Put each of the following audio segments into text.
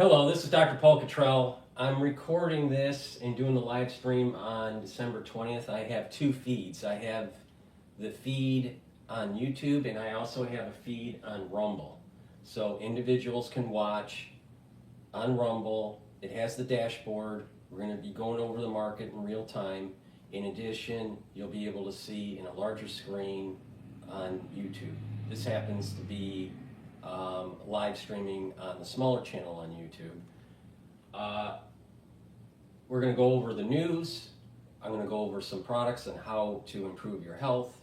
Hello, this is DrPaulCottrell. I'm recording this and doing the live stream on December 20th. I have two feeds. I have the feed on YouTube and I also have a feed on Rumble. So individuals can watch on Rumble. It has the dashboard. We're going to be going over the market in real time. In addition, you'll be able to see in a larger screen on YouTube. This happens to be live streaming on the smaller channel on YouTube. We're going to go over the news. I'm going to go over some products and how to improve your health,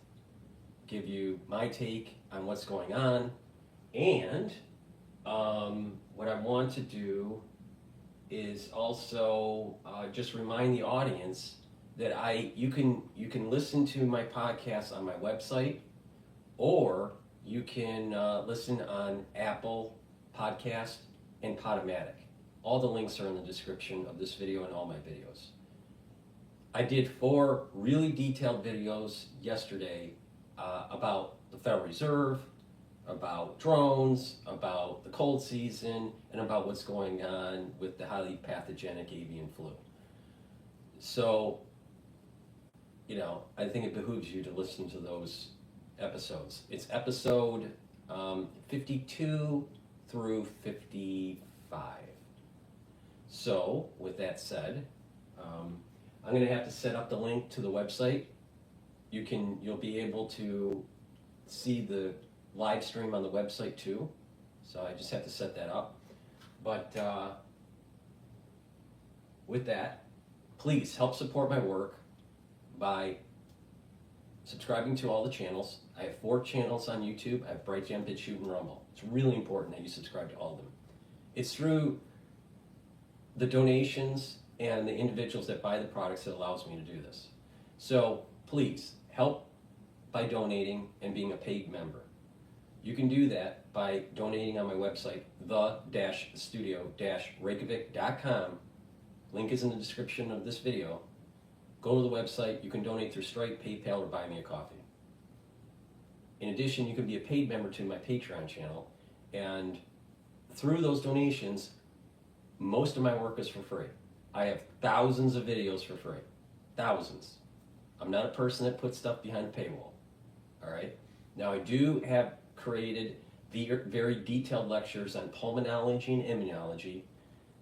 give you my take on what's going on, and what I want to do is also just remind the audience that you can listen to my podcast on my website, or you can listen on Apple Podcast and Podomatic. All the links are in the description of this video and all my videos. I did 4 really detailed videos yesterday about the Federal Reserve, about drones, about the cold season, and about what's going on with the highly pathogenic avian flu. So, I think it behooves you to listen to those episodes. It's episode 52 through 55. So, with that said, I'm going to have to set up the link to the website. You'll be able to see the live stream on the website too. So I just have to set that up. But with that, please help support my work by subscribing to all the channels. I have 4 channels on YouTube. I have Brighteon, Bitchute, and Rumble. It's really important that you subscribe to all of them. It's through the donations and the individuals that buy the products that allows me to do this. So please help by donating and being a paid member. You can do that by donating on my website, the-studio-reykjavik.com. Link is in the description of this video. Go to the website. You can donate through Stripe, PayPal, or buy me a coffee. In addition, you can be a paid member to my Patreon channel, and through those donations, most of my work is for free. I have thousands of videos for free. Thousands. I'm not a person that puts stuff behind a paywall. All right? Now, I do have created very detailed lectures on pulmonology and immunology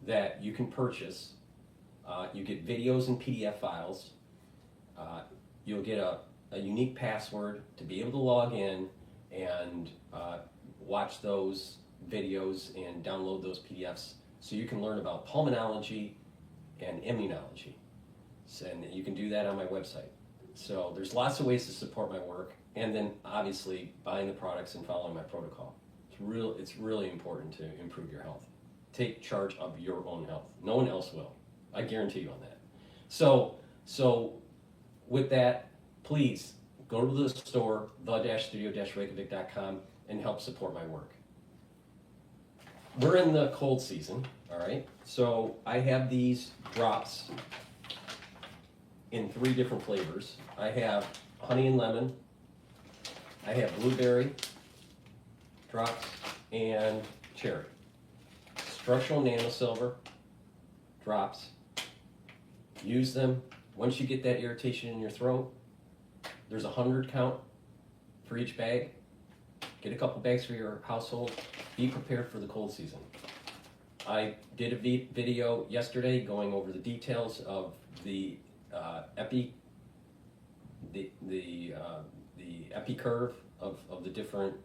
that you can purchase. You get videos and PDF files. You'll get a unique password to be able to log in and watch those videos and download those PDFs so you can learn about pulmonology and immunology. And you can do that on my website. So there's lots of ways to support my work, and then obviously buying the products and following my protocol. It's really important to improve your health. Take charge of your own health. No one else will. I guarantee you on that. So with that, please go to the store, the-studio-reykjavik.com, and help support my work. We're in the cold season, all right? So I have these drops in 3 different flavors. I have honey and lemon, I have blueberry drops, and cherry. Structural nanosilver drops. Use them. Once you get that irritation in your throat, there's a 100 count for each bag. Get a couple bags for your household. Be prepared for the cold season. I did a video yesterday going over the details of the epi curve of the different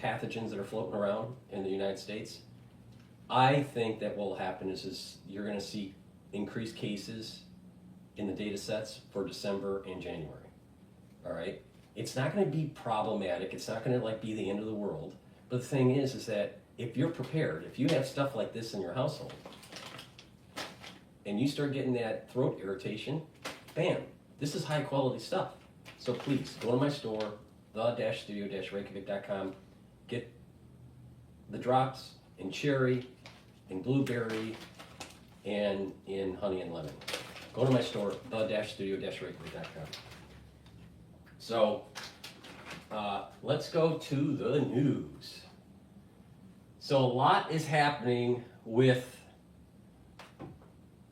pathogens that are floating around in the United States. I think that what will happen is you're going to see increased cases in the data sets for December and January. All right? It's not going to be problematic. It's not going to be the end of the world. But the thing is that if you're prepared, if you have stuff like this in your household, and you start getting that throat irritation, bam, this is high quality stuff. So please, go to my store, the-studio-reykjavik.com, get the drops in cherry, in blueberry, and in honey and lemon. Go to my store, the-studio-reykjavik.com. So let's go to the news. So a lot is happening with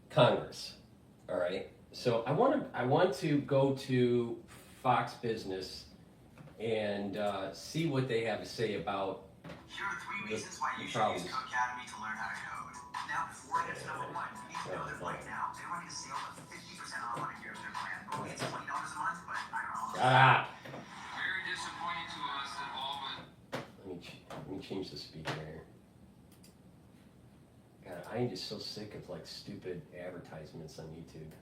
Congress. All right. So I want to go to Fox Business and see what they have to say about. Here are 3 reasons why you should use Codecademy to learn how to code. Now, before I get to number 1, you need to know that right now they're running a sale of 50% off on a year of their plan. Okay, it's $20 a month, but I don't know. Very disappointing to us that all but. Let me change the speaker here. God, I am just so sick of like stupid advertisements on YouTube.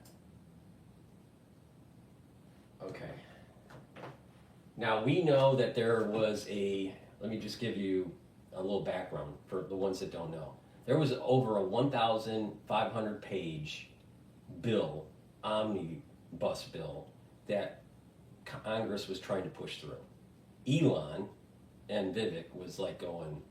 Okay. Now we know that there was let me just give you a little background for the ones that don't know. There was over a 1,500 page bill, omnibus bill, that Congress was trying to push through. Elon and Vivek was like going,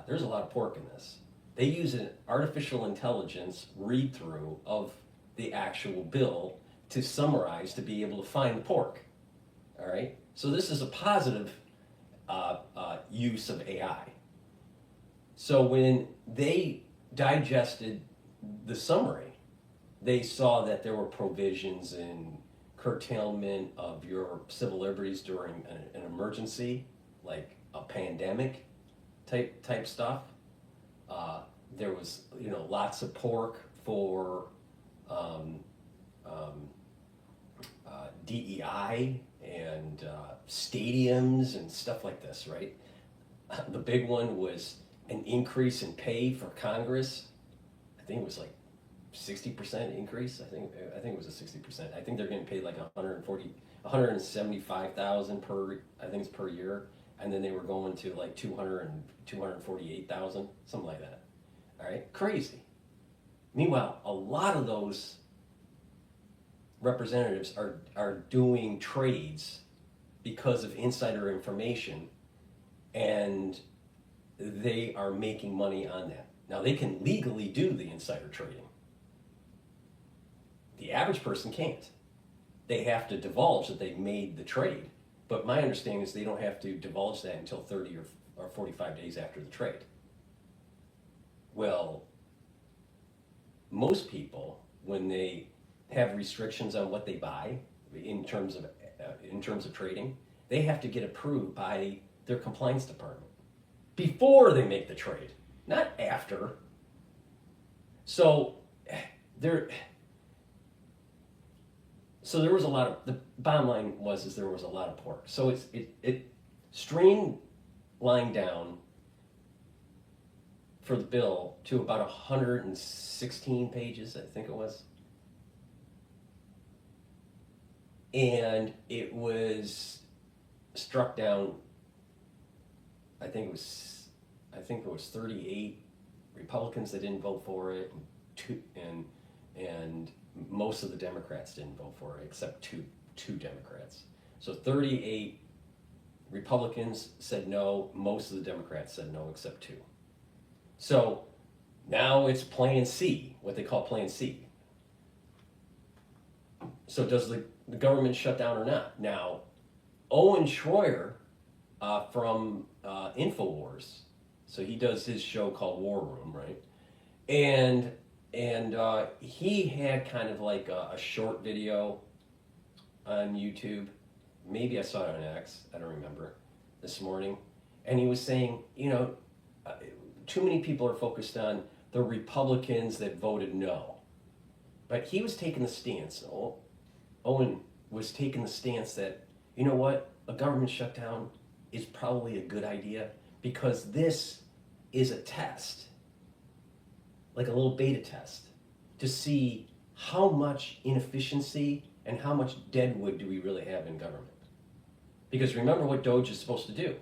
there's a lot of pork in this. They use an artificial intelligence read through of the actual bill to summarize to be able to find the pork. All right? So this is a positive use of AI. So when they digested the summary, they saw that there were provisions in curtailment of your civil liberties during an emergency, like a pandemic type stuff. There was, lots of pork for DEI and stadiums and stuff like this, right? The big one was an increase in pay for Congress. I think it was like 60% increase. I think it was a 60%. I think they're getting paid like 175,000 per, I think it's per year, and then they were going to like 248,000, something like that. All right, crazy. Meanwhile, a lot of those representatives are doing trades because of insider information, and they are making money on that. Now, they can legally do the insider trading. The average person can't. They have to divulge that they've made the trade. But my understanding is they don't have to divulge that until 30 or 45 days after the trade. Well, most people, when they have restrictions on what they buy in terms of trading, they have to get approved by their compliance department before they make the trade, not after. So there was a lot of, the bottom line is there was a lot of pork. So it streamlined down for the bill to about 116 pages, I think it was. And it was struck down, I think it was 38 Republicans that didn't vote for it, and most of the Democrats didn't vote for it, except two Democrats. So 38 Republicans said no, most of the Democrats said no, except 2. So now it's Plan C, what they call Plan C. So does the government shut down or not? Now, Owen Schroyer from InfoWars, so he does his show called War Room, right? And he had kind of like a short video on YouTube. Maybe I saw it on X, I don't remember, this morning. And he was saying, too many people are focused on the Republicans that voted no. But he was taking the stance, Owen was taking the stance that, you know what, a government shutdown is probably a good idea because this is a test, like a little beta test, to see how much inefficiency and how much deadwood do we really have in government. Because remember what Doge is supposed to do,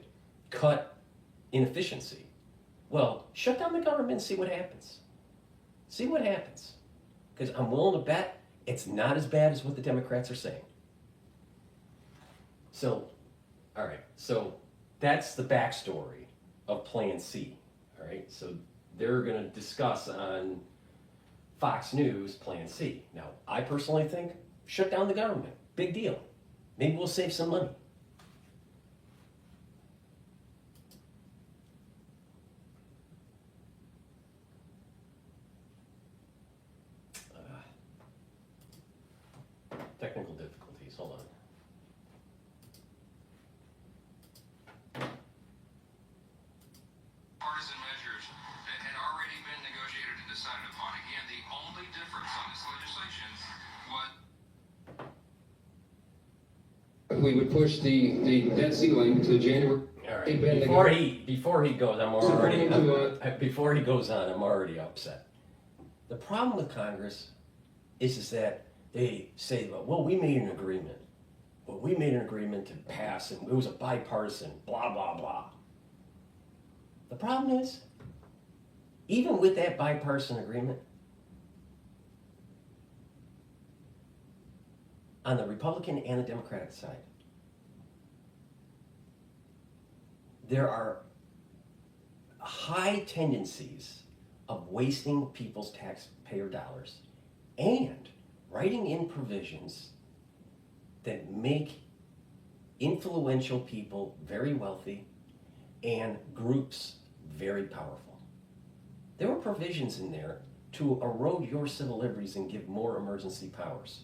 cut inefficiency. Well, shut down the government and see what happens. See what happens. Because I'm willing to bet it's not as bad as what the Democrats are saying. So, all right, so that's the backstory of Plan C, all right? So they're going to discuss on Fox News Plan C. Now, I personally think shut down the government, big deal. Maybe we'll save some money. technical difficulties. Hold on. Partisan measures that had already been negotiated and decided upon. Again, the only difference on this legislation was we would push the debt ceiling to January. All right. Before he goes, before he goes on, I'm already upset. The problem with Congress is that they say, well, we made an agreement. Well, we made an agreement to pass, and it was a bipartisan, blah, blah, blah. The problem is, even with that bipartisan agreement, on the Republican and the Democratic side, there are high tendencies of wasting people's taxpayer dollars and writing in provisions that make influential people very wealthy and groups very powerful. There were provisions in there to erode your civil liberties and give more emergency powers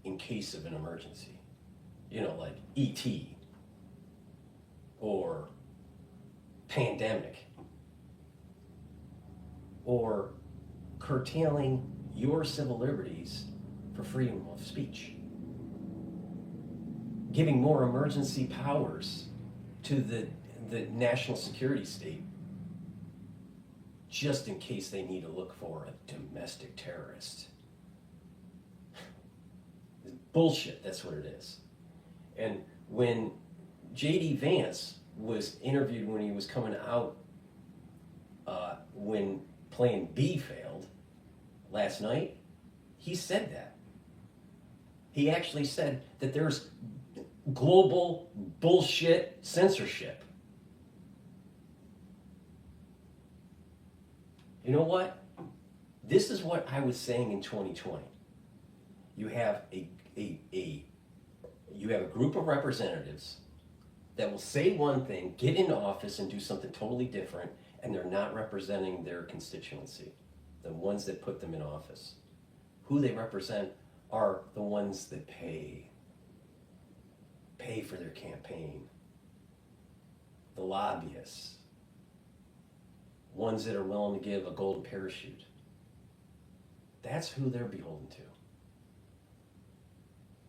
in case of an emergency. You know, like E.T. or pandemic, or curtailing your civil liberties for freedom of speech, giving more emergency powers to the national security state just in case they need to look for a domestic terrorist. It's bullshit, that's what it is. And when J.D. Vance was interviewed when he was coming out when Plan B failed last night, he said that. He actually said that there's global bullshit censorship. You know what? This is what I was saying in 2020. You have you have a group of representatives that will say one thing, get into office and do something totally different, and they're not representing their constituency, the ones that put them in office. Who they represent are the ones that pay for their campaign, the lobbyists, ones that are willing to give a golden parachute. That's who they're beholden to.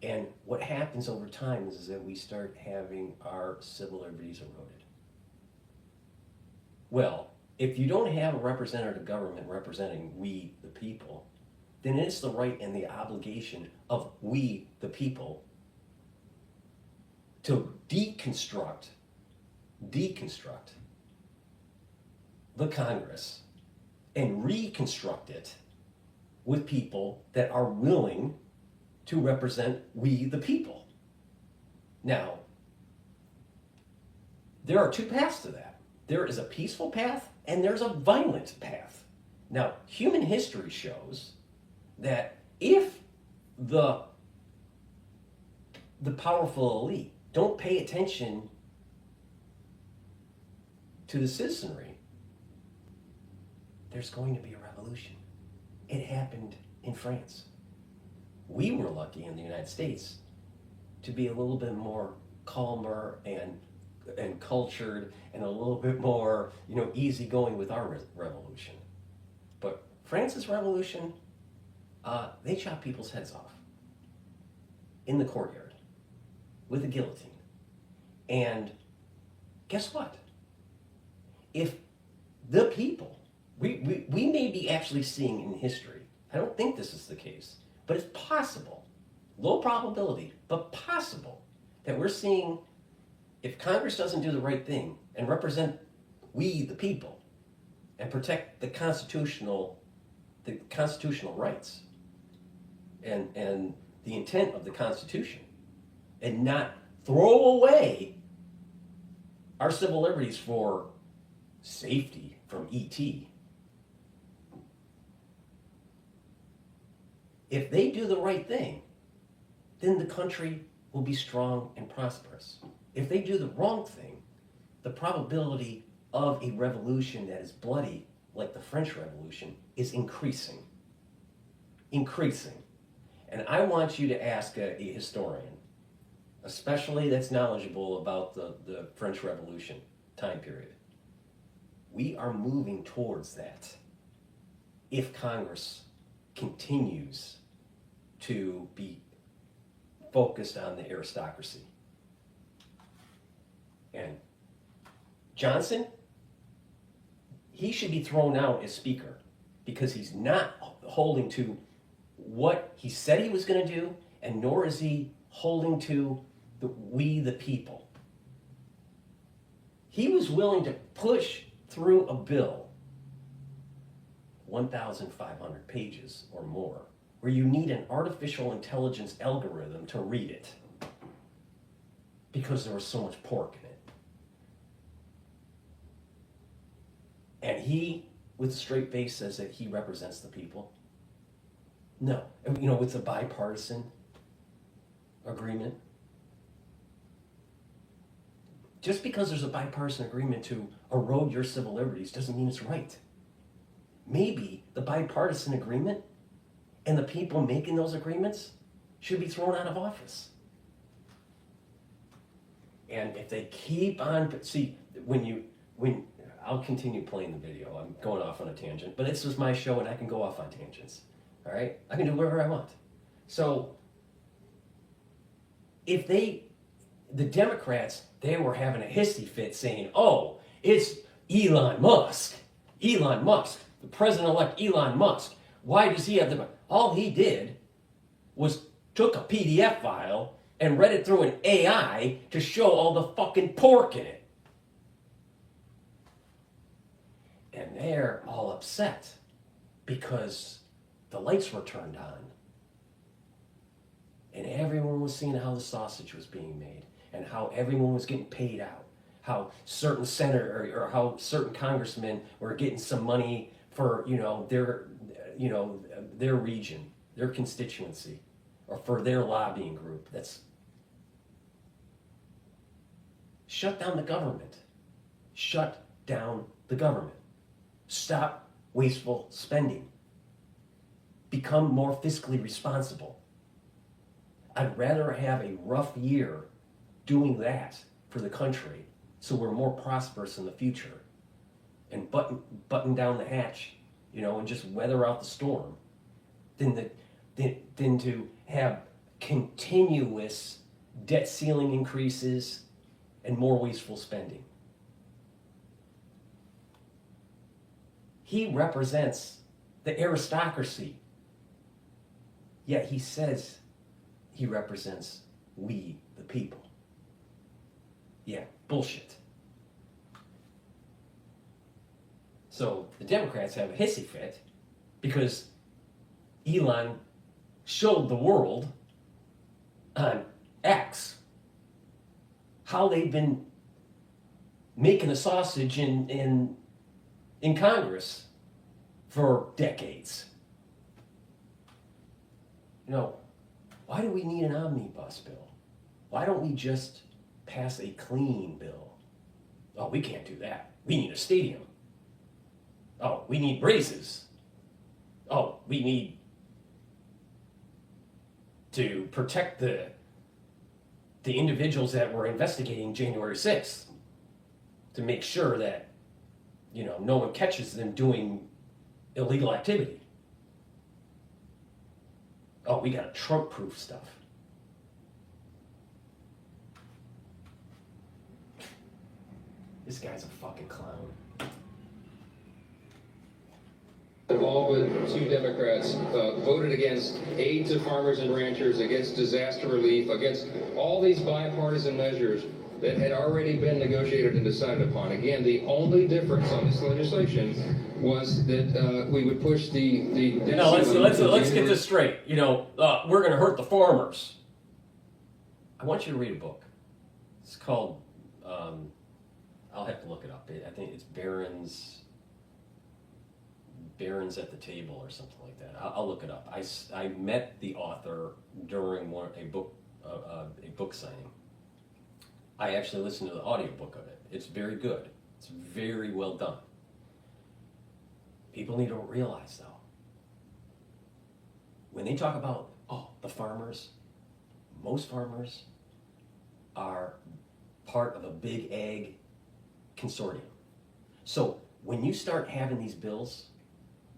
And what happens over time is that we start having our civil liberties eroded. Well, if you don't have a representative government representing we, the people, then it's the right and the obligation of we, the people, to deconstruct the Congress and reconstruct it with people that are willing to represent we, the people. Now, there are two paths to that. There is a peaceful path and there's a violent path. Now, human history shows that if the powerful elite don't pay attention to the citizenry, there's going to be a revolution. It happened in France. We were lucky in the United States to be a little bit more calmer and cultured and a little bit more, easygoing with our revolution. But France's revolution, they chopped people's heads off in the courtyard with a guillotine. And guess what? If the people, we may be actually seeing in history, I don't think this is the case, but it's possible, low probability, but possible, that we're seeing, if Congress doesn't do the right thing and represent we, the people, and protect the constitutional rights and the intent of the Constitution, and not throw away our civil liberties for safety from E.T. If they do the right thing, then the country will be strong and prosperous. If they do the wrong thing, the probability of a revolution that is bloody, like the French Revolution, is increasing. And I want you to ask a historian, especially that's knowledgeable about the French Revolution time period. We are moving towards that if Congress continues to be focused on the aristocracy. And Johnson, he should be thrown out as speaker because he's not holding to what he said he was going to do, and nor is he holding to we the people. He was willing to push through a bill, 1,500 pages or more, where you need an artificial intelligence algorithm to read it because there was so much pork in it. And he, with a straight face, says that he represents the people. No. And, you know, it's a bipartisan agreement. Just because there's a bipartisan agreement to erode your civil liberties doesn't mean it's right. Maybe the bipartisan agreement and the people making those agreements should be thrown out of office. And if they keep on, see, when I'll continue playing the video. I'm going off on a tangent, but this is my show and I can go off on tangents. All right? I can do whatever I want. So, if the Democrats, they were having a hissy fit saying, oh, it's Elon Musk, the president-elect Elon Musk. Why does he have the... All he did was took a PDF file and read it through an AI to show all the fucking pork in it. And they're all upset because the lights were turned on. And everyone was seeing how the sausage was being made and how everyone was getting paid out. How certain senator or how certain congressmen were getting some money for, their region, their constituency, or for their lobbying group. That's shut down the government. Shut down the government. Stop wasteful spending. Become more fiscally responsible. I'd rather have a rough year doing that for the country so we're more prosperous in the future and button down the hatch, and just weather out the storm than to have continuous debt ceiling increases and more wasteful spending. He represents the aristocracy, yet he says he represents we, the people. Yeah, bullshit. So the Democrats have a hissy fit because Elon showed the world on X how they've been making a sausage in Congress for decades. Why do we need an omnibus bill? Why don't we just pass a clean bill? Oh, we can't do that. We need a stadium. Oh, we need braces. Oh, we need to protect the individuals that were investigating January 6th to make sure that, no one catches them doing illegal activity. Oh, we got Trump-proof stuff. This guy's a fucking clown. All but 2 Democrats voted against aid to farmers and ranchers, against disaster relief, against all these bipartisan measures that had already been negotiated and decided upon. Again, the only difference on this legislation was that we would push the No, let's get this straight. We're going to hurt the farmers. I want you to read a book. It's called, I'll have to look it up. I think it's Barron's at the Table or something like that. I'll look it up. I met the author during a book signing. I actually listened to the audiobook of it. It's very good. It's very well done. People need to realize, though, when they talk about, the the farmers, most farmers are part of a big ag consortium. So when you start having these bills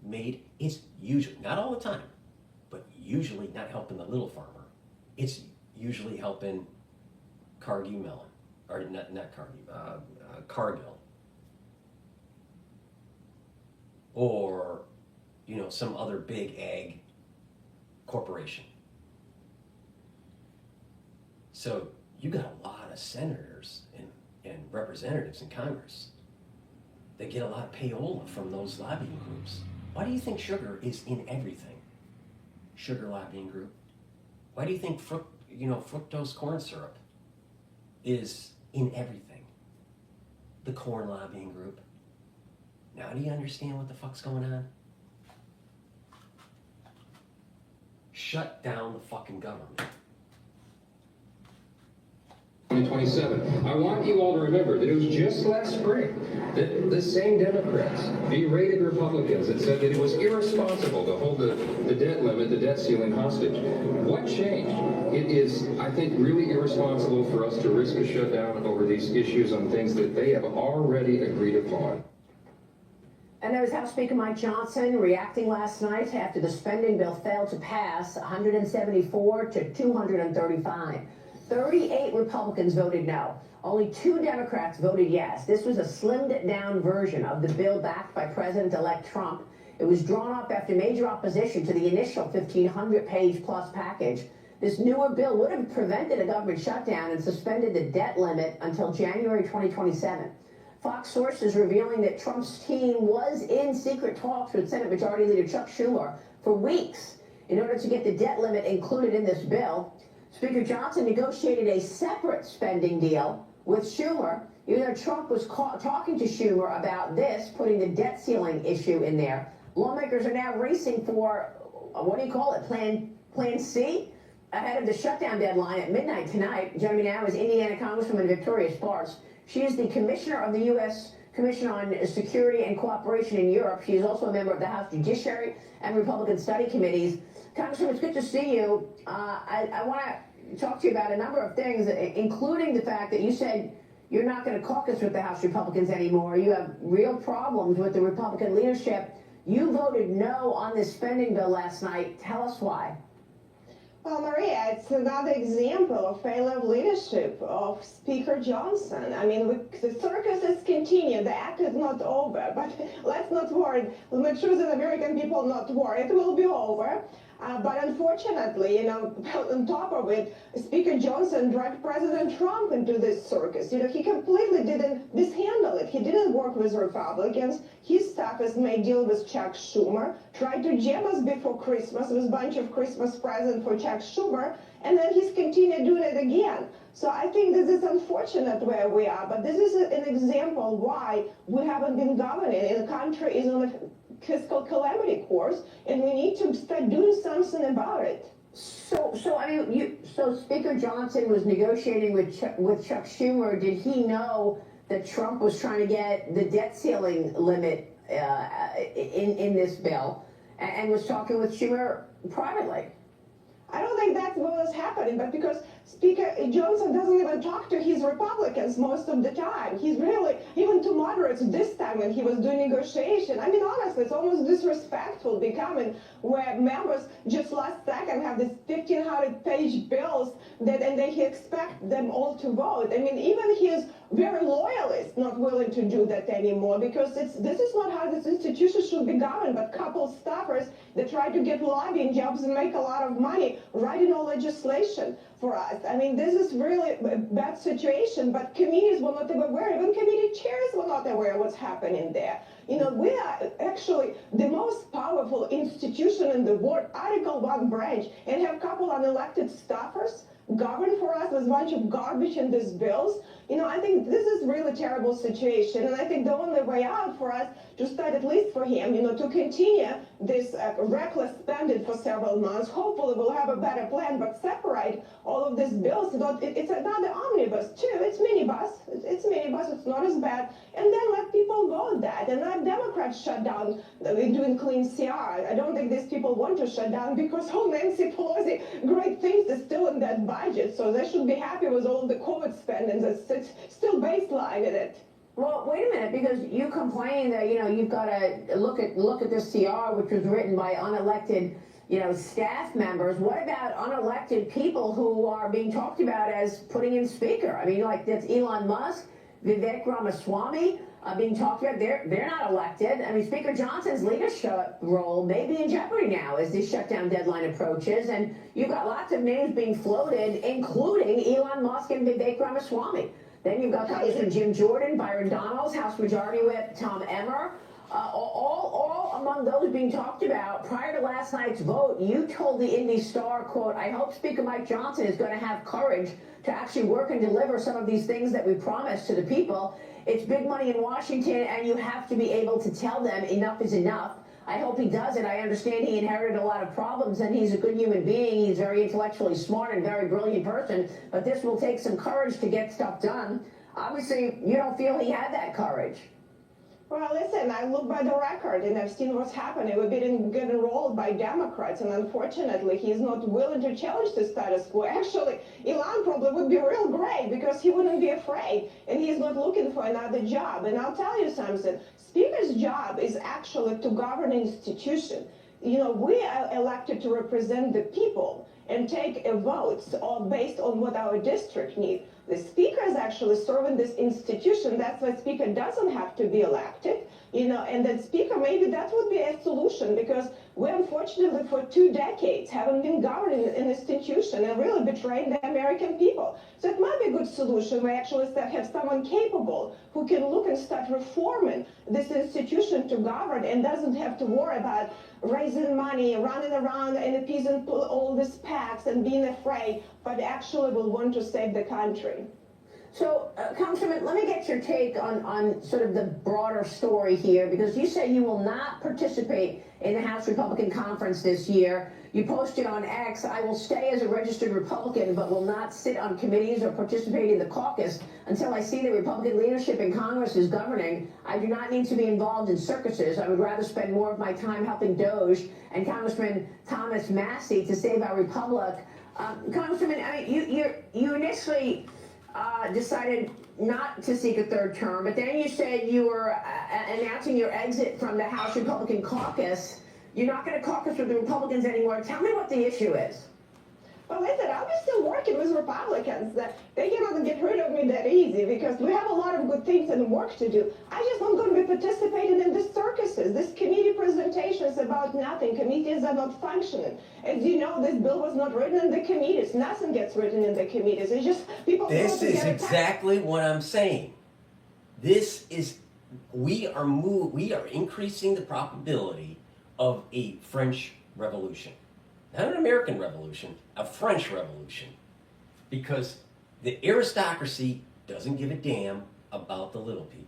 made, it's usually, not all the time, but usually not helping the little farmer. It's usually helping Cargill Mellon, or not Cargill, Cargill, or some other big ag corporation. So you got a lot of senators and representatives in Congress that get a lot of payola from those lobbying groups. Why do you think sugar is in everything? Sugar lobbying group. Why do you think fructose corn syrup is in everything? The corn lobbying group. Now do you understand what the fuck's going on? Shut down the fucking government. 2027. I want you all to remember that it was just last spring that the same Democrats berated Republicans and said that it was irresponsible to hold the debt limit, the debt ceiling hostage. What changed? It is, I think, really irresponsible for us to risk a shutdown over these issues on things that they have already agreed upon. And there was House Speaker Mike Johnson reacting last night after the spending bill failed to pass 174 to 235. 38 Republicans voted no. Only 2 Democrats voted yes. This was a slimmed down version of the bill backed by President-elect Trump. It was drawn up after major opposition to the initial 1,500-page plus package. This newer bill would have prevented a government shutdown and suspended the debt limit until January 2027. Fox sources revealing that Trump's team was in secret talks with Senate Majority Leader Chuck Schumer for weeks in order to get the debt limit included in this bill. Speaker Johnson negotiated a separate spending deal with Schumer, even though Trump was talking to Schumer about this, putting the debt ceiling issue in there. Lawmakers are now racing for, what do you call it, Plan C? Ahead of the shutdown deadline at midnight tonight. Joining me now is Indiana Congresswoman Victoria Sparks. She is the commissioner of the U.S. Commission on Security and Cooperation in Europe. She is also a member of the House Judiciary and Republican Study Committees. Congresswoman, it's good to see you. I want to talk to you about a number of things, including the fact that you said you're not going to caucus with the House Republicans anymore. You have real problems with the Republican leadership. You voted no on this spending bill last night. Tell us why. Well, Maria, it's another example of failure of leadership of Speaker Johnson. I mean, the circus is continued. The act is not over, but let's not worry. Make sure that American people not worry. It will be over. But unfortunately, on top of it, Speaker Johnson dragged President Trump into this circus. He completely didn't mishandle it. He didn't work with Republicans. His staffers made deal with Chuck Schumer, tried to jam us before Christmas with a bunch of Christmas presents for Chuck Schumer, and then he's continued doing it again. So I think this is unfortunate where we are, but this is an example why we haven't been governing, and the country is on a fiscal calamity course, and we need to start doing something about it. So Speaker Johnson was negotiating with Chuck Schumer. Did he know that Trump was trying to get the debt ceiling limit in this bill, and was talking with Schumer privately? I don't think that's what was happening, but because Speaker Johnson doesn't even talk to his Republicans most of the time. He's really, even to moderates this time when he was doing negotiation. I mean, honestly, it's almost disrespectful becoming where members just last second have these 1,500-page bills and they expect them all to vote. I mean, even his very loyalists not willing to do that anymore, because this is not how this institution should be governed, but couple staffers that try to get lobbying jobs and make a lot of money writing all legislation for us. I mean, this is really a bad situation, but committees were not aware, even committee chairs were not aware of what's happening there. We are actually the most powerful institution in the world, Article 1 branch, and have a couple unelected staffers govern for us with a bunch of garbage in these bills. I think this is really terrible situation, and I think the only way out for us to start, at least for him, to continue this reckless spending for several months. Hopefully we'll have a better plan, but separate all of these bills. It's not the omnibus too, it's minibus. It's minibus, it's not as bad. And then let people vote that. And let Democrats shut down, doing clean CR. I don't think these people want to shut down because Nancy Pelosi, great things is still in that budget. So they should be happy with all the COVID spending that's still baseline in it. Well, wait a minute, because you complain that, you've got to look at this CR, which was written by unelected, staff members. What about unelected people who are being talked about as putting in speaker? I mean, like that's Elon Musk, Vivek Ramaswamy being talked about. They're not elected. I mean, Speaker Johnson's leadership role may be in jeopardy now as the shutdown deadline approaches. And you've got lots of names being floated, including Elon Musk and Vivek Ramaswamy. Then you've got Congressman Jim Jordan, Byron Donalds, House Majority Whip Tom Emmer, all among those being talked about. Prior to last night's vote, you told the Indy Star, quote, "I hope Speaker Mike Johnson is going to have courage to actually work and deliver some of these things that we promised to the people. It's big money in Washington, and you have to be able to tell them enough is enough." I hope he does it. I understand he inherited a lot of problems, and he's a good human being. He's very intellectually smart and very brilliant person, but this will take some courage to get stuff done. Obviously, you don't feel he had that courage. Well, listen, I look by the record and I've seen what's happening. We're being enrolled by Democrats, and unfortunately, he's not willing to challenge the status quo. Actually, Elon probably would be real great because he wouldn't be afraid, and he's not looking for another job. And I'll tell you something. Speaker's job is actually to govern an institution. We are elected to represent the people and take votes based on what our district needs. The Speaker is actually serving this institution. That's why Speaker doesn't have to be elected, and then Speaker, maybe that would be a solution, because we unfortunately for 2 decades haven't been governing an institution and really betraying the American people. So it might be a good solution. We actually have someone capable who can look and start reforming this institution to govern and doesn't have to worry about raising money, running around and appeasing all these PACs and being afraid, but actually will want to save the country. So, Congressman, let me get your take on sort of the broader story here, because you say you will not participate in the House Republican Conference this year. You posted on X, "I will stay as a registered Republican, but will not sit on committees or participate in the caucus until I see the Republican leadership in Congress is governing. I do not need to be involved in circuses. I would rather spend more of my time helping Doge and Congressman Thomas Massey to save our republic." Congressman, I mean, you initially decided not to seek a third term, but then you said you were announcing your exit from the House Republican caucus. You're not going to caucus with the Republicans anymore. Tell me what the issue is. Well, listen, I'll be still working with Republicans. They cannot get rid of me that easy because we have a lot of good things and work to do. I just am going to be participating in these circuses, these committee presentations about nothing. Committees are not functioning. As you know, this bill was not written in the committees. Nothing gets written in the committees. It's just people. This is exactly what I'm saying. We are increasing the probability of a French Revolution. Not an American Revolution, a French Revolution. Because the aristocracy doesn't give a damn about the little people.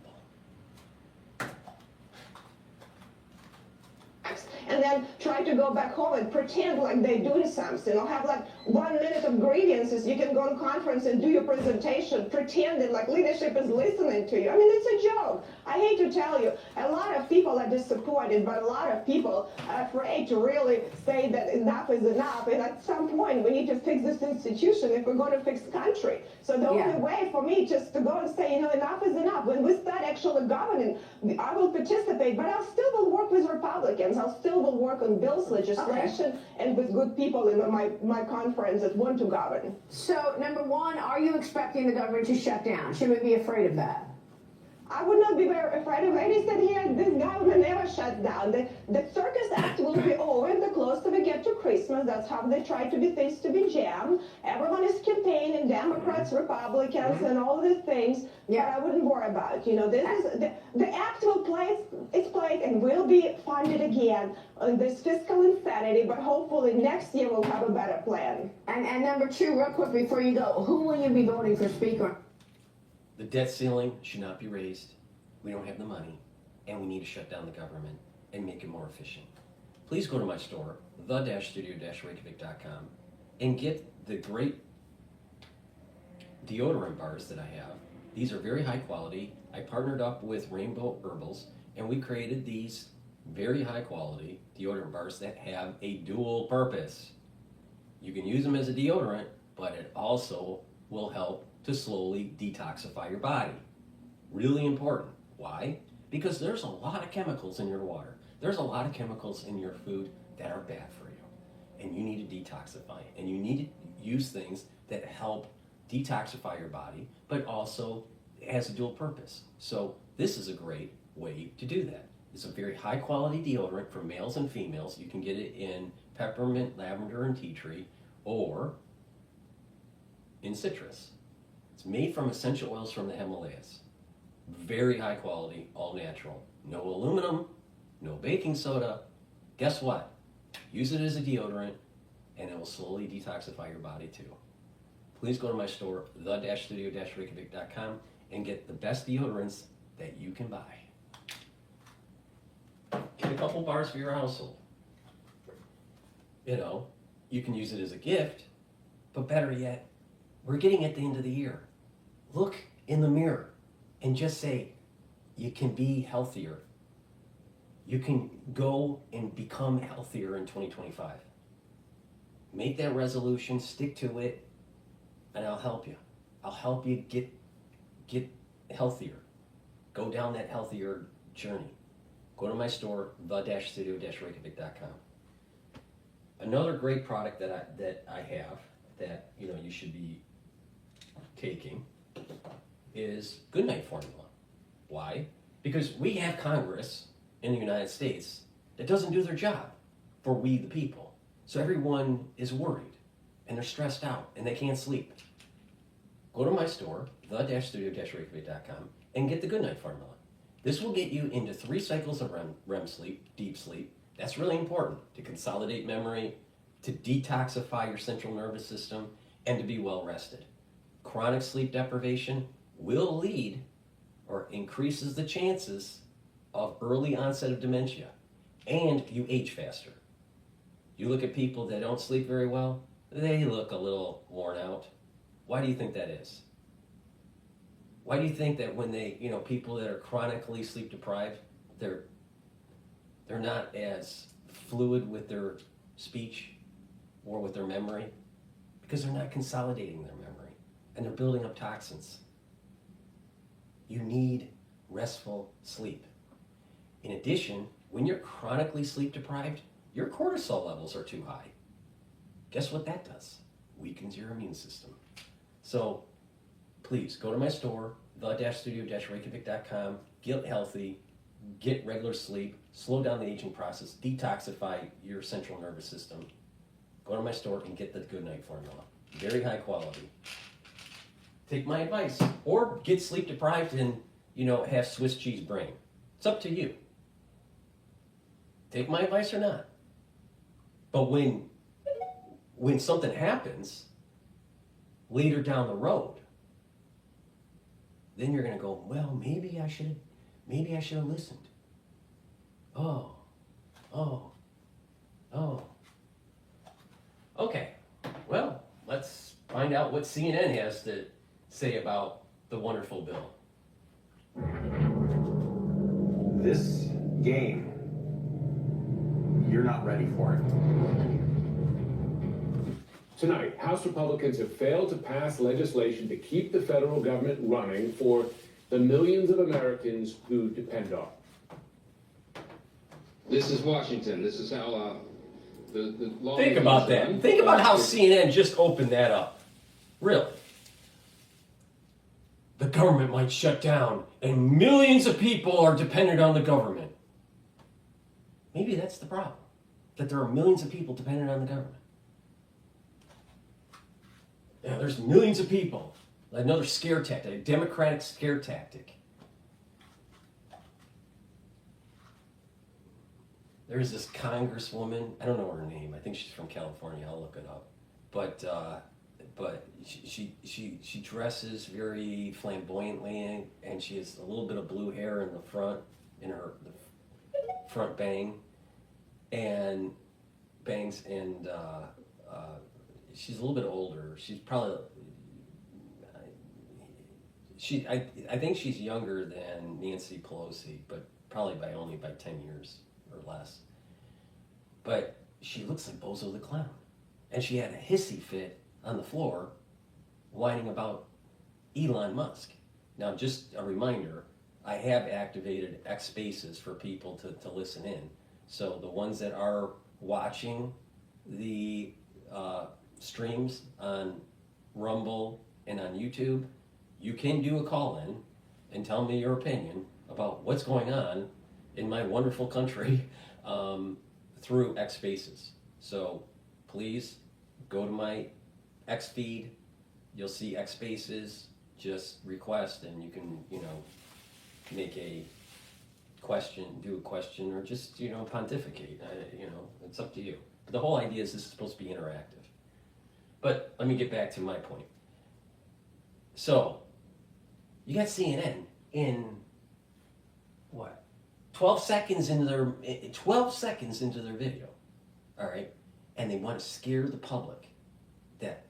And then try to go back home and pretend like they're doing something, or have like 1 minute of grievances. You can go on conference and do your presentation, pretending like leadership is listening to you. I mean, it's a joke. I hate to tell you, a lot of people are disappointed, but a lot of people are afraid to really say that enough is enough. And at some point, we need to fix this institution if we're going to fix the country. So the only way for me just to go and say, enough is enough. When we start actually governing, I will participate, but I'll still will work with Republicans. I'll still will work on bills, legislation, and with good people in my conference that want to govern. So, number one, are you expecting the government to shut down? Should we be afraid of that? I would not be very afraid of it. He said here, this government never shuts down. The Circus Act will be over the closer we get to Christmas. That's how they try to be things to be jammed. Everyone is campaigning, Democrats, Republicans, and all these things. Yeah, I wouldn't worry about it. This is the act will play its place and will be funded again on this fiscal insanity. But hopefully next year we'll have a better plan. And number two, real quick before you go, who will you be voting for Speaker? The debt ceiling should not be raised. We don't have the money, and we need to shut down the government and make it more efficient. please go to my store, the-studio-reykjavik.com, and get the great deodorant bars that I have. These are very high quality. I partnered up with Rainbow Herbals, and we created these very high quality deodorant bars that have a dual purpose. You can use them as a deodorant, but it also will help to slowly detoxify your body. Really important. Why? Because there's a lot of chemicals in your water. There's a lot of chemicals in your food that are bad for you. And you need to detoxify. And you need to use things that help detoxify your body, but also has a dual purpose. So this is a great way to do that. It's a very high quality deodorant for males and females. You can get it in peppermint, lavender, and tea tree, or in citrus. It's made from essential oils from the Himalayas. Very high quality, all natural. No aluminum, no baking soda. Guess what? Use it as a deodorant and it will slowly detoxify your body too. Please go to my store, the-studio-reykjavik.com, and get the best deodorants that you can buy. Get a couple bars for your household. You know, you can use it as a gift, but better yet, we're getting at the end of the year. Look in the mirror and just say, you can be healthier. You can go and become healthier in 2025. Make that resolution, stick to it, and I'll help you. I'll help you get healthier. Go down that healthier journey. Go to my store, the-studio-reykjavik.com. Another great product that I have that you should be taking is Goodnight Formula. Why? Because we have Congress in the United States that doesn't do their job for we the people. So everyone is worried and they're stressed out and they can't sleep. Go to my store, the-studio-reykjavik.com, and get the Goodnight Formula. This will get you into 3 cycles of REM sleep, deep sleep. That's really important to consolidate memory, to detoxify your central nervous system, and to be well rested. Chronic sleep deprivation will lead or increases the chances of early onset of dementia, and you age faster. You look at people that don't sleep very well, they look a little worn out. Why do you think that is? Why do you think that when they, people that are chronically sleep deprived, they're not as fluid with their speech or with their memory? Because they're not consolidating their memory and they're building up toxins. You need restful sleep. In addition, when you're chronically sleep deprived, your cortisol levels are too high. Guess what that does? Weakens your immune system. So please go to my store, the-studio-reykjavik.com, get healthy, get regular sleep, slow down the aging process, detoxify your central nervous system. Go to my store and get the Goodnight Formula. Very high quality. Take my advice. Or get sleep deprived and, have Swiss cheese brain. It's up to you. Take my advice or not. But when something happens later down the road, then you're going to go, well, maybe I should have listened. Oh. Okay, well, let's find out what CNN has to say about the wonderful bill. This game, you're not ready for it. Tonight, House Republicans have failed to pass legislation to keep the federal government running for the millions of Americans who depend on it. This is Washington. This is how the law. Think about that. Think about how CNN just opened that up. Really. The government might shut down and millions of people are dependent on the government. Maybe that's the problem. That there are millions of people dependent on the government. Yeah, there's millions of people. Another scare tactic, a Democratic scare tactic. There's this congresswoman, I don't know her name, I think she's from California, I'll look it up. But she dresses very flamboyantly and she has a little bit of blue hair in the front, in her the front bang. and Banks, and she's a little bit older. She's probably I think she's younger than Nancy Pelosi, but probably only by 10 years or less. But she looks like Bozo the Clown, and she had a hissy fit on the floor, whining about Elon Musk. Now, just a reminder, I have activated X Spaces for people to listen in. So the ones that are watching the streams on Rumble and on YouTube, you can do a call-in and tell me your opinion about what's going on in my wonderful country through X Spaces. So please go to my X feed. You'll see X Spaces. Just request, and you can, make a question, do a question, or just, pontificate. It's up to you. But the whole idea is this is supposed to be interactive. But let me get back to my point. So, you got CNN in, 12 seconds into their video, all right? And they want to scare the public that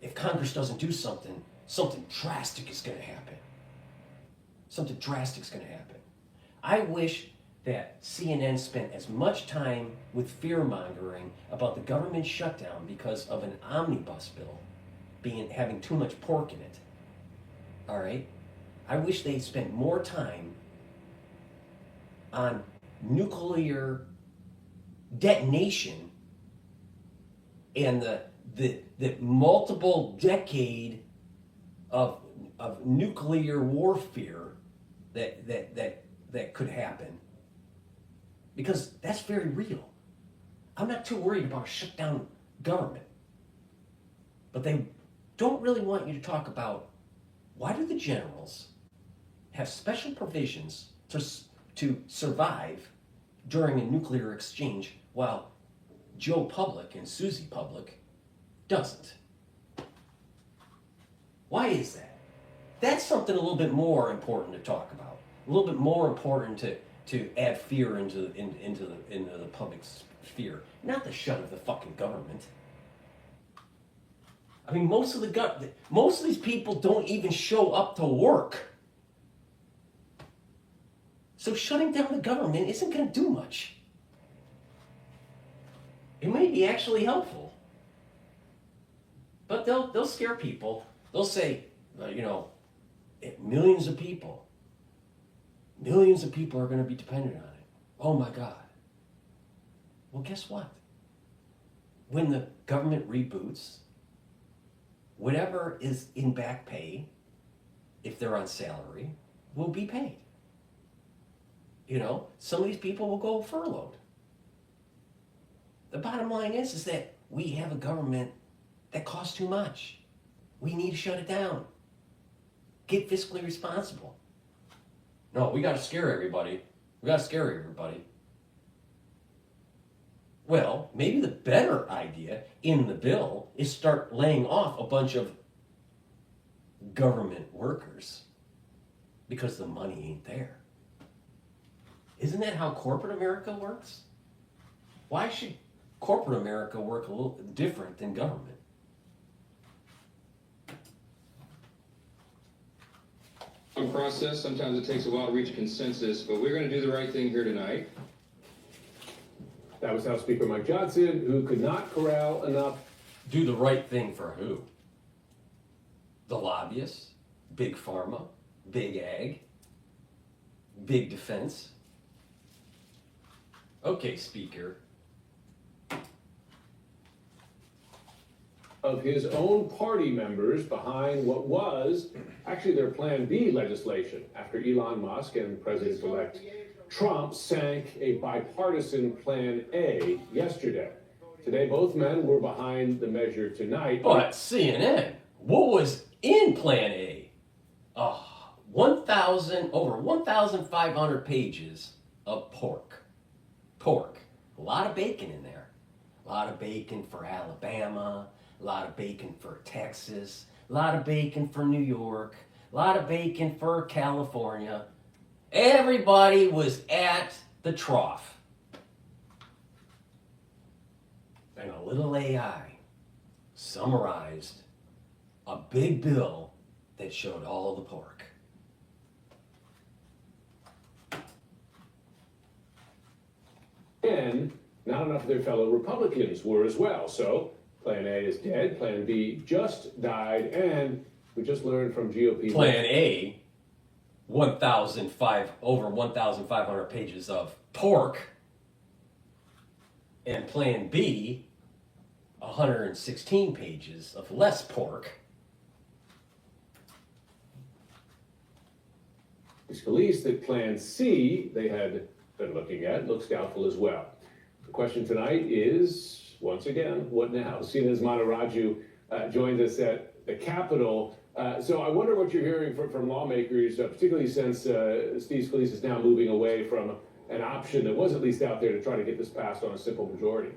if Congress doesn't do something drastic is going to happen. Something drastic is going to happen. I wish that CNN spent as much time with fear-mongering about the government shutdown because of an omnibus bill having too much pork in it. All right? I wish they spent more time on nuclear detonation and the multiple decade of nuclear warfare that could happen, because that's very real. I'm not too worried about a shutdown government, but they don't really want you to talk about why do the generals have special provisions to survive during a nuclear exchange while Joe Public and Susie Public doesn't. Why is that? That's something a little bit more important to talk about. A little bit more important to add fear into the public sphere. Not the shut of the fucking government. I mean, most of these people don't even show up to work. So shutting down the government isn't going to do much. It may be actually helpful, but they'll scare people. They'll say, millions of people are going to be dependent on it. Oh my God. Well, guess what? When the government reboots, whatever is in back pay, if they're on salary, will be paid. Some of these people will go furloughed. The bottom line is that we have a government that costs too much. We need to shut it down. Get fiscally responsible. No, we got to scare everybody. Well, maybe the better idea in the bill is start laying off a bunch of government workers because the money ain't there. Isn't that how corporate America works? Why should corporate America work a little different than government? Process. Sometimes it takes a while to reach consensus, but we're going to do the right thing here tonight. That was House Speaker Mike Johnson, who could not corral enough. Do the right thing for who? The lobbyists, big pharma, big ag, big defense. Okay, Speaker. Of his own party members behind what was actually their Plan B legislation after Elon Musk and President-elect Trump sank a bipartisan Plan A yesterday. Today, both men were behind the measure tonight. But CNN, what was in Plan A? Over 1,500 pages of pork. A lot of bacon in there. A lot of bacon for Alabama. A lot of bacon for Texas, a lot of bacon for New York, a lot of bacon for California. Everybody was at the trough. and a little AI summarized a big bill that showed all the pork. And not enough of their fellow Republicans were as well. So Plan A is dead, Plan B just died, and we just learned from GOP. Plan A, over 1,500 pages of pork, and Plan B, 116 pages of less pork. It's released that Plan C they had been looking at looks doubtful as well. The question tonight is, once again, what now? Sina's Maharaju joins us at the Capitol. So I wonder what you're hearing from lawmakers, particularly since Steve Scalise is now moving away from an option that was at least out there to try to get this passed on a simple majority.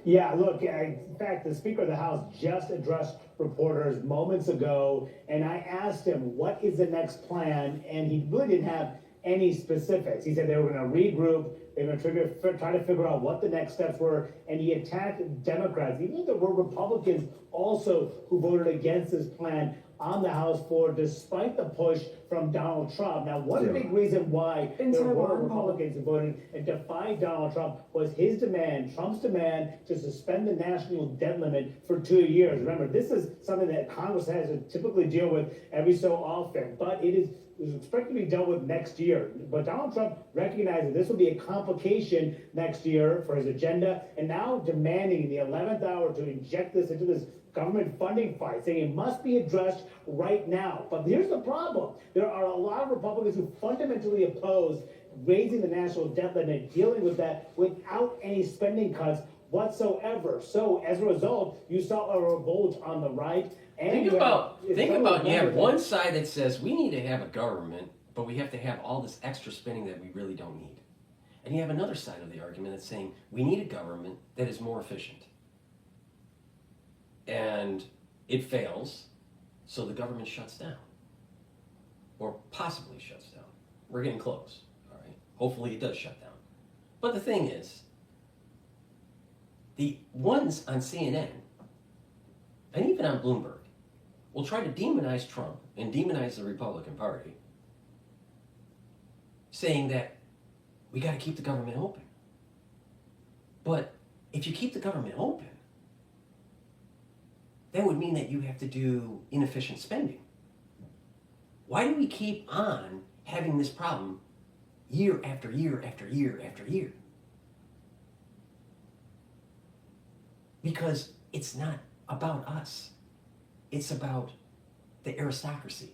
Yeah, look, in fact, the Speaker of the House just addressed reporters moments ago, and I asked him, what is the next plan? And he really didn't have any specifics. He said they were going to regroup, they were going to try to figure out what the next steps were, and he attacked Democrats. Even there were Republicans also who voted against this plan on the House floor, despite the push from Donald Trump. Now, one big reason why there were Republicans who voted and defied Donald Trump was his demand, Trump's demand, to suspend the national debt limit for 2 years. Remember, this is something that Congress has to typically deal with every so often, but it is expected to be dealt with next year. But Donald Trump recognized that this would be a complication next year for his agenda, and now demanding in the 11th hour to inject this into this government funding fight, saying it must be addressed right now. But here's the problem. There are a lot of Republicans who fundamentally oppose raising the national debt limit, dealing with that without any spending cuts whatsoever. So as a result, you saw a revolt on the right. And Think about you have one side that says we need to have a government, but we have to have all this extra spending that we really don't need. And you have another side of the argument that's saying we need a government that is more efficient. And it fails, so the government shuts down. Or possibly shuts down. We're getting close, all right? Hopefully it does shut down. But the thing is, the ones on CNN, and even on Bloomberg, will try to demonize Trump and demonize the Republican Party, saying that we got to keep the government open. But if you keep the government open, that would mean that you have to do inefficient spending. Why do we keep on having this problem year after year after year after year? Because it's not about us. It's about the aristocracy,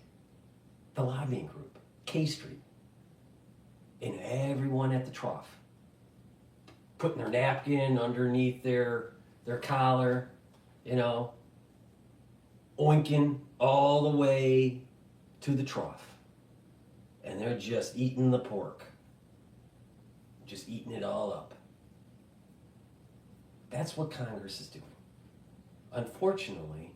the lobbying group, K Street, and everyone at the trough, putting their napkin underneath their collar, you know, oinking all the way to the trough. And they're just eating the pork. Just eating it all up. That's what Congress is doing. Unfortunately,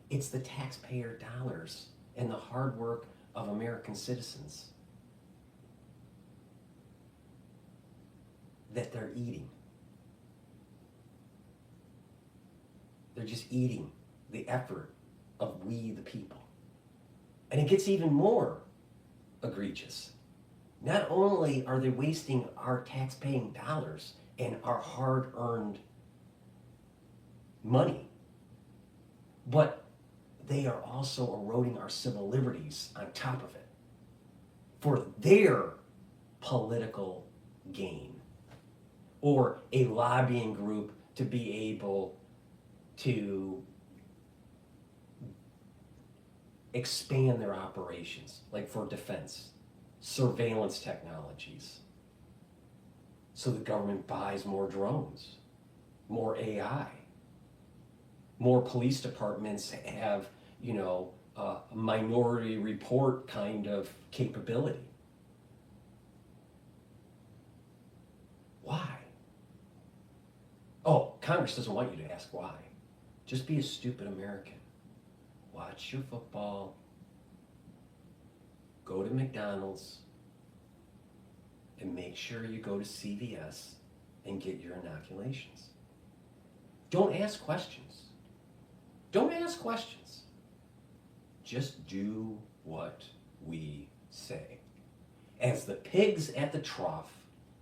it's the taxpayer dollars and the hard work of American citizens that they're eating. They're just eating the effort of we the people. And it gets even more egregious. Not only are they wasting our tax-paying dollars and our hard-earned money, but they are also eroding our civil liberties on top of it for their political gain, or a lobbying group to be able to expand their operations, like for defense, surveillance technologies. So the government buys more drones, more AI, more police departments have, a minority report kind of capability. Why? Oh, Congress doesn't want you to ask why. Just be a stupid American. Watch your football. Go to McDonald's. And make sure you go to CVS and get your inoculations. Don't ask questions. Don't ask questions. Just do what we say. As the pigs at the trough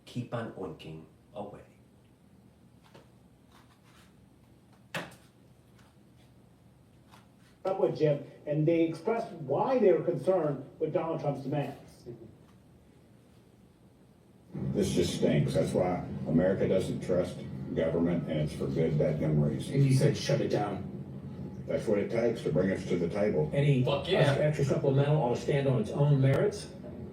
keep on oinking away. Up with Jim, and they expressed why they were concerned with Donald Trump's demands. This just stinks. That's why America doesn't trust government, and it's for good, dadgum reasons. And you said shut it down. That's what it takes to bring us to the table. Any Fuck yeah. extra supplemental ought to stand on its own merits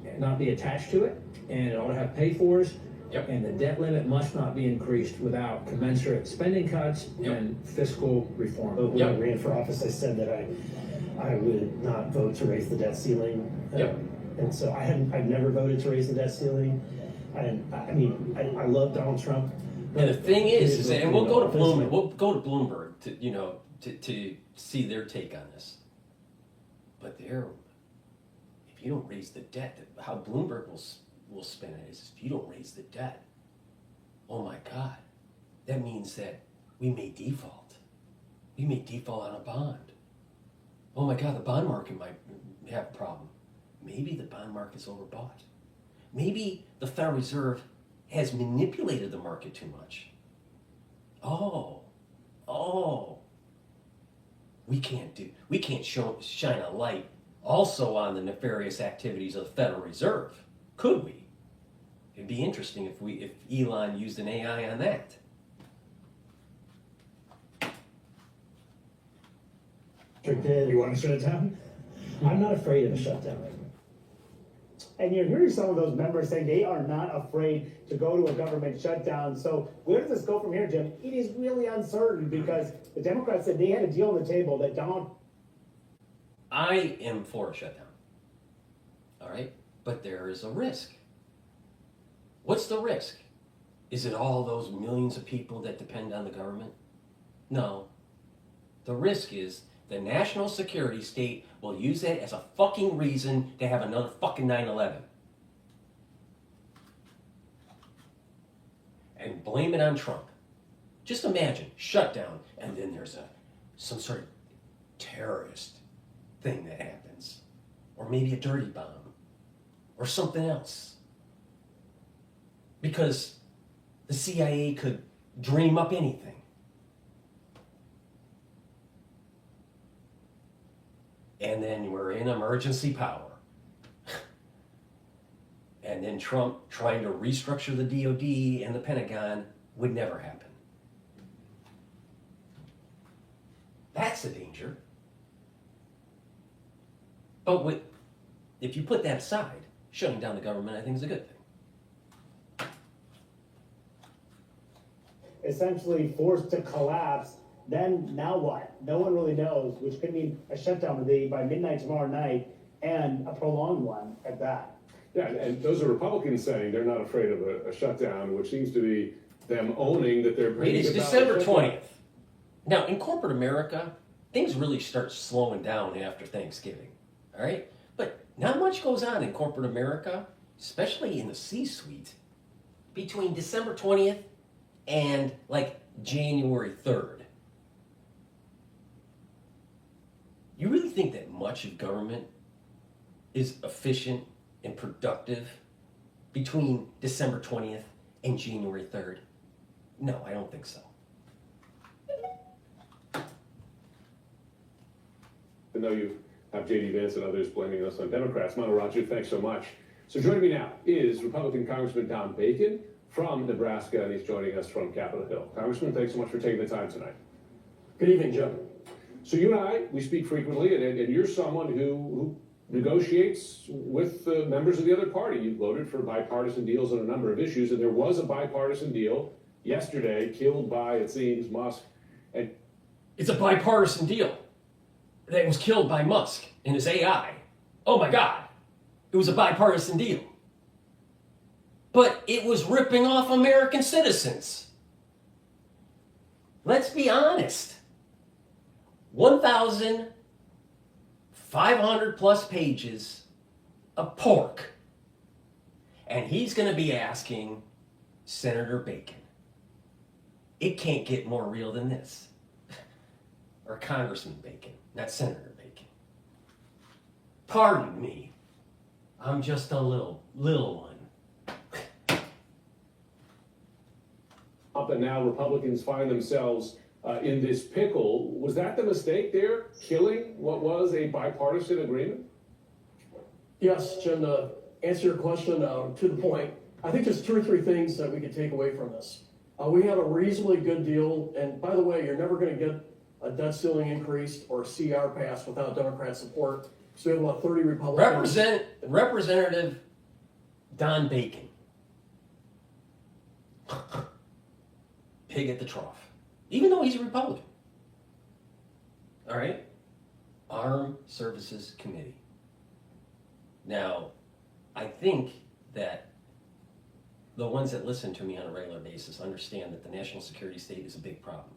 and not be attached to it, and it ought to have pay-fors. Yep. And the debt limit must not be increased without commensurate spending cuts and fiscal reform. When Yep. I ran for office, I said that I would not vote to raise the debt ceiling. Yep. And so I've never voted to raise the debt ceiling. I love Donald Trump. And the thing is that, and we'll go to Bloomberg. Bloomberg to see their take on this. But if you don't raise the debt, how Bloomberg will spin it is if you don't raise the debt, oh my God, that means that we may default. We may default on a bond. Oh my God, the bond market might have a problem. Maybe the bond market's overbought. Maybe the Federal Reserve has manipulated the market too much. We can't shine a light also on the nefarious activities of the Federal Reserve, could we? It'd be interesting if Elon used an AI on that. You want to shut it down? I'm not afraid of a shutdown. And you're hearing some of those members saying they are not afraid to go to a government shutdown. So where does this go from here, Jim? It is really uncertain because the Democrats said they had a deal on the table that Donald... I am for a shutdown. All right? But there is a risk. What's the risk? Is it all those millions of people that depend on the government? No. The risk is the national security state will use that as a fucking reason to have another fucking 9/11. And blame it on Trump. Just imagine, shutdown, and then there's some sort of terrorist thing that happens. Or maybe a dirty bomb. Or something else. Because the CIA could dream up anything. And then we're in emergency power. And then Trump trying to restructure the DOD and the Pentagon would never happen. That's the danger. But if you put that aside, shutting down the government, I think, is a good thing. essentially forced to collapse, then now what? No one really knows, which could mean a shutdown by midnight tomorrow night and a prolonged one at that. Yeah, and those are Republicans saying they're not afraid of a shutdown, which seems to be them owning that they're bringing It's about December 20th. Now, in corporate America, things really start slowing down after Thanksgiving, all right? But not much goes on in corporate America, especially in the C-suite, between December 20th and, like, January 3rd. You really think that much of government is efficient and productive between December 20th and January 3rd? No, I don't think so. I know you have J.D. Vance and others blaming us on Democrats. Mano Raju, thanks so much. So joining me now is Republican Congressman Don Bacon from Nebraska, and he's joining us from Capitol Hill. Congressman, thanks so much for taking the time tonight. Good evening, Joe. So you and I, we speak frequently, and you're someone who negotiates with members of the other party. You voted for bipartisan deals on a number of issues, and there was a bipartisan deal yesterday, killed by, it seems, Musk. And It's a bipartisan deal that was killed by Musk and his AI. Oh my God. It was a bipartisan deal. But it was ripping off American citizens. Let's be honest. 1,500 plus pages of pork. And he's going to be asking Senator Bacon, It can't get more real than this. Or Congressman Bacon, not Senator Bacon. Pardon me. I'm just a little one. Up and now Republicans find themselves in this pickle. Was that the mistake there, killing what was a bipartisan agreement? Yes, Jim, to answer your question to the point, I think there's 2 or 3 things that we could take away from this. We had a reasonably good deal, and by the way, you're never going to get a debt ceiling increase or a CR passed without Democrat support. So we have about 30 Republicans. Representative Don Bacon. Pig at the trough. Even though he's a Republican. All right? Armed Services Committee. Now, I think that the ones that listen to me on a regular basis understand that the national security state is a big problem.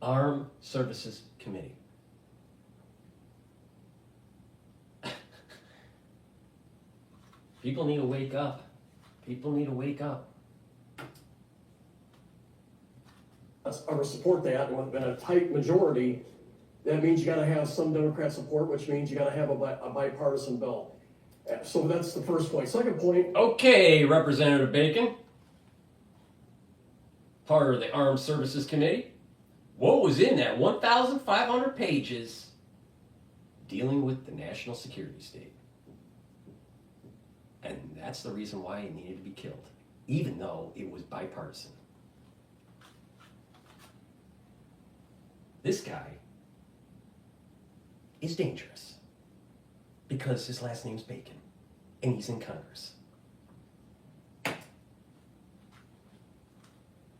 Armed Services Committee. People need to wake up. People need to wake up. I would support that, and with a tight majority, that means you got to have some Democrat support, which means you got to have a bipartisan bill. So that's the first point. Second point. Okay, Representative Bacon, part of the Armed Services Committee. What was in that 1,500 pages dealing with the national security state? And that's the reason why it needed to be killed, even though it was bipartisan. This guy is dangerous because his last name's Bacon and he's in Congress.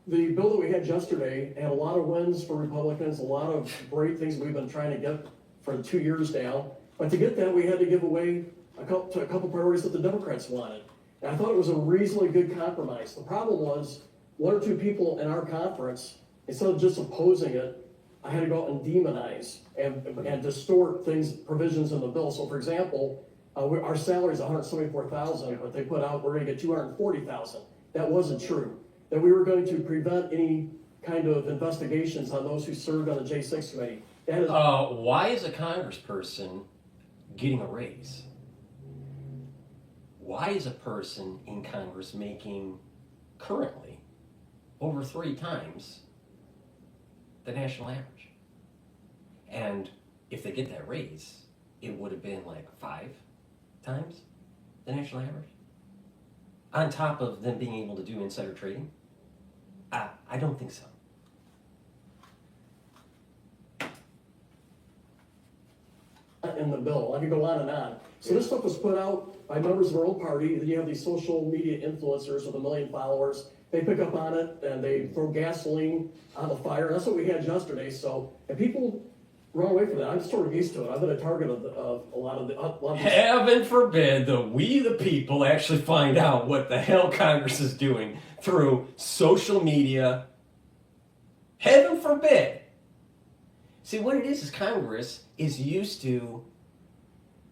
The bill that we had yesterday had a lot of wins for Republicans, a lot of great things we've been trying to get for 2 years now. But to get that, we had to give away a couple priorities that the Democrats wanted. And I thought it was a reasonably good compromise. The problem was 1 or 2 people in our conference, instead of just opposing it, I had to go out and demonize and distort provisions in the bill. So, for example, our salary is $174,000, but they put out we're going to get $240,000. That wasn't true. That we were going to prevent any kind of investigations on those who served on the J6 committee. That is why is a congressperson getting a raise? Why is a person in Congress making currently over 3 times the national average? And if they get that raise, it would have been like 5 times the national average? On top of them being able to do insider trading? I don't think so. in the bill. I could go on and on. So this stuff was put out by members of our own party. Then you have these social media influencers with 1 million followers. They pick up on it and they throw gasoline on the fire. That's what we had yesterday. So, and people run away from that. I'm sort of used to it. I've been a target of a lot of the. Heaven forbid that we, the people, actually find out what the hell Congress is doing through social media. Heaven forbid. See, what it is Congress is used to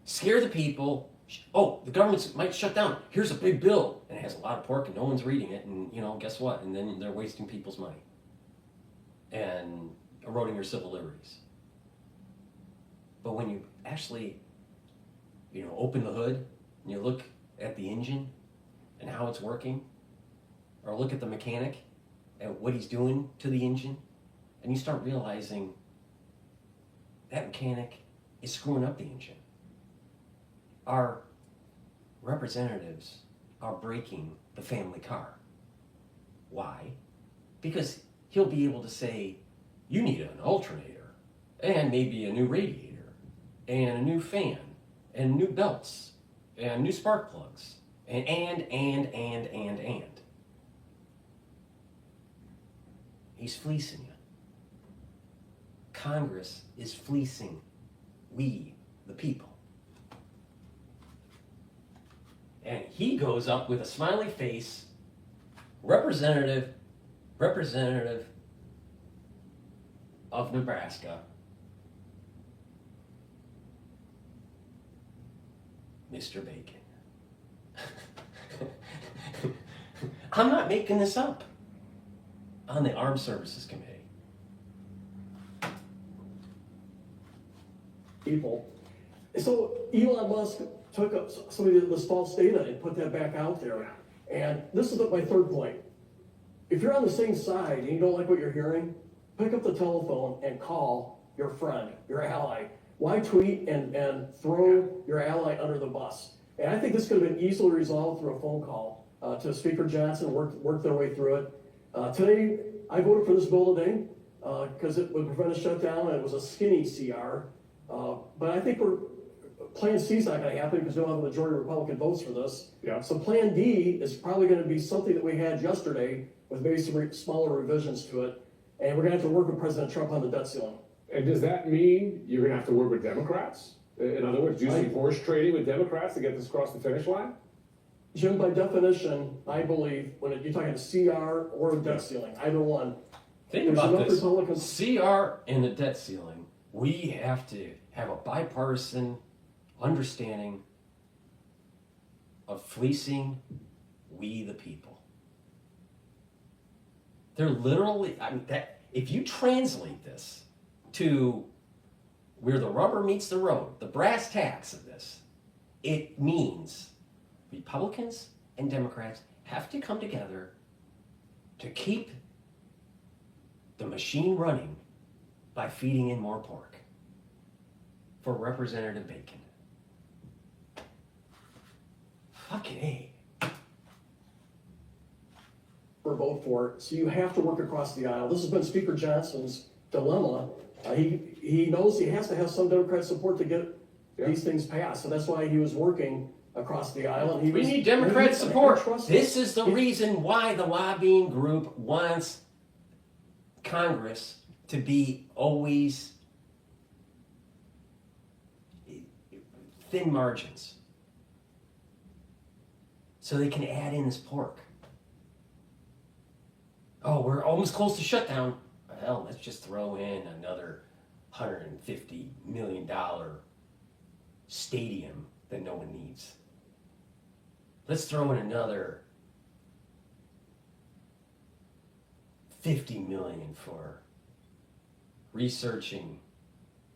scare the people. Oh, the government might shut down. Here's a big bill. And it has a lot of pork and no one's reading it. And, you know, guess what? And then they're wasting people's money and eroding their civil liberties. But when you actually, you know, open the hood and you look at the engine and how it's working, or look at the mechanic and what he's doing to the engine, and you start realizing that mechanic is screwing up the engine. Our representatives are breaking the family car. Why? Because he'll be able to say, you need an alternator, and maybe a new radiator, and a new fan, and new belts, and new spark plugs, and. He's fleecing you. Congress is fleecing we, the people. And he goes up with a smiley face, representative of Nebraska, Mr. Bacon. I'm not making this up. on the Armed Services Committee. People. So Elon Musk took up some of this false data and put that back out there. And this is my third point. If you're on the same side and you don't like what you're hearing, pick up the telephone and call your friend, your ally. Why tweet and throw your ally under the bus? And I think this could have been easily resolved through a phone call to Speaker Johnson, work their way through it. Today, I voted for this bill today because it would prevent a shutdown, and it was a skinny CR. But I think Plan C is not going to happen because we don't have a majority of Republican votes for this. Yeah. So Plan D is probably going to be something that we had yesterday with maybe some smaller revisions to it. And we're going to have to work with President Trump on the debt ceiling. And does that mean you're going to have to work with Democrats? In other words, do some horse trading with Democrats to get this across the finish line? Jim, by definition, I believe when you're talking a CR or a debt ceiling, either one. Think about this. CR and the debt ceiling, we have to have a bipartisan understanding of fleecing we the people. They're literally, I mean, that if you translate this to where the rubber meets the road, the brass tacks of this, it means Republicans and Democrats have to come together to keep the machine running by feeding in more pork for Representative Bacon. Fucking A. Or vote for it. So you have to work across the aisle. This has been Speaker Johnson's dilemma. He knows he has to have some Democrat support to get these things passed. So that's why he was working across the aisle. And we need Democrat support. This is the reason why the lobbying group wants Congress to be always thin margins, so they can add in this pork. Oh, we're almost close to shutdown. Well, let's just throw in another $150 million stadium that no one needs. Let's throw in another $50 million for researching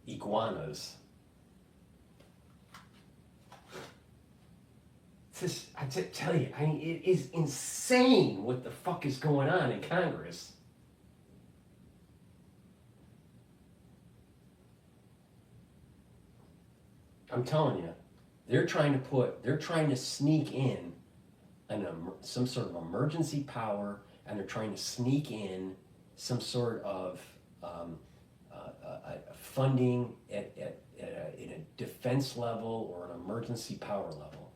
iguanas. I tell you, I mean, it is insane what the fuck is going on in Congress. I'm telling you, they're trying to sneak in some sort of emergency power, and they're trying to sneak in some sort of funding at a defense level or an emergency power level.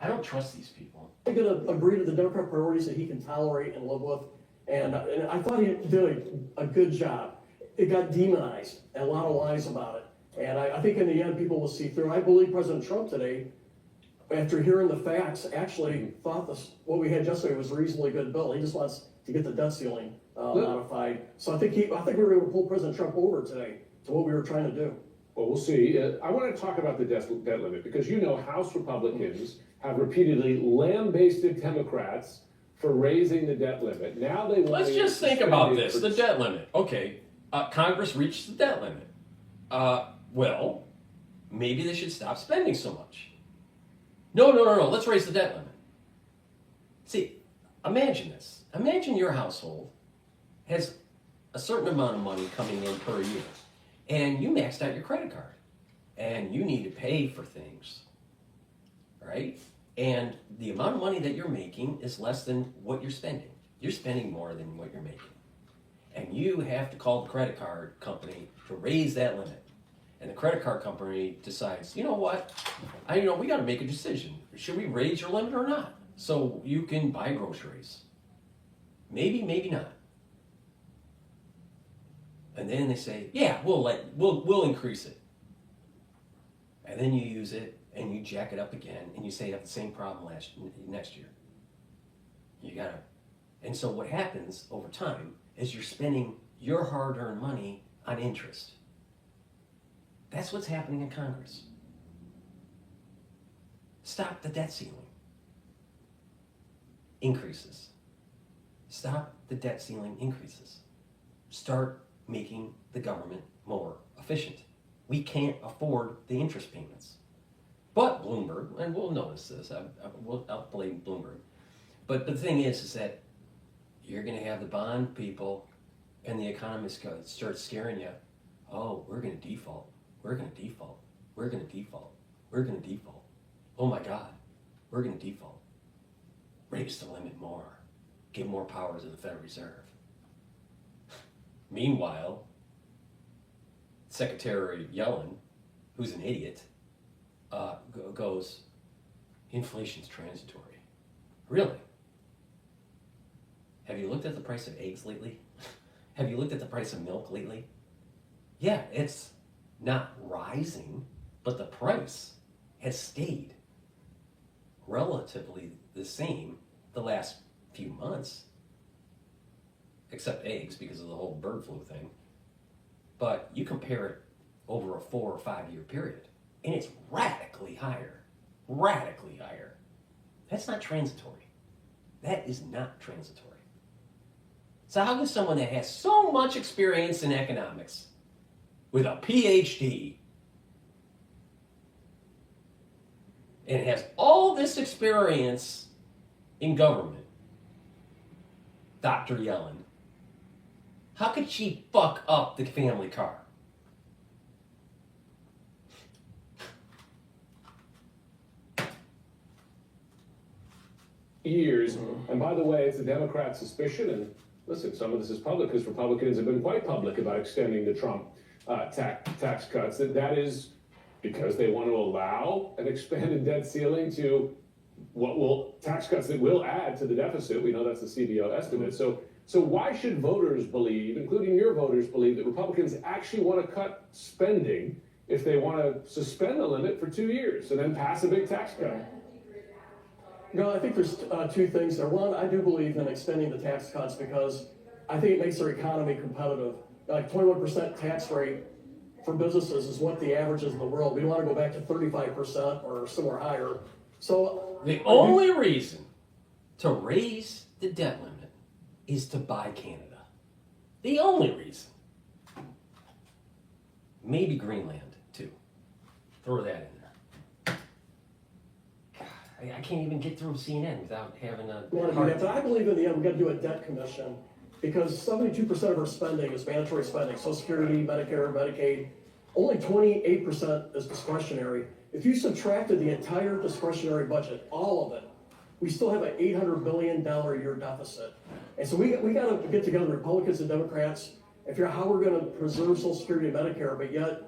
I don't trust these people. I'm going to agree to the Democrat priorities that he can tolerate and live with. And I thought he did a good job. It got demonized and a lot of lies about it. And I think in the end, people will see through. I believe President Trump today, after hearing the facts, actually thought what we had yesterday was a reasonably good bill. He just wants to get the debt ceiling modified. So I think we were able to pull President Trump over today to what we were trying to do. Well, we'll see. I want to talk about the debt limit because House Republicans have repeatedly lambasted Democrats for raising the debt limit. Now they want. Let's just think about this: the debt limit. Okay, Congress reached the debt limit. Well, maybe they should stop spending so much. No. Let's raise the debt limit. See, imagine this. Imagine your household has a certain amount of money coming in per year, and you maxed out your credit card, and you need to pay for things, right? And the amount of money that you're making is less than what you're spending. You're spending more than what you're making. And you have to call the credit card company to raise that limit. And the credit card company decides, you know what? We got to make a decision. Should we raise your limit or not? So you can buy groceries. Maybe, maybe not. And then they say, yeah, we'll increase it. And then you use it and you jack it up again and you say you have the same problem next year. You gotta. And so what happens over time is you're spending your hard-earned money on interest. That's what's happening in Congress. Stop the debt ceiling. increases. Stop the debt ceiling increases. Start making the government more efficient. We can't afford the interest payments. But Bloomberg, and we'll notice this, I'll blame Bloomberg. But the thing is that you're going to have the bond people and the economists start scaring you. Oh, we're going to default. We're going to default. We're going to default. We're going to default. Oh my God, we're going to default. Raise the limit more. Give more power to the Federal Reserve. Meanwhile, Secretary Yellen, who's an idiot, goes, inflation's transitory. Really? Have you looked at the price of eggs lately? Have you looked at the price of milk lately? Yeah, it's not rising, but the price has stayed relatively the same the last few months, except eggs because of the whole bird flu thing. But you compare it over a 4 or 5 year period, and it's radically higher. Radically higher. That's not transitory. That is not transitory. So how can someone that has so much experience in economics with a Ph.D. and has all this experience in government, Dr. Yellen, how could she fuck up the family car? Years, and by the way, it's a Democrat suspicion, and listen, some of this is public because Republicans have been quite public about extending the Trump tax cuts, that is because they want to allow an expanded debt ceiling to tax cuts that will add to the deficit. We know that's the CBO estimate. So why should voters believe, including your voters, believe that Republicans actually want to cut spending if they want to suspend the limit for 2 years and then pass a big tax cut? No, I think there's two things there. One, I do believe in extending the tax cuts because I think it makes our economy competitive. Like 21% tax rate for businesses is what the average is in the world. We don't want to go back to 35% or somewhere higher. So the only reason to raise the debt limit is to buy Canada. The only reason. Maybe Greenland, too. Throw that in there. I can't even get through CNN without having a heart attack. But I believe in the end we've got to do a debt commission because 72% of our spending is mandatory spending. Social Security, Medicare, Medicaid. Only 28% is discretionary. If you subtracted the entire discretionary budget, all of it, we still have an $800 billion a year deficit. And so we got to get together, Republicans and Democrats, and figure out how we're going to preserve Social Security and Medicare, but yet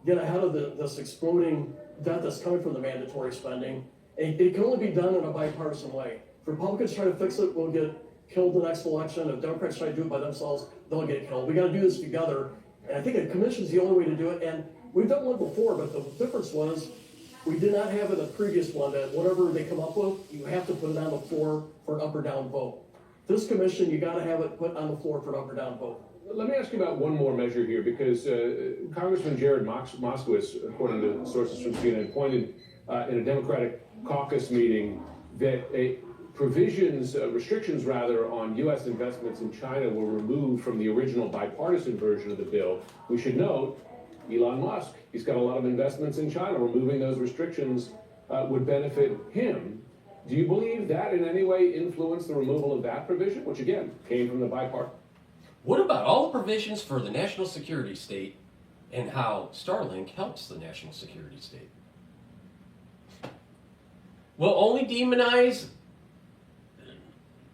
get ahead of this exploding debt that's coming from the mandatory spending. And it can only be done in a bipartisan way. If Republicans try to fix it, we'll get killed the next election. If Democrats try to do it by themselves, they'll get killed. We got to do this together. And I think a commission is the only way to do it. And we've done one before, but the difference was we did not have in the previous one that whatever they come up with, you have to put it on the floor for an up or down vote. This commission, you got to have it put on the floor for an up or down vote. Let me ask you about one more measure here, because Congressman Jared Moskowitz, according to sources from CNN, pointed in a Democratic caucus meeting that restrictions on U.S. investments in China were removed from the original bipartisan version of the bill. We should note, Elon Musk, he's got a lot of investments in China. Removing those restrictions would benefit him. Do you believe that in any way influenced the removal of that provision, which again came from the bipartisan? What about all the provisions for the national security state and how Starlink helps the national security state? We'll only demonize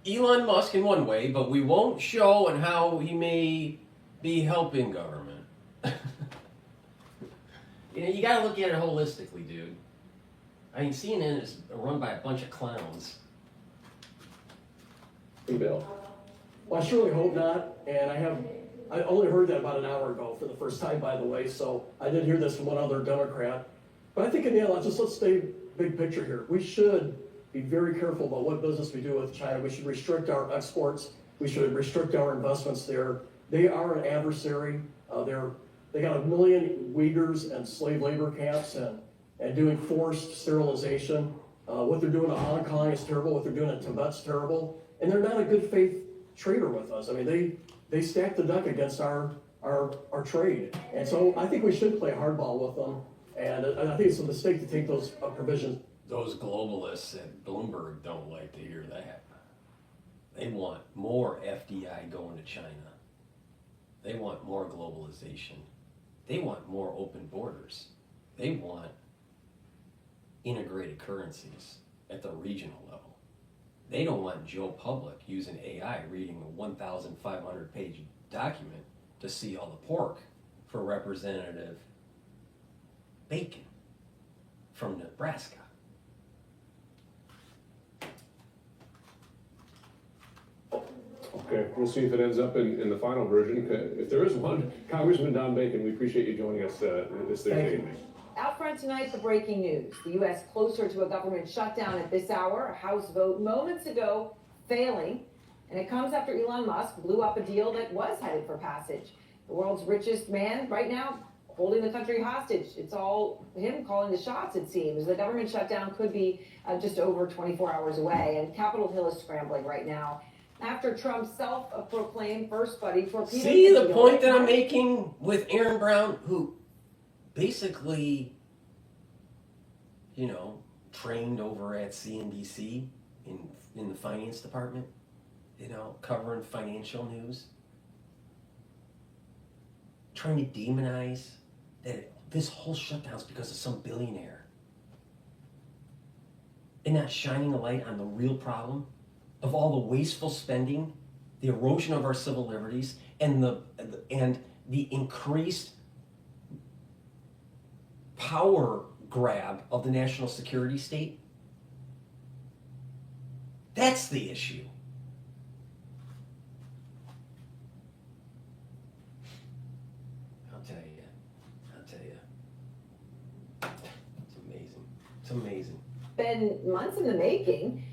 Elon Musk in one way, but we won't show on how he may be helping government. You gotta look at it holistically, dude. I mean, CNN is run by a bunch of clowns. Bill. Well, I surely hope not, and I only heard that about an hour ago for the first time, by the way, so I did hear this from one other Democrat. But I think in the end, let's stay big picture here. We should be very careful about what business we do with China. We should restrict our exports. We should restrict our investments there. They are an adversary. They got 1 million Uyghurs and slave labor camps and doing forced sterilization. What they're doing to Hong Kong is terrible. What they're doing in Tibet's terrible. And they're not a good faith trader with us. I mean, they stack the deck against our trade. And so I think we should play hardball with them. And I think it's a mistake to take those provisions. Those globalists at Bloomberg don't like to hear that. They want more FDI going to China. They want more globalization. They want more open borders. They want integrated currencies at the regional level. They don't want Joe Public using AI reading a 1,500-page document to see all the pork for Representative Bacon from Nebraska. Okay, we'll see if it ends up in the final version. If there is one, Congressman Don Bacon, we appreciate you joining us this Thursday evening. Out front tonight, the breaking news. The U.S. closer to a government shutdown at this hour. A House vote moments ago failing. And it comes after Elon Musk blew up a deal that was headed for passage. The world's richest man right now holding the country hostage. It's all him calling the shots, it seems. The government shutdown could be just over 24 hours away. And Capitol Hill is scrambling right now after Trump's self-proclaimed first buddy torpedoed. See the point that I'm making with Aaron Brown, who basically, you know, trained over at CNBC in the finance department, you know, covering financial news, trying to demonize that this whole shutdown's because of some billionaire, and not shining a light on the real problem of all the wasteful spending, the erosion of our civil liberties, and the increased power grab of the national security state. That's the issue. I'll tell you. It's amazing. It's amazing. Been months in the making.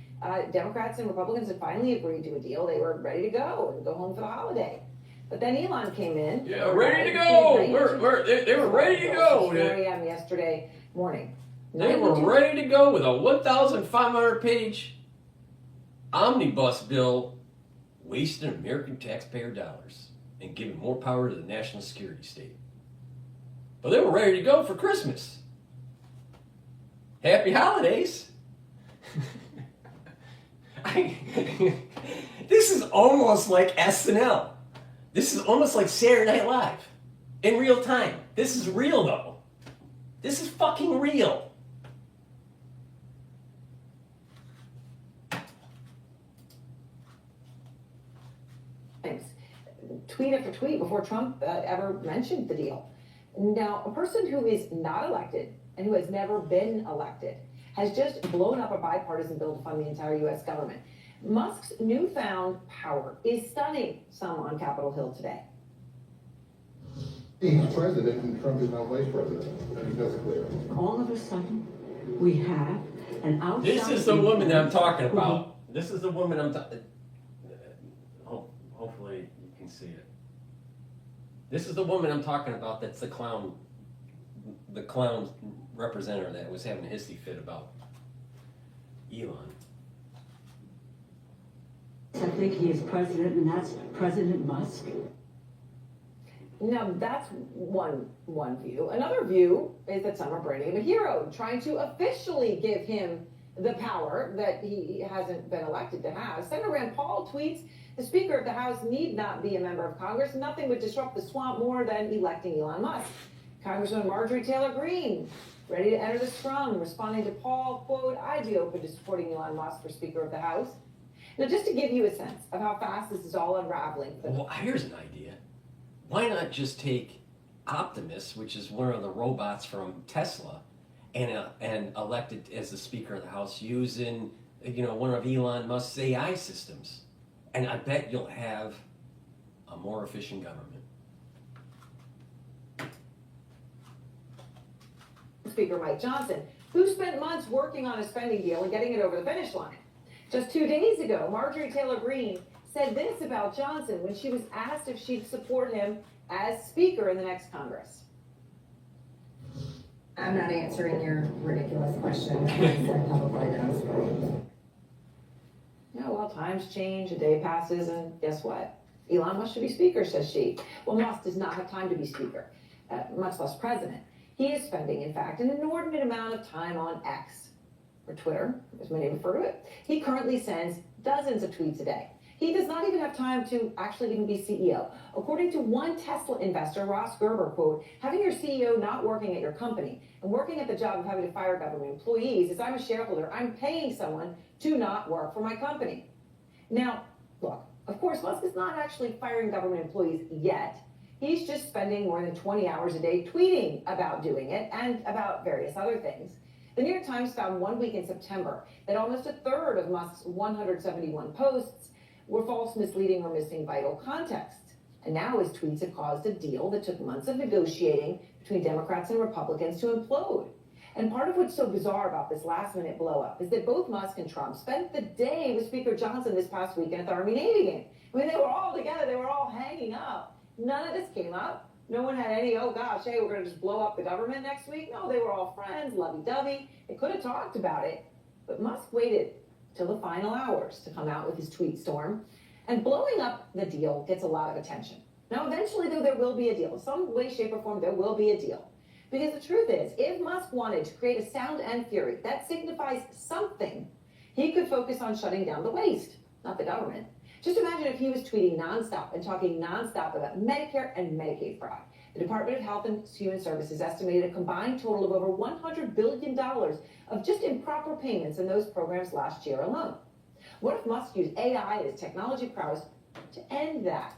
Democrats and Republicans had finally agreed to a deal. They were ready to go and go home for the holiday. But then Elon came in. Yeah, ready to go. They were ready to go. 4 a.m. yesterday morning. They were ready to go with a 1,500-page omnibus bill, wasting American taxpayer dollars and giving more power to the national security state. But they were ready to go for Christmas. Happy holidays. This is almost like SNL. This is almost like Saturday Night Live in real time. This is real, though. This is fucking real. Tweet after tweet before Trump ever mentioned the deal. Now, a person who is not elected and who has never been elected has just blown up a bipartisan bill to fund the entire U.S. government. Musk's newfound power is stunning some on Capitol Hill today. He's president and Trump is now vice president. That's clear. All of a sudden, we have an outside... This is the woman that I'm talking about. This is the woman I'm talking... Hopefully you can see it. This is the woman I'm talking about. That's the clown representative that was having a hissy fit about Elon. I think he is president, and that's President Musk. Now, that's one view. Another view is that some are branding him a hero, trying to officially give him the power that he hasn't been elected to have. Senator Rand Paul tweets, the Speaker of the House need not be a member of Congress. Nothing would disrupt the swamp more than electing Elon Musk. Congresswoman Marjorie Taylor Greene, ready to enter the scrum, responding to Paul, quote, I'd be open to supporting Elon Musk for Speaker of the House. Now, just to give you a sense of how fast this is all unraveling. Well, here's an idea. Why not just take Optimus, which is one of the robots from Tesla, and elect it as the Speaker of the House using, you know, one of Elon Musk's AI systems, and I bet you'll have a more efficient government. Speaker Mike Johnson, who spent months working on a spending deal and getting it over the finish line. Just 2 days ago, Marjorie Taylor Greene said this about Johnson when she was asked if she'd support him as Speaker in the next Congress. I'm not answering your ridiculous question. I said publicly knows. Yeah, well, times change, a day passes, and guess what? Elon Musk should be speaker, says she. Well, Musk does not have time to be speaker, much less president. He is spending, in fact, an inordinate amount of time on X, or Twitter, as many refer to it. He currently sends dozens of tweets a day. He does not even have time to actually even be CEO. According to one Tesla investor, Ross Gerber, quote, having your CEO not working at your company and working at the job of having to fire government employees is I'm a shareholder. I'm paying someone to not work for my company. Now, look, of course, Musk is not actually firing government employees yet. He's just spending more than 20 hours a day tweeting about doing it and about various other things. The New York Times found 1 week in September that almost a third of Musk's 171 posts were false, misleading, or missing vital context. And now his tweets have caused a deal that took months of negotiating between Democrats and Republicans to implode. And part of what's so bizarre about this last-minute blow-up is that both Musk and Trump spent the day with Speaker Johnson this past weekend at the Army-Navy game. I mean, they were all together. They were all hanging out. None of this came up. No one had any, oh gosh, hey, we're going to just blow up the government next week. No, they were all friends, lovey-dovey. They could have talked about it. But Musk waited till the final hours to come out with his tweet storm. And blowing up the deal gets a lot of attention. Now, eventually, though, there will be a deal. In some way, shape, or form, there will be a deal. Because the truth is, if Musk wanted to create a sound and fury that signifies something, he could focus on shutting down the waste, not the government. Just imagine if he was tweeting nonstop and talking nonstop about Medicare and Medicaid fraud. The Department of Health and Human Services estimated a combined total of over $100 billion of just improper payments in those programs last year alone. What if Musk used AI and his technology prowess to end that?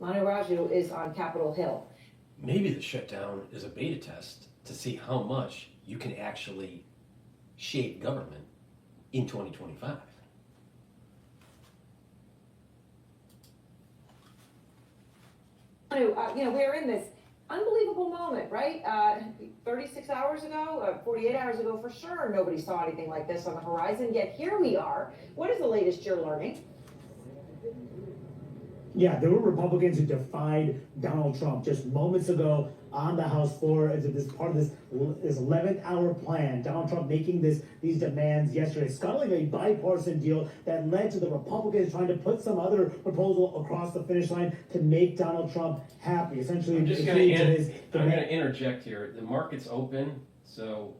Manu Raju is on Capitol Hill. Maybe the shutdown is a beta test to see how much you can actually shape government in 2025. We're in this unbelievable moment, right? 36 hours ago, 48 hours ago for sure, nobody saw anything like this on the horizon, yet here we are. What is the latest you're learning? Yeah, there were Republicans who defied Donald Trump just moments ago on the House floor as this part of this 11th hour plan. Donald Trump making these demands yesterday, scuttling a bipartisan deal that led to the Republicans trying to put some other proposal across the finish line to make Donald Trump happy. Essentially, I'm just going to interject here. The market's open, so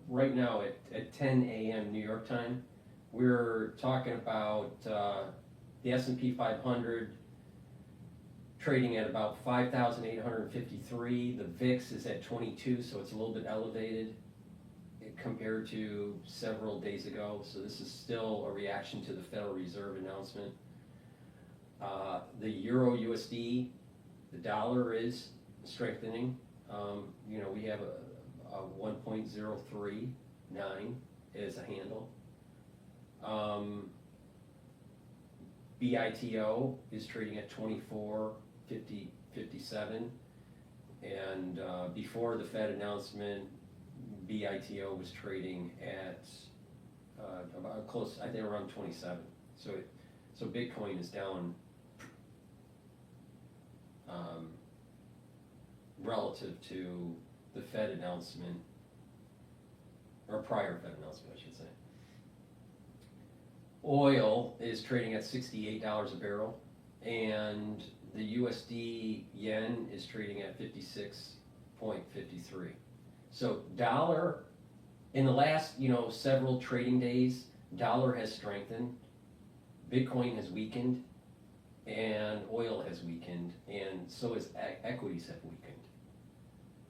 right now at 10 a.m. New York time, we're talking about the S&P 500 trading at about 5,853. The VIX is at 22, so it's a little bit elevated compared to several days ago. So this is still a reaction to the Federal Reserve announcement. The Euro USD, the dollar is strengthening. We have a 1.039 as a handle. BITO is trading at 24.57, and before the Fed announcement, BITO was trading at about close, I think around 27. So Bitcoin is down relative to the Fed announcement, or prior Fed announcement, I should say. Oil is trading at $68 a barrel, and the USD yen is trading at 56.53. So dollar, in the last several trading days, dollar has strengthened, Bitcoin has weakened, and oil has weakened, and so has equities have weakened.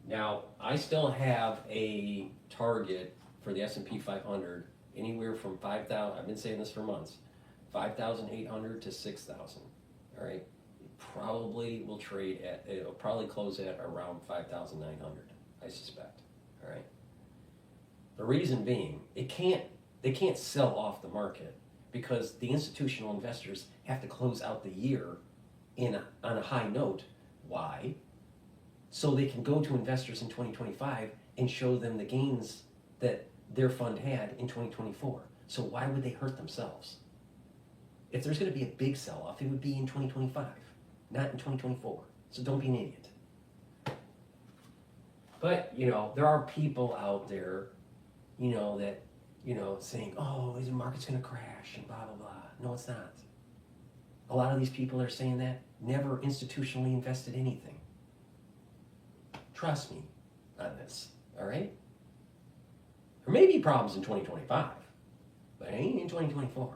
Now, I still have a target for the S&P 500 anywhere from 5,000, I've been saying this for months, 5,800 to 6,000, all right? It'll probably close at around 5,900, I suspect, all right? The reason being, they can't sell off the market because the institutional investors have to close out the year on a high note. Why? So they can go to investors in 2025 and show them the gains that their fund had in 2024. So why would they hurt themselves? If there's going to be a big sell-off, it would be in 2025, not in 2024. So don't be an idiot. But, you know, there are people out there, you know, that, you know, saying, oh, the market's going to crash and blah, blah, blah. No, it's not. A lot of these people that are saying that never institutionally invested anything. Trust me on this, all right? There may be problems in 2025, but it ain't in 2024.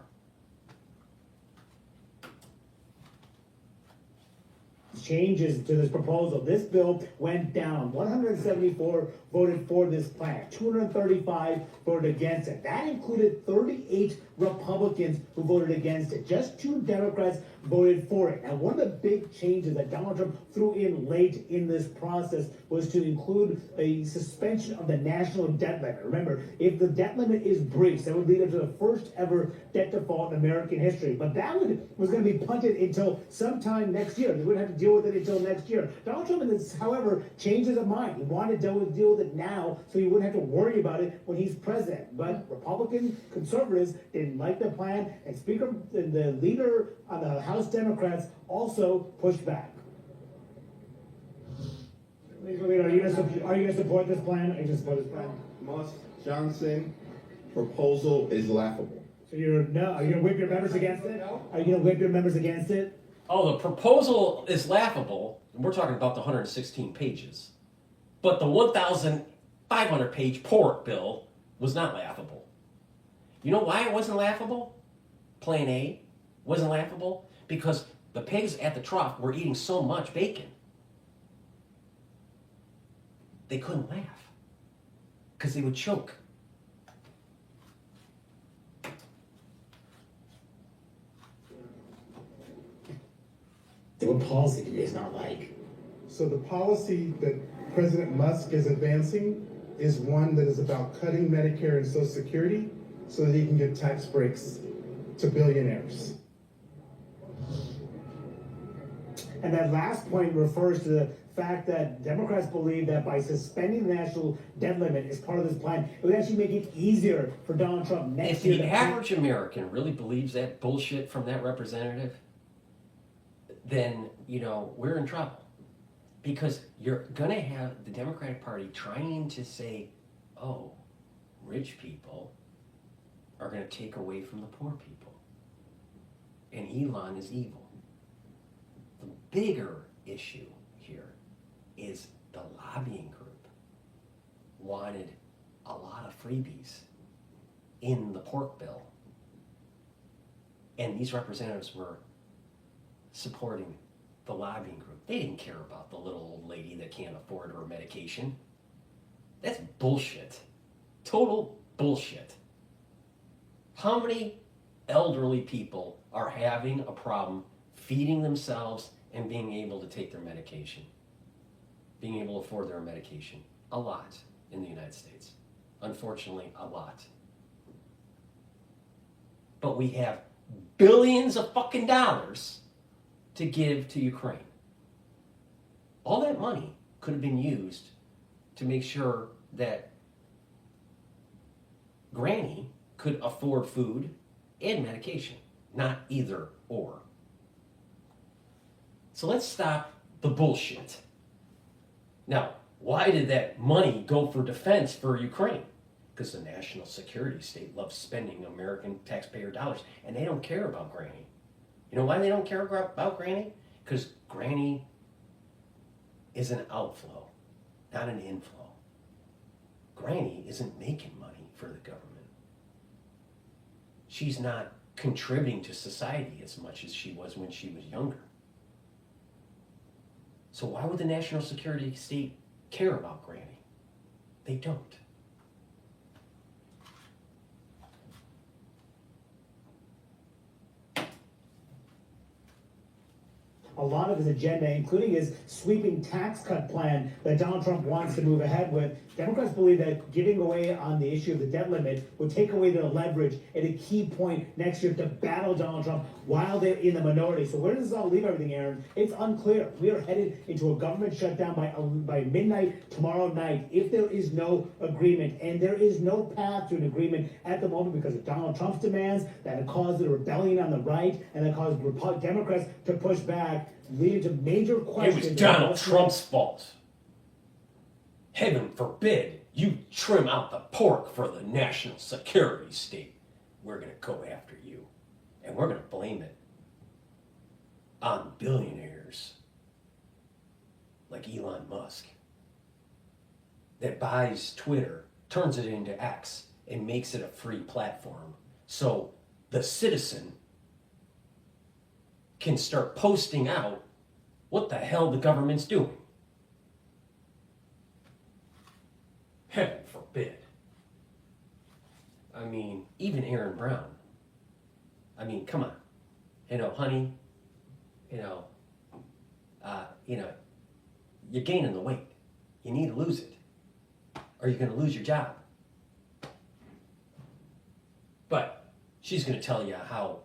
Changes to this proposal. This bill went down. 174 voted for this plan. 235 voted against it. That included 38 Republicans who voted against it. Just 2 Democrats voted for it. Now, one of the big changes that Donald Trump threw in late in this process was to include a suspension of the national debt limit. Remember, if the debt limit is breached, that would lead up to the first ever debt default in American history. But that was going to be punted until sometime next year. They wouldn't have to deal with it until next year. Donald Trump, however, changed his mind. He wanted to deal with it now so he wouldn't have to worry about it when he's president. But Republican conservatives didn't like the plan, and the leader on the House Democrats also pushed back. Are you going to support this plan? Are you going to support this plan? Moss Johnson proposal is laughable. So are you going to whip your members against it? Are you going to whip your members against it? Oh, the proposal is laughable. And we're talking about the 116 pages. But the 1,500-page pork bill was not laughable. You know why it wasn't laughable? Plan A wasn't laughable because the pigs at the trough were eating so much bacon. They couldn't laugh because they would choke. What policy do you guys not like? So the policy that President Musk is advancing is one that is about cutting Medicare and Social Security so that he can give tax breaks to billionaires. And that last point refers to the fact that Democrats believe that by suspending the national debt limit as part of this plan, it would actually make it easier for Donald Trump next year. If the average American really believes that bullshit from that representative, then, you know, we're in trouble. Because you're going to have the Democratic Party trying to say, oh, rich people are going to take away from the poor people. And Elon is evil. The bigger issue here is the lobbying group wanted a lot of freebies in the pork bill. And these representatives were supporting the lobbying group. They didn't care about the little old lady that can't afford her medication. That's bullshit. Total bullshit. How many elderly people are having a problem feeding themselves and being able to take their medication? Being able to afford their medication? A lot in the United States. Unfortunately, a lot. But we have billions of fucking dollars to give to Ukraine. All that money could have been used to make sure that Granny could afford food and medication, not either or. So let's stop the bullshit. Now, why did that money go for defense for Ukraine? Because the national security state loves spending American taxpayer dollars, and they don't care about Granny. You know why they don't care about Granny? Because Granny is an outflow, not an inflow. Granny isn't making money for the government. She's not contributing to society as much as she was when she was younger. So why would the national security state care about Granny? They don't. A lot of his agenda, including his sweeping tax cut plan that Donald Trump wants to move ahead with. Democrats believe that giving away on the issue of the debt limit would take away their leverage at a key point next year to battle Donald Trump while they're in the minority. So where does this all leave everything, Aaron? It's unclear. We are headed into a government shutdown by midnight tomorrow night if there is no agreement. And there is no path to an agreement at the moment because of Donald Trump's demands that have caused the rebellion on the right and that caused Democrats to push back, leading to major questions. It was Donald Trump's fault. Heaven forbid you trim out the pork for the national security state. We're going to go after you. And we're going to blame it on billionaires like Elon Musk that buys Twitter, turns it into X, and makes it a free platform. So the citizen can start posting out what the hell the government's doing. Heaven forbid. I mean, even Aaron Brown. I mean, come on. You know, honey, you're gaining the weight. You need to lose it, or you're going to lose your job. But she's going to tell you how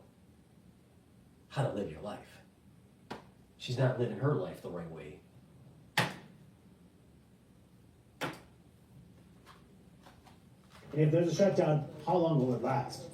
to live your life. She's not living her life the right way. And if there's a shutdown, how long will it last?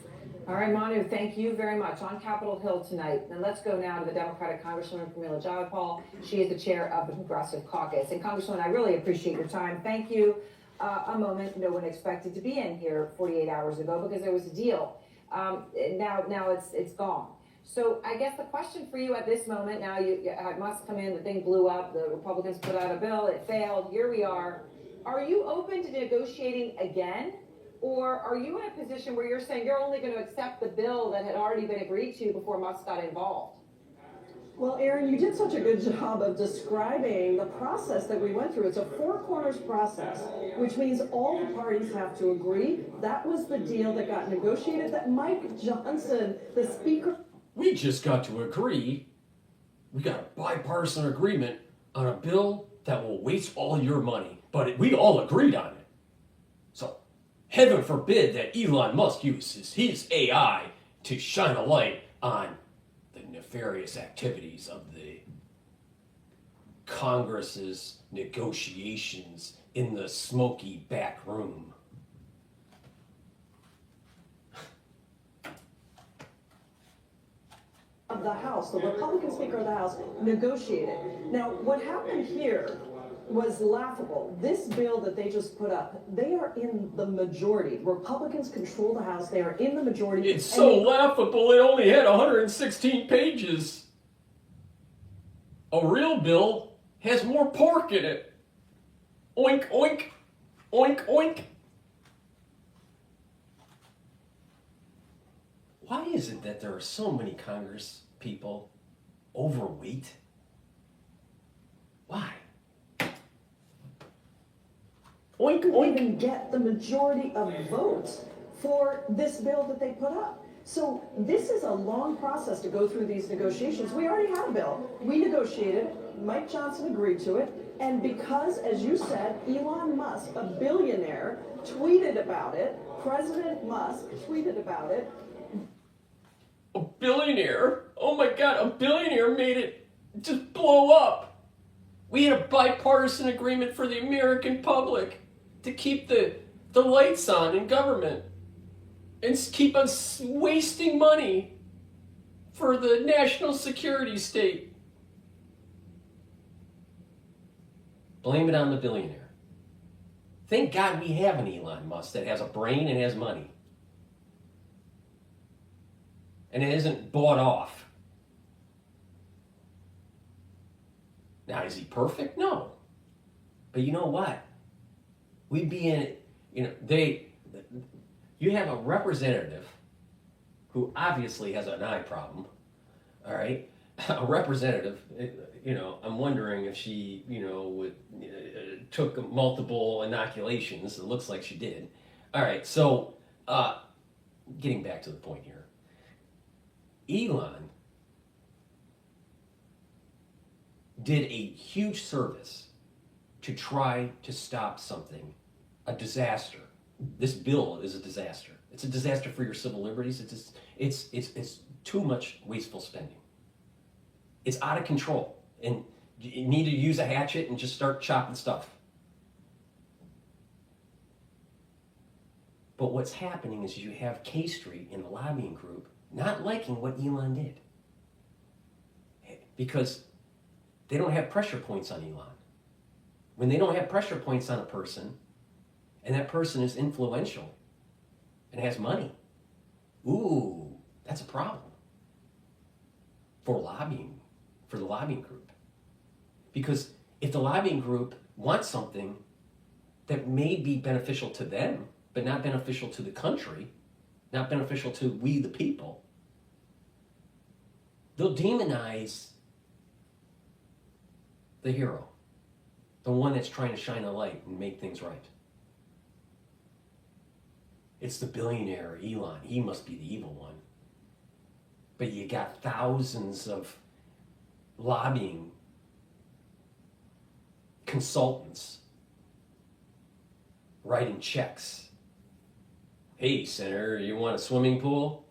All right, Manu, thank you very much. On Capitol Hill tonight. And let's go now to the Democratic Congresswoman Pramila Jayapal. She is the chair of the Progressive Caucus. And Congresswoman, I really appreciate your time. Thank you. A moment no one expected to be in here 48 hours ago because there was a deal. Now it's gone. So I guess the question for you at this moment, now you had Musk come in, the thing blew up, the Republicans put out a bill, it failed, here we are. Are you open to negotiating again? Or are you in a position where you're saying you're only going to accept the bill that had already been agreed to before Musk got involved? Well, Aaron, you did such a good job of describing the process that we went through. It's a four corners process, which means all the parties have to agree. That was the deal that got negotiated, that Mike Johnson, the speaker... We just got to agree. We got a bipartisan agreement on a bill that will waste all your money. But we all agreed on it. So, heaven forbid that Elon Musk uses his AI to shine a light on the nefarious activities of the Congress's negotiations in the smoky back room. Of the House, the Republican Speaker of the House, negotiated. Now, what happened here was laughable. This bill that they just put up, they are in the majority. Republicans control the House. They are in the majority. It's so laughable. It only had 116 pages. A real bill has more pork in it. Oink, oink, oink, oink. Why is it that there are so many Congress people overweight? Why? Oink, oink. Even get the majority of votes for this bill that they put up. So this is a long process to go through these negotiations. We already had a bill. We negotiated. Mike Johnson agreed to it. And because, as you said, Elon Musk, a billionaire, tweeted about it, President Musk tweeted about it. A billionaire? Oh my God, a billionaire made it just blow up. We had a bipartisan agreement for the American public to keep the lights on in government and keep us wasting money for the national security state. Blame it on the billionaire. Thank God we have an Elon Musk that has a brain and has money. And it isn't bought off. Now, is he perfect? No. But you know what? We'd be in, you have a representative who obviously has an eye problem, all right? A representative, I'm wondering if she, took multiple inoculations. It looks like she did. All right, so getting back to the point here. Elon did a huge service to try to stop something, a disaster. This bill is a disaster. It's a disaster for your civil liberties. It's too much wasteful spending. It's out of control, and you need to use a hatchet and just start chopping stuff. But what's happening is you have K Street in the lobbying group not liking what Elon did because they don't have pressure points on Elon. when they don't have pressure points on a person, and that person is influential and has money, ooh, that's a problem for lobbying, for the lobbying group. Because if the lobbying group wants something that may be beneficial to them, but not beneficial to the country, not beneficial to we the people, they'll demonize the hero, the one that's trying to shine a light and make things right. It's the billionaire Elon. He must be the evil one. But you got thousands of lobbying consultants writing checks. Hey, Senator, you want a swimming pool?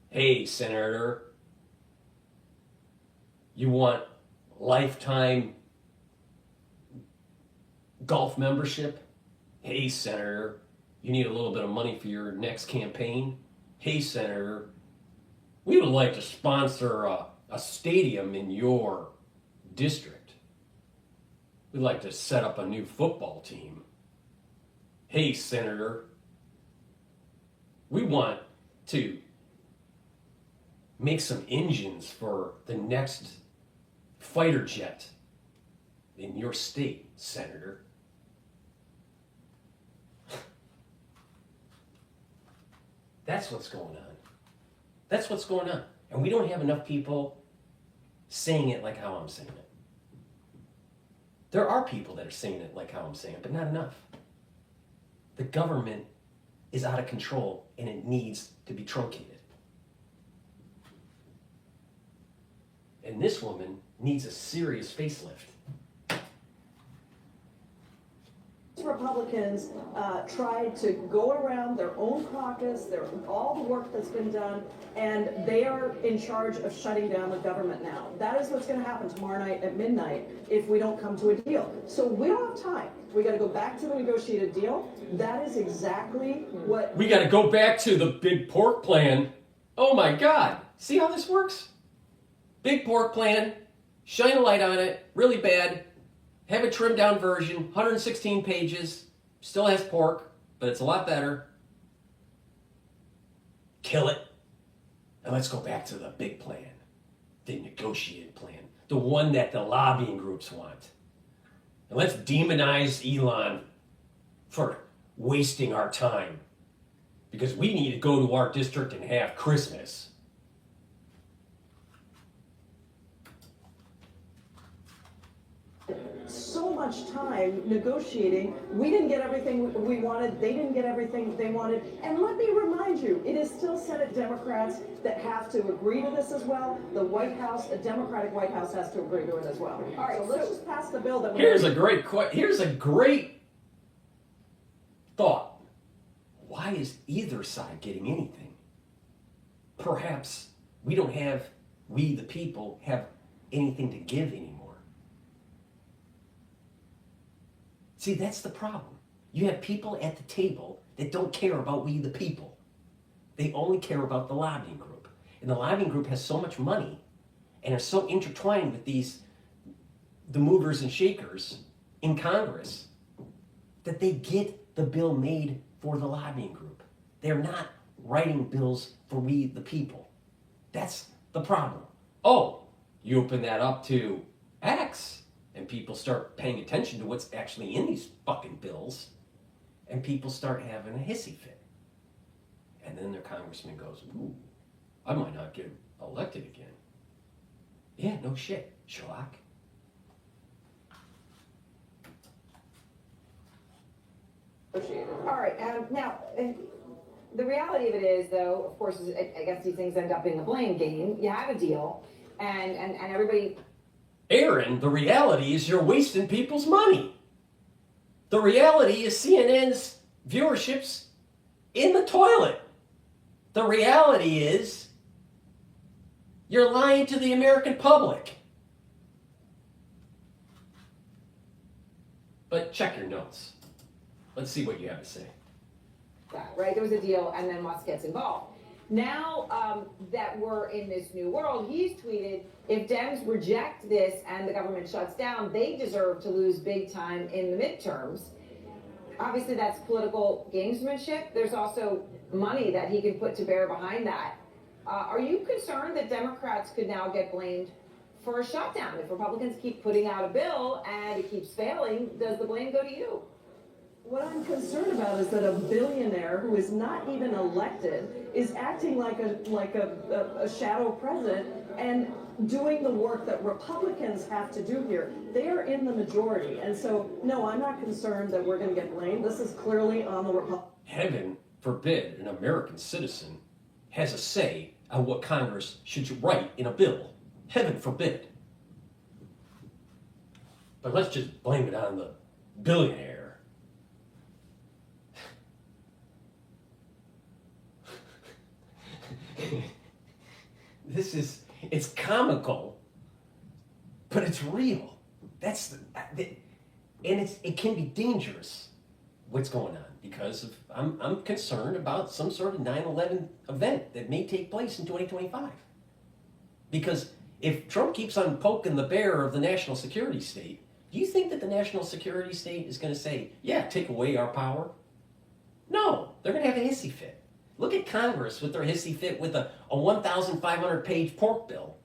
Hey, Senator, you want lifetime golf membership? Hey, Senator, you need a little bit of money for your next campaign? Hey, Senator, we would like to sponsor a stadium in your district. We'd like to set up a new football team. Hey, Senator, we want to make some engines for the next fighter jet in your state, Senator. That's what's going on. That's what's going on. And we don't have enough people saying it like how I'm saying it. There are people that are saying it like how I'm saying it, but not enough. The government is out of control and it needs to be truncated. And this woman needs a serious facelift. Republicans tried to go around their own caucus, all the work that's been done, and they are in charge of shutting down the government now. That is what's going to happen tomorrow night at midnight if we don't come to a deal. So we don't have time. We got to go back to the negotiated deal. That is exactly what... We got to go back to the big pork plan. Oh my God. See how this works? Big pork plan. Shine a light on it. Really bad. Have a trimmed down version, 116 pages, still has pork, but it's a lot better. Kill it. And let's go back to the big plan, the negotiated plan, the one that the lobbying groups want. And let's demonize Elon for wasting our time because we need to go to our district and have Christmas. So much time negotiating. We didn't get everything we wanted. They didn't get everything they wanted. And let me remind you, it is still Senate Democrats that have to agree to this as well. The White House, a Democratic White House, has to agree to it as well. All right, so let's just pass the bill that we... Here's a great thought. Why is either side getting anything? Perhaps we the people, have anything to give anymore. See, that's the problem. You have people at the table that don't care about we the people. They only care about the lobbying group. And the lobbying group has so much money and are so intertwined with the movers and shakers in Congress that they get the bill made for the lobbying group. They're not writing bills for we the people. That's the problem. Oh, you open that up to X, and people start paying attention to what's actually in these fucking bills, and people start having a hissy fit. And then their congressman goes, ooh, I might not get elected again. Yeah, no shit, Sherlock. All right, now, the reality of it is, though, of course, I guess these things end up in the blame game. You have a deal, and everybody... Aaron, the reality is you're wasting people's money. The reality is CNN's viewership's in the toilet. The reality is you're lying to the American public. But check your notes. Let's see what you have to say. Right, there was a deal, and then Musk gets involved. Now that we're in this new world, he's tweeted, if Dems reject this and the government shuts down, they deserve to lose big time in the midterms. Obviously, that's political gamesmanship. There's also money that he can put to bear behind that. Are you concerned that Democrats could now get blamed for a shutdown? If Republicans keep putting out a bill and it keeps failing, does the blame go to you? What I'm concerned about is that a billionaire who is not even elected is acting like a shadow president and doing the work that Republicans have to do here. They are in the majority. And so, no, I'm not concerned that we're going to get blamed. This is clearly on the Republicans. Heaven forbid an American citizen has a say on what Congress should write in a bill. Heaven forbid. But let's just blame it on the billionaire. It's comical, but it's real. It can be dangerous what's going on because I'm concerned about some sort of 9/11 event that may take place in 2025. Because if Trump keeps on poking the bear of the national security state, do you think that the national security state is going to say, yeah, take away our power? No, they're going to have a hissy fit. Look at Congress with their hissy fit with a 1,500-page pork bill.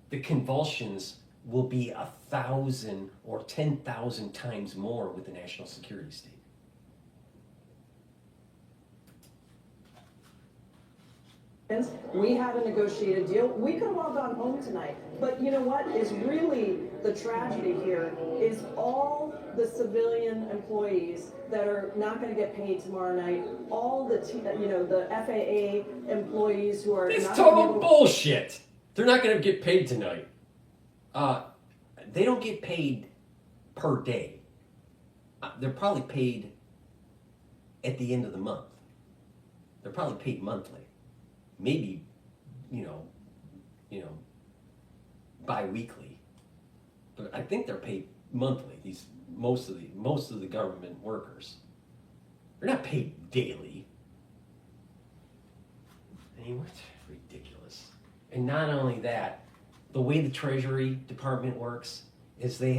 The convulsions will be 1,000 or 10,000 times more with the national security state. We have a negotiated deal. We could have all gone home tonight. But you know what is really the tragedy here is all the civilian employees that are not going to get paid tomorrow night, all the the FAA employees who are It's not total bullshit. They're not going to get paid tonight. They don't get paid per day. They're probably paid at the end of the month. They're probably paid monthly. Maybe, bi-weekly, but I think they're paid monthly. Most of the government workers, they're not paid daily. I mean, what's ridiculous? And not only that, the way the Treasury Department works is the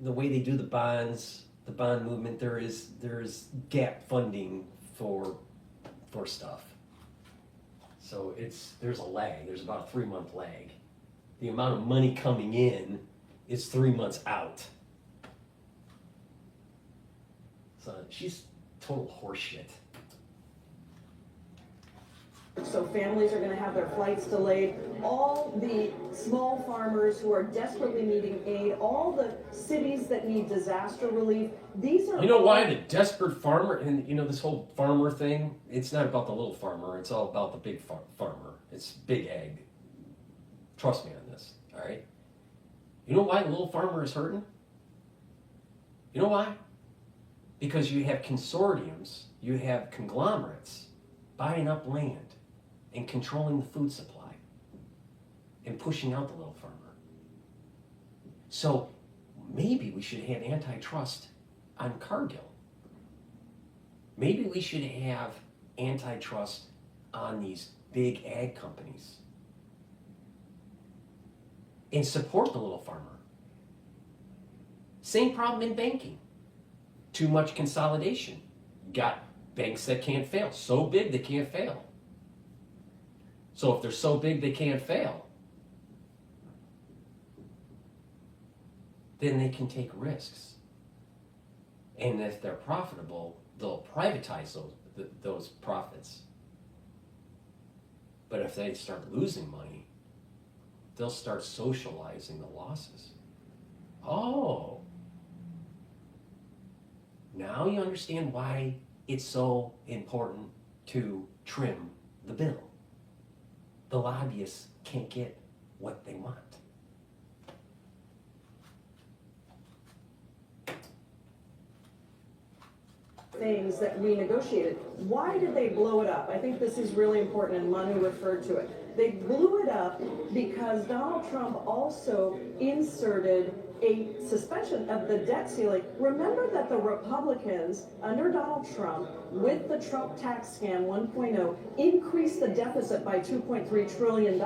way they do the bonds, the bond movement. There is gap funding for stuff. So there's a lag. There's about a 3-month lag. The amount of money coming in is 3 months out. So she's total horseshit. So families are going to have their flights delayed. All the small farmers who are desperately needing aid, all the cities that need disaster relief, these are... You know why the desperate farmer, and this whole farmer thing, it's not about the little farmer, it's all about the big farmer. It's big ag. Trust me on this, all right? You know why the little farmer is hurting? You know why? Because you have consortiums, you have conglomerates buying up land and controlling the food supply and pushing out the little farmer. So maybe we should have antitrust on Cargill. Maybe we should have antitrust on these big ag companies and support the little farmer. Same problem in banking. Too much consolidation. Got banks that can't fail. So big they can't fail. So if they're so big they can't fail, then they can take risks. And if they're profitable, they'll privatize those profits. But if they start losing money, they'll start socializing the losses. Oh, now you understand why it's so important to trim the bill. The lobbyists can't get what they want. Things that we negotiated. Why did they blow it up? I think this is really important, and Manu referred to it. They blew it up because Donald Trump also inserted a suspension of the debt ceiling. Remember that the Republicans, under Donald Trump, with the Trump tax scam 1.0, increased the deficit by $2.3 trillion.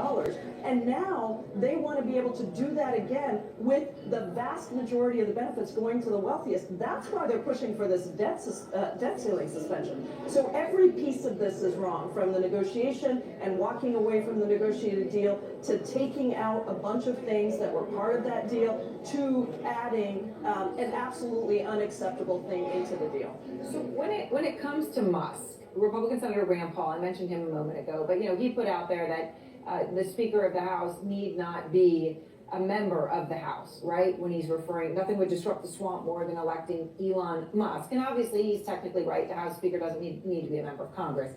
And now they want to be able to do that again with the vast majority of the benefits going to the wealthiest. That's why they're pushing for this debt ceiling suspension. So every piece of this is wrong, from the negotiation and walking away from the negotiated deal to taking out a bunch of things that were part of that deal to adding an absolutely unacceptable thing into the deal. So when it comes to Musk, Republican Senator Rand Paul, I mentioned him a moment ago, but he put out there that the Speaker of the House need not be a member of the House, right? When he's referring, nothing would disrupt the swamp more than electing Elon Musk. And obviously he's technically right, the House Speaker doesn't need to be a member of Congress.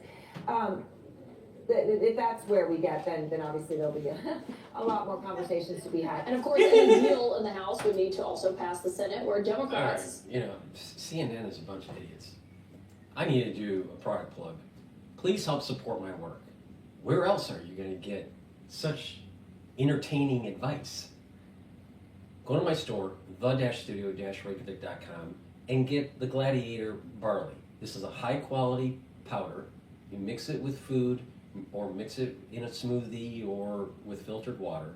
If that's where we get, then obviously there'll be a lot more conversations to be had. And of course, any deal in the House would need to also pass the Senate, where Democrats. All right, CNN is a bunch of idiots. I need to do a product plug. Please help support my work. Where else are you going to get such entertaining advice? Go to my store, the-studio-reykjavik.com, and get the Gladiator barley. This is a high-quality powder. You mix it with food, or mix it in a smoothie or with filtered water.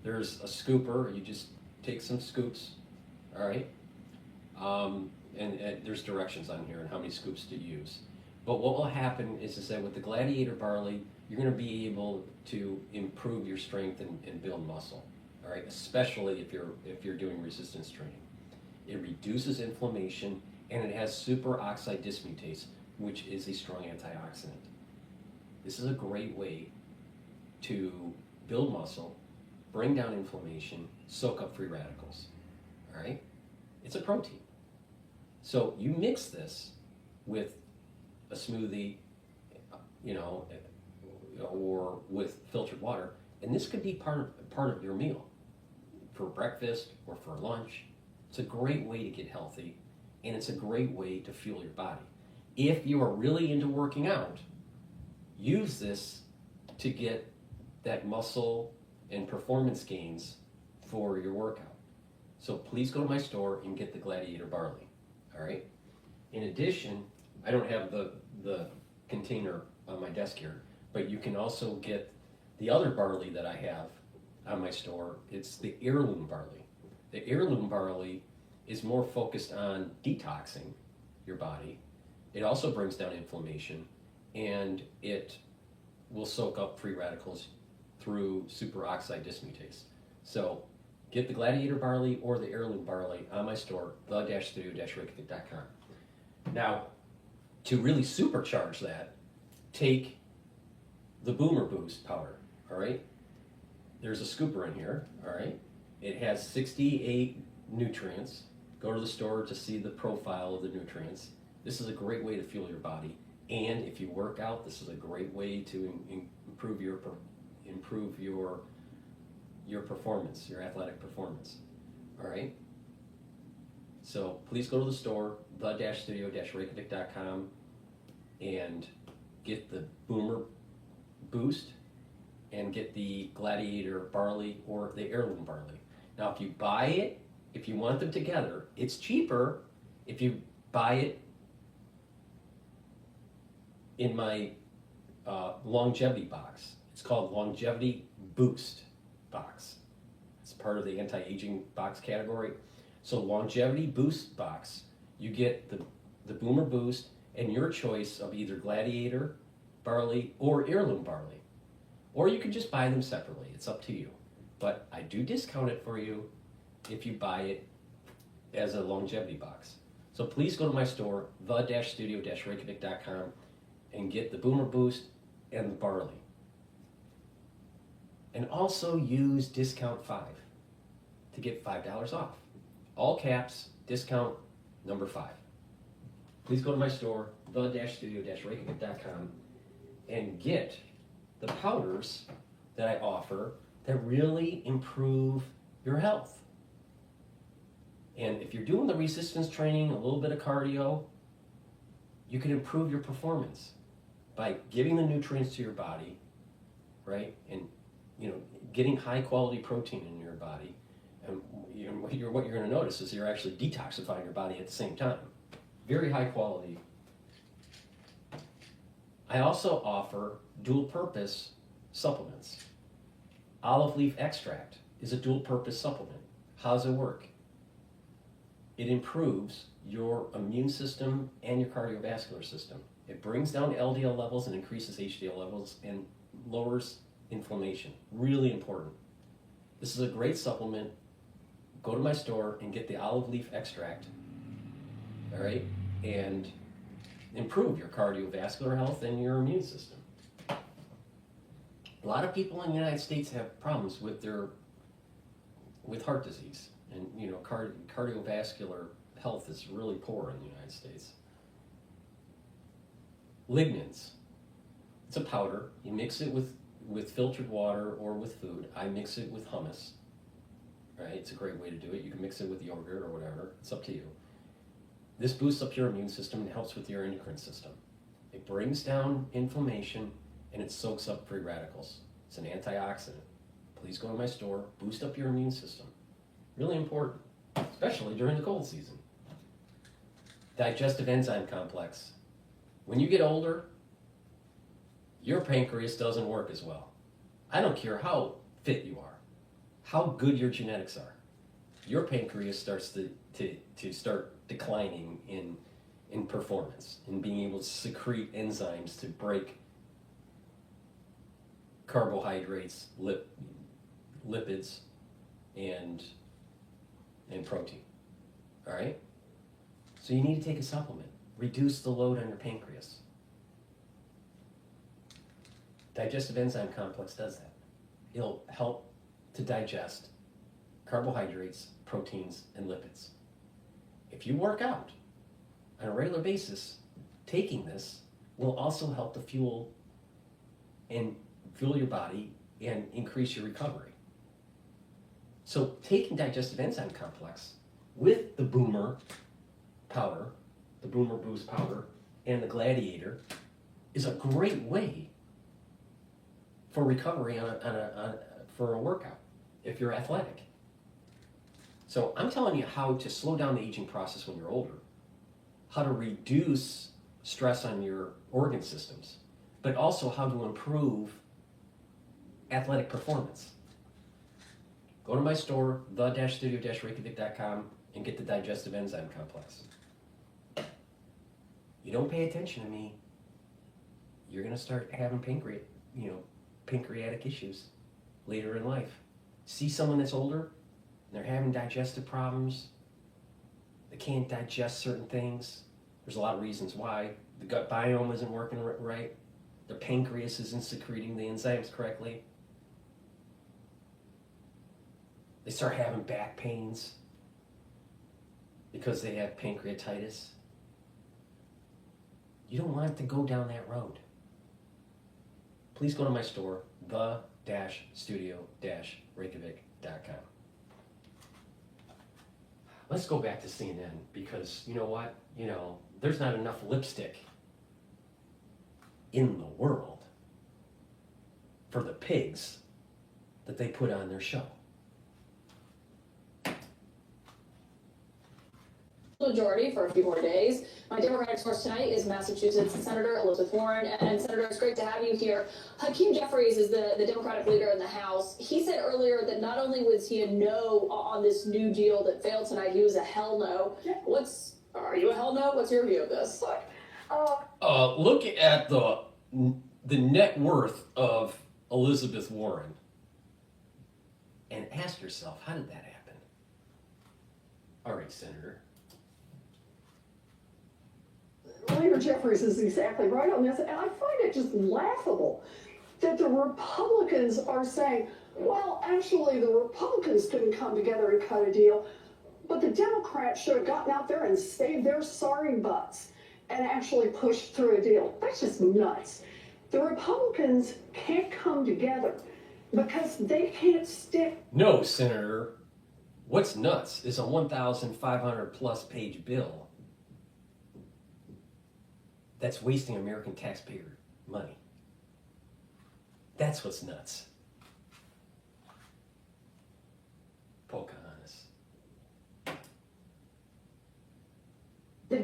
There's a scooper. You just take some scoops, all right? And there's directions on here on how many scoops to use. But what will happen is that with the Gladiator barley, you're going to be able to improve your strength and build muscle, all right? Especially if you're doing resistance training. It reduces inflammation, and it has superoxide dismutase, which is a strong antioxidant. This is a great way to build muscle, bring down inflammation, soak up free radicals, all right? It's a protein. So you mix this with a smoothie, or with filtered water, and this could be part of your meal for breakfast or for lunch. It's a great way to get healthy, and it's a great way to fuel your body. If you are really into working out, use this to get that muscle and performance gains for your workout. So please go to my store and get the Gladiator barley, all right? In addition, I don't have the container on my desk here, but you can also get the other barley that I have on my store. It's the heirloom barley. The heirloom barley is more focused on detoxing your body. It also brings down inflammation, and it will soak up free radicals through superoxide dismutase. So get the Gladiator barley or the heirloom barley on my store, the-studio-reykjavik.com. Now, to really supercharge that, take the Boomer Boost powder, all right? There's a scooper in here, all right? It has 68 nutrients. Go to the store to see the profile of the nutrients. This is a great way to fuel your body, and if you work out, this is a great way to improve your performance, your athletic performance. All right. So please go to the store, the-studio-reykjavik.com, and get the Boomer Boost and get the Gladiator barley or the heirloom barley. Now, if you buy it, if you want them together, it's cheaper if you buy it in my longevity box. It's called Longevity Boost box. It's part of the anti-aging box category. So Longevity Boost box, you get the Boomer Boost and your choice of either Gladiator barley or heirloom barley. Or you can just buy them separately. It's up to you. But I do discount it for you if you buy it as a longevity box. So please go to my store, the-studio-reykjavik.com, and get the Boomer Boost and the barley. And also use discount 5 to get $5 off. All caps, discount number 5. Please go to my store, the-studio-reykjavik.com, and get the powders that I offer that really improve your health. And if you're doing the resistance training, a little bit of cardio, you can improve your performance by giving the nutrients to your body, right? And getting high quality protein in your body. And what you're going to notice is you're actually detoxifying your body at the same time. Very high quality. I also offer dual purpose supplements. Olive leaf extract is a dual purpose supplement. How does it work? It improves your immune system and your cardiovascular system. It brings down LDL levels and increases HDL levels and lowers inflammation. Really important. This is a great supplement. Go to my store and get the olive leaf extract, all right, and improve your cardiovascular health and your immune system. A lot of people in the United States have problems with heart disease, and you know, cardiovascular health is really poor in the United States. Lignans. It's a powder. You mix it with filtered water or with food. I mix it with hummus. Right? It's a great way to do it. You can mix it with yogurt or whatever. It's up to you. This boosts up your immune system and helps with your endocrine system. It brings down inflammation and it soaks up free radicals. It's an antioxidant. Please go to my store. Boost up your immune system. Really important, especially during the cold season. Digestive enzyme complex. When you get older, your pancreas doesn't work as well. I don't care how fit you are, how good your genetics are. Your pancreas starts to start declining in performance, in being able to secrete enzymes to break carbohydrates, lipids, and protein. All right? So you need to take a supplement. Reduce the load on your pancreas. Digestive enzyme complex does that. It'll help to digest carbohydrates, proteins, and lipids. If you work out on a regular basis, taking this will also help to fuel your body and increase your recovery. So taking digestive enzyme complex with the Boomer powder, the Boomer Boost powder, and the Gladiator is a great way for recovery for a workout if you're athletic. So I'm telling you how to slow down the aging process when you're older, how to reduce stress on your organ systems, but also how to improve athletic performance. Go to my store, the-studio-reykjavik.com, and get the digestive enzyme complex. You don't pay attention to me, you're going to start having pancreatic issues later in life. See someone that's older, and they're having digestive problems, they can't digest certain things. There's a lot of reasons why. The gut biome isn't working right, their pancreas isn't secreting the enzymes correctly. They start having back pains because they have pancreatitis. You don't want to go down that road. Please go to my store, the-studio-reykjavik.com. Let's go back to CNN because you know what? There's not enough lipstick in the world for the pigs that they put on their show. Majority for a few more days. My Democratic source tonight is Massachusetts Senator Elizabeth Warren. And Senator, it's great to have you here. Hakeem Jeffries is the Democratic leader in the House. He said earlier that not only was he a no on this new deal that failed tonight, he was a hell no. Are you a hell no? What's your view of this? Look at the net worth of Elizabeth Warren and ask yourself, how did that happen? All right, Senator. Leader Jeffries is exactly right on this, and I find it just laughable that the Republicans are saying, well, actually, the Republicans couldn't come together and cut a deal, but the Democrats should have gotten out there and saved their sorry butts and actually pushed through a deal. That's just nuts. The Republicans can't come together because they can't stick. No, Senator. What's nuts is a 1,500 plus page bill that's wasting American taxpayer money. That's what's nuts. Pocahontas.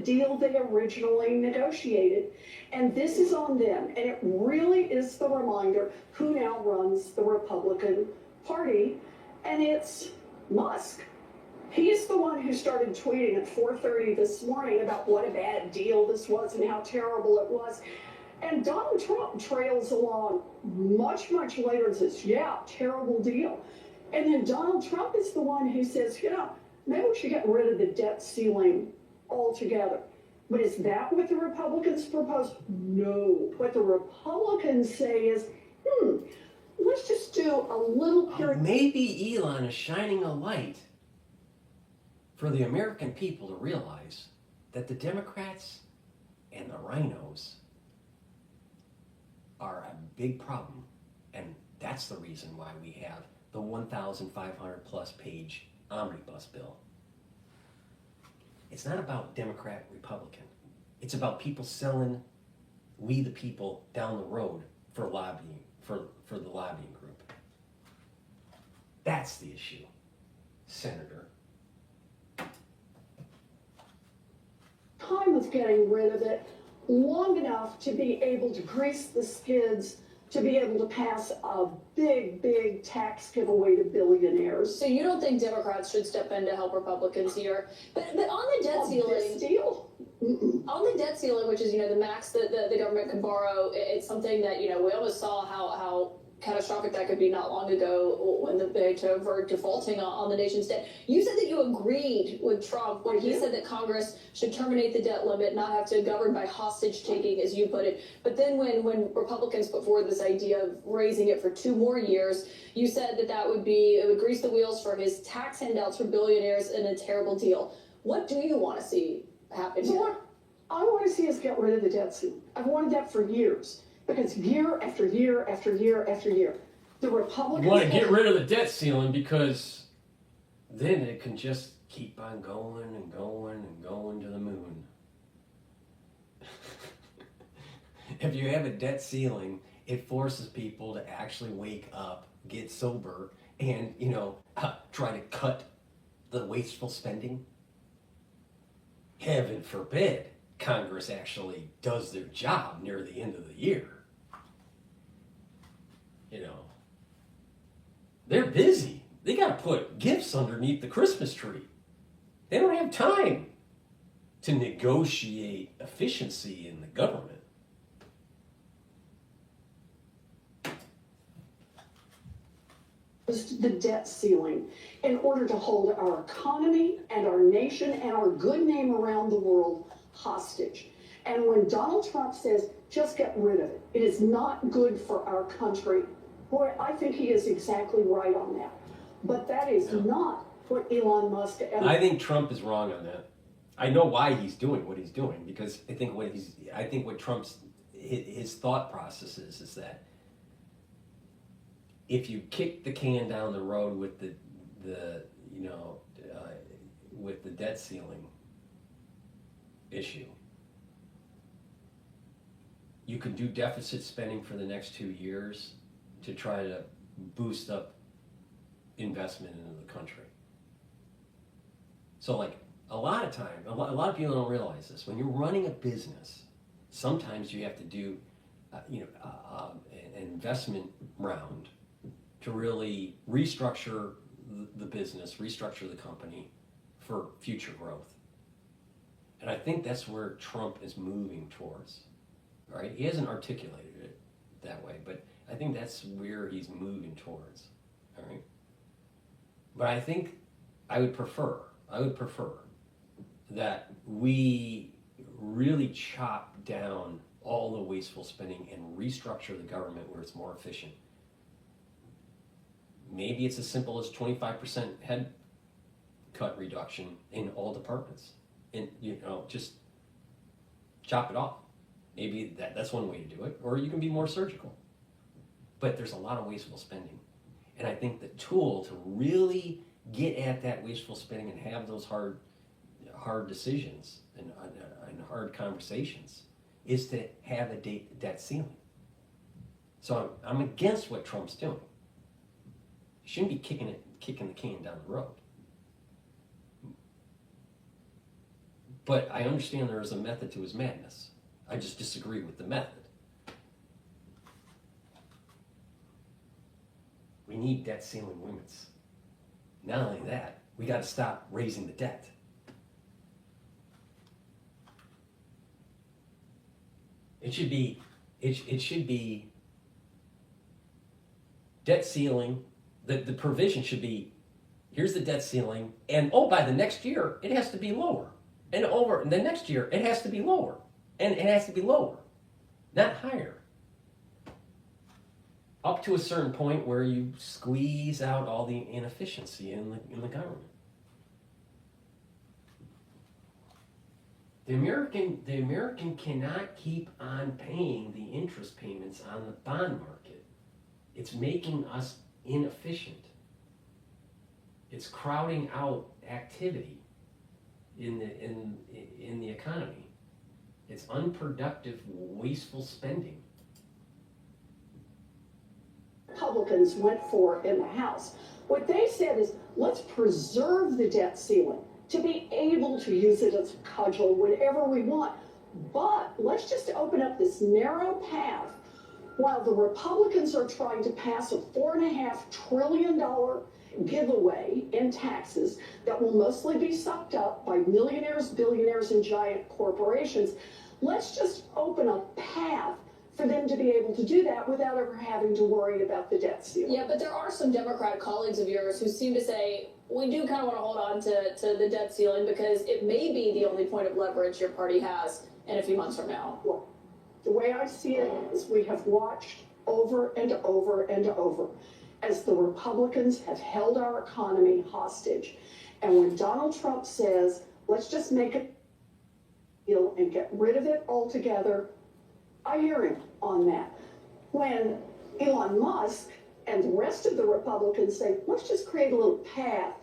deal they originally negotiated. And this is on them. And it really is the reminder who now runs the Republican Party. And it's Musk. He's the one who started tweeting at 4:30 this morning about what a bad deal this was and how terrible it was. And Donald Trump trails along much, much later and says, yeah, terrible deal. And then Donald Trump is the one who says, you know, maybe we should get rid of the debt ceiling altogether. But is that what the Republicans propose? No. What the Republicans say is, let's just do a little period. Maybe Elon is shining a light for the American people to realize that the Democrats and the rhinos are a big problem. And that's the reason why we have the 1,500 plus page omnibus bill. It's not about Democrat, Republican. It's about people selling we the people down the road for lobbying, for the lobbying group. That's the issue, Senator. Time of getting rid of it long enough to be able to grease the skids, to be able to pass a big, big tax giveaway to billionaires. So you don't think Democrats should step in to help Republicans here? But on the debt ceiling, this deal? On the debt ceiling, which is, you know, the max that the government can borrow, it's something that, you know, we almost saw how catastrophic that could be not long ago when they were defaulting on the nation's debt. You said that you agreed with Trump when he said that Congress should terminate the debt limit, not have to govern by hostage taking, as you put it. But then when Republicans put forward this idea of raising it for 2 more years, you said that it would grease the wheels for his tax handouts for billionaires and a terrible deal. What do you want to see happen here? I want to see us get rid of the debt ceiling. I've wanted that for years. Because year after year after year after year, the Republicans... You want to get rid of the debt ceiling because then it can just keep on going and going and going to the moon. If you have a debt ceiling, it forces people to actually wake up, get sober, and, you know, try to cut the wasteful spending. Heaven forbid Congress actually does their job near the end of the year. You know, they're busy. They got to put gifts underneath the Christmas tree. They don't have time to negotiate efficiency in the government. The debt ceiling in order to hold our economy and our nation and our good name around the world hostage. And when Donald Trump says, just get rid of it, it is not good for our country. Boy, I think he is exactly right on that. But that is not what Elon Musk... I think Trump is wrong on that. I know why he's doing what he's doing, because I think what Trump's, his thought process is that if you kick the can down the road with with the debt ceiling issue, you can do deficit spending for the next 2 years to try to boost up investment into the country. So like a lot of time, a lot of people don't realize this. When you're running a business, sometimes you have to do an investment round to really restructure the business, restructure the company for future growth. And I think that's where Trump is moving towards. All right, he hasn't articulated it that way, but I think that's where he's moving towards. All right, but I think I would prefer that we really chop down all the wasteful spending and restructure the government where it's more efficient. Maybe it's as simple as 25% head cut reduction in all departments, and just chop it off. Maybe that's one way to do it, or you can be more surgical. But there's a lot of wasteful spending, and I think the tool to really get at that wasteful spending and have those hard decisions and hard conversations is to have a debt ceiling. So I'm against what Trump's doing. You shouldn't be kicking the can down the road. But I understand there is a method to his madness. I just disagree with the method. We need debt ceiling limits. Not only that, we got to stop raising the debt. It should be debt ceiling. The provision should be, here's the debt ceiling, and oh, by the next year it has to be lower, and the next year it has to be lower, and it has to be lower, not higher. Up to a certain point where you squeeze out all the inefficiency in the government. The American cannot keep on paying the interest payments on the bond market. It's making us inefficient. It's crowding out activity in the economy. It's unproductive, wasteful spending. Republicans went for in the House. What they said is, let's preserve the debt ceiling to be able to use it as a cudgel whenever we want. But let's just open up this narrow path while the Republicans are trying to pass a $4.5 trillion giveaway in taxes that will mostly be sucked up by millionaires, billionaires, and giant corporations. Let's just open a path for them to be able to do that without ever having to worry about the debt ceiling. Yeah, but there are some Democrat colleagues of yours who seem to say, we do kind of want to hold on to the debt ceiling because it may be the only point of leverage your party has in a few months from now. Well, the way I see it is we have watched over and over and over as the Republicans have held our economy hostage. And when Donald Trump says, let's just make a deal and get rid of it altogether, I hear him on that. When Elon Musk and the rest of the Republicans say, let's just create a little path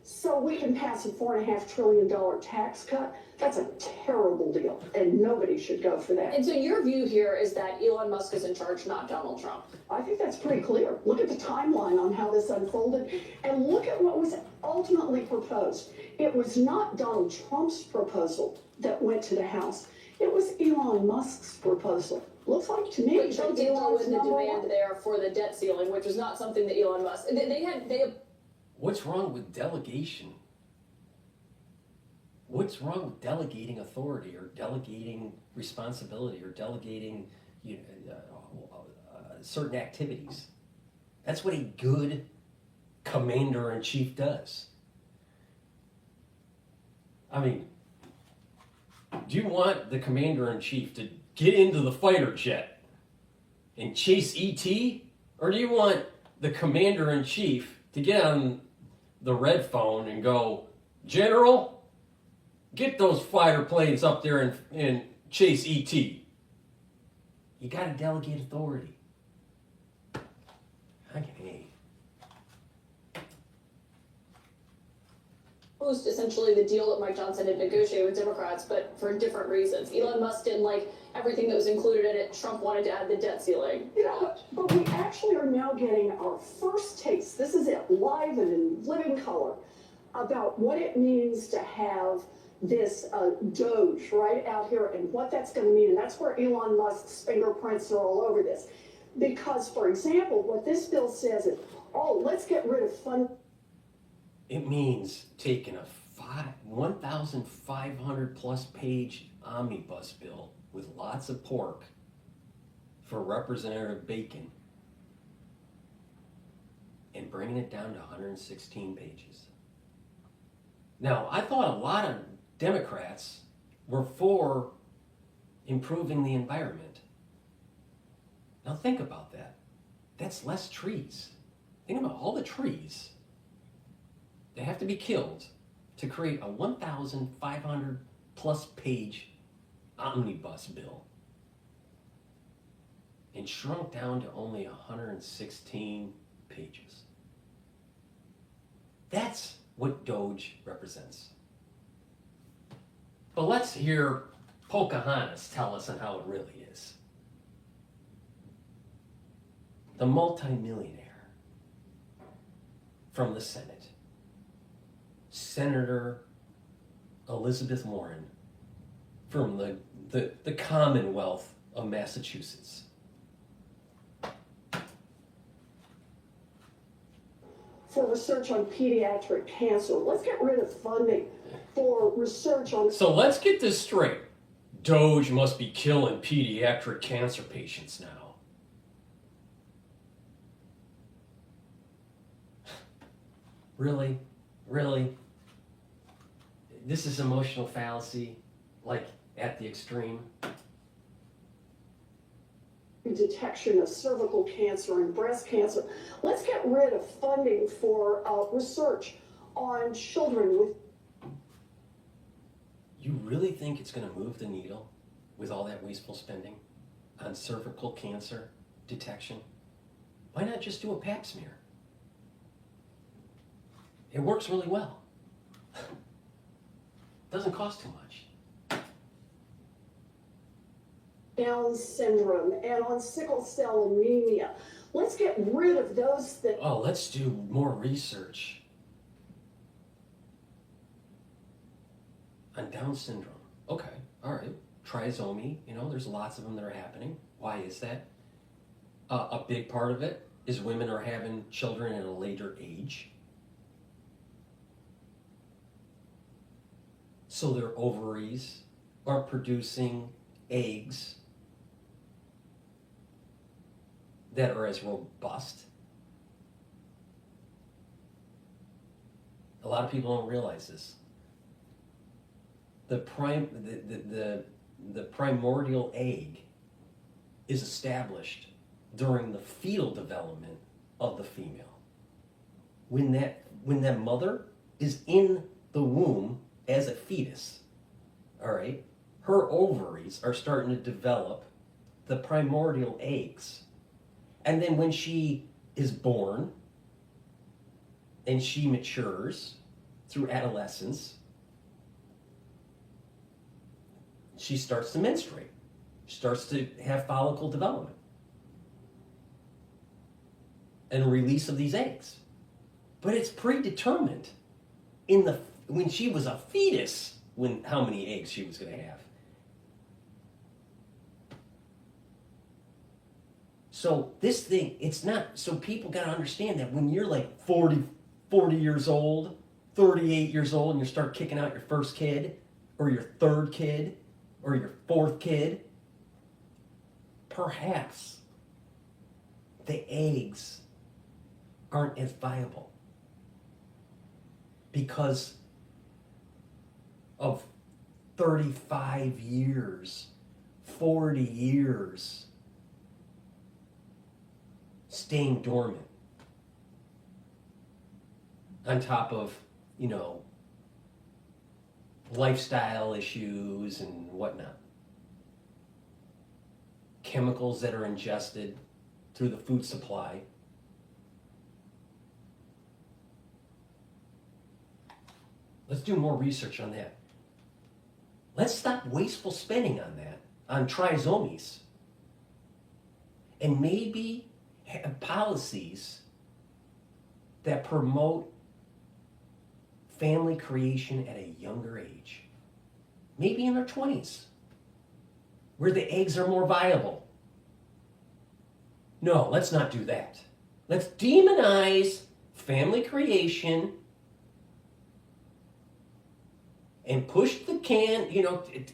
so we can pass a $4.5 trillion tax cut, that's a terrible deal, and nobody should go for that. And so your view here is that Elon Musk is in charge, not Donald Trump. I think that's pretty clear. Look at the timeline on how this unfolded, and look at what was ultimately proposed. It was not Donald Trump's proposal that went to the House. It was Elon Musk's proposal. Looks like to me, but Trump did go with the demand there for the debt ceiling, which was not something that Elon Musk. What's wrong with delegation? What's wrong with delegating authority or delegating responsibility or delegating certain activities? That's what a good commander-in-chief does. I mean, do you want the commander-in-chief to get into the fighter jet and chase E.T.? Or do you want the commander-in-chief to get on the red phone and go, General, get those fighter planes up there and chase E.T.? You got to delegate authority. Okay. Essentially the deal that Mike Johnson had negotiated with Democrats, but for different reasons. Elon Musk didn't like everything that was included in it. Trump wanted to add the debt ceiling. You know, but we actually are now getting our first taste, this is it, live and in living color, about what it means to have this Doge right out here and what that's going to mean. And that's where Elon Musk's fingerprints are all over this. Because, for example, what this bill says is, oh, let's get rid of fund. It means taking a 1,500 plus page omnibus bill with lots of pork for Representative Bacon and bringing it down to 116 pages. Now, I thought a lot of Democrats were for improving the environment. Now think about that. That's less trees. Think about all the trees that have to be killed to create a 1,500 plus page omnibus bill and shrunk down to only 116 pages. That's what Doge represents. But let's hear Pocahontas tell us on how it really is. The multimillionaire from the Senate, Senator Elizabeth Warren, from the Commonwealth of Massachusetts. For research on pediatric cancer. Let's get rid of funding for research on... So let's get this straight. Doge must be killing pediatric cancer patients now. Really? Really? This is emotional fallacy, like at the extreme. Detection of cervical cancer and breast cancer. Let's get rid of funding for research on children with... You really think it's going to move the needle with all that wasteful spending on cervical cancer detection? Why not just do a pap smear? It works really well. Doesn't cost too much. Down syndrome and on sickle cell anemia. Let's get rid of those things. Oh, let's do more research on Down syndrome. Okay, all right. Trisomy, there's lots of them that are happening. Why is that? A big part of it is women are having children at a later age. So their ovaries are producing eggs that are as robust. A lot of people don't realize this. The primordial egg is established during the fetal development of the female. When that mother is in the womb as a fetus, all right, her ovaries are starting to develop the primordial eggs. And then when she is born and she matures through adolescence, she starts to menstruate. She starts to have follicle development and a release of these eggs. But it's predetermined when she was a fetus, how many eggs she was going to have. So this thing, it's not, so people got to understand that when you're like 40 years old, 38 years old, and you start kicking out your first kid, or your third kid, or your fourth kid, perhaps the eggs aren't as viable because of 35 years, 40 years staying dormant on top of, lifestyle issues and whatnot. Chemicals that are ingested through the food supply. Let's do more research on that. Let's stop wasteful spending on that, on trisomies. And maybe have policies that promote family creation at a younger age. Maybe in their 20s, where the eggs are more viable. No, let's not do that. Let's demonize family creation and push the can,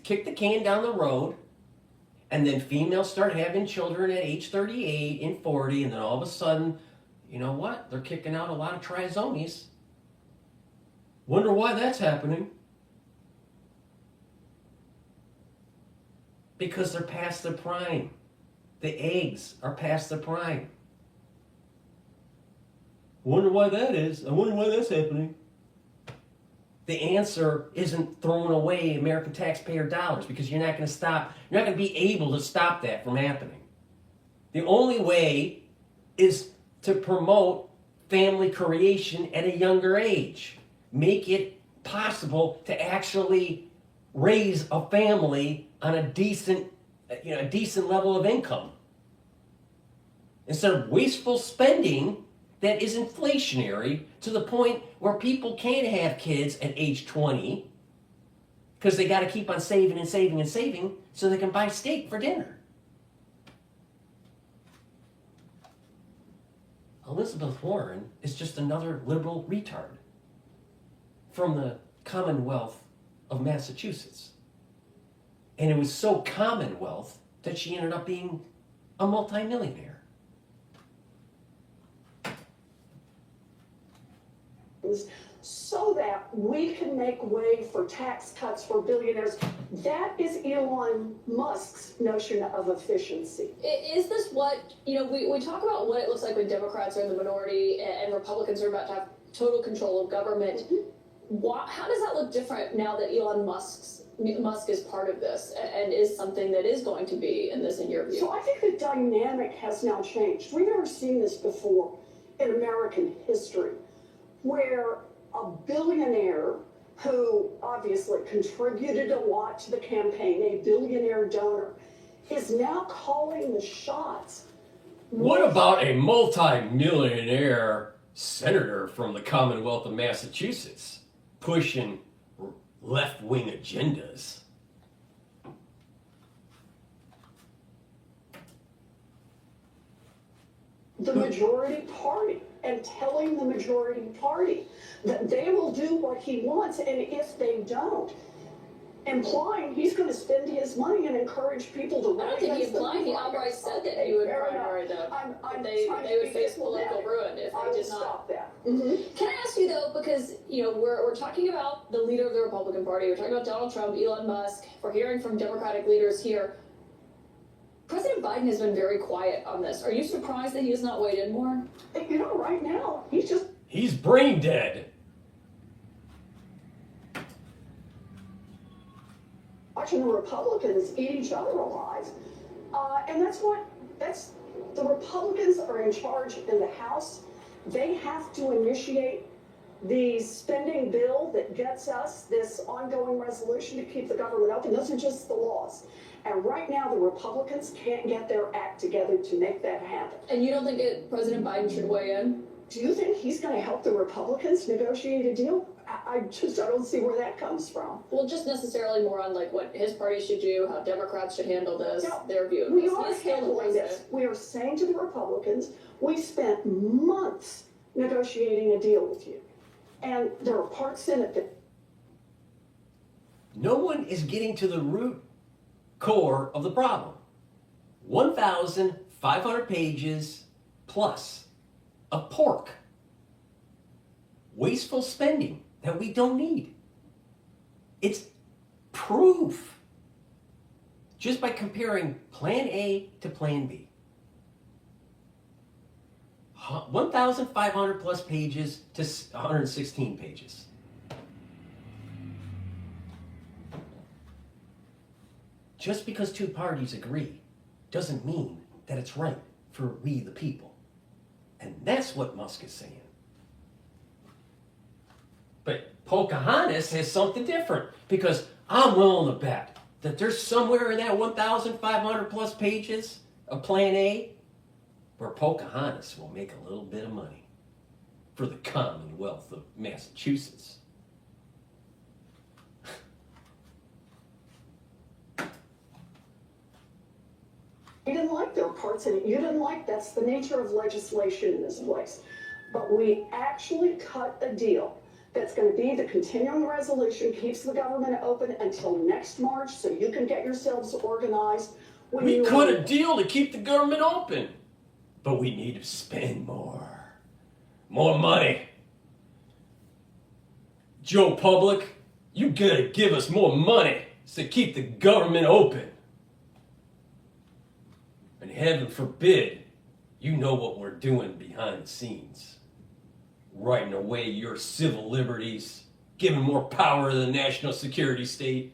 kick the can down the road, and then females start having children at age 38 and 40, and then all of a sudden, you know what? They're kicking out a lot of trisomies. Wonder why that's happening. Because they're past their prime. The eggs are past their prime. Wonder why that is. I wonder why that's happening. The answer isn't throwing away American taxpayer dollars, because you're not going to be able to stop that from happening. The only way is to promote family creation at a younger age. Make it possible to actually raise a family on a decent level of income. Instead of wasteful spending that is inflationary to the point where people can't have kids at age 20 because they got to keep on saving and saving and saving so they can buy steak for dinner. Elizabeth Warren is just another liberal retard from the Commonwealth of Massachusetts. And it was so Commonwealth that she ended up being a multimillionaire. So that we can make way for tax cuts for billionaires. That is Elon Musk's notion of efficiency. Is this what, we talk about what it looks like when Democrats are in the minority and Republicans are about to have total control of government. How does that look different now that Elon Musk is part of this and is something that is going to be in this, in your view? So I think the dynamic has now changed. We've never seen this before in American history, where a billionaire who obviously contributed a lot to the campaign, a billionaire donor, is now calling the shots. What about a multi-millionaire senator from the Commonwealth of Massachusetts pushing left-wing agendas? The majority party, and telling the majority party that they will do what he wants, and if they don't, implying he's going to spend his money and encourage people to run. I don't think he implied, he outright said that he would primary them. They would face political ruin if they did not. Stop that. Can I ask you though, because we're talking about the leader of the Republican Party, we're talking about Donald Trump, Elon Musk, we're hearing from Democratic leaders here. President Biden has been very quiet on this. Are you surprised that he has not weighed in more? Right now, he's brain dead. Watching the Republicans eat each other alive. And that's the Republicans are in charge in the House. They have to initiate the spending bill that gets us this ongoing resolution to keep the government open. Those are just the laws. And right now, the Republicans can't get their act together to make that happen. And you don't think President Biden should weigh in? Do you think he's going to help the Republicans negotiate a deal? I don't see where that comes from. Well, just necessarily more on like what his party should do, how Democrats should handle this, their view. We are handling this. We are saying to the Republicans, we spent months negotiating a deal with you. And there are parts in it that... No one is getting to the root core of the problem. 1,500 pages plus of pork. Wasteful spending that we don't need. It's proof. Just by comparing Plan A to Plan B. 1,500 plus pages to 116 pages. Just because two parties agree doesn't mean that it's right for we the people. And that's what Musk is saying. But Pocahontas has something different, because I'm willing to bet that there's somewhere in that 1,500 plus pages of Plan A where Pocahontas will make a little bit of money for the Commonwealth of Massachusetts. You didn't like their parts in it. You didn't like, that's the nature of legislation in this place. But we actually cut a deal that's going to be the continuing resolution, keeps the government open until next March, so you can get yourselves organized. We cut a deal to keep the government open, but we need to spend more. More money. Joe Public, you gotta give us more money to keep the government open. And heaven forbid, you know what we're doing behind the scenes. Writing away your civil liberties, giving more power to the national security state,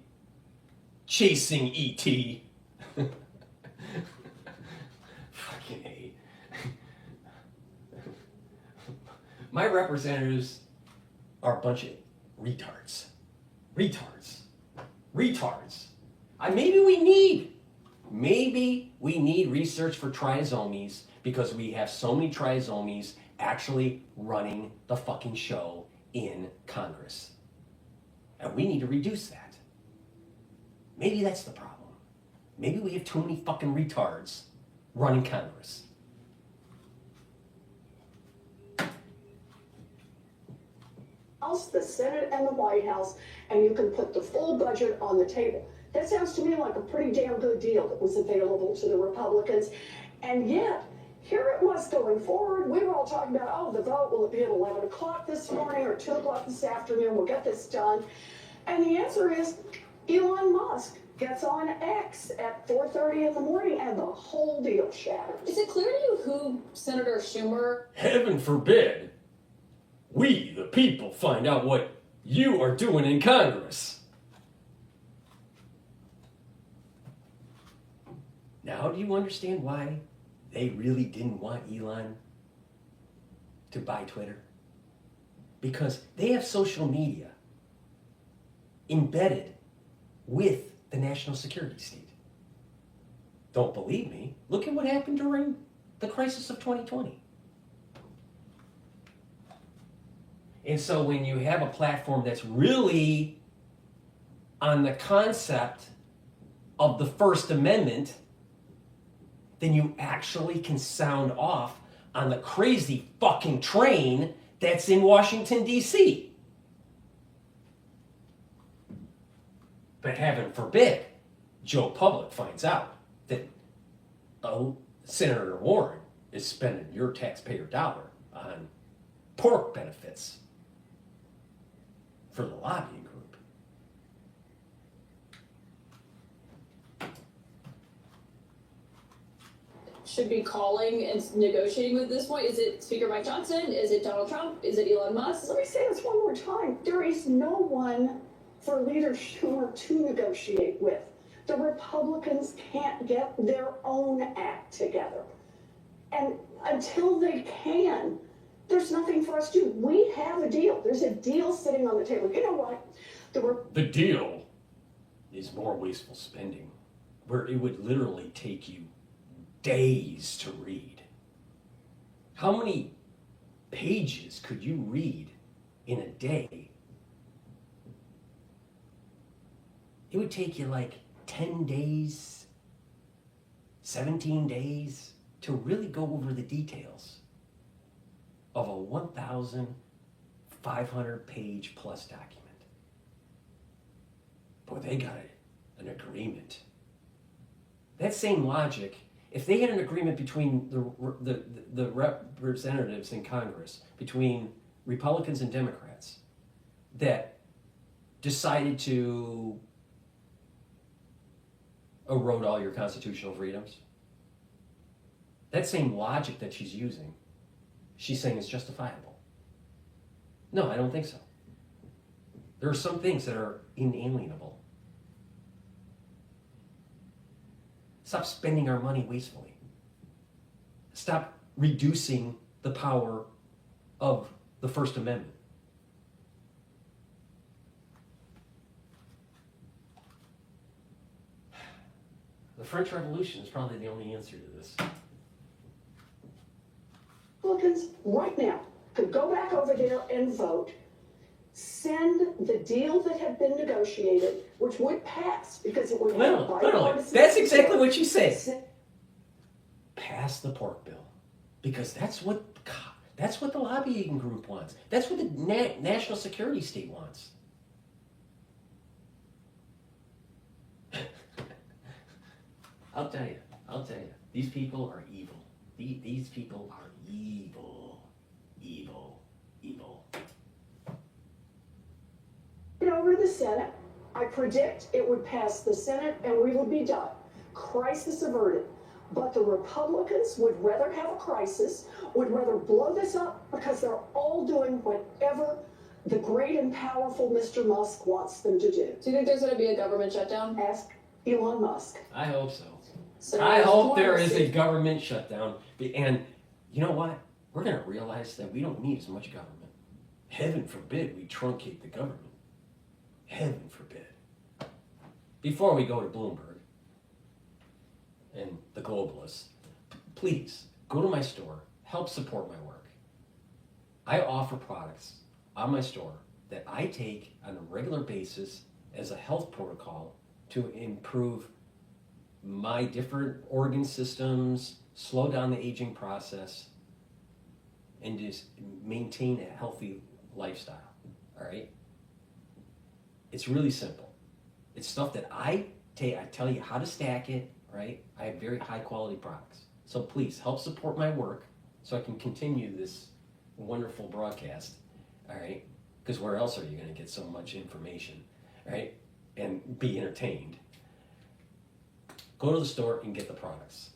chasing E.T. Fucking A. My representatives are a bunch of retards. Retards. Retards. Maybe we need research for trisomies, because we have so many trisomies actually running the fucking show in Congress. And we need to reduce that. Maybe that's the problem. Maybe we have too many fucking retards running Congress. House, the Senate, and the White House, and you can put the full budget on the table. That sounds to me like a pretty damn good deal that was available to the Republicans. And yet, here it was going forward. We were all talking about, oh, the vote, will it be at 11 o'clock this morning or 2 o'clock this afternoon? We'll get this done. And the answer is Elon Musk gets on X at 4:30 in the morning, and the whole deal shatters. Is it clear to you who Senator Schumer? Heaven forbid we, the people, find out what you are doing in Congress. Now do you understand why they really didn't want Elon to buy Twitter? Because they have social media embedded with the national security state. Don't believe me? Look at what happened during the crisis of 2020. And so when you have a platform that's really on the concept of the First Amendment, then you actually can sound off on the crazy fucking train that's in Washington, D.C. But heaven forbid, Joe Public finds out that Senator Warren is spending your taxpayer dollar on pork benefits for the lobbying group. Should be calling and negotiating at this point? Is it Speaker Mike Johnson? Is it Donald Trump? Is it Elon Musk? Let me say this one more time. There is no one for Leader Schumer to negotiate with. The Republicans can't get their own act together. And until they can, there's nothing for us to do. We have a deal. There's a deal sitting on the table. You know what? The deal is more wasteful spending, where it would literally take you days to read. How many pages could you read in a day? It would take you like 10 days, 17 days to really go over the details of a 1,500 page plus document. Boy, they got an agreement. That same logic, if they had an agreement between the representatives in Congress, between Republicans and Democrats, that decided to erode all your constitutional freedoms, that same logic that she's using, she's saying is justifiable. No, I don't think so. There are some things that are inalienable. Stop spending our money wastefully. Stop reducing the power of the First Amendment. The French Revolution is probably the only answer to this. Republicans right now could go back over there and vote, send the deal that had been negotiated, which would pass because it would have Literally. That's exactly what you say. Pass the pork bill. Because that's what the lobbying group wants. That's what the national security state wants. I'll tell you. These people are evil. These people are evil. Over the Senate, I predict it would pass the Senate and we would be done. Crisis averted. But the Republicans would rather have a crisis, would rather blow this up because they're all doing whatever the great and powerful Mr. Musk wants them to do. Do you think there's going to be a government shutdown? Ask Elon Musk. I hope so. So I hope there is a government shutdown. And you know what? We're going to realize that we don't need as much government. Heaven forbid we truncate the government. Heaven forbid. Before we go to Bloomberg and the globalists, please go to my store, help support my work. I offer products on my store that I take on a regular basis as a health protocol to improve my different organ systems, slow down the aging process, and just maintain a healthy lifestyle, all right? It's really simple. It's stuff that I tell you how to stack it, right? I have very high quality products. So please help support my work so I can continue this wonderful broadcast, all right? Because where else are you going to get so much information, right? And be entertained. Go to the store and get the products.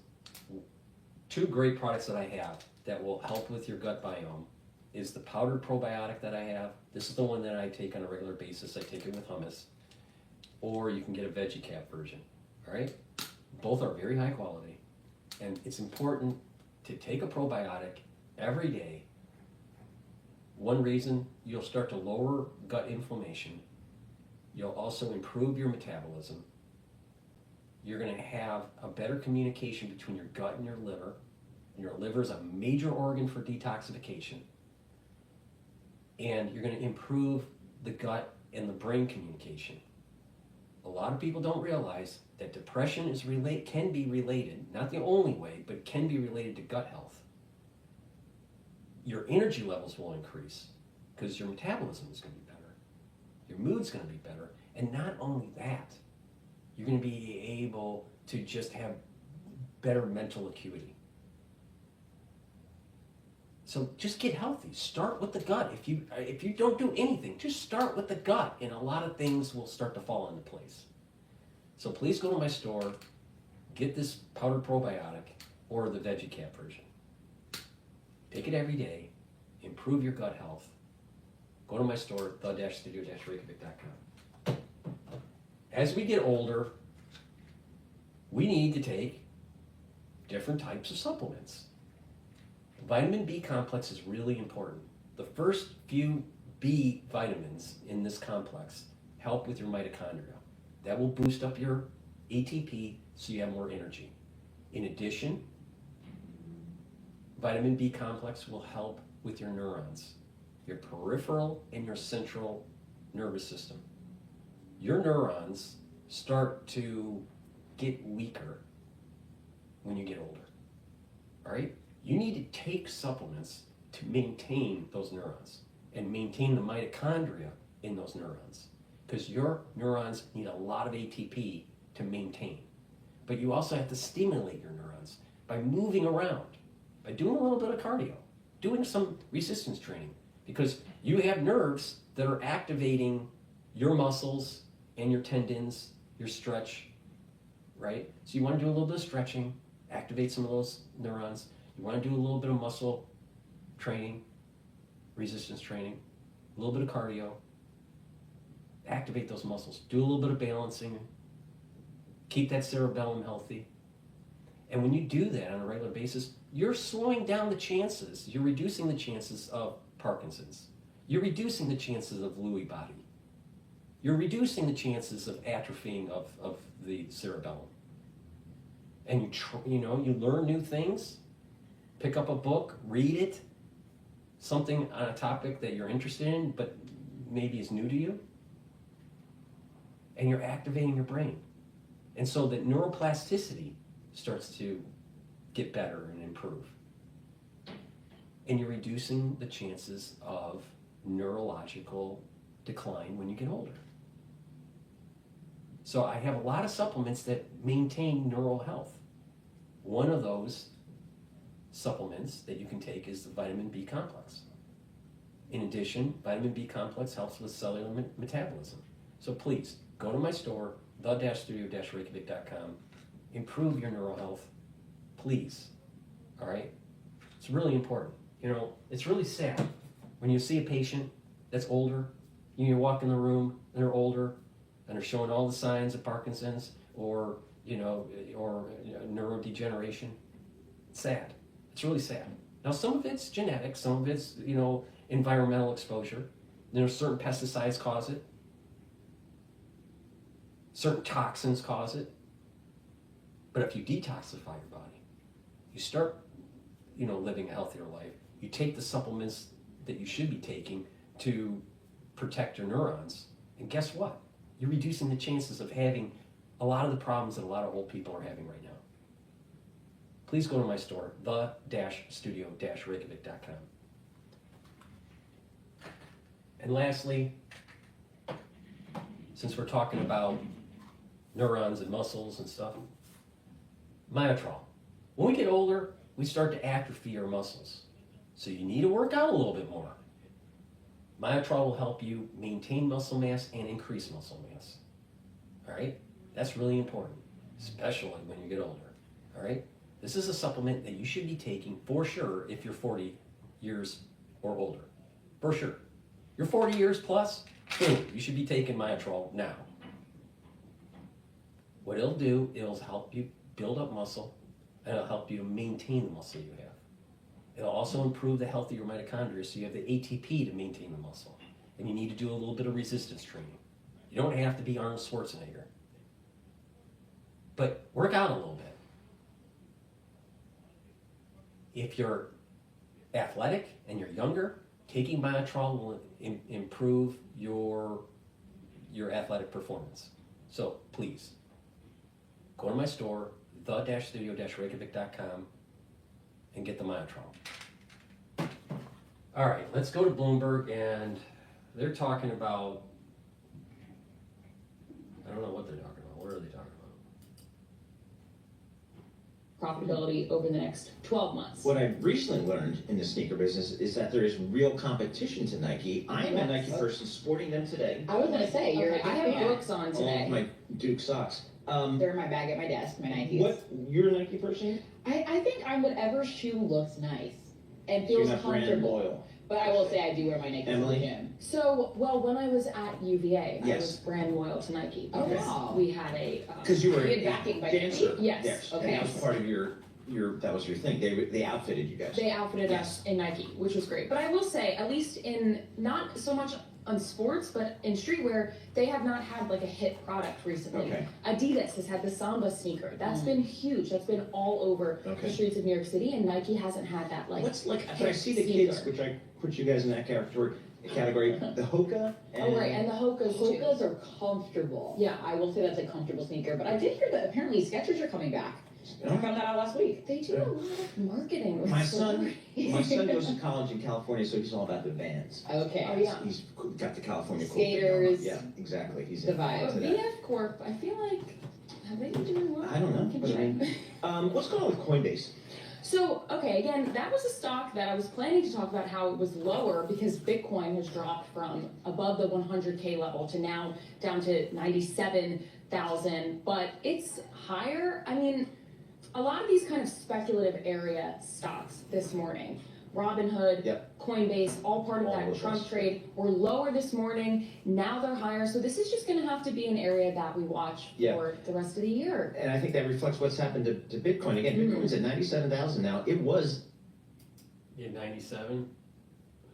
2 great products that I have that will help with your gut biome is the powdered probiotic that I have. This is the one that I take on a regular basis. I take it with hummus. Or you can get a veggie cap version, all right? Both are very high quality. And it's important to take a probiotic every day. One reason, you'll start to lower gut inflammation. You'll also improve your metabolism. You're going to have a better communication between your gut and your liver. And your liver is a major organ for detoxification. And you're going to improve the gut and the brain communication. A lot of people don't realize that depression can be related, not the only way, but can be related to gut health. Your energy levels will increase because your metabolism is going to be better. Your mood's going to be better. And not only that, you're going to be able to just have better mental acuity. So just get healthy. Start with the gut. If you don't do anything, just start with the gut, and a lot of things will start to fall into place. So please go to my store, get this powdered probiotic or the veggie cap version. Take it every day, improve your gut health. Go to my store, the-studio-reykjavik.com. As we get older, we need to take different types of supplements. Vitamin B complex is really important. The first few B vitamins in this complex help with your mitochondria. That will boost up your ATP so you have more energy. In addition, vitamin B complex will help with your neurons, your peripheral and your central nervous system. Your neurons start to get weaker when you get older, all right? You need to take supplements to maintain those neurons and maintain the mitochondria in those neurons, because your neurons need a lot of ATP to maintain. But you also have to stimulate your neurons by moving around, by doing a little bit of cardio, doing some resistance training, because you have nerves that are activating your muscles and your tendons, your stretch, right? So you want to do a little bit of stretching, activate some of those neurons. You want to do a little bit of muscle training, resistance training, a little bit of cardio, activate those muscles, do a little bit of balancing, keep that cerebellum healthy. And when you do that on a regular basis, you're slowing down the chances, you're reducing the chances of Parkinson's, you're reducing the chances of Lewy body, you're reducing the chances of atrophying of the cerebellum. And you learn new things, pick up a book, read it, something on a topic that you're interested in but maybe is new to you, and you're activating your brain. And so that neuroplasticity starts to get better and improve. And you're reducing the chances of neurological decline when you get older. So I have a lot of supplements that maintain neural health. One of those supplements that you can take is the vitamin B complex. In addition, vitamin B complex helps with cellular metabolism. So please, go to my store, the-studio-reykjavik.com, improve your neural health, please, all right? It's really important. It's really sad when you see a patient that's older, you walk in the room and they're older and they're showing all the signs of Parkinson's or neurodegeneration. It's sad. It's really sad. Now, some of it's genetic, some of it's, environmental exposure. Certain pesticides cause it. Certain toxins cause it. But if you detoxify your body, you start, living a healthier life, you take the supplements that you should be taking to protect your neurons, and guess what? You're reducing the chances of having a lot of the problems that a lot of old people are having right now. Please go to my store, the-studio-reykjavik.com. And lastly, since we're talking about neurons and muscles and stuff, myotrol. When we get older, we start to atrophy our muscles. So you need to work out a little bit more. Myotrol will help you maintain muscle mass and increase muscle mass. All right? That's really important, especially when you get older. All right? This is a supplement that you should be taking for sure if you're 40 years or older. For sure. You're 40 years plus, boom, you should be taking Myotrol now. What it'll do, it'll help you build up muscle, and it'll help you maintain the muscle you have. It'll also improve the health of your mitochondria, so you have the ATP to maintain the muscle. And you need to do a little bit of resistance training. You don't have to be Arnold Schwarzenegger. But work out a little bit. If you're athletic and you're younger, taking Myotrol will improve your athletic performance. So please, go to my store, the-studio-reykjavik.com, and get the Myotrol. All right, let's go to Bloomberg, and they're talking about, I don't know what they're talking about. What are they talking about? Profitability over the next 12 months. What I've recently learned in the sneaker business is that there is real competition to Nike. I am a Nike person sporting them today. I was going to say, you're I have Brooks on today. Along with my Duke socks. They're in my bag at my desk, my Nikes. What, you're a Nike person? I think I'm whatever shoe looks nice and feels so you're not brand comfortable. loyal. But I will say I do wear my Nikes Emily? to the gym. So, well, when I was at UVA, I Yes. was brand loyal to Nike. Okay. Because we had a... Because you were we a had backing by dancer. Nike. Yes. Yes. Okay. And that was part of your that was your thing. They outfitted you guys. They outfitted us in Nike, which was great. But I will say, at least in, not so much on sports, but in streetwear, they have not had like a hit product recently. Okay. Adidas has had the Samba sneaker. That's been huge. That's been all over the streets of New York City, and Nike hasn't had that like What's like, hit when I see the sneaker. kids, which I put you guys in that category, the Hoka. Oh, right, and the Hokas too. Hokas are comfortable. Yeah. I will say that's a comfortable sneaker, but I did hear that apparently Skechers are coming back. I found that out last week. They do a lot of marketing. My son goes to college in California, so he's all about the Vans. Okay. Oh, yeah. He's got the California Skaters. Yeah, exactly. He's The vibe. into that. VF Corp, I feel like, have they been doing well? I don't know. Can But I check. mean, what's going on with Coinbase? So, okay, again, that was a stock that I was planning to talk about how it was lower because Bitcoin has dropped from above the 100K level to now down to 97,000, but it's higher. I mean, a lot of these kind of speculative area stocks this morning, Robinhood, Coinbase, all part of All that over Trump this. trade, were lower this morning. Now they're higher. So this is just going to have to be an area that we watch for the rest of the year. And I think that reflects what's happened to Bitcoin. Again, Bitcoin's at 97,000 now. It was 97.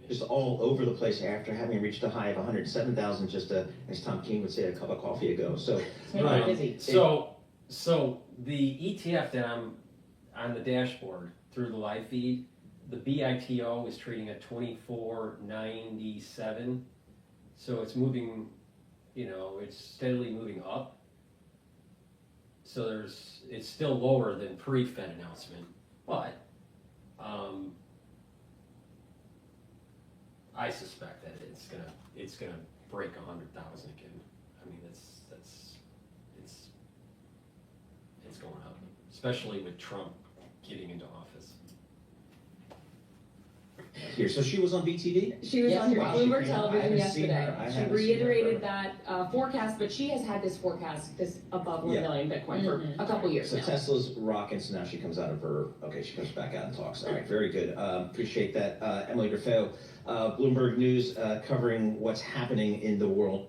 just all over the place after having reached a high of 107,000 just as Tom King would say, a cup of coffee ago. So, So the ETF that I'm on the dashboard through the live feed, the BITO is trading at 24.97. So it's moving, it's steadily moving up. So it's still lower than pre-Fed announcement, but I suspect that it's gonna break 100,000 again. I mean, it's going up, especially with Trump getting into office. here, so she was on BTV? She was on Bloomberg Television yesterday. She reiterated that forecast, but she has had this forecast, this above 1 million Bitcoin for a couple years So now. Tesla's rocking, so now she comes out of her, she comes back out and talks. All right, very good. Appreciate that. Emily DrPaul, Bloomberg News, covering what's happening in the world.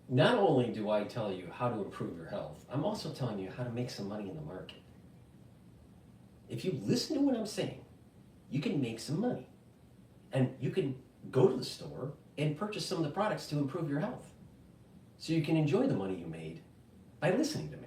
Not only do I tell you how to improve your health, I'm also telling you how to make some money in the market. If you listen to what I'm saying, you can make some money. And you can go to the store and purchase some of the products to improve your health. So you can enjoy the money you made by listening to me.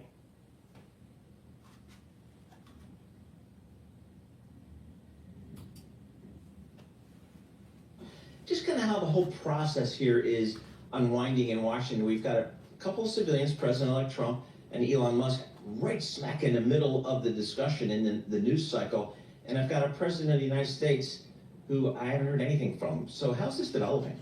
Just kind of how the whole process here is unwinding in Washington. We've got a couple of civilians, President-elect Trump and Elon Musk right smack in the middle of the discussion in the news cycle. And I've got a president of the United States who I haven't heard anything from. So how's this developing?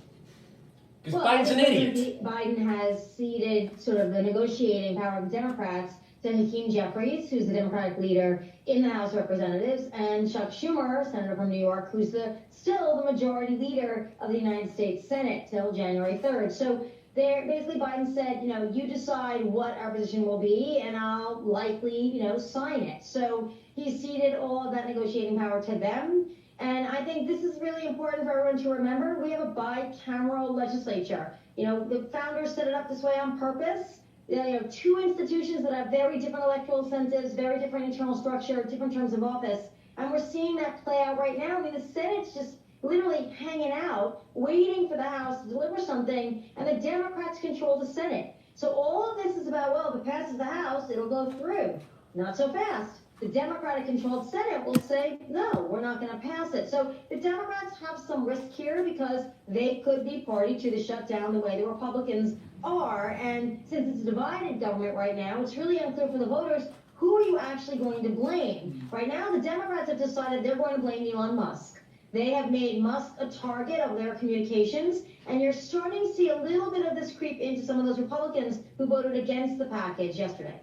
Because Biden's an idiot. Biden has ceded sort of the negotiating power of the Democrats to Hakeem Jeffries, who's the Democratic leader in the House of Representatives, and Chuck Schumer, senator from New York, who's still the majority leader of the United States Senate till January 3rd. So basically Biden said, you decide what our position will be, and I'll likely, sign it. So he ceded all of that negotiating power to them. And I think this is really important for everyone to remember. We have a bicameral legislature. The founders set it up this way on purpose. Two institutions that have very different electoral incentives, very different internal structure, different terms of office. And we're seeing that play out right now. I mean, the Senate's just literally hanging out, waiting for the House to deliver something, and the Democrats control the Senate. So all of this is about, well, if it passes the House, it'll go through. Not so fast. The Democratic-controlled Senate will say, no, we're not going to pass it. So the Democrats have some risk here because they could be party to the shutdown the way the Republicans are. And since it's a divided government right now, it's really unclear for the voters, who are you actually going to blame? Right now, the Democrats have decided they're going to blame Elon Musk. They have made Musk a target of their communications, and you're starting to see a little bit of this creep into some of those Republicans who voted against the package yesterday.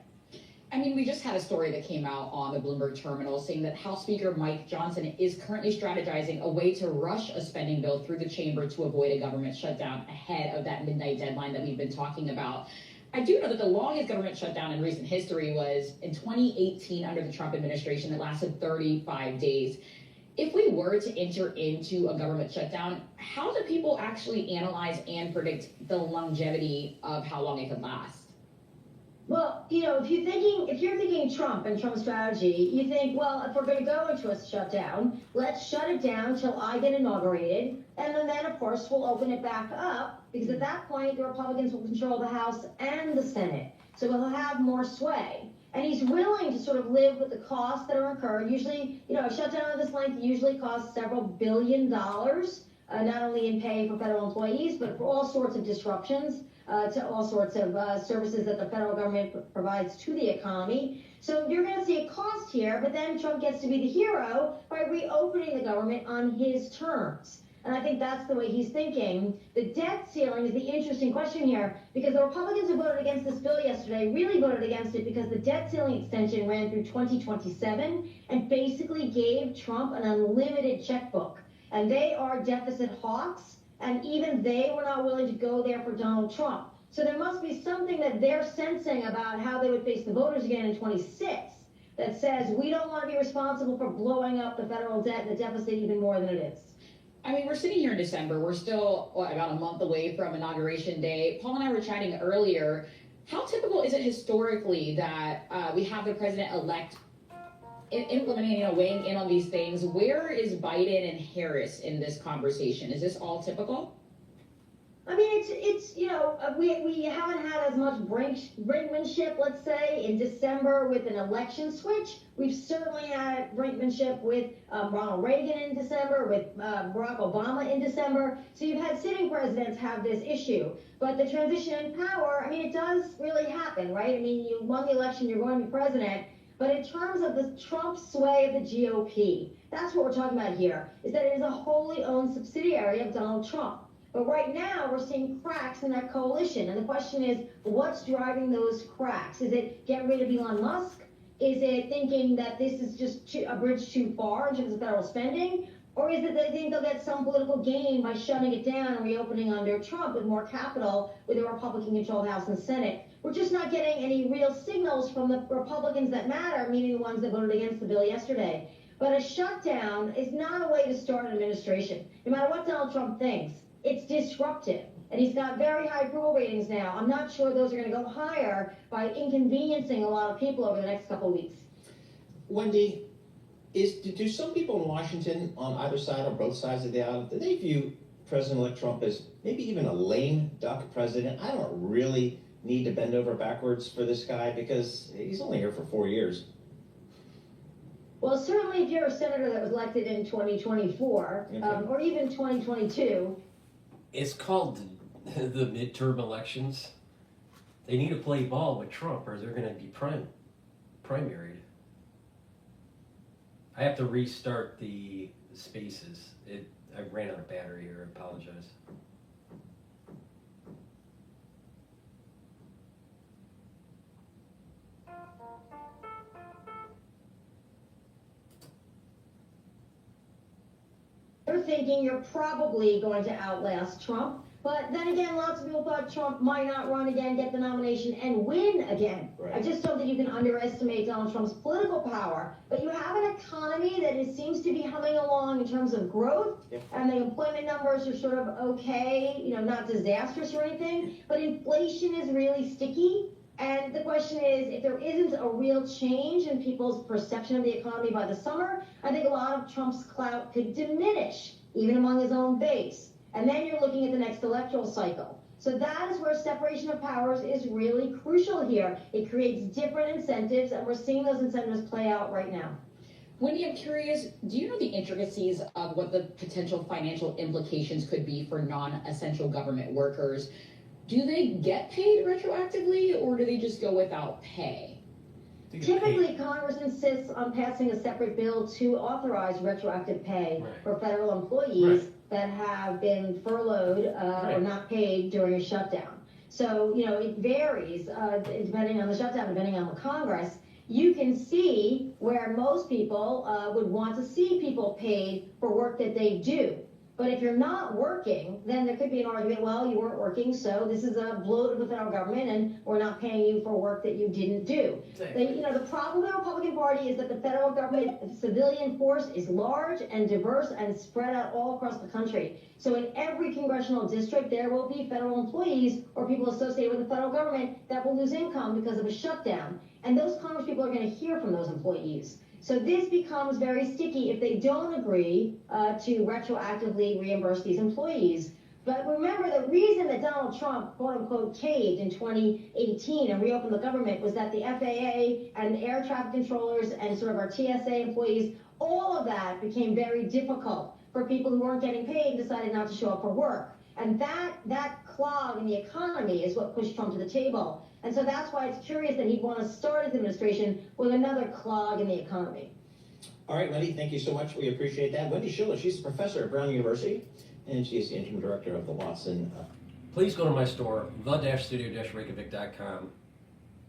I mean, we just had a story that came out on the Bloomberg terminal saying that House Speaker Mike Johnson is currently strategizing a way to rush a spending bill through the chamber to avoid a government shutdown ahead of that midnight deadline that we've been talking about. I do know that the longest government shutdown in recent history was in 2018 under the Trump administration that lasted 35 days. If we were to enter into a government shutdown, how do people actually analyze and predict the longevity of how long it could last? Well, if you're thinking Trump and Trump's strategy, you think, well, if we're going to go into a shutdown, let's shut it down till I get inaugurated, and then of course we'll open it back up, because at that point the Republicans will control the House and the Senate, so we'll have more sway. And he's willing to sort of live with the costs that are incurred. Usually, a shutdown of this length usually costs several $1 billion, not only in pay for federal employees, but for all sorts of disruptions. To all sorts of services that the federal government provides to the economy. So you're going to see a cost here, but then Trump gets to be the hero by reopening the government on his terms. And I think that's the way he's thinking. The debt ceiling is the interesting question here, because the Republicans who voted against this bill yesterday really voted against it because the debt ceiling extension ran through 2027 and basically gave Trump an unlimited checkbook. And they are deficit hawks. And even they were not willing to go there for Donald Trump. So there must be something that they're sensing about how they would face the voters again in 26 that says we don't want to be responsible for blowing up the federal debt and the deficit even more than it is. I mean, we're sitting here in December. We're still about a month away from Inauguration Day. Paul and I were chatting earlier. How typical is it historically that we have the president-elect implementing, weighing in on these things? Where is Biden and Harris in this conversation? Is this all typical? I mean, it's we haven't had as much brinkmanship, let's say, in December with an election switch. We've certainly had brinkmanship with Ronald Reagan in December, with Barack Obama in December. So you've had sitting presidents have this issue. But the transition in power, I mean, it does really happen, right? I mean, you won the election, you're going to be president. But in terms of the Trump sway of the GOP, that's what we're talking about here, is that it is a wholly owned subsidiary of Donald Trump. But right now, we're seeing cracks in that coalition. And the question is, what's driving those cracks? Is it get rid of Elon Musk? Is it thinking that this is just a bridge too far in terms of federal spending? Or is it they think they'll get some political gain by shutting it down and reopening under Trump with more capital with a Republican-controlled House and Senate? We're just not getting any real signals from the Republicans that matter, meaning the ones that voted against the bill yesterday. But a shutdown is not a way to start an administration. No matter what Donald Trump thinks, it's disruptive. And he's got very high approval ratings now. I'm not sure those are going to go higher by inconveniencing a lot of people over the next couple of weeks. Wendy, do some people in Washington on either side or both sides of the aisle, do they view President-elect Trump as maybe even a lame duck president? I don't really need to bend over backwards for this guy because he's only here for 4 years. Well, certainly if you're a senator that was elected in 2024, or even 2022. It's called the midterm elections. They need to play ball with Trump or they're gonna be primaried. I have to restart the spaces. I ran out of battery here, I apologize. You're thinking you're probably going to outlast Trump, but then again, lots of people thought Trump might not run again, get the nomination, and win again. Right. I just don't think you can underestimate Donald Trump's political power, but you have an economy that seems to be humming along in terms of growth, and the employment numbers are sort of okay, not disastrous or anything, but inflation is really sticky. And the question is, if there isn't a real change in people's perception of the economy by the summer, I think a lot of Trump's clout could diminish, even among his own base. And then you're looking at the next electoral cycle. So that is where separation of powers is really crucial here. It creates different incentives, and we're seeing those incentives play out right now. Wendy, I'm curious, do you know the intricacies of what the potential financial implications could be for non-essential government workers? Do they get paid retroactively, or do they just go without pay? Typically, Congress insists on passing a separate bill to authorize retroactive pay for federal employees that have been furloughed or not paid during a shutdown. So, it varies depending on the shutdown, depending on the Congress. You can see where most people would want to see people paid for work that they do. But if you're not working, then there could be an argument, well, you weren't working, so this is a blow to the federal government, and we're not paying you for work that you didn't do. The problem with the Republican Party is that the federal government civilian force is large and diverse and spread out all across the country. So in every congressional district, there will be federal employees or people associated with the federal government that will lose income because of a shutdown. And those Congress people are going to hear from those employees. So this becomes very sticky if they don't agree to retroactively reimburse these employees. But remember, the reason that Donald Trump, quote unquote, caved in 2018 and reopened the government was that the FAA and the air traffic controllers and sort of our TSA employees, all of that became very difficult for people who weren't getting paid and decided not to show up for work. And that clog in the economy is what pushed Trump to the table. And so that's why it's curious that he'd want to start his administration with another clog in the economy. All right, Wendy, thank you so much. We appreciate that. Wendy Schiller, she's a professor at Brown University, and she's the interim director of the Watson. Please go to my store, the-studio-reykjavik.com,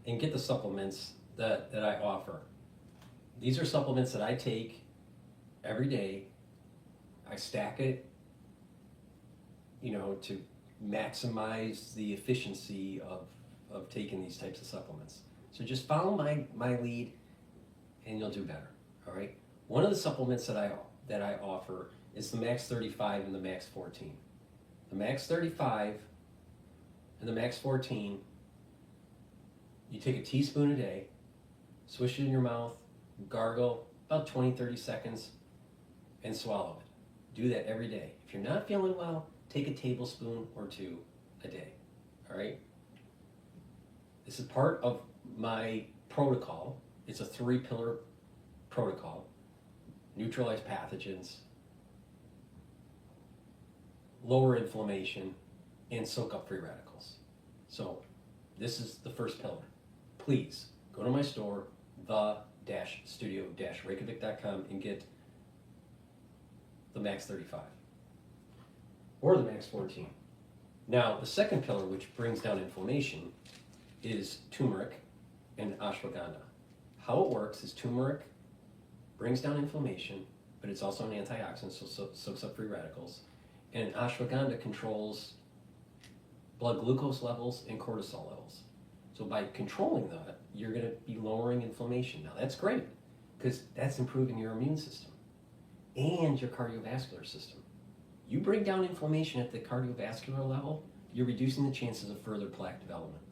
and get the supplements that I offer. These are supplements that I take every day. I stack it, to maximize the efficiency of taking these types of supplements. So just follow my lead and you'll do better, all right? One of the supplements that I offer is the Max 35 and the Max 14. The Max 35 and the Max 14, you take a teaspoon a day, swish it in your mouth, gargle about 20-30 seconds, and swallow it. Do that every day. If you're not feeling well, take a tablespoon or two a day, all right? This is part of my protocol. It's a 3-pillar protocol. Neutralize pathogens, lower inflammation, and soak up free radicals. So this is the first pillar. Please go to my store, the-studio-reykjavik.com, and get the Max 35 or the Max 14. Now, the second pillar, which brings down inflammation, is turmeric and ashwagandha. How it works is turmeric brings down inflammation, but it's also an antioxidant, so soaks up free radicals. And ashwagandha controls blood glucose levels and cortisol levels. So by controlling that, you're going to be lowering inflammation. Now that's great, because that's improving your immune system and your cardiovascular system. You bring down inflammation at the cardiovascular level, you're reducing the chances of further plaque development,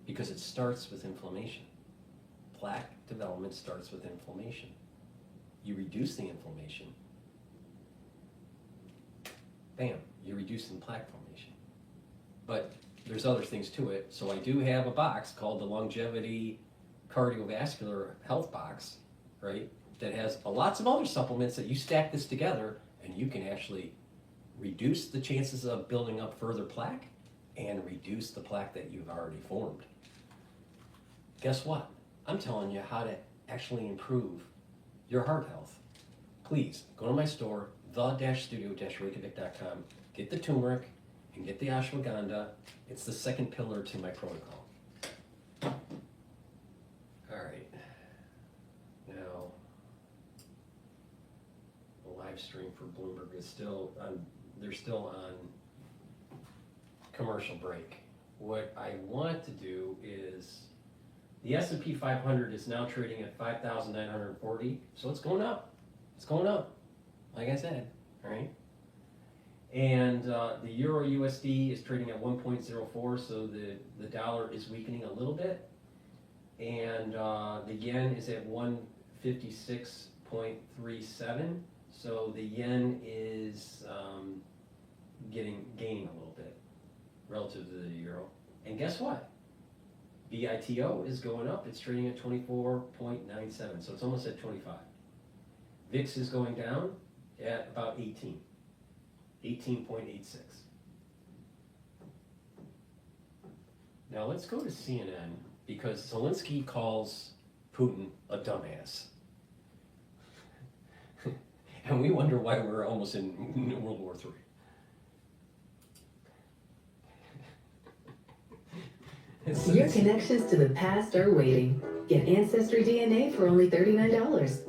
because it starts with inflammation. Plaque development starts with inflammation. You reduce the inflammation, bam, you're reducing plaque formation. But there's other things to it. So I do have a box called the Longevity Cardiovascular Health Box, right? That has lots of other supplements that you stack this together and you can actually reduce the chances of building up further plaque and reduce the plaque that you've already formed. Guess what? I'm telling you how to actually improve your heart health. Please go to my store, the-studio-reykjavik.com, get the turmeric and get the ashwagandha. It's the second pillar to my protocol. All right. Now, the live stream for Bloomberg is still on, they're still on commercial break. What I want to do is, the S&P 500 is now trading at 5,940, so it's going up. It's going up, like I said, all right? And the Euro USD is trading at 1.04, so the dollar is weakening a little bit. And the yen is at 156.37, so the yen is gaining a little bit relative to the euro. And guess what? BITO is going up. It's trading at 24.97, so it's almost at 25. VIX is going down at about 18.86. Now let's go to CNN, because Zelensky calls Putin a dumbass. And we wonder why we're almost in World War III. Your connections to the past are waiting. Get Ancestry DNA for only $39.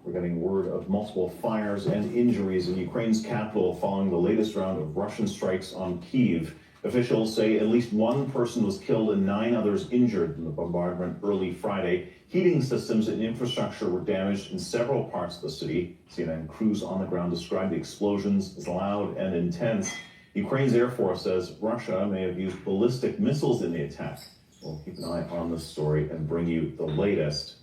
We're getting word of multiple fires and injuries in Ukraine's capital following the latest round of Russian strikes on Kyiv. Officials say at least one person was killed and 9 others injured in the bombardment early Friday. Heating systems and infrastructure were damaged in several parts of the city. CNN crews on the ground described the explosions as loud and intense. Ukraine's Air Force says Russia may have used ballistic missiles in the attack. We'll keep an eye on this story and bring you the latest.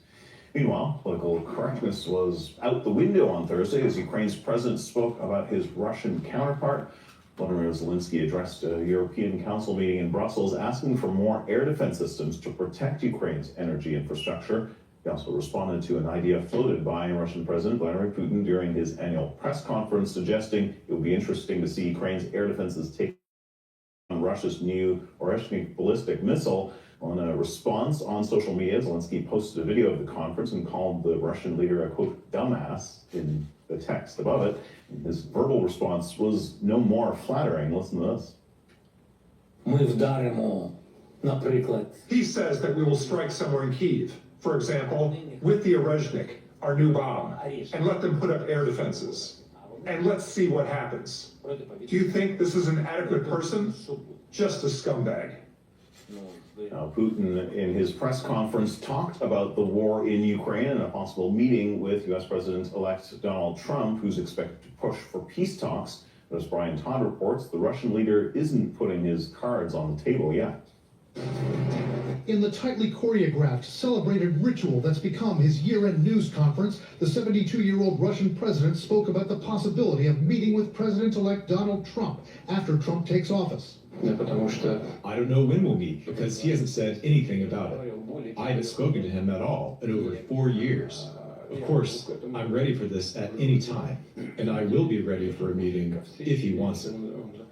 Meanwhile, political correctness was out the window on Thursday as Ukraine's president spoke about his Russian counterpart. Volodymyr Zelensky addressed a European Council meeting in Brussels asking for more air defense systems to protect Ukraine's energy infrastructure. He also responded to an idea floated by Russian President Vladimir Putin during his annual press conference, suggesting it would be interesting to see Ukraine's air defenses take on Russia's new Oreshnik ballistic missile. On a response on social media, Zelensky posted a video of the conference and called the Russian leader a, quote, dumbass in the text above it. His verbal response was no more flattering. Listen to this. He says that we will strike somewhere in Kyiv, for example, with the Oreshnik, our new bomb, and let them put up air defenses. And let's see what happens. Do you think this is an adequate person? Just a scumbag. Now, Putin, in his press conference, talked about the war in Ukraine and a possible meeting with U.S. President-elect Donald Trump, who's expected to push for peace talks. But as Brian Todd reports, the Russian leader isn't putting his cards on the table yet. In the tightly choreographed, celebrated ritual that's become his year-end news conference, the 72-year-old Russian president spoke about the possibility of meeting with President-elect Donald Trump after Trump takes office. I don't know when we'll meet because he hasn't said anything about it. I haven't spoken to him at all in over 4 years. Of course, I'm ready for this at any time, and I will be ready for a meeting if he wants it.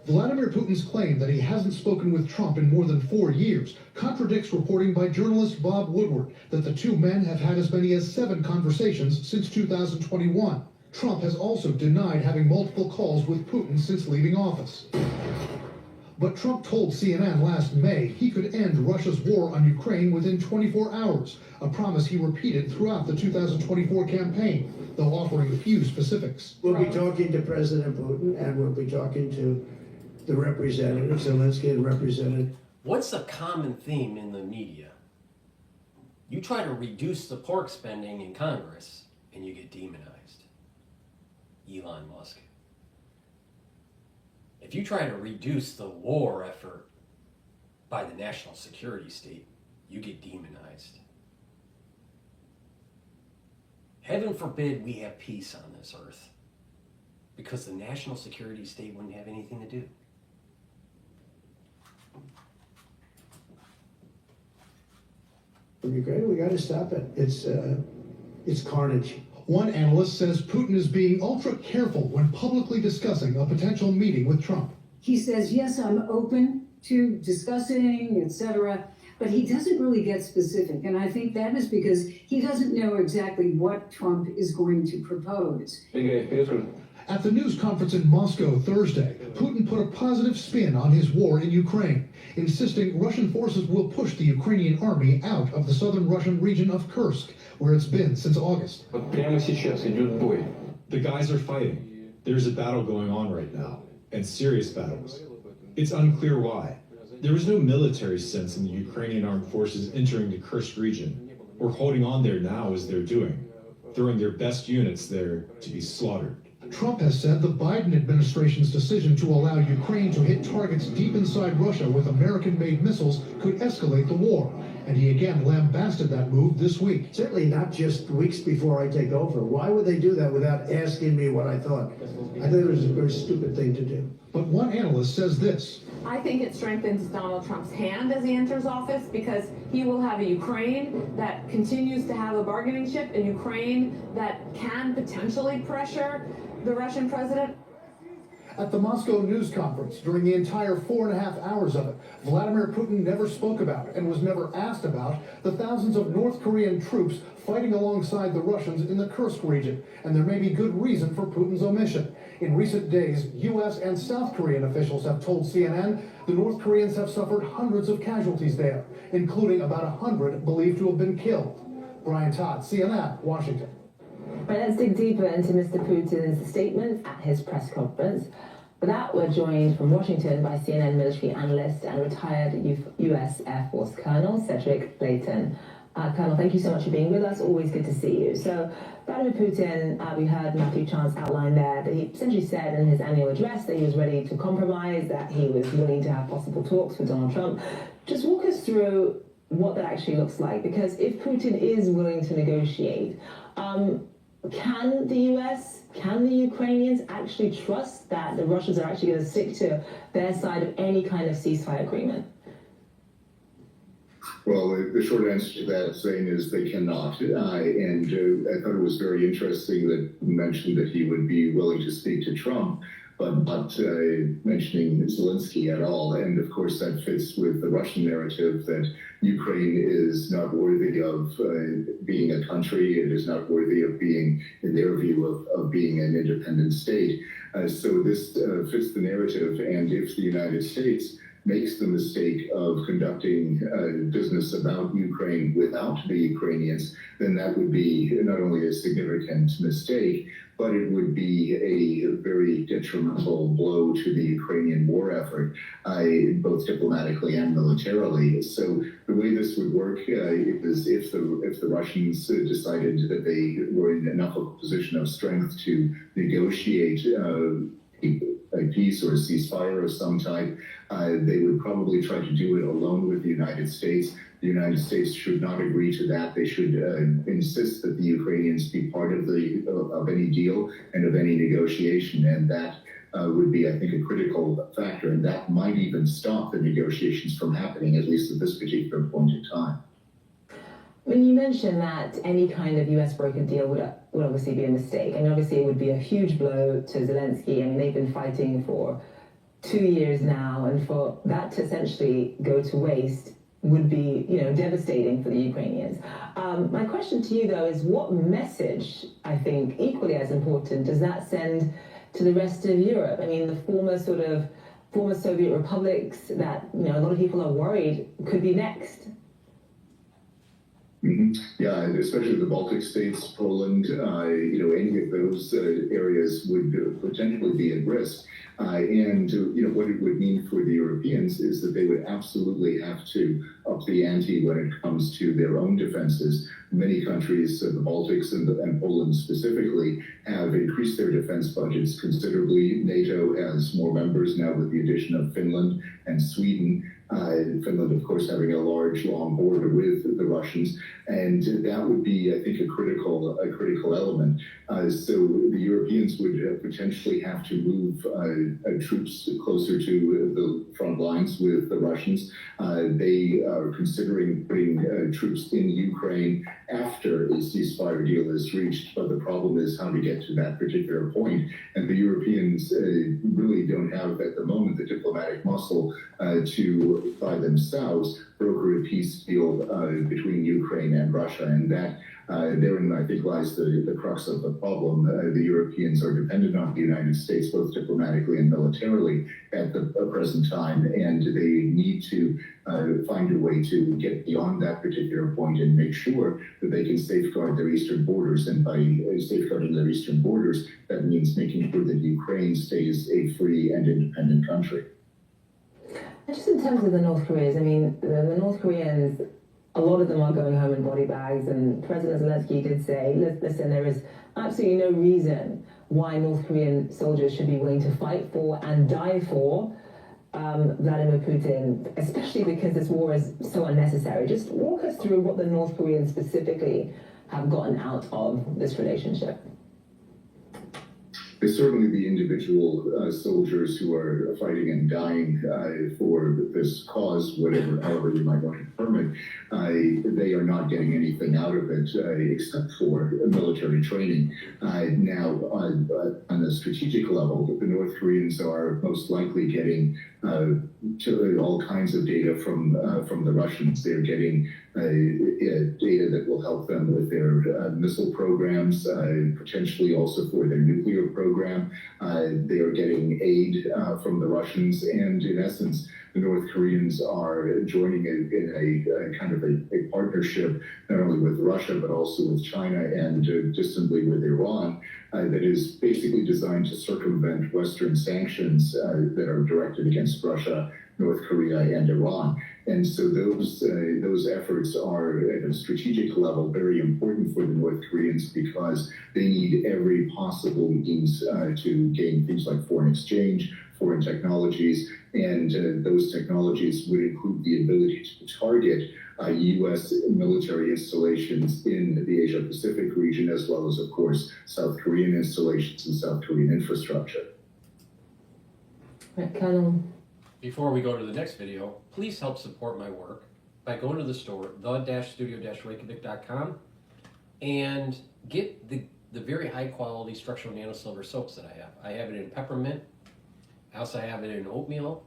Vladimir Putin's claim that he hasn't spoken with Trump in more than 4 years contradicts reporting by journalist Bob Woodward that the two men have had as many as 7 conversations since 2021. Trump has also denied having multiple calls with Putin since leaving office. But Trump told CNN last May he could end Russia's war on Ukraine within 24 hours, a promise he repeated throughout the 2024 campaign, though offering few specifics. We'll be talking to President Putin, and we'll be talking to the representative, Zelensky, and Representative. What's a common theme in the media? You try to reduce the pork spending in Congress, and you get demonized. Elon Musk. If you try to reduce the war effort by the national security state, you get demonized. Heaven forbid we have peace on this earth, because the national security state wouldn't have anything to do. from Ukraine. We got to stop it. It's carnage. One analyst says Putin is being ultra careful when publicly discussing a potential meeting with Trump. He says, yes, I'm open to discussing, etc., but he doesn't really get specific. And I think that is because he doesn't know exactly what Trump is going to propose. At the news conference in Moscow Thursday, Putin put a positive spin on his war in Ukraine, insisting Russian forces will push the Ukrainian army out of the southern Russian region of Kursk, where it's been since August. The guys are fighting. There's a battle going on right now, and serious battles. It's unclear why. There was no military sense in the Ukrainian armed forces entering the Kursk region, or holding on there now as they're doing, throwing their best units there to be slaughtered. Trump has said the Biden administration's decision to allow Ukraine to hit targets deep inside Russia with American-made missiles could escalate the war, and he again lambasted that move this week. Certainly not just weeks before I take over. Why would they do that without asking me what I thought? I thought it was a very stupid thing to do. But one analyst says this. I think it strengthens Donald Trump's hand as he enters office because he will have a Ukraine that continues to have a bargaining chip, a Ukraine that can potentially pressure the Russian president. At the Moscow news conference, during the entire 4.5 hours of it, Vladimir Putin never spoke about and was never asked about the thousands of North Korean troops fighting alongside the Russians in the Kursk region, and there may be good reason for Putin's omission. In recent days, U.S. and South Korean officials have told CNN the North Koreans have suffered hundreds of casualties there, including about 100 believed to have been killed. Brian Todd, CNN, Washington. Right, let's dig deeper into Mr. Putin's statements at his press conference. For that, we're joined from Washington by CNN military analyst and retired U.S. Air Force Colonel Cedric Layton. Colonel, thank you so much for being with us. Always good to see you. So, Vladimir Putin, we heard Matthew Chance outline there that he essentially said in his annual address that he was ready to compromise, that he was willing to have possible talks with Donald Trump. Just walk us through what that actually looks like, because if Putin is willing to negotiate, can the U.S., can the Ukrainians actually trust that the Russians are actually going to stick to their side of any kind of ceasefire agreement? Well, the short answer to that, Zane, is they cannot. And I thought it was very interesting that you mentioned that he would be willing to speak to Trump, but not mentioning Zelensky at all. And of course, that fits with the Russian narrative that Ukraine is not worthy of being a country. It is not worthy of being, in their view, of being an independent state. So this fits the narrative. And if the United States makes the mistake of conducting business about Ukraine without the Ukrainians, then that would be not only a significant mistake, but it would be a very detrimental blow to the Ukrainian war effort, both diplomatically and militarily. So the way this would work is if the Russians decided that they were in enough of a position of strength to negotiate a peace or a ceasefire of some type, they would probably try to do it alone with the United States. The United States should not agree to that. They should insist that the Ukrainians be part of any deal and of any negotiation, and that would be, I think, a critical factor, and that might even stop the negotiations from happening, at least at this particular point in time. When you mentioned that any kind of U.S. brokered deal would obviously be a mistake, and obviously it would be a huge blow to Zelensky. I mean, they've been fighting for 2 years now, and for that to essentially go to waste would be, devastating for the Ukrainians. My question to you, though, is what message, I think, equally as important, does that send to the rest of Europe? I mean, the former Soviet republics that, a lot of people are worried could be next. Yeah, and especially the Baltic states, Poland, any of those areas would potentially be at risk. And what it would mean for the Europeans is that they would absolutely have to up the ante when it comes to their own defenses. Many countries, the Baltics and Poland specifically, have increased their defense budgets considerably. NATO has more members now with the addition of Finland and Sweden. Finland, of course, having a large, long border with the Russians, and that would be, I think, a critical element. So the Europeans would potentially have to move troops closer to the front lines with the Russians. They are considering putting troops in Ukraine after a ceasefire deal is reached, but the problem is how to get to that particular point. And the Europeans really don't have, at the moment, the diplomatic muscle to, by themselves, broker a peace deal between Ukraine and Russia. And that, therein, I think, lies the crux of the problem. The Europeans are dependent on the United States, both diplomatically and militarily, at the present time, and they need to find a way to get beyond that particular point and make sure that they can safeguard their eastern borders. And by safeguarding their eastern borders, that means making sure that Ukraine stays a free and independent country. Just in terms of the North Koreans, I mean, the North Koreans, a lot of them are going home in body bags, and President Zelensky did say, listen, there is absolutely no reason why North Korean soldiers should be willing to fight for and die for Vladimir Putin, especially because this war is so unnecessary. Just walk us through what the North Koreans specifically have gotten out of this relationship. There's certainly the individual soldiers who are fighting and dying for this cause, however you might want to term it. They are not getting anything out of it except for military training. Now, on a strategic level, the North Koreans are most likely getting all kinds of data from the Russians. They're getting data that will help them with their missile programs, potentially also for their nuclear program. They are getting aid from the Russians, and in essence, the North Koreans are joining in a kind of a partnership, not only with Russia, but also with China and distantly with Iran, that is basically designed to circumvent Western sanctions that are directed against Russia, North Korea, and Iran. And so those efforts are, at a strategic level, very important for the North Koreans because they need every possible means to gain things like foreign exchange, foreign technologies, and those technologies would include the ability to target U.S. military installations in the Asia-Pacific region, as well as, of course, South Korean installations and South Korean infrastructure. Right, Colonel. Before we go to the next video, please help support my work by going to the store, the-studio-reykjavik.com, and get the very high-quality structural nanosilver soaps that I have. I have it in peppermint. I also have it in oatmeal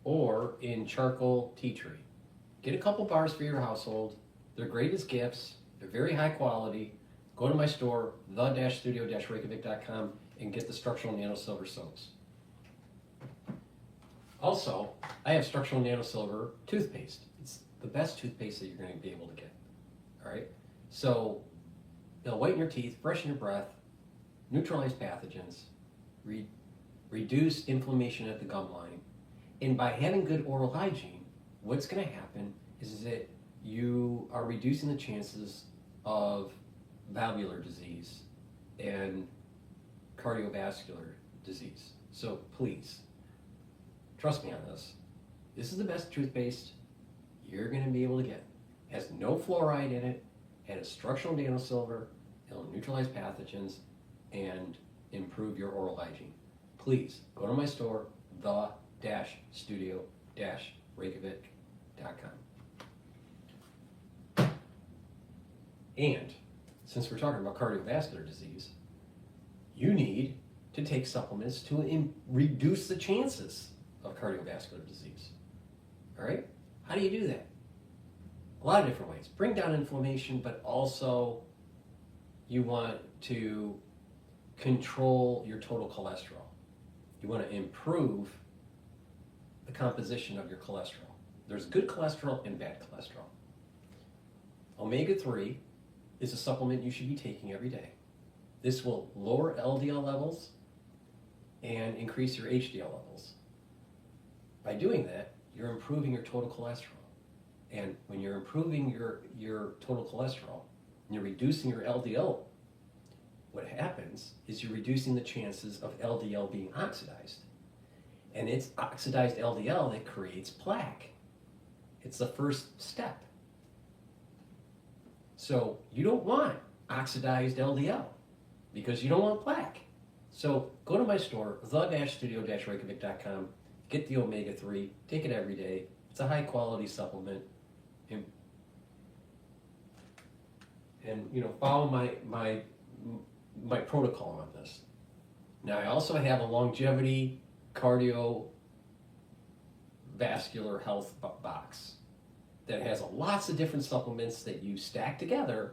or in charcoal tea tree. Get a couple bars for your household. They're great as gifts. They're very high quality. Go to my store, the-studio-reykjavik.com, and get the structural nanosilver soaps. Also, I have structural nanosilver toothpaste. It's the best toothpaste that you're going to be able to get. All right? So, they'll whiten your teeth, freshen your breath, neutralize pathogens, reduce inflammation at the gum line. And by having good oral hygiene, what's going to happen is that you are reducing the chances of valvular disease and cardiovascular disease. So please, trust me on this. This is the best toothpaste you're going to be able to get. It has no fluoride in it. It has structural nanosilver. It'll neutralize pathogens and improve your oral hygiene. Please go to my store, the-studio-reykjavik.com. And since we're talking about cardiovascular disease, you need to take supplements to reduce the chances of cardiovascular disease. All right? How do you do that? A lot of different ways. Bring down inflammation, but also you want to control your total cholesterol. You want to improve the composition of your cholesterol. There's good cholesterol and bad cholesterol. Omega-3 is a supplement you should be taking every day. This will lower LDL levels and increase your HDL levels. By doing that, you're improving your total cholesterol. And when you're improving your total cholesterol and you're reducing your LDL, what happens is you're reducing the chances of LDL being oxidized. And it's oxidized LDL that creates plaque. It's the first step. So you don't want oxidized LDL because you don't want plaque. So go to my store, the-studio-reykjavik.com, get the omega-3, take it every day. It's a high quality supplement. And you know, follow my protocol on this. Now I also have a longevity cardiovascular health box that has lots of different supplements that you stack together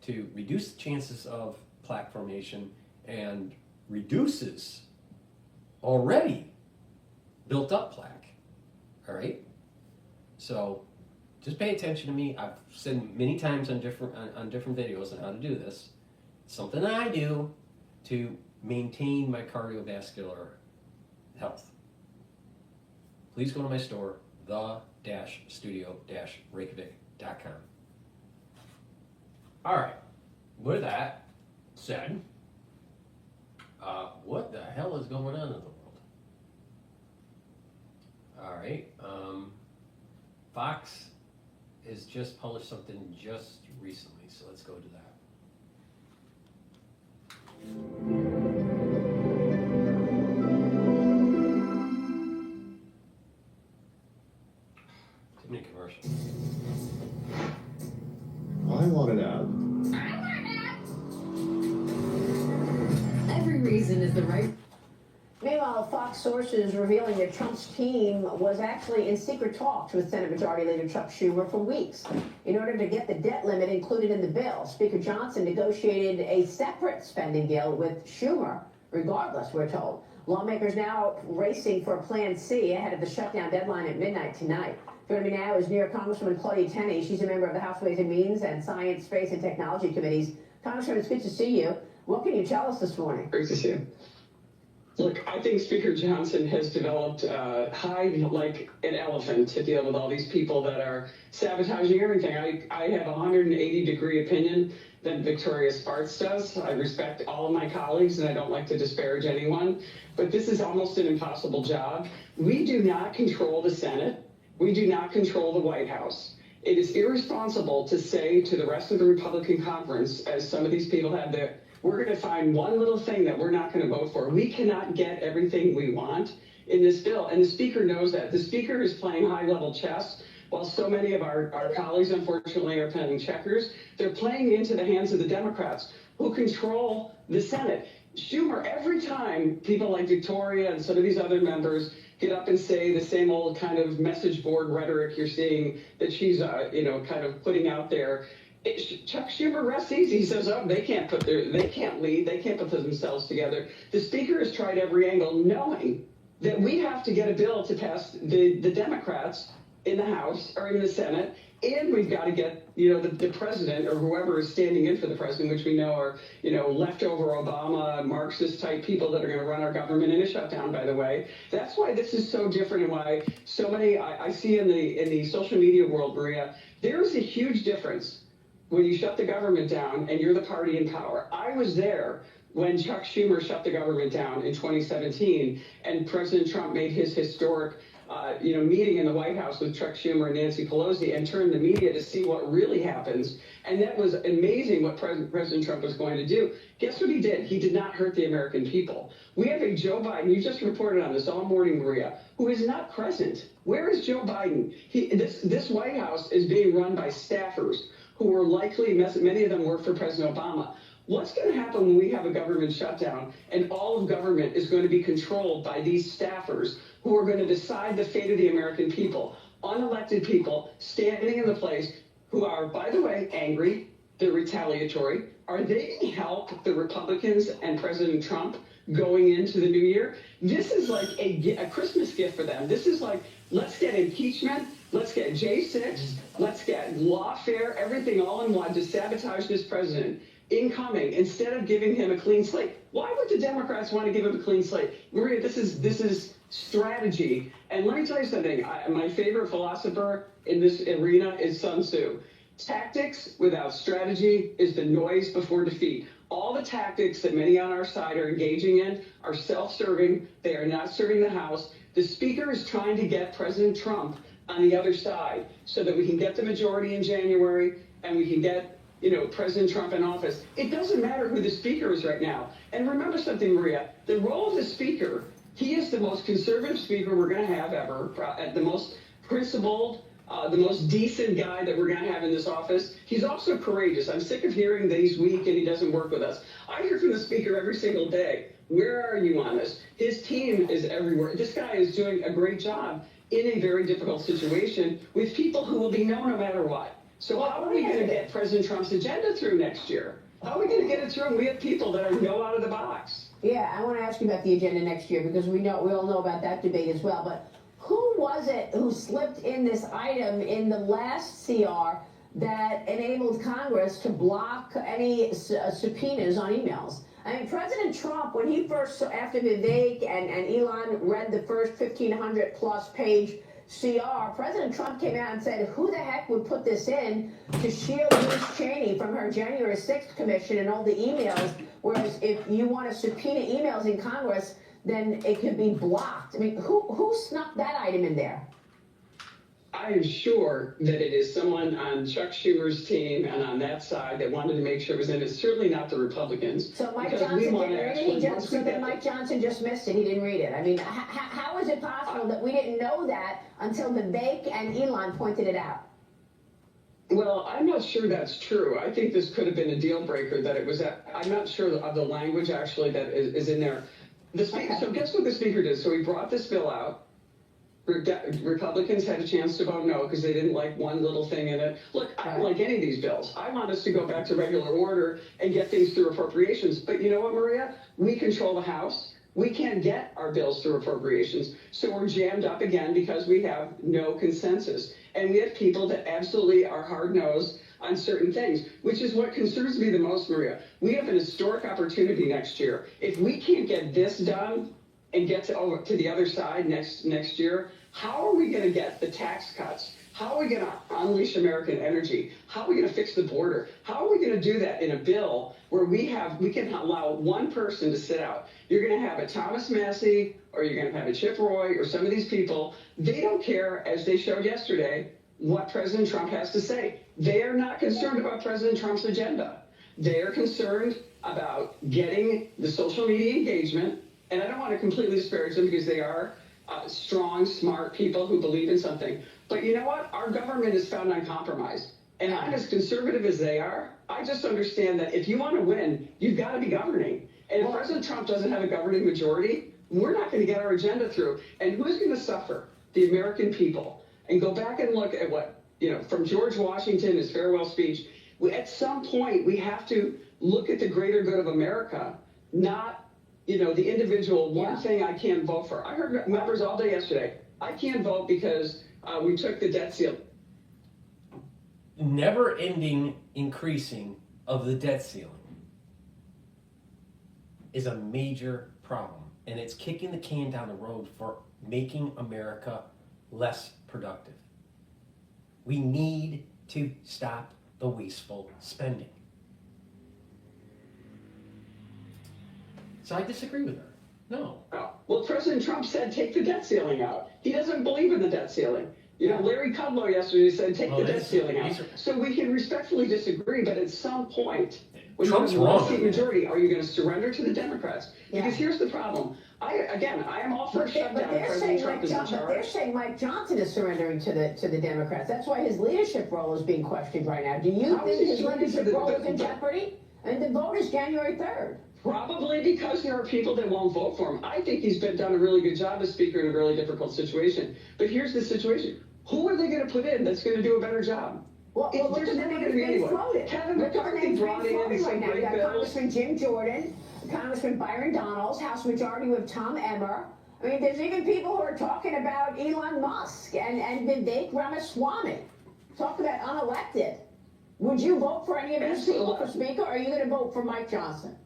to reduce the chances of plaque formation and reduces already built up plaque. All right? So just pay attention to me. I've said many times on different videos on how to do this. It's something I do to maintain my cardiovascular health. Please go to my store, the-studio-reykjavik.com. All right. With that said, what the hell is going on in the world? All right. Fox has just published something just recently, so let's go to that. Too many commercials. I want an ad. Every reason is the right. Meanwhile, Fox sources revealing that Trump's team was actually in secret talks with Senate Majority Leader Chuck Schumer for weeks in order to get the debt limit included in the bill. Speaker Johnson negotiated a separate spending deal with Schumer, regardless, we're told. Lawmakers now racing for Plan C ahead of the shutdown deadline at midnight tonight. Joining me now is New York Congresswoman Claudia Tenney. She's a member of the House Ways and Means and Science, Space, and Technology Committees. Congresswoman, it's good to see you. What can you tell us this morning? Great to see you. Look, I think Speaker Johnson has developed hide like an elephant to deal with all these people that are sabotaging everything. I have a 180-degree opinion that Victoria Spartz does. I respect all of my colleagues, and I don't like to disparage anyone. But this is almost an impossible job. We do not control the Senate. We do not control the White House. It is irresponsible to say to the rest of the Republican conference, as some of these people have there, we're going to find one little thing that we're not going to vote for. We cannot get everything we want in this bill. And the Speaker knows that. The Speaker is playing high-level chess, while so many of our colleagues, unfortunately, are playing checkers. They're playing into the hands of the Democrats, who control the Senate. Schumer, every time people like Victoria and some of these other members get up and say the same old kind of message board rhetoric you're seeing that she's, kind of putting out there, Chuck Schumer rests easy. He says, oh, they can't lead, they can't put themselves together. The Speaker has tried every angle, knowing that we have to get a bill to pass the Democrats in the House or in the Senate, and we've got to get, the president or whoever is standing in for the president, which we know are, leftover Obama, Marxist type people that are going to run our government in a shutdown, by the way. That's why this is so different, and why so many, I see in the social media world, Maria, there's a huge difference when you shut the government down and you're the party in power. I was there when Chuck Schumer shut the government down in 2017, and President Trump made his historic meeting in the White House with Chuck Schumer and Nancy Pelosi and turned the media to see what really happens. And that was amazing what President Trump was going to do. Guess what he did? He did not hurt the American people. We have a Joe Biden, you just reported on this all morning, Maria, who is not present. Where is Joe Biden? This White House is being run by staffers who were likely, many of them worked for President Obama. What's going to happen when we have a government shutdown and all of government is going to be controlled by these staffers who are going to decide the fate of the American people? Unelected people standing in the place who are, by the way, angry, they're retaliatory. Are they going to help the Republicans and President Trump going into the new year? This is like a Christmas gift for them. This is like, let's get impeachment, let's get J6, let's get lawfare, everything all in one to sabotage this president incoming, instead of giving him a clean slate. Why would the Democrats want to give him a clean slate? Maria, this is strategy. And let me tell you something. My favorite philosopher in this arena is Sun Tzu. Tactics without strategy is the noise before defeat. All the tactics that many on our side are engaging in are self-serving. They are not serving the House. The Speaker is trying to get President Trump on the other side so that we can get the majority in January and we can get, President Trump in office. It doesn't matter who the Speaker is right now. And remember something, Maria, the role of the Speaker, he is the most conservative Speaker we're going to have ever, the most principled, the most decent guy that we're going to have in this office. He's also courageous. I'm sick of hearing that he's weak and he doesn't work with us. I hear from the Speaker every single day. Where are you on this? His team is everywhere. This guy is doing a great job in a very difficult situation with people who will be known no matter what. So how are we going to get President Trump's agenda through next year? How are we going to get it through? And we have people that are no out of the box. Yeah, I want to ask you about the agenda next year because we all know about that debate as well. But who was it who slipped in this item in the last CR that enabled Congress to block any subpoenas on emails? I mean, President Trump, when he first, after Vivek and Elon read the first 1,500-plus page CR, President Trump came out and said, who the heck would put this in to shield Liz Cheney from her January 6th commission and all the emails, whereas if you want to subpoena emails in Congress, then it could be blocked. I mean, who snuck that item in there? I am sure that it is someone on Chuck Schumer's team and on that side that wanted to make sure it was in. It's certainly not the Republicans. So Mike Johnson didn't read it? So then Mike Johnson just missed it. He didn't read it. I mean, how is it possible that we didn't know that until Vivek and Elon pointed it out? Well, I'm not sure that's true. I think this could have been a deal breaker that it was I'm not sure of the language actually that is in there. So guess what the Speaker did? So he brought this bill out. Republicans had a chance to vote no because they didn't like one little thing in it. Look, I don't like any of these bills. I want us to go back to regular order and get things through appropriations. But you know what, Maria? We control the House. We can't get our bills through appropriations. So we're jammed up again because we have no consensus. And we have people that absolutely are hard-nosed on certain things, which is what concerns me the most, Maria. We have an historic opportunity next year. If we can't get this done and get to the other side next year, how are we going to get the tax cuts? How are we going to unleash American energy? How are we going to fix the border? How are we going to do that in a bill where we can allow one person to sit out? You're going to have a Thomas Massey, or you're going to have a Chip Roy, or some of these people. They don't care, as they showed yesterday, what President Trump has to say. They are not concerned about President Trump's agenda. They are concerned about getting the social media engagement. And I don't want to completely disparage them because they are strong, smart people who believe in something. But you know what? Our government is found on compromise. And I'm as conservative as they are. I just understand that if you want to win, you've got to be governing. And if President Trump doesn't have a governing majority, we're not going to get our agenda through. And who's going to suffer? The American people. And go back and look at what, from George Washington, his farewell speech. At some point, we have to look at the greater good of America, not the individual one thing I can't vote for. I heard members all day yesterday. I can't vote because we took the debt ceiling. Never-ending increasing of the debt ceiling is a major problem, and it's kicking the can down the road for making America less productive. We need to stop the wasteful spending. So I disagree with her. No. Well, President Trump said take the debt ceiling out. He doesn't believe in the debt ceiling. Larry Kudlow yesterday said take the debt ceiling out. So we can respectfully disagree, but at some point, when Trump's you have a wrong. state majority, are you going to surrender to the Democrats? Because here's the problem. I am all for a shutdown. President Trump is in charge. They're saying Mike Johnson is surrendering to the Democrats. That's why his leadership role is being questioned right now. Do you think his leadership role is in jeopardy? And the vote is January 3rd. Probably because there are people that won't vote for him. I think he's done a really good job as Speaker in a really difficult situation. But here's the situation. Who are they going to put in that's going to do a better job? Well, look at the names being floated. Kevin Look at the McCarthy names brought being in floated some right now. You great got bills. Congressman Jim Jordan, Congressman Byron Donalds, House Majority Whip Tom Emmer. I mean, there's even people who are talking about Elon Musk and Vivek Ramaswamy. Talk about unelected. Would you vote for any of these people for Speaker, or are you going to vote for Mike Johnson?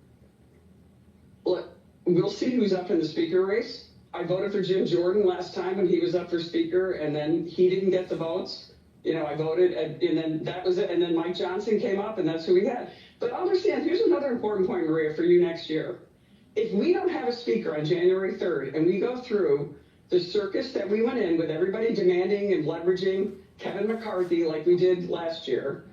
Look, we'll see who's up in the Speaker race. I voted for Jim Jordan last time when he was up for Speaker, and then he didn't get the votes. I voted, and then that was it. And then Mike Johnson came up, and that's who we had. But understand, here's another important point, Maria, for you next year. If we don't have a speaker on January 3rd and we go through the circus that we went in with everybody demanding and leveraging Kevin McCarthy like we did last year,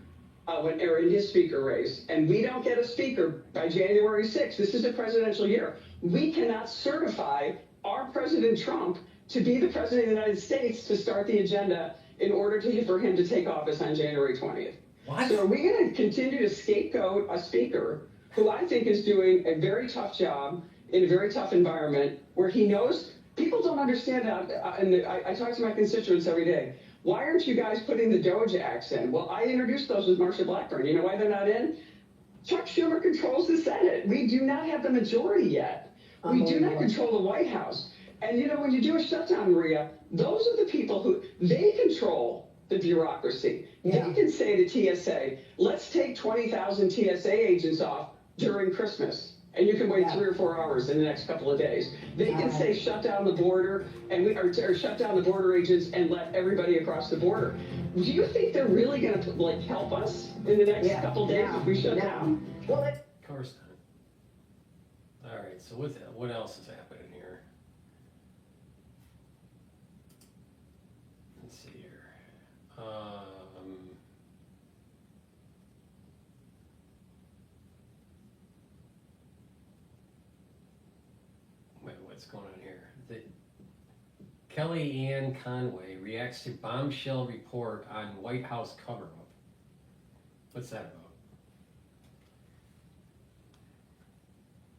when in his speaker race, and we don't get a speaker by January 6th, this is a presidential year, we cannot certify our President Trump to be the President of the United States to start the agenda in order for him to take office on January 20th. What? So are we going to continue to scapegoat a speaker who I think is doing a very tough job in a very tough environment where he knows people don't understand that, and I talk to my constituents every day. Why aren't you guys putting the Doge Acts in? Well, I introduced those with Marsha Blackburn. You know why they're not in? Chuck Schumer controls the Senate. We do not have the majority yet. We do not control the White House. And you know, when you do a shutdown, Maria, those are the people who, they control the bureaucracy. Yeah. They can say to TSA, let's take 20,000 TSA agents off during Christmas. And you can wait 3 or 4 hours in the next couple of days. They can say shut down the border or shut down the border agents and let everybody across the border. Do you think they're really going to help us in the next couple of days if we shut down? Well, Of course not. All right. So what else is happening here? Let's see here. What's going on here? Kellyanne Conway reacts to bombshell report on White House cover-up. What's that about?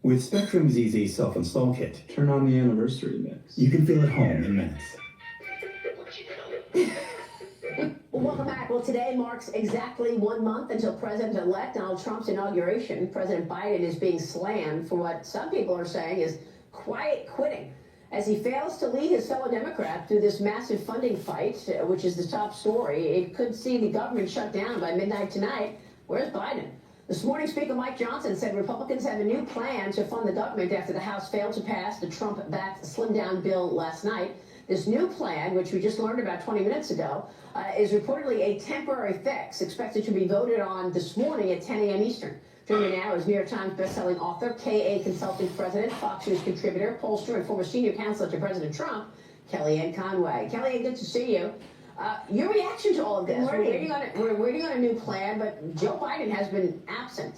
With Spectrum's easy self-install kit, turn on the anniversary mix. You can feel at home in minutes. Well, welcome back. Well, today marks exactly 1 month until President-elect Donald Trump's inauguration. President Biden is being slammed for what some people are saying is quiet quitting, as he fails to lead his fellow Democrat through this massive funding fight, which is the top story. It could see the government shut down by midnight tonight. Where's Biden? This morning, Speaker Mike Johnson said Republicans have a new plan to fund the government after the House failed to pass the Trump-backed slim-down bill last night. This new plan, which we just learned about 20 minutes ago, is reportedly a temporary fix, expected to be voted on this morning at 10 a.m. Eastern. Joining me now is New York Times bestselling author, KA Consulting president, Fox News contributor, pollster, and former senior counselor to President Trump, Kellyanne Conway. Kellyanne, good to see you. Your reaction to all of this? We're waiting on a new plan, but Joe Biden has been absent.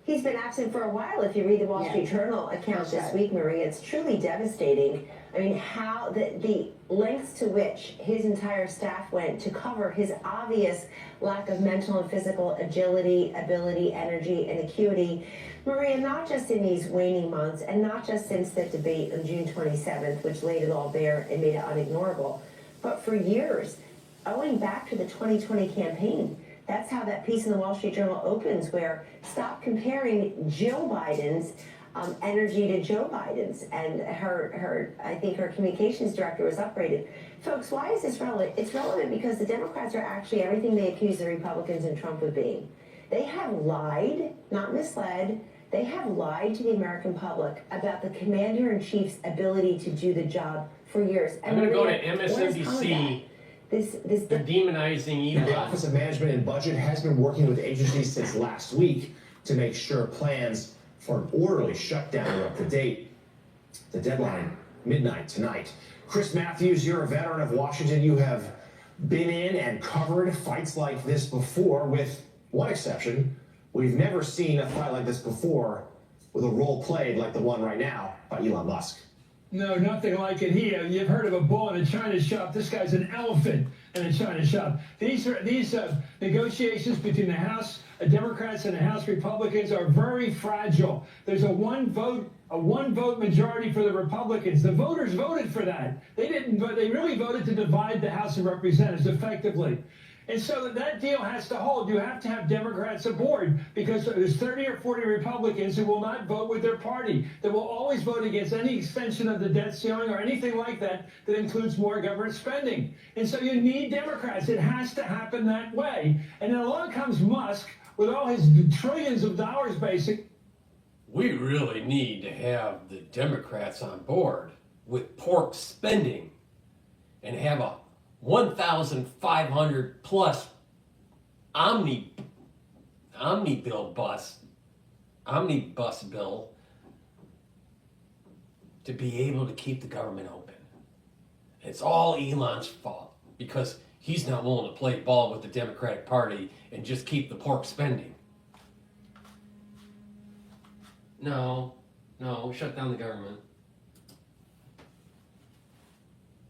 He's been absent for a while. If you read the Wall Street Journal account this week, Marie, it's truly devastating. I mean, how the lengths to which his entire staff went to cover his obvious lack of mental and physical agility, ability, energy, and acuity. Maria, not just in these waning months, and not just since the debate on June 27th, which laid it all bare and made it unignorable, but for years, owing back to the 2020 campaign. That's how that piece in the Wall Street Journal opens, where stop comparing Jill Biden's energy to Joe Biden's, and I think her communications director was upgraded. Folks, why is this relevant? It's relevant because the Democrats are actually everything they accuse the Republicans and Trump of being. They have lied, not misled. They have lied to the American public about the commander-in-chief's ability to do the job for years. I'm going to go to MSNBC. They're demonizing evil. The Office of Management and Budget has been working with agencies since last week to make sure plans for an orderly shutdown are up to date. The deadline, midnight tonight. Chris Matthews, you're a veteran of Washington. You have been in and covered fights like this before, with one exception. We've never seen a fight like this before with a role played like the one right now by Elon Musk. No, nothing like it here. You've heard of a bull in a china shop. This guy's an elephant in a china shop. These negotiations between the House Democrats and the House Republicans are very fragile. There's a one vote majority for the Republicans. The voters voted for that. They didn't vote. They really voted to divide the House of Representatives effectively. And so that deal has to hold. You have to have Democrats aboard, because there's 30 or 40 Republicans who will not vote with their party, that will always vote against any extension of the debt ceiling or anything like that that includes more government spending. And so you need Democrats. It has to happen that way. And then along comes Musk with all his trillions of dollars, basic. We really need to have the Democrats on board with pork spending and have a 1,500 plus omnibus bill to be able to keep the government open. It's all Elon's fault because he's not willing to play ball with the Democratic Party and just keep the pork spending. No, shut down the government.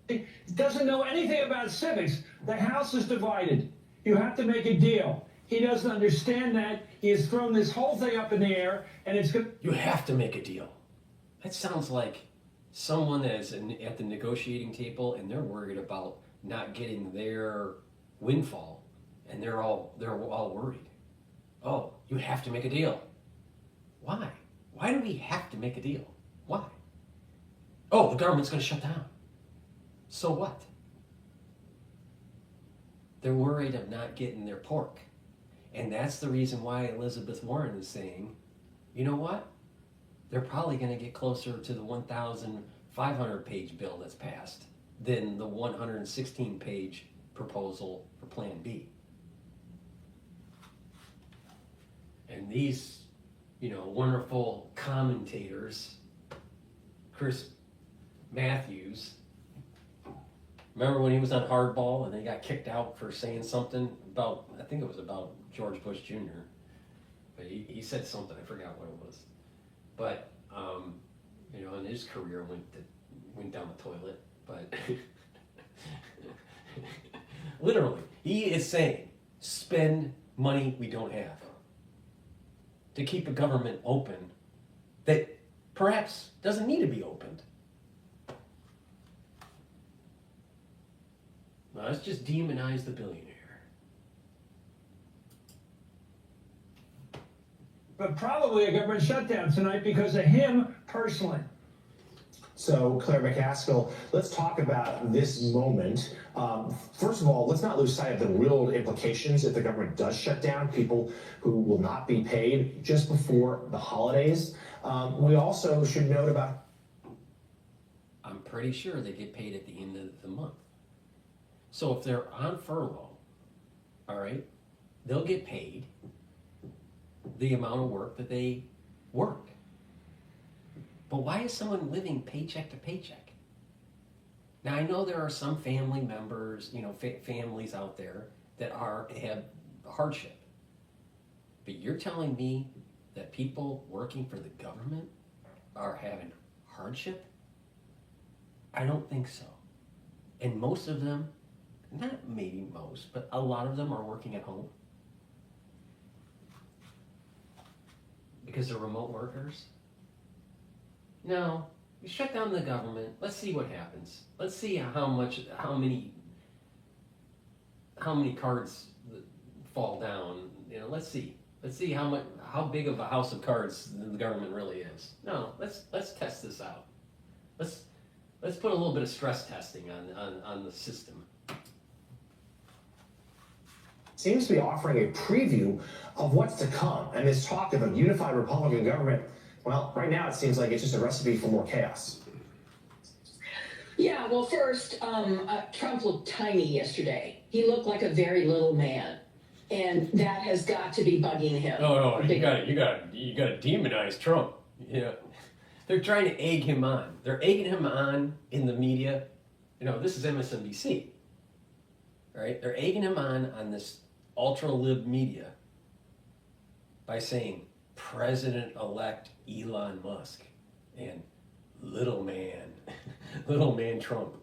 He doesn't know anything about civics. The House is divided. You have to make a deal. He doesn't understand that. He has thrown this whole thing up in the air, and it's good. You have to make a deal. That sounds like someone that is at the negotiating table and they're worried about not getting their windfall, and they're all worried. Oh, you have to make a deal. Why? Why do we have to make a deal? Why? Oh, the government's going to shut down. So what? They're worried of not getting their pork. And that's the reason why Elizabeth Warren is saying, you know what? They're probably going to get closer to the 1,500-page bill that's passed than the 116-page proposal for Plan B. And these, wonderful commentators, Chris Matthews, remember when he was on Hardball and they got kicked out for saying something about, I think it was about George Bush Jr., but he said something, I forgot what it was. But, and his career went down the toilet, but literally, he is saying, spend money we don't have to keep a government open that perhaps doesn't need to be opened. Now, let's just demonize the billionaire. But probably a government shutdown tonight because of him personally. So, Claire McCaskill, let's talk about this moment. First of all, let's not lose sight of the real implications if the government does shut down, people who will not be paid just before the holidays. We also should note about... I'm pretty sure they get paid at the end of the month. So if they're on furlough, all right, they'll get paid the amount of work that they work. But why is someone living paycheck to paycheck? Now, I know there are some family members, families out there that have hardship. But you're telling me that people working for the government are having hardship? I don't think so. And most of them, not maybe most, but a lot of them are working at home. Because they're remote workers? No, we shut down the government. Let's see what happens. Let's see how many cards fall down. Let's see how big of a house of cards the government really is. No, let's test this out. Let's put a little bit of stress testing on the system. Seems to be offering a preview of what's to come. And this talk of a unified Republican government, well, right now it seems like it's just a recipe for more chaos. Yeah, well, first, Trump looked tiny yesterday. He looked like a very little man, and that has got to be bugging him. No, you got to demonize Trump. They're trying to egg him on. They're egging him on in the media. This is MSNBC, right? They're egging him on this ultra-lib media by saying President-elect Elon Musk and little man Trump.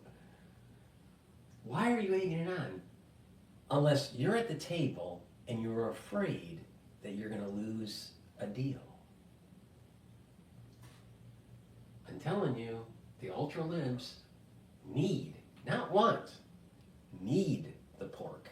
Why are you egging it on? Unless you're at the table and you're afraid that you're going to lose a deal. I'm telling you, the ultra-libs need, not want, need the pork.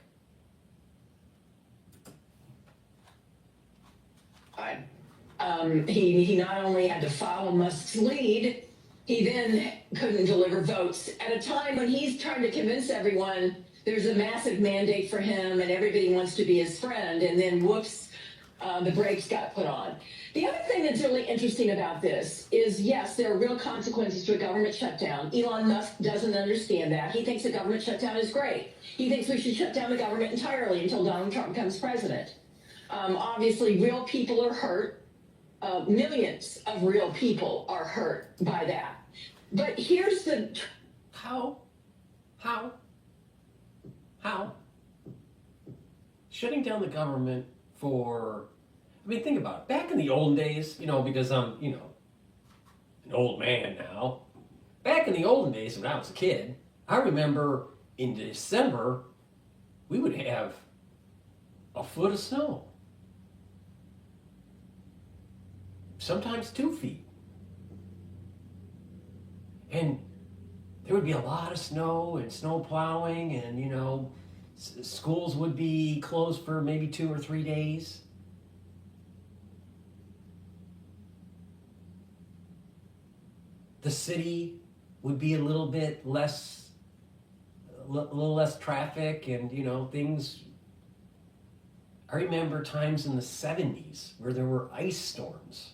He not only had to follow Musk's lead, he then couldn't deliver votes at a time when he's trying to convince everyone there's a massive mandate for him and everybody wants to be his friend, and then whoops, the brakes got put on. The other thing that's really interesting about this is, yes, there are real consequences to a government shutdown. Elon Musk doesn't understand that. He thinks a government shutdown is great. He thinks we should shut down the government entirely until Donald Trump becomes president. Obviously, real people are hurt. Millions of real people are hurt by that. But here's the... How? Shutting down the government for... I mean, think about it. Back in the olden days, because I'm, an old man now. Back in the olden days when I was a kid, I remember in December, we would have a foot of snow. Sometimes 2 feet. And there would be a lot of snow and snow plowing and, schools would be closed for maybe 2 or 3 days. The city would be a little bit less, traffic and, things. I remember times in the 70s where there were ice storms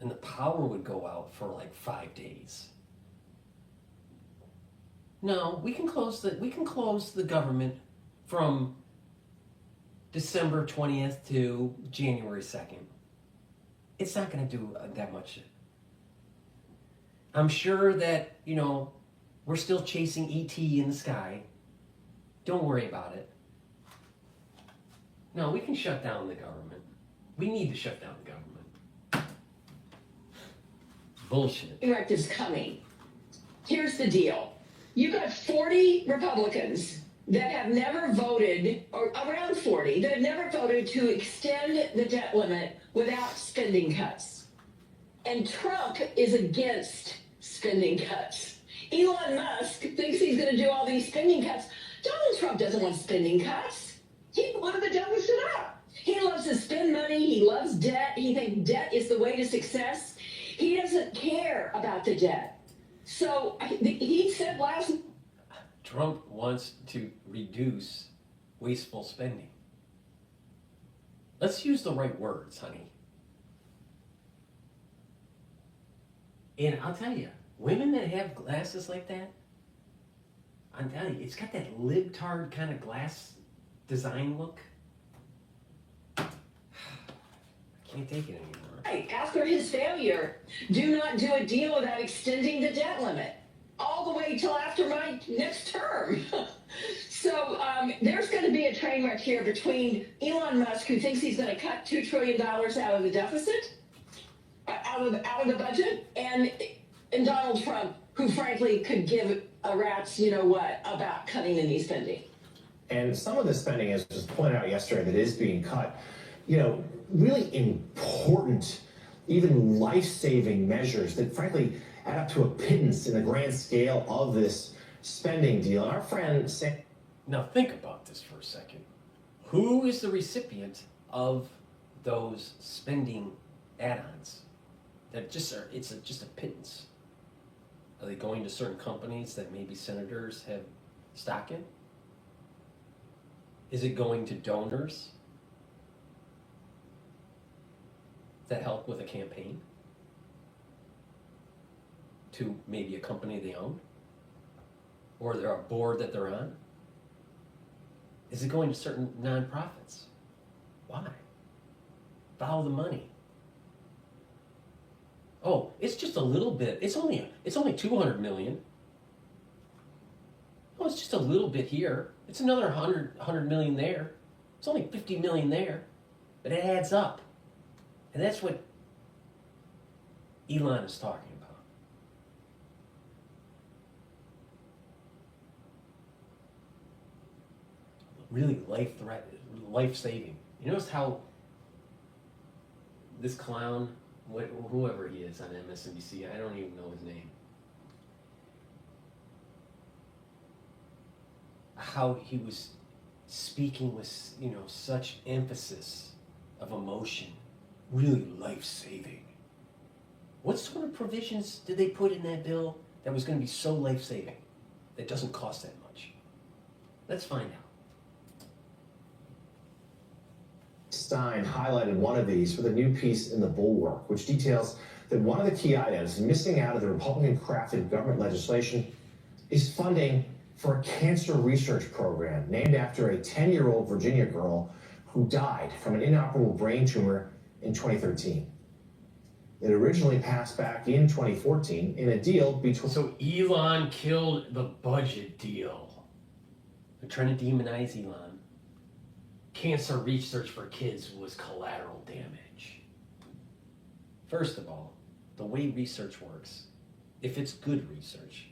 and the power would go out for like 5 days. No, we can close the government from December 20th to January 2nd. It's not going to do that much. I'm sure that, we're still chasing E.T. in the sky. Don't worry about it. No, we can shut down the government. We need to shut down the government. Bullshit. Directives coming. Here's the deal. You've got 40 Republicans that have never voted, or around 40, that have never voted to extend the debt limit without spending cuts. And Trump is against spending cuts. Elon Musk thinks he's going to do all these spending cuts. Donald Trump doesn't want spending cuts. He wanted the deficit up. He loves to spend money. He loves debt. He thinks debt is the way to success. He doesn't care about the debt. So he said last... Trump wants to reduce wasteful spending. Let's use the right words, honey. And I'll tell you, women that have glasses like that, I'm telling you, it's got that libtard kind of glass design look. I can't take it anymore. After his failure, do not do a deal without extending the debt limit all the way till after my next term. So there's going to be a train wreck here between Elon Musk, who thinks he's going to cut $2 trillion out of the deficit, out of the budget, and Donald Trump, who frankly could give a rat's about cutting any spending. And some of the spending, as was pointed out yesterday, that is being cut, really important, even life-saving measures that frankly add up to a pittance in the grand scale of this spending deal. And our friend said... Now think about this for a second. Who is the recipient of those spending add-ons? That just are, it's just a pittance. Are they going to certain companies that maybe senators have stock in? Is it going to donors that help with a campaign? To maybe a company they own? Or they're a board that they're on? Is it going to certain nonprofits? Why? Follow the money. Oh, it's just a little bit. It's only 200 million. Oh, it's just a little bit here. It's another 100 million there. It's only 50 million there. But it adds up. And that's what Elon is talking about. Really life-saving. You notice how this clown, whoever he is on MSNBC, I don't even know his name, how he was speaking with, such emphasis of emotion, really life-saving. What sort of provisions did they put in that bill that was going to be so life-saving that doesn't cost that much? Let's find out. Stein highlighted one of these for the new piece in the Bulwark, which details that one of the key items missing out of the Republican-crafted government legislation is funding for a cancer research program named after a 10-year-old Virginia girl who died from an inoperable brain tumor in 2013. It originally passed back in 2014 in a deal between... So Elon killed the budget deal. They're trying to demonize Elon. Cancer research for kids was collateral damage. First of all, the way research works, if it's good research,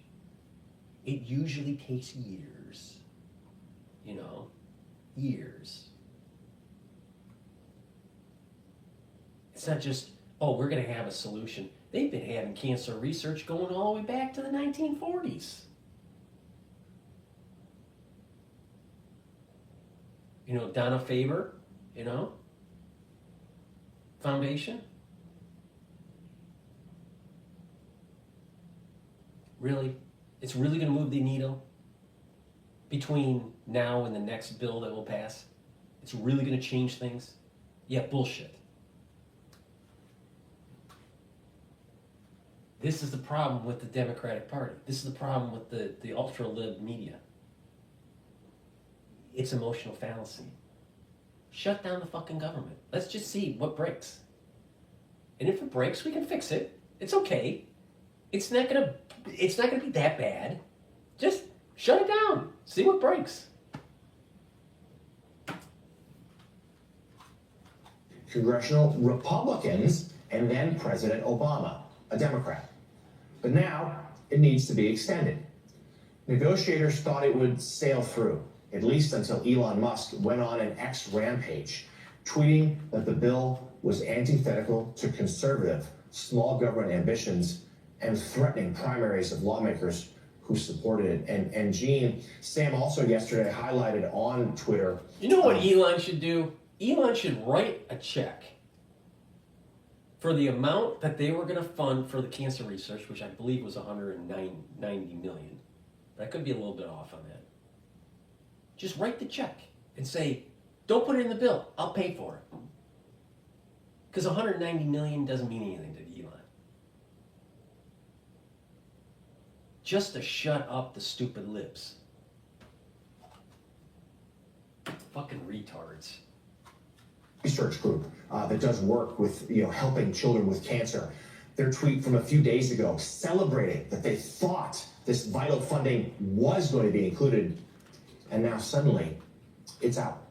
it usually takes years. You know, years. It's not just, oh, we're going to have a solution. They've been having cancer research going all the way back to the 1940s. You know, Donna Faber, you know, Foundation. Really? It's really going to move the needle between now and the next bill that will pass? It's really going to change things? Yeah, bullshit. This is the problem with the Democratic Party. This is the problem with the ultra-lib media. It's emotional fallacy. Shut down the fucking government. Let's just see what breaks. And if it breaks, we can fix it. It's okay. It's not gonna be that bad. Just shut it down. See what breaks. Congressional Republicans and then President Obama, a Democrat. But now it needs to be extended. Negotiators thought it would sail through, at least until Elon Musk went on an X rampage, tweeting that the bill was antithetical to conservative small government ambitions and threatening primaries of lawmakers who supported it. And Gene, Sam also yesterday highlighted on Twitter. You know what Elon should do? Elon should write a check for the amount that they were going to fund for the cancer research, which I believe was $190 million. But I could be a little bit off on that. Just write the check and say, don't put it in the bill. I'll pay for it. Because $190 million doesn't mean anything to Elon. Just to shut up the stupid lips. Fucking retards. Research group that does work with helping children with cancer. Their tweet from a few days ago celebrating that they thought this vital funding was going to be included, and now suddenly it's out.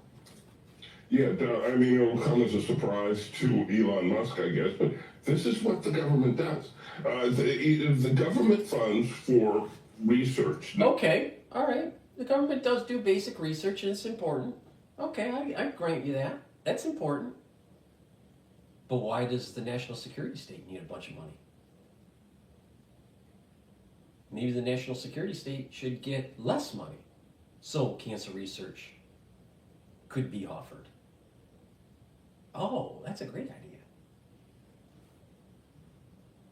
Yeah, I mean, it'll come as a surprise to Elon Musk, I guess, but this is what the government does. The government funds for research. Okay, all right. The government does do basic research and it's important. Okay, I grant you that. That's important. But why does the national security state need a bunch of money? Maybe the national security state should get less money so cancer research could be offered. Oh, that's a great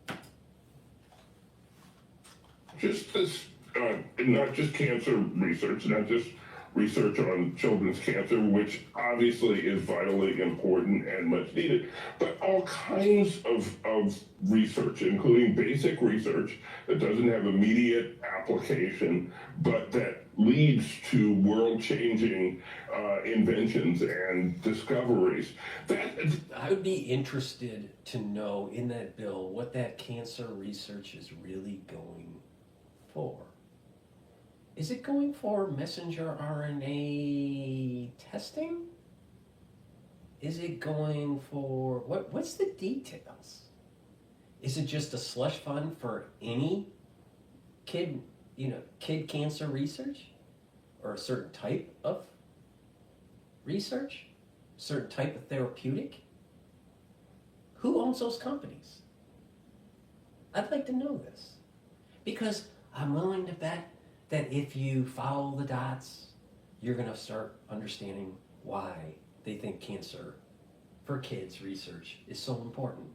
idea. Just this, not just cancer research, not just research on children's cancer, which obviously is vitally important and much needed, but all kinds of research, including basic research that doesn't have immediate application, but that leads to world-changing inventions and discoveries. I would be interested to know in that bill what that cancer research is really going for. Is it going for messenger RNA testing? Is it going for, what's the details? Is it just a slush fund for any kid cancer research? Or a certain type of research? A certain type of therapeutic? Who owns those companies? I'd like to know this. Because I'm willing to bet that if you follow the dots, you're going to start understanding why they think cancer for kids research is so important.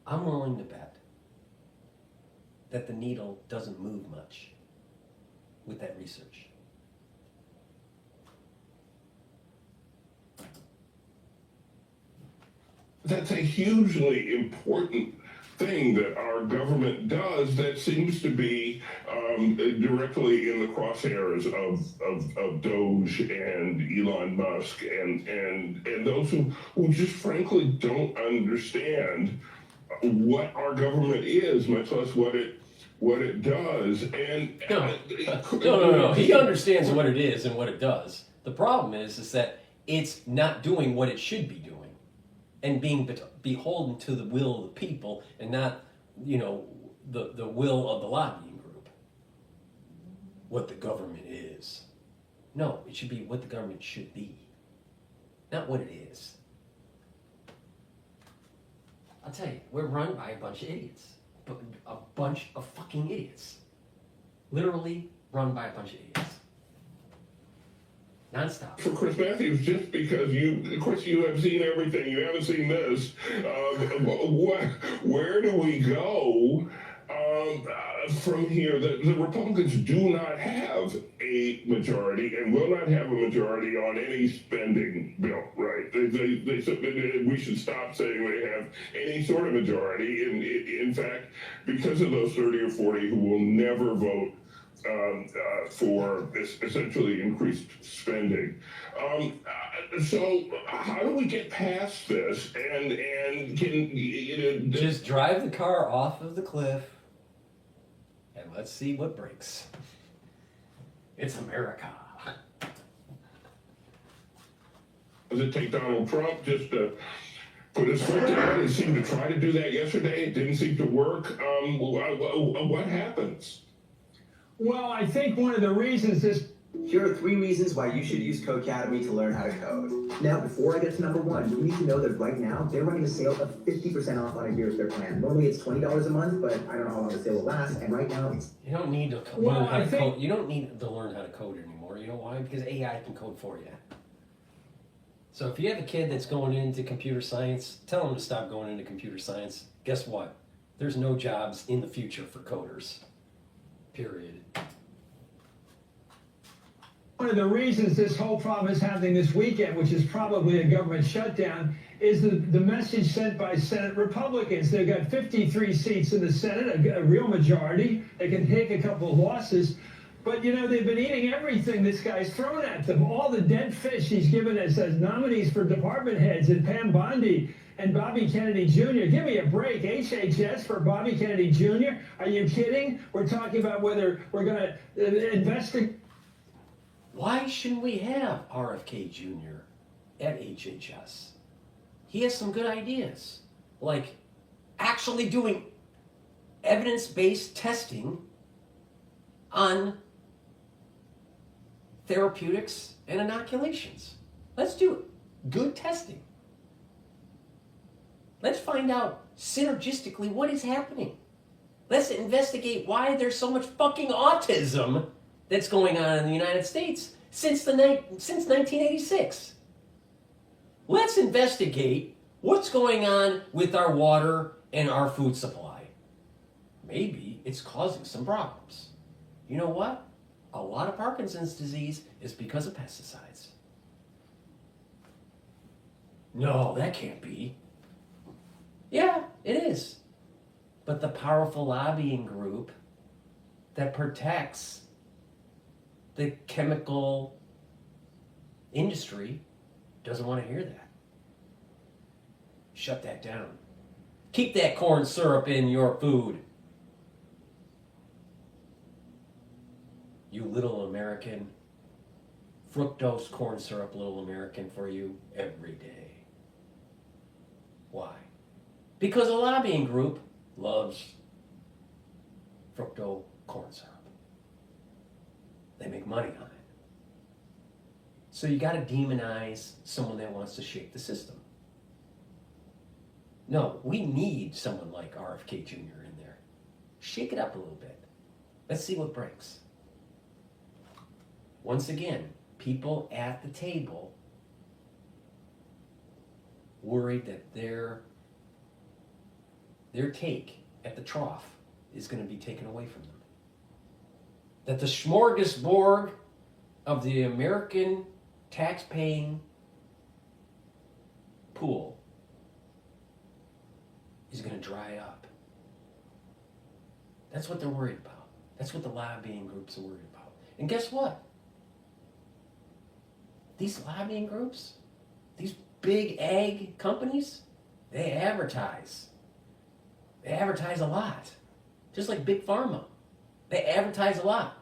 I'm willing to bet that the needle doesn't move much with that research. That's a hugely important thing that our government does that seems to be directly in the crosshairs of Doge and Elon Musk and those who just frankly don't understand what our government is, much less what it does. And no. He understands what it is and what it does. The problem is that it's not doing what it should be doing, and being beholden to the will of the people, and not, the will of the lobbying group. What the government is. No, it should be what the government should be, not what it is. I'll tell you, we're run by a bunch of idiots. A bunch of fucking idiots. Literally run by a bunch of idiots. Non-stop. For Chris Matthews, just because you have seen everything, you haven't seen this. Where do we go from here? The Republicans do not have a majority and will not have a majority on any spending bill, right? They said we should stop saying they have any sort of majority. And in fact, because of those 30 or 40 who will never vote for essentially increased spending. So how do we get past this and can just drive the car off of the cliff and let's see what breaks. It's America. Does it take Donald Trump just to put his foot down? He seemed to try to do that yesterday. It didn't seem to work. What happens? Well, I think one of the reasons is... Here are 3 reasons why you should use Codecademy to learn how to code. Now, before I get to number 1, you need to know that right now, they're running a sale of 50% off on a year's their plan. Normally it's $20 a month, but I don't know how long the sale will last, and right now it's... You don't need to learn how to code. You don't need to learn how to code anymore. You know why? Because AI can code for you. So if you have a kid that's going into computer science, tell them to stop going into computer science. Guess what? There's no jobs in the future for coders. Period. One of the reasons this whole problem is happening this weekend, which is probably a government shutdown, is the message sent by Senate Republicans. They've got 53 seats in the Senate, a real majority. They can take a couple of losses. But, they've been eating everything this guy's thrown at them. All the dead fish he's given us as nominees for department heads, and Pam Bondi and Bobby Kennedy Jr. Give me a break. HHS for Bobby Kennedy Jr.? Are you kidding? We're talking about whether we're going to investigate. Why shouldn't we have RFK Jr. at HHS? He has some good ideas, like actually doing evidence-based testing on therapeutics and inoculations. Let's do it. Good testing. Let's find out synergistically what is happening. Let's investigate why there's so much fucking autism that's going on in the United States since 1986. Let's investigate what's going on with our water and our food supply. Maybe it's causing some problems. You know what? A lot of Parkinson's disease is because of pesticides. No, that can't be. Yeah, it is. But the powerful lobbying group that protects the chemical industry doesn't want to hear that. Shut that down. Keep that corn syrup in your food. You little American. Fructose corn syrup, little American, for you every day. Why? Because a lobbying group loves fructose corn syrup. They make money on it. So you got to demonize someone that wants to shape the system. No, we need someone like RFK Jr. in there. Shake it up a little bit. Let's see what breaks. Once again, people at the table worried that their take at the trough is going to be taken away from them. That the smorgasbord of the American tax-paying pool is going to dry up That's what they're worried about. That's what the lobbying groups are worried about. And guess what? These lobbying groups, these big ag companies, they advertise. They advertise a lot. Just like Big Pharma. They advertise a lot.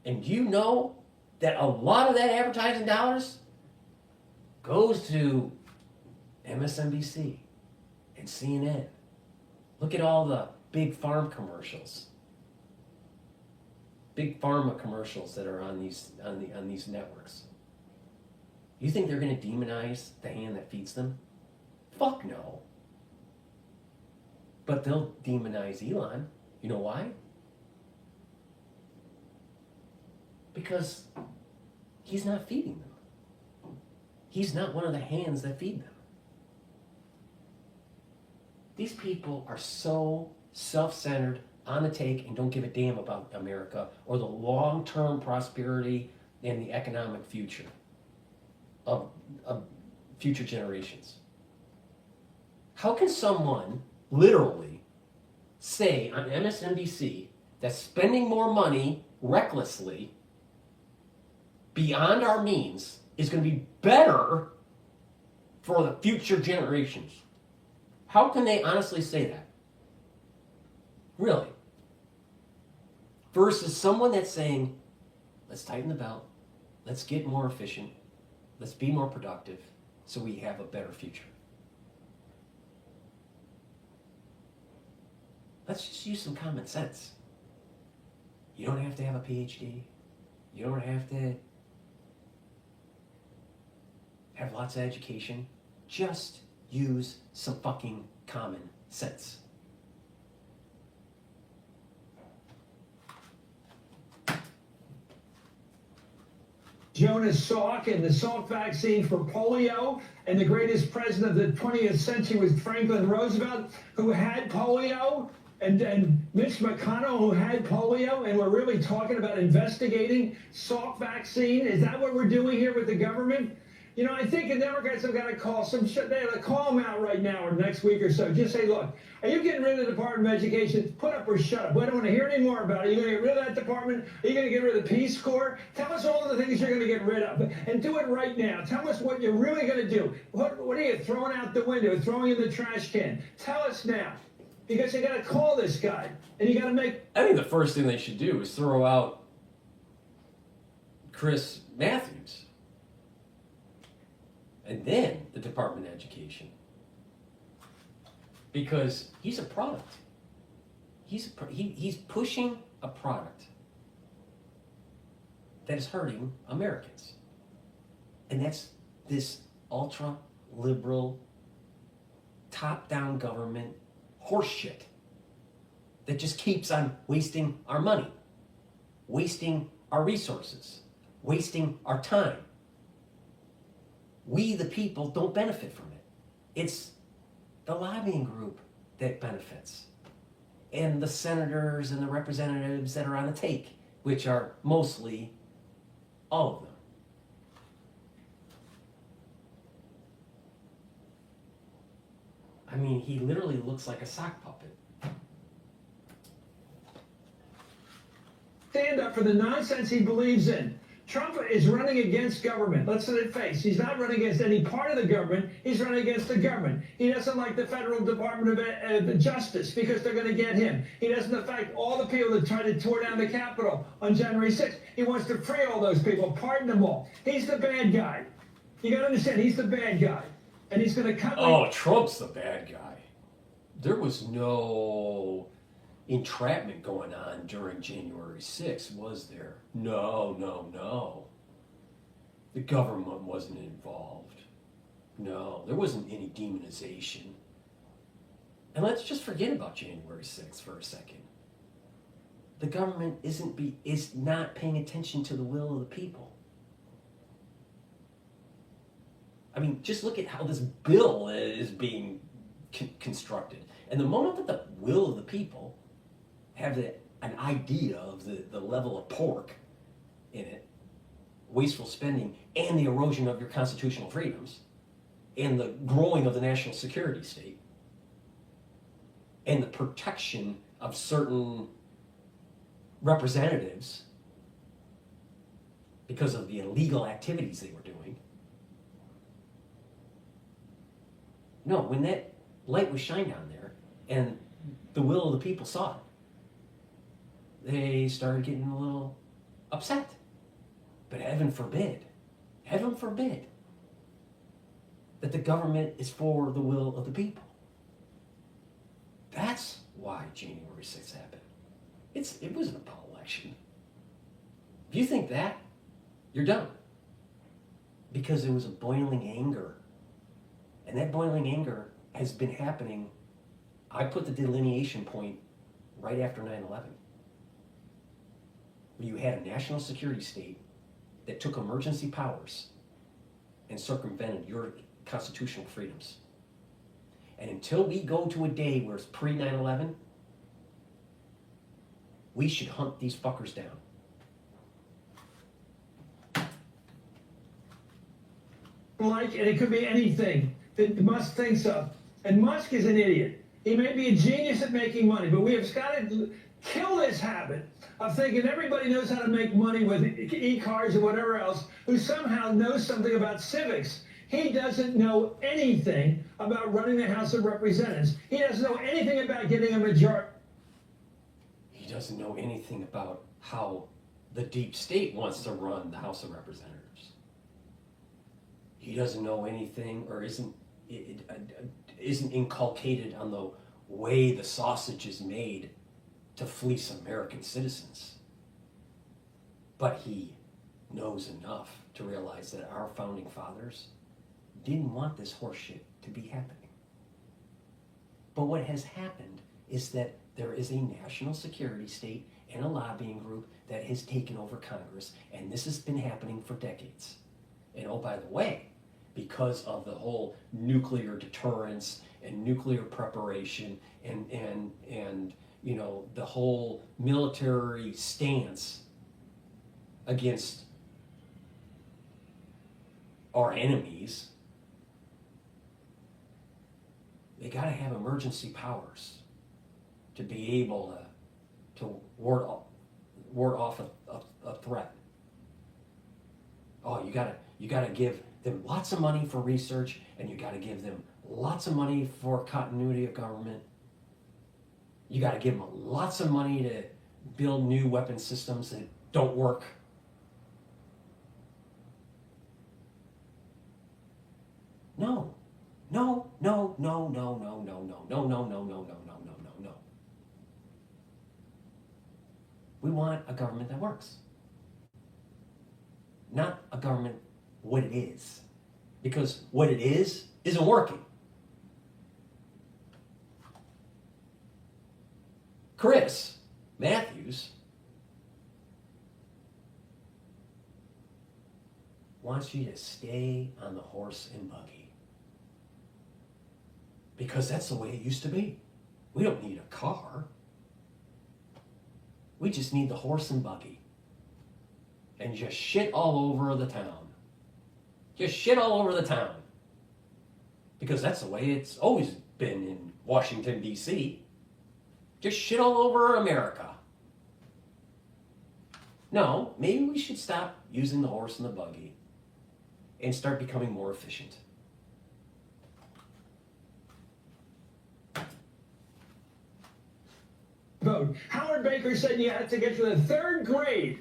And you know that a lot of that advertising dollars goes to MSNBC and CNN. Look at all the big farm commercials. Big pharma commercials that are on these networks. You think they're going to demonize the hand that feeds them? Fuck no. But they'll demonize Elon. You know why? Because he's not feeding them. He's not one of the hands that feed them. These people are so self-centered, on the take, and don't give a damn about America or the long-term prosperity and the economic future of future generations. How can someone literally say on MSNBC that spending more money recklessly beyond our means is going to be better for the future generations? How can they honestly say that? Really? Versus someone that's saying, let's tighten the belt, let's get more efficient, let's be more productive so we have a better future. Let's just use some common sense. You don't have to have a Ph.D. You don't have to have lots of education. Just use some fucking common sense. Jonas Salk and the Salk vaccine for polio, and the greatest president of the 20th century was Franklin Roosevelt, who had polio, and Mitch McConnell, who had polio, and we're really talking about investigating Salk vaccine. Is that what we're doing here with the government? You know, I think the Democrats have got to call some shit. They have to call them out right now or next week or so. Just say, look, are you getting rid of the Department of Education? Put up or shut up. We don't want to hear any more about it. Are you going to get rid of that department? Are you going to get rid of the Peace Corps? Tell us all the things you're going to get rid of. And do it right now. Tell us what you're really going to do. What are you throwing out the window, throwing in the trash can? Tell us now. Because you got to call this guy. And you got to make... I think the first thing they should do is throw out Chris Matthews. And then the Department of Education. Because he's a product. He's pushing a product that is hurting Americans. And that's this ultra-liberal, top-down government horseshit that just keeps on wasting our money, wasting our resources, wasting our time. We, the people, don't benefit from it. It's the lobbying group that benefits. And the senators and the representatives that are on the take, which are mostly all of them. I mean, he literally looks like a sock puppet. Stand up for the nonsense he believes in. Trump is running against government. Let's let it face. He's not running against any part of the government. He's running against the government. He doesn't like the Federal Department of Justice because they're going to get him. He doesn't affect all the people that tried to tear down the Capitol on January 6th. He wants to free all those people, pardon them all. He's the bad guy. You got to understand, he's the bad guy. And he's going to cut... Oh, Trump's the bad guy. There was no entrapment going on during January 6th, was there? No. The government wasn't involved. No, there wasn't any demonization. And let's just forget about January 6th for a second. The government is not paying attention to the will of the people. I mean, just look at how this bill is being constructed. And the moment that the will of the people have an idea of the level of pork in it, wasteful spending, and the erosion of your constitutional freedoms, and the growing of the national security state, and the protection of certain representatives because of the illegal activities they were doing. No, when that light was shined down there and the will of the people saw it, they started getting a little upset. But heaven forbid that the government is for the will of the people. That's why January 6th happened. It wasn't about election. If you think that, you're done. Because it was a boiling anger. And that boiling anger has been happening. I put the delineation point right after 9/11. Where you had a national security state that took emergency powers and circumvented your constitutional freedoms. And until we go to a day where it's pre-9/11, we should hunt these fuckers down. And it could be anything that Musk thinks of. And Musk is an idiot. He may be a genius at making money, but we have got to kill this habit of thinking everybody knows how to make money with e-cars or whatever else, who somehow knows something about civics. He doesn't know anything about running the House of Representatives. He doesn't know anything about getting a majority. He doesn't know anything about how the deep state wants to run the House of Representatives. He doesn't know anything, or isn't inculcated on the way the sausage is made to fleece American citizens. But he knows enough to realize that our founding fathers didn't want this horseshit to be happening. But what has happened is that there is a national security state and a lobbying group that has taken over Congress, and this has been happening for decades. And oh, by the way, because of the whole nuclear deterrence and nuclear preparation and you know, the whole military stance against our enemies, they got to have emergency powers to be able to ward off a threat. Oh, you gotta give them lots of money for research, and you gotta give them lots of money for continuity of government. You gotta give them lots of money to build new weapon systems that don't work. No. No, no, no, no, no, no, no, no, no, no, no, no, no, no, no, no. We want a government that works. Not a government what it is. Because what it is isn't working. Chris Matthews wants you to stay on the horse and buggy. Because that's the way it used to be. We don't need a car. We just need the horse and buggy. And just shit all over the town. Just shit all over the town. Because that's the way it's always been in Washington, D.C. Just shit all over America. No, maybe we should stop using the horse and the buggy and start becoming more efficient. Vote. Howard Baker said you had to get to the third grade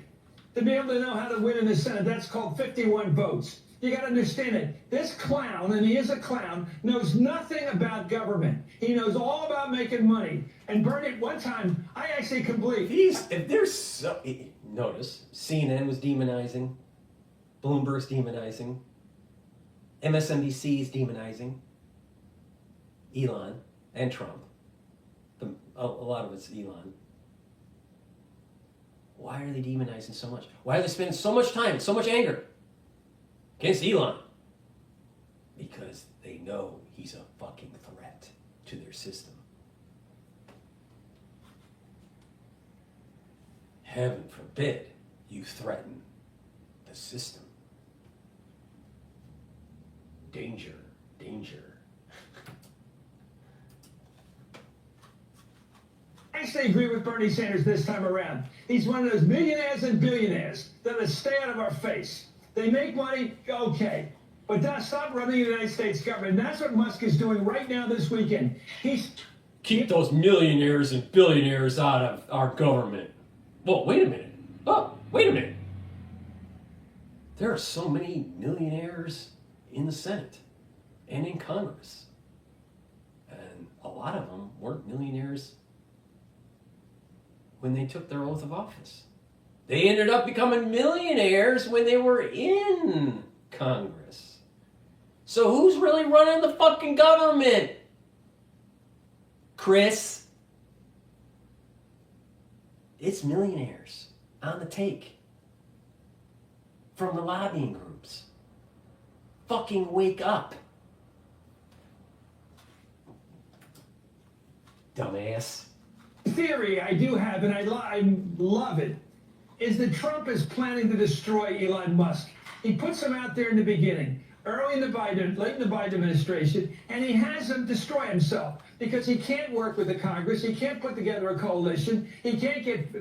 to be able to know how to win in the Senate. That's called 51 votes. You got to understand it. This clown, and he is a clown, knows nothing about government. He knows all about making money. And Bernie, one time, I actually can believe. If there's so... Notice, CNN was demonizing. Bloomberg's demonizing. MSNBC is demonizing. Elon and Trump. A lot of it's Elon. Why are they demonizing so much? Why are they spending so much time, so much anger against Elon? Because they know he's a fucking threat to their system. Heaven forbid you threaten the system. Danger, danger. actually agree with Bernie Sanders this time around. He's one of those millionaires and billionaires that stay out of our face. They make money, okay. But stop running the United States government. And that's what Musk is doing right now this weekend. Keep those millionaires and billionaires out of our government. Well, wait a minute. Oh, wait a minute. There are so many millionaires in the Senate and in Congress. And a lot of them weren't millionaires when they took their oath of office. They ended up becoming millionaires when they were in Congress. So who's really running the fucking government? Chris? It's millionaires on the take from the lobbying groups. Fucking wake up. Dumbass. Theory I do have, and I love it, is that Trump is planning to destroy Elon Musk. He puts him out there in the beginning, late in the Biden administration, and he has him destroy himself because he can't work with the Congress, he can't put together a coalition, he can't get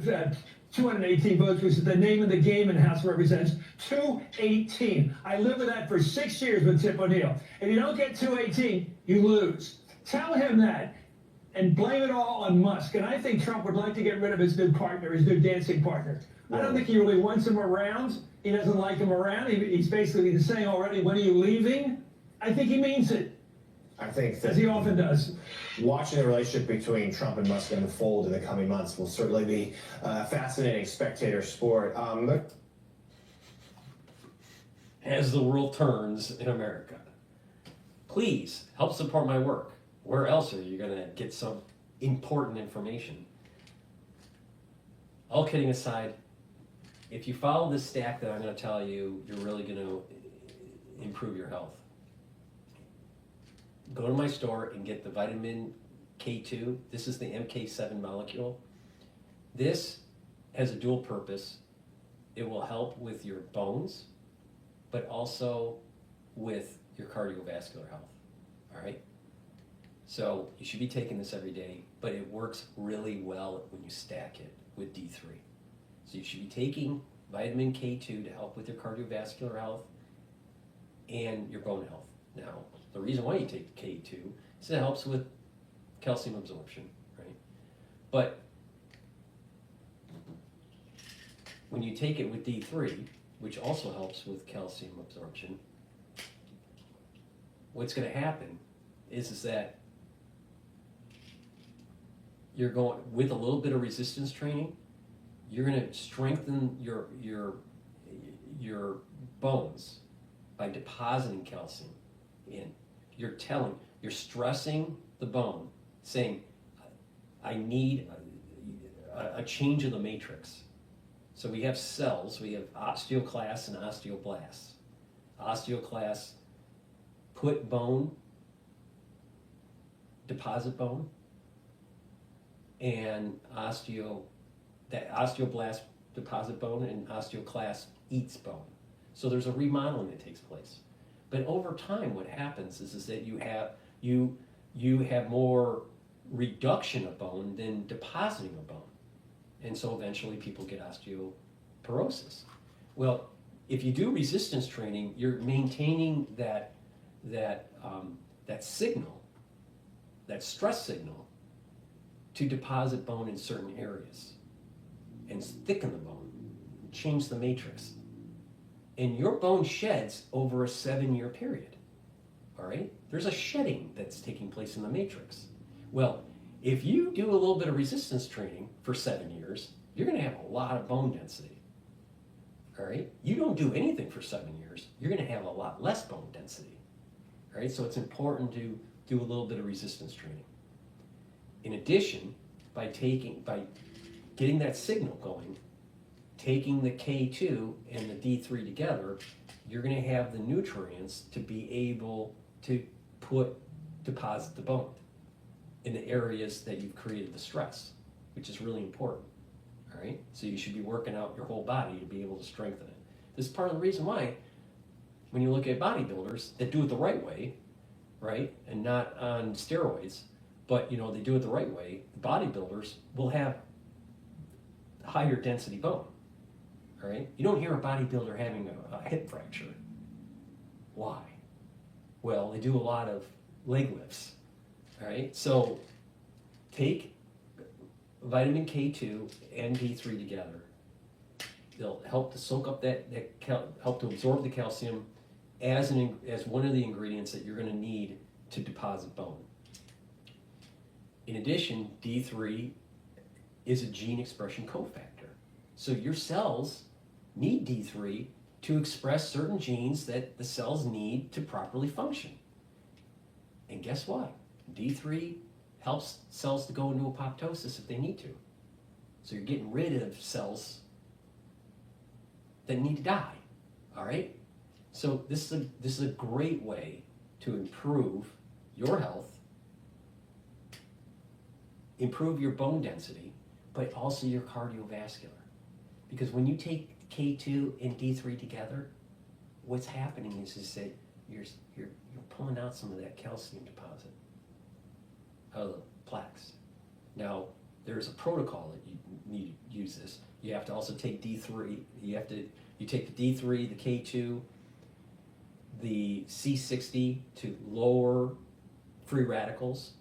218 votes, which is the name of the game in House of Representatives. 218. I lived with that for 6 years with Tip O'Neill. If you don't get 218, you lose. Tell him that. And blame it all on Musk. And I think Trump would like to get rid of his new partner, his new dancing partner. I don't think he really wants him around. He doesn't like him around. He's basically saying already, when are you leaving? I think he means it. I think that, as he often does. Watching the relationship between Trump and Musk unfold in the coming months will certainly be a fascinating spectator sport. As the world turns in America, please help support my work. Where else are you going to get some important information? All kidding aside, if you follow this stack that I'm going to tell you, you're really going to improve your health. Go to my store and get the vitamin K2. This is the MK7 molecule. This has a dual purpose. It will help with your bones, but also with your cardiovascular health. All right? So you should be taking this every day, but it works really well when you stack it with D3. So you should be taking vitamin K2 to help with your cardiovascular health and your bone health. Now, the reason why you take K2 is it helps with calcium absorption, right? But when you take it with D3, which also helps with calcium absorption, what's going to happen is that you're going, with a little bit of resistance training, you're going to strengthen your bones by depositing calcium in. You're stressing the bone, saying, I need a change of the matrix. So we have cells, we have osteoclasts and osteoblasts. Osteoclasts put bone, deposit bone, and osteoblast deposit bone, and osteoclast eats bone. So there's a remodeling that takes place. But over time, what happens is that you have more reduction of bone than depositing of bone, and so eventually people get osteoporosis. Well, if you do resistance training, you're maintaining that signal, that stress signal, to deposit bone in certain areas and thicken the bone, change the matrix. And your bone sheds over a 7-year period, all right? There's a shedding that's taking place in the matrix. Well, if you do a little bit of resistance training for 7 years, you're gonna have a lot of bone density, all right? You don't do anything for 7 years, you're gonna have a lot less bone density, all right? So it's important to do a little bit of resistance training. In addition, by getting that signal going, taking the K2 and the D3 together, you're going to have the nutrients to be able to deposit the bone in the areas that you've created the stress, which is really important. All right, so you should be working out your whole body to be able to strengthen it. This is part of the reason why, when you look at bodybuilders that do it the right way, right, and not on steroids, but you know, they do it the right way. The bodybuilders will have higher density bone. All right, you don't hear a bodybuilder having a hip fracture. Why? Well, they do a lot of leg lifts. All right, so take vitamin K2 and D3 together. They'll help to soak up help to absorb the calcium as one of the ingredients that you're going to need to deposit bone. In addition, D3 is a gene expression cofactor. So your cells need D3 to express certain genes that the cells need to properly function. And guess what? D3 helps cells to go into apoptosis if they need to. So you're getting rid of cells that need to die, all right? So this is a great way to improve your health, improve your bone density, but also your cardiovascular. Because when you take K2 and D3 together, what's happening is that you're pulling out some of that calcium deposit out of the plaques. Now, there's a protocol that you need to use this. You have to also take D3. You take the D3, the K2, the C60 to lower free radicals.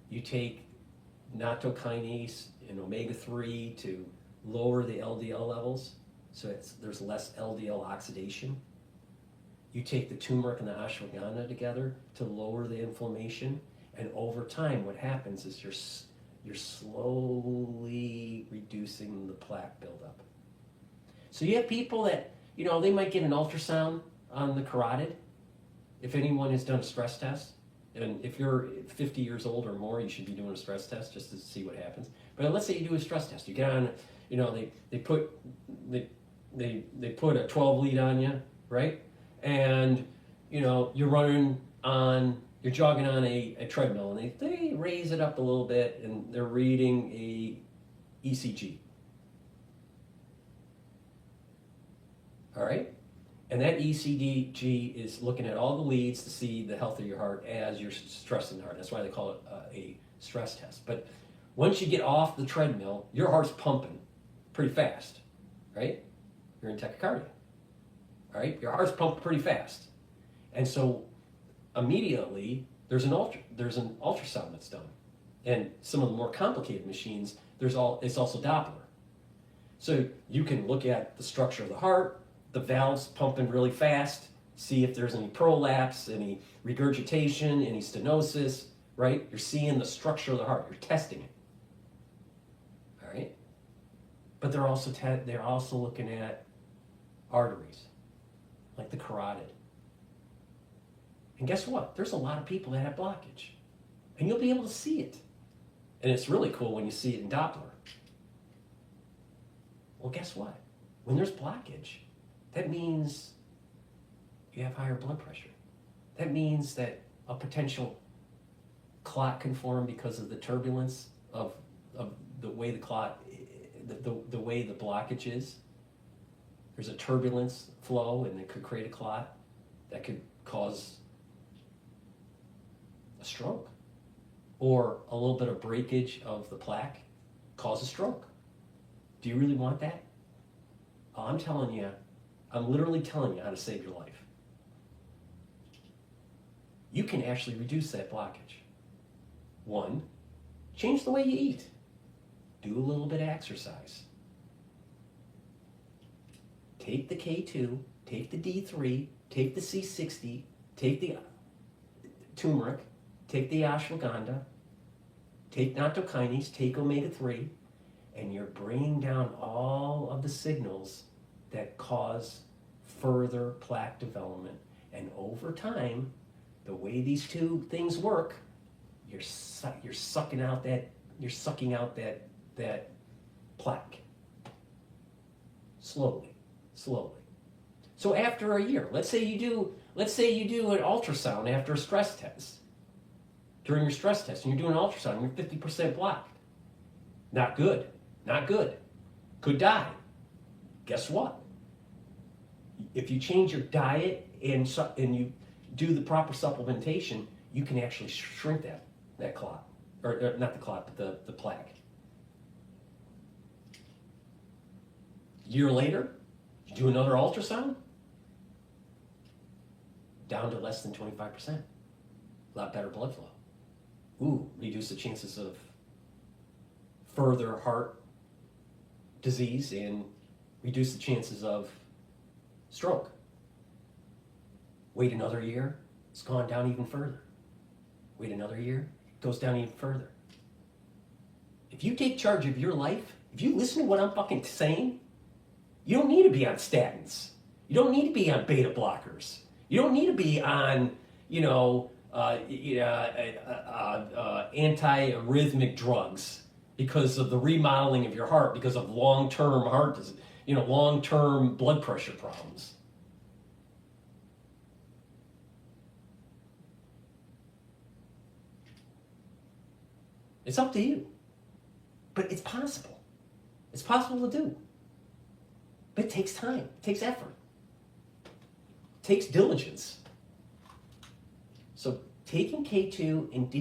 You take nattokinase and omega-3 to lower the LDL levels, so there's less LDL oxidation. You take the turmeric and the ashwagandha together to lower the inflammation, and over time what happens is you're slowly reducing the plaque buildup. So you have people that, you know, they might get an ultrasound on the carotid. If anyone has done a stress test, and if you're 50 years old or more, you should be doing a stress test just to see what happens. But let's say you do a stress test. You get on, you know, they put a 12 lead on you, right? And, you know, you're jogging on a treadmill, and they raise it up a little bit, and they're reading a ECG. All right? And that ECG is looking at all the leads to see the health of your heart as you're stressing the heart. That's why they call it a stress test. But once you get off the treadmill, your heart's pumping pretty fast, right? You're in tachycardia, all right? Your heart's pumping pretty fast. And so immediately there's an ultrasound that's done. And some of the more complicated machines, it's also Doppler. So you can look at the structure of the heart, the valves pumping really fast, see if there's any prolapse, any regurgitation, any stenosis, right? You're seeing the structure of the heart. You're testing it, all right? But they're also looking at arteries, like the carotid. And guess what? There's a lot of people that have blockage, and you'll be able to see it. And it's really cool when you see it in Doppler. Well, guess what? When there's blockage, that means you have higher blood pressure. That means that a potential clot can form because of the turbulence of the way the clot, the way the blockage is. There's a turbulence flow, and it could create a clot that could cause a stroke. Or a little bit of breakage of the plaque cause a stroke. Do you really want that? I'm literally telling you how to save your life. You can actually reduce that blockage. 1, change the way you eat. Do a little bit of exercise. Take the K2, take the D3, take the C60, take the turmeric, take the ashwagandha, take nattokinase, take omega-3, and you're bringing down all of the signals that cause further plaque development. And over time, the way these two things work, you're sucking out that plaque slowly. So after a year, let's say you do an ultrasound after a stress test. During your stress test, and you're doing an ultrasound, and you're 50% blocked. Not good. Could die. Guess what? If you change your diet and you do the proper supplementation, you can actually shrink that clot. or not the clot, but the plaque. A year later, you do another ultrasound, down to less than 25%. A lot better blood flow. Ooh, reduce the chances of further heart disease and reduce the chances of stroke. Wait another year, it's gone down even further. Wait another year, it goes down even further. If you take charge of your life, if you listen to what I'm fucking saying, you don't need to be on statins. You don't need to be on beta blockers. You don't need to be on, anti-arrhythmic drugs because of the remodeling of your heart, because of long-term heart disease, long-term blood pressure problems. It's up to you. But it's possible. It's possible to do. But it takes time. It takes effort. It takes diligence. So taking K2 and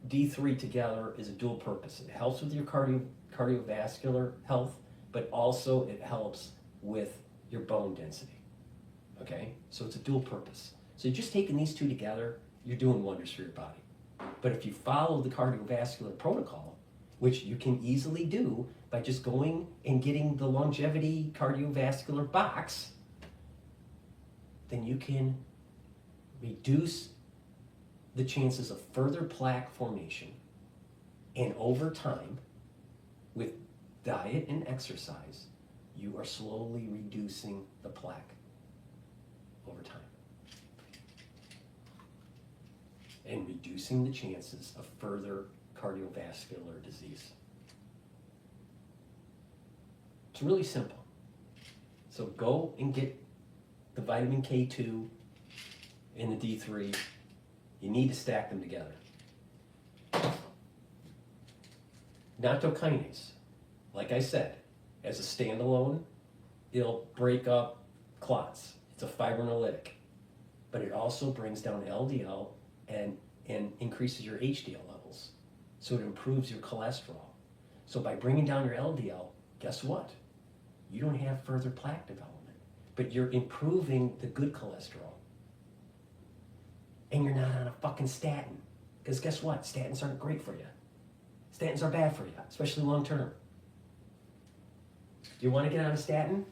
D3 together is a dual purpose. It helps with your cardiovascular health, but also it helps with your bone density. Okay? So it's a dual purpose. So you're just taking these two together, you're doing wonders for your body. But if you follow the cardiovascular protocol, which you can easily do by just going and getting the longevity cardiovascular box, then you can reduce the chances of further plaque formation. And over time, with diet and exercise, you are slowly reducing the plaque over time. And reducing the chances of further cardiovascular disease. It's really simple. So go and get the vitamin K2 and the D3. You need to stack them together. Nattokinase, like I said, as a standalone, it'll break up clots. It's a fibrinolytic. But it also brings down LDL and increases your HDL levels. So it improves your cholesterol. So by bringing down your LDL, guess what? You don't have further plaque development, but you're improving the good cholesterol. And you're not on a fucking statin. Because guess what? Statins aren't great for you. Statins are bad for you, especially long term. Do you want to get on a statin?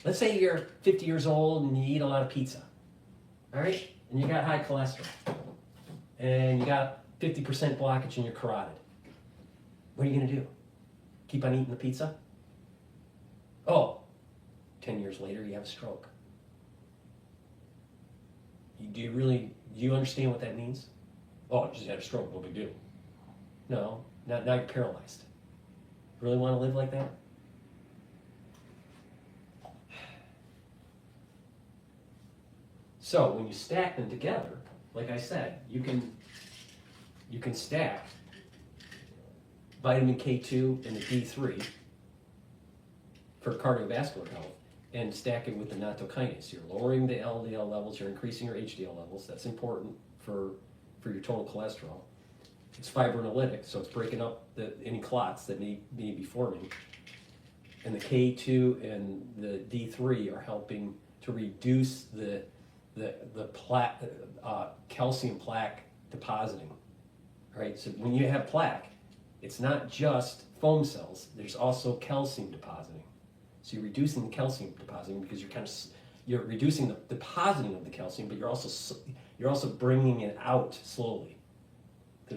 Let's say you're 50 years old and you eat a lot of pizza. All right? And you got high cholesterol. And you got 50% blockage in your carotid. What are you going to do? Keep on eating the pizza? Oh, 10 years later you have a stroke. Do you understand what that means? Oh, I just had a stroke, no big deal. No, now you're paralyzed. Really want to live like that? So when you stack them together, like I said, you can stack vitamin K2 and the D3 for cardiovascular health and stack it with the nattokinase. You're lowering the LDL levels, you're increasing your HDL levels. That's important for your total cholesterol. It's fibrinolytic, so it's breaking up any clots that may be forming. And the K2 and the D3 are helping to reduce the plaque, calcium plaque depositing. All right, so when you have plaque, it's not just foam cells. There's also calcium depositing. So you're reducing the calcium depositing because you're reducing the depositing of the calcium, but you're also bringing it out slowly.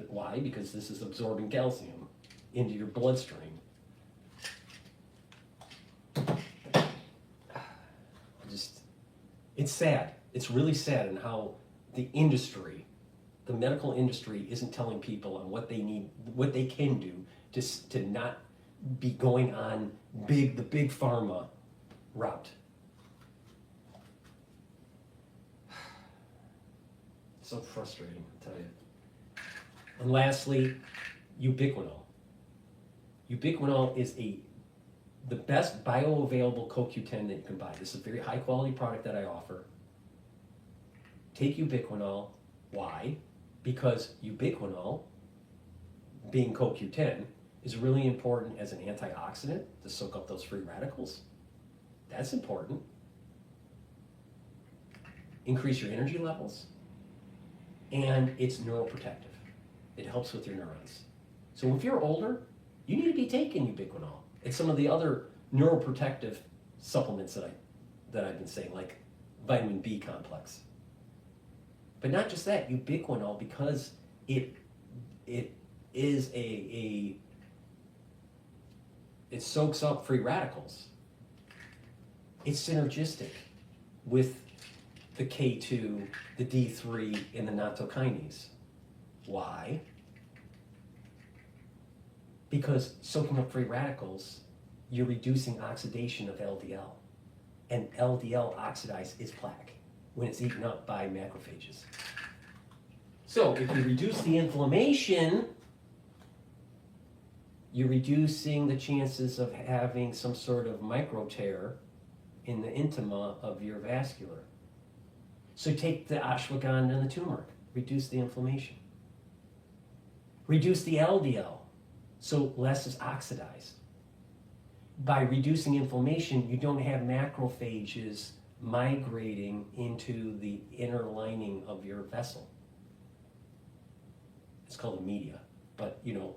Why? Because this is absorbing calcium into your bloodstream. It's sad. It's really sad in how the medical industry isn't telling people on what they need, what they can do to not be going on the big pharma route. So frustrating, I tell you. And lastly, ubiquinol. Ubiquinol is the best bioavailable CoQ10 that you can buy. This is a very high quality product that I offer. Take ubiquinol. Why? Because ubiquinol being CoQ10 is really important as an antioxidant to soak up those free radicals. That's important. Increase your energy levels. And it's neuroprotective. It helps with your neurons. So if you're older, you need to be taking ubiquinol and some of the other neuroprotective supplements that I've been saying, like vitamin B complex. But not just that, ubiquinol, because it is it soaks up free radicals. It's synergistic with the K2, the D3, and the nattokinase. Why? Because soaking up free radicals, you're reducing oxidation of LDL. And LDL oxidized is plaque when it's eaten up by macrophages. So if you reduce the inflammation, you're reducing the chances of having some sort of micro tear in the intima of your vascular. So take the ashwagandha and the turmeric, reduce the inflammation. Reduce the LDL, so less is oxidized. By reducing inflammation, you don't have macrophages migrating into the inner lining of your vessel. It's called a media, but you know,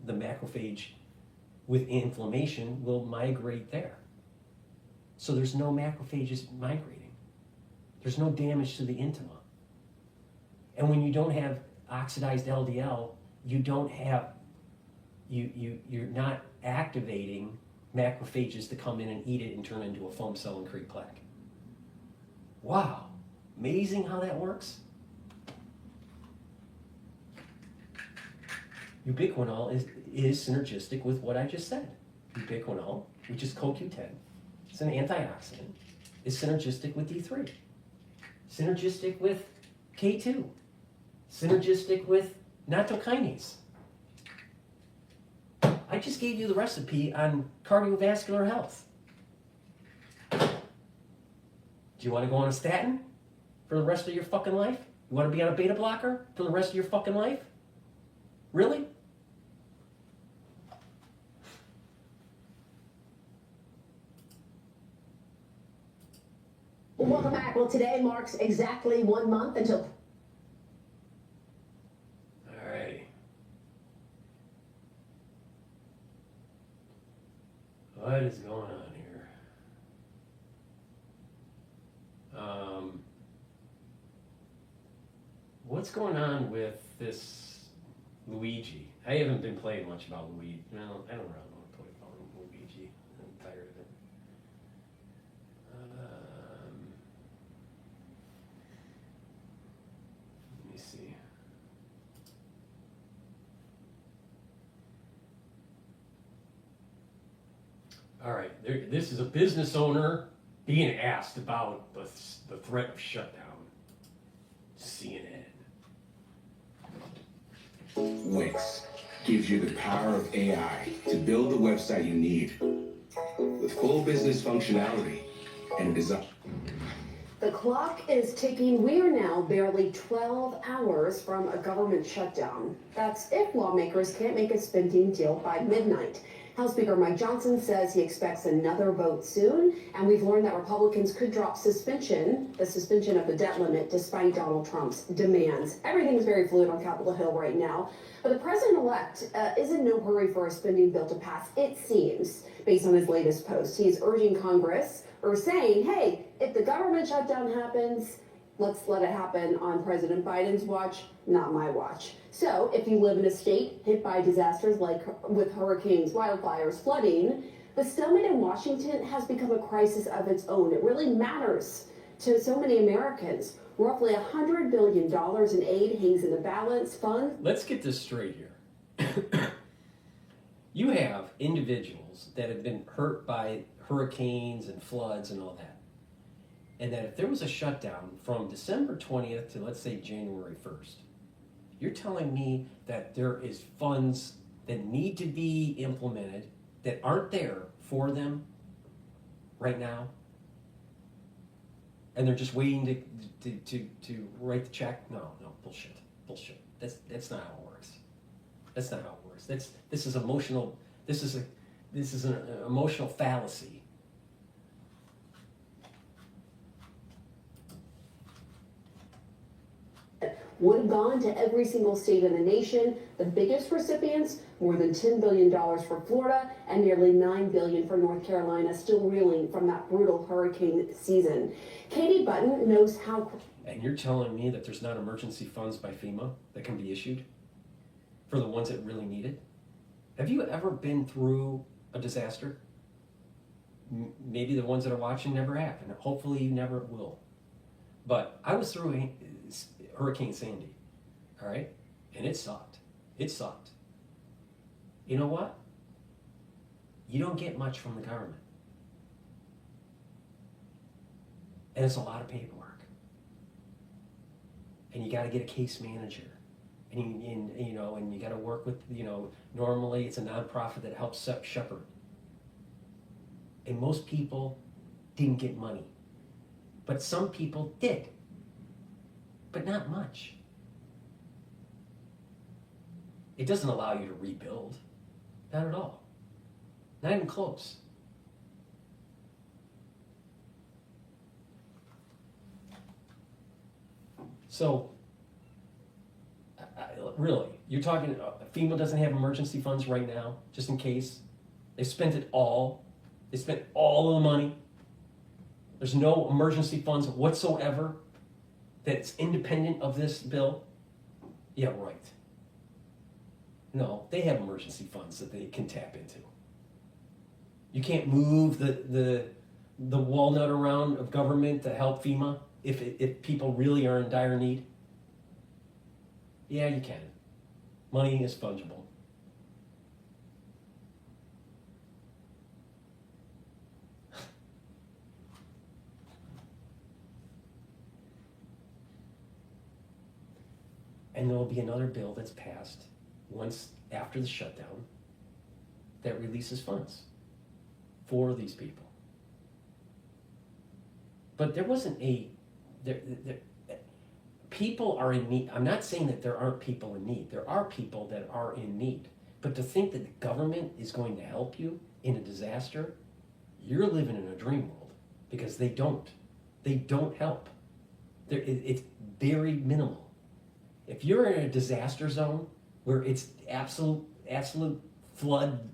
the macrophage with inflammation will migrate there. So there's no macrophages migrating. There's no damage to the intima. And when you don't have oxidized LDL, you don't have, you're not activating macrophages to come in and eat it and turn it into a foam cell and create plaque. Wow, amazing how that works. Ubiquinol is synergistic with what I just said. Ubiquinol, which is CoQ10, it's an antioxidant, is synergistic with D3, synergistic with K2, synergistic with nattokinase. I just gave you the recipe on cardiovascular health. Do you want to go on a statin for the rest of your fucking life? You want to be on a beta blocker for the rest of your fucking life? Really? Welcome back. Well, today marks exactly 1 month until... All right. What is going on here? What's going on with this Luigi? I haven't been playing much about Luigi. No, I don't really want to play about Luigi. I'm tired of it. Let me see. All right, this is a business owner being asked about the threat of shutdown. CNN. Wix gives you the power of AI to build the website you need with full business functionality and design. The clock is ticking. We are now barely 12 hours from a government shutdown. That's if lawmakers can't make a spending deal by midnight. House Speaker Mike Johnson says he expects another vote soon, and we've learned that Republicans could drop the suspension of the debt limit despite Donald Trump's demands. Everything's very fluid on Capitol Hill right now, but the president-elect is in no hurry for a spending bill to pass, it seems, based on his latest post. He is urging Congress, or saying, hey, if the government shutdown happens, let's let it happen on President Biden's watch, not my watch. So if you live in a state hit by disasters like with hurricanes, wildfires, flooding, the stalemate in Washington has become a crisis of its own. It really matters to so many Americans. Roughly $100 billion in aid hangs in the balance fund. Let's get this straight here. You have individuals that have been hurt by hurricanes and floods and all that. And that if there was a shutdown from December 20th to, let's say, January 1st, you're telling me that there is funds that need to be implemented that aren't there for them right now? And they're just waiting to write the check? No, bullshit. That's not how it works. That's not how it works. works. This is emotional. This is an emotional fallacy. Would have gone to every single state in the nation. The biggest recipients, more than $10 billion for Florida and nearly $9 billion for North Carolina, still reeling from that brutal hurricane season. Katie Button knows how. And you're telling me that there's not emergency funds by FEMA that can be issued for the ones that really need it? Have you ever been through a disaster? Maybe the ones that are watching never have, and hopefully you never will. But I was through Hurricane Sandy, all right? And it sucked. It sucked. You know what? You don't get much from the government. And it's a lot of paperwork. And you got to get a case manager. And you got to work with, normally it's a nonprofit that helps shepherd. And most people didn't get money. But some people did. But not much. It doesn't allow you to rebuild. Not at all. Not even close. So, really, you're talking, FEMA doesn't have emergency funds right now, just in case. They spent it all. They spent all of the money. There's no emergency funds whatsoever that's independent of this bill. Yeah, right. No, they have emergency funds that they can tap into. You can't move the walnut around of government to help FEMA if people really are in dire need. Yeah, you can. Money is fungible. And there will be another bill that's passed once after the shutdown that releases funds for these people. But there wasn't people are in need. I'm not saying that there aren't people in need. There are people that are in need. But to think that the government is going to help you in a disaster, you're living in a dream world, because they don't. They don't help. It's very minimal. If you're in a disaster zone where it's absolute flood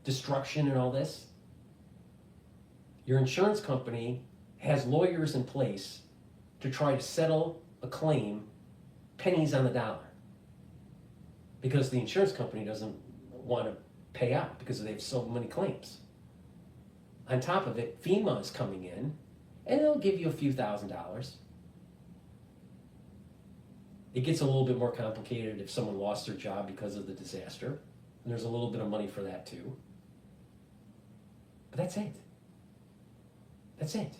destruction and all this, your insurance company has lawyers in place to try to settle a claim pennies on the dollar, because the insurance company doesn't want to pay out because they have so many claims. On top of it, FEMA is coming in and they'll give you a few $1,000s. It gets a little bit more complicated if someone lost their job because of the disaster, and there's a little bit of money for that too. But that's it. That's it.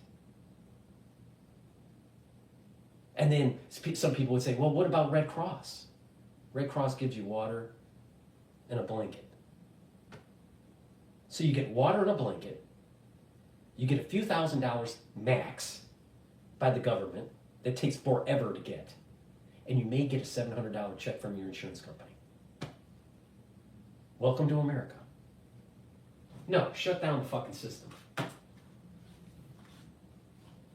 And then some people would say, well, what about Red Cross? Red Cross gives you water and a blanket. So you get water and a blanket. You get a few $1,000s max by the government that takes forever to get. And you may get a $700 check from your insurance company. Welcome to America. No, shut down the fucking system.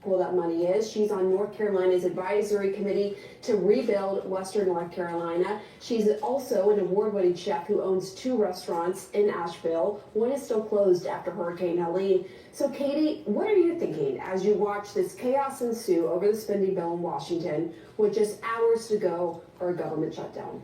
Well, that money is. She's on North Carolina's advisory committee to rebuild Western North Carolina. She's also an award-winning chef who owns 2 restaurants in Asheville. One is still closed after Hurricane Helene. So, Katie, what are you thinking as you watch this chaos ensue over the spending bill in Washington with just hours to go for a government shutdown?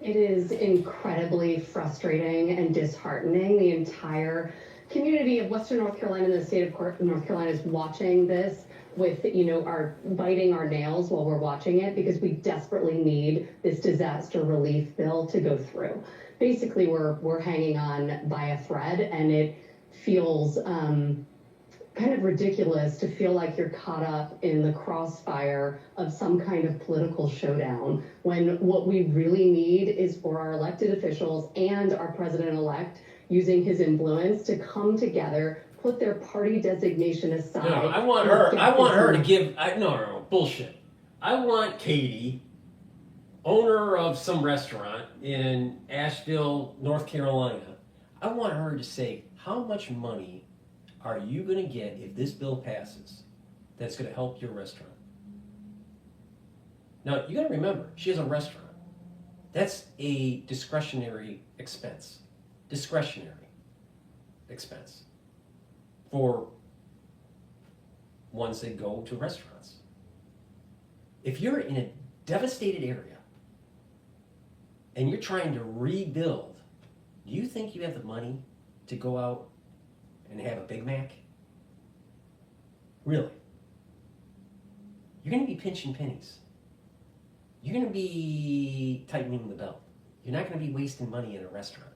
It is incredibly frustrating and disheartening. The entire community of Western North Carolina and the state of North Carolina is watching this with, our biting our nails while we're watching it, because we desperately need this disaster relief bill to go through. Basically, we're hanging on by a thread, and it feels kind of ridiculous to feel like you're caught up in the crossfire of some kind of political showdown, when what we really need is for our elected officials and our president-elect using his influence to come together, put their party designation aside. No, I want her to give, no, bullshit. I want Katie owner of some restaurant in Asheville, North Carolina, I want her to say, how much money are you going to get if this bill passes that's going to help your restaurant? Now, you got to remember, she has a restaurant. That's a discretionary expense. Discretionary expense for ones that go to restaurants. If you're in a devastated area and you're trying to rebuild, do you think you have the money to go out and have a Big Mac? Really? You're going to be pinching pennies. You're going to be tightening the belt. You're not going to be wasting money in a restaurant.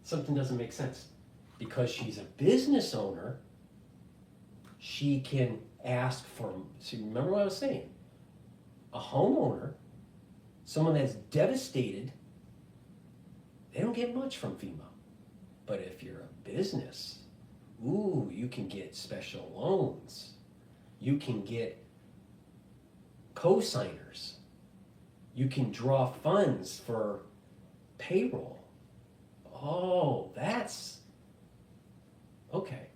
Something doesn't make sense. Because she's a business owner, she can ask for, see, remember what I was saying? A homeowner, someone that's devastated, they don't get much from FEMA. But if you're a business, ooh, you can get special loans. You can get co-signers. You can draw funds for payroll. Oh, that's okay.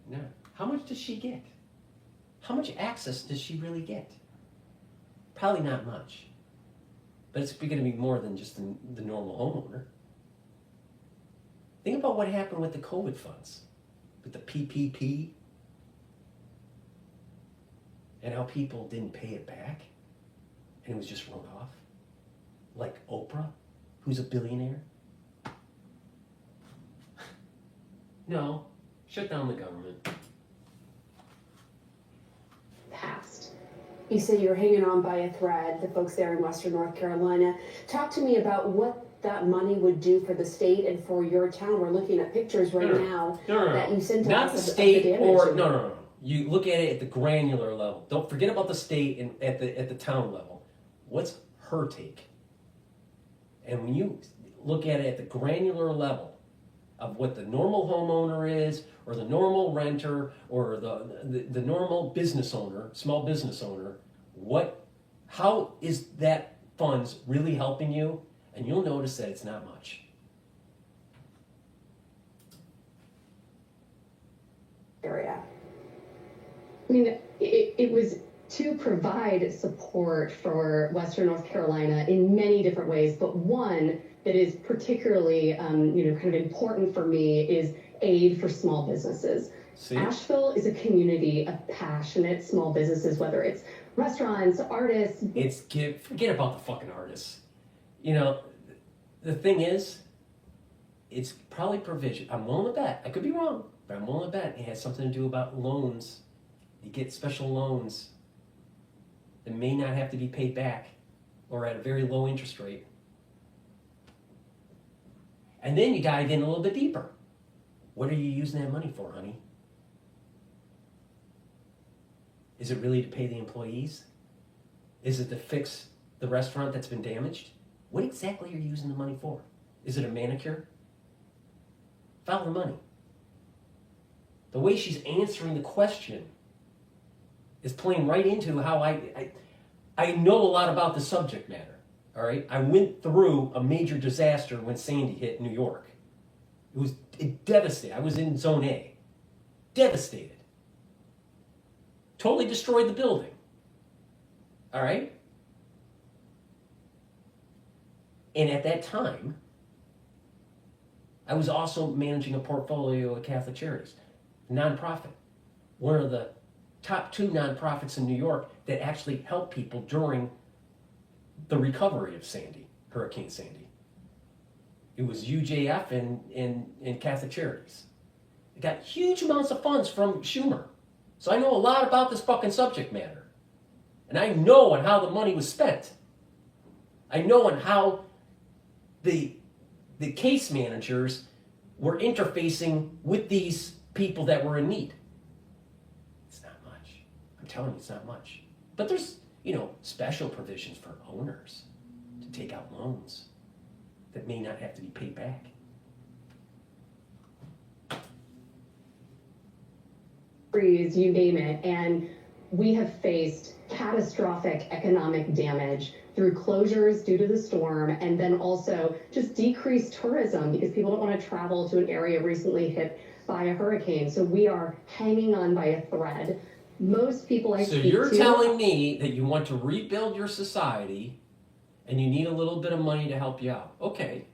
Now, how much does she get? How much access does she really get? Probably not much. But it's going to be more than just the normal homeowner. Think about what happened with the COVID funds, with the PPP, and how people didn't pay it back, and it was just wrote off. Like Oprah, who's a billionaire. No, shut down the government. Passed. You say you're hanging on by a thread, the folks there in Western North Carolina. Talk to me about what that money would do for the state and for your town. We're looking at pictures right now that you sent to Not us the of state damage. or no. You look at it at the granular level. Don't forget about the state and at the town level. What's her take? And when you look at it at the granular level of what the normal homeowner is, or the normal renter, or the normal business owner, small business owner, how is that funds really helping you? And you'll notice that it's not much. Area. I mean, it was to provide support for Western North Carolina in many different ways, but one that is particularly, kind of important for me is aid for small businesses. See? Asheville is a community of passionate small businesses, whether it's restaurants, artists. Forget about the fucking artists. You know, the thing is, it's probably provision. I'm willing to bet. I could be wrong, but I'm willing to bet it has something to do about loans. You get special loans that may not have to be paid back or at a very low interest rate. And then you dive in a little bit deeper. What are you using that money for, honey? Is it really to pay the employees? Is it to fix the restaurant that's been damaged? What exactly are you using the money for? Is it a manicure? Follow the money. The way she's answering the question is playing right into how I know a lot about the subject matter. All right, I went through a major disaster when Sandy hit New York. It devastated. I was in Zone A. Devastated. Totally destroyed the building. All right? And at that time, I was also managing a portfolio of Catholic Charities, nonprofit. One of the top 2 nonprofits in New York that actually helped people during the recovery of Sandy, Hurricane Sandy. It was UJF and Catholic Charities. It got huge amounts of funds from Schumer. So I know a lot about this fucking subject matter. And I know on how the money was spent. I know on how the case managers were interfacing with these people that were in need. It's not much. I'm telling you, it's not much. But there's, special provisions for owners to take out loans that may not have to be paid back. You name it. And we have faced catastrophic economic damage through closures due to the storm, and then also just decreased tourism because people don't want to travel to an area recently hit by a hurricane. So we are hanging on by a thread. Most people I So speak you're to, telling me that you want to rebuild your society and you need a little bit of money to help you out. Okay.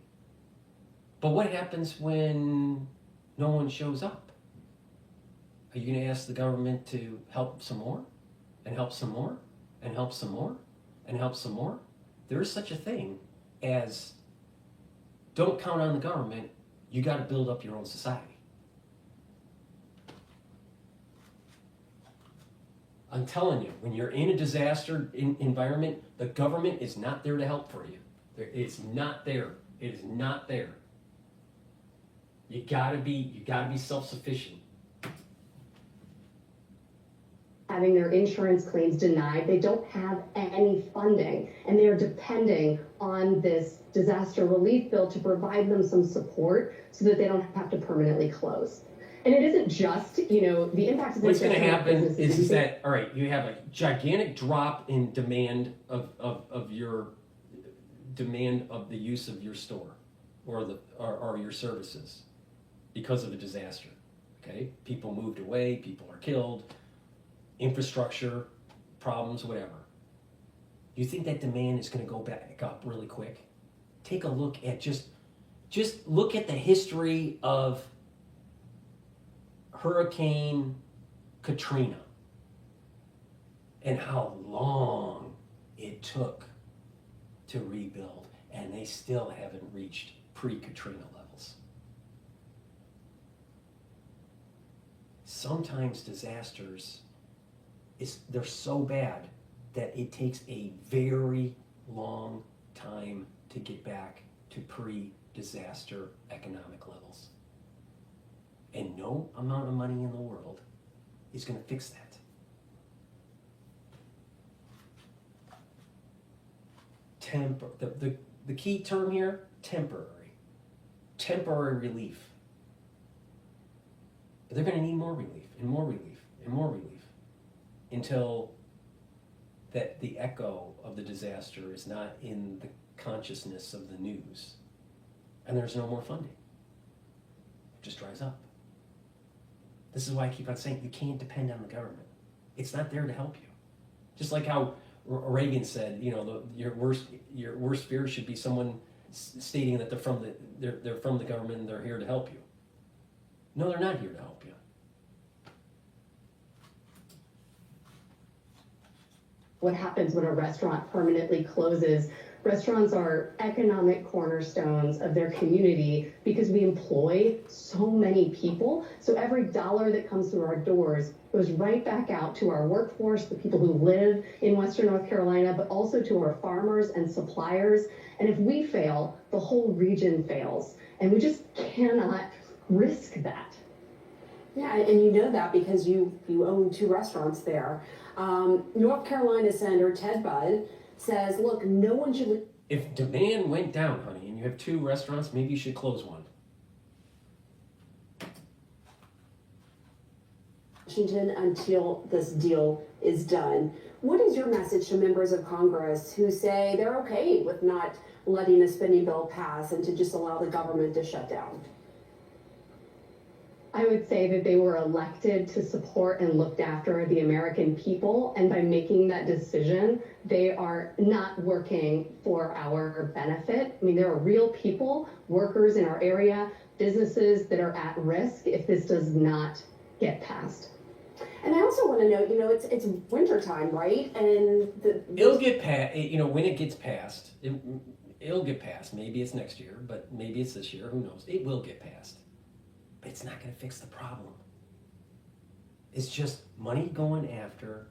But what happens when no one shows up? Are you going to ask the government to help some more? And help some more? And help some more? And help some more? There is such a thing as don't count on the government. You got to build up your own society. I'm telling you, when you're in a disaster environment, the government is not there to help for you. It's not there. It is not there. You gotta be self-sufficient. having their insurance claims denied, they don't have any funding, and they are depending on this disaster relief bill to provide them some support so that they don't have to permanently close. And it isn't just, the impact of what's going to happen is that, all right, you have a gigantic drop in demand of your demand of the use of your store or your services because of a disaster. Okay, people moved away, people are killed, infrastructure problems, whatever. You think that demand is going to go back up really quick? Take a look at just look at the history of Hurricane Katrina and how long it took to rebuild, and they still haven't reached pre-Katrina levels. Sometimes disasters, they're so bad that it takes a very long time to get back to pre-disaster economic levels. And no amount of money in the world is going to fix that. The key term here, temporary. Temporary relief. But they're going to need more relief and more relief and more relief until that the echo of the disaster is not in the consciousness of the news. And there's no more funding. It just dries up. This is why I keep on saying you can't depend on the government. It's not there to help you. Just like how Reagan said, your worst fear should be someone stating that they're from the government and they're here to help you. No, they're not here to help you. What happens when a restaurant permanently closes? Restaurants are economic cornerstones of their community because we employ so many people. So every dollar that comes through our doors goes right back out to our workforce, the people who live in Western North Carolina, but also to our farmers and suppliers. And if we fail, the whole region fails. And we just cannot risk that. Yeah, and you know that because you own 2 restaurants there. North Carolina Senator Ted Budd says, look, no one should... If demand went down, honey, and you have 2 restaurants, maybe you should close one. Washington until this deal is done. What is your message to members of Congress who say they're okay with not letting a spending bill pass and to just allow the government to shut down? I would say that they were elected to support and look after the American people, and by making that decision, they are not working for our benefit. I mean, there are real people, workers in our area, businesses that are at risk if this does not get passed. And I also want to note, it's wintertime, right? And it'll get passed, when it gets passed, it'll get passed. Maybe it's next year, but maybe it's this year, who knows? It will get passed. But it's not going to fix the problem. It's just money going after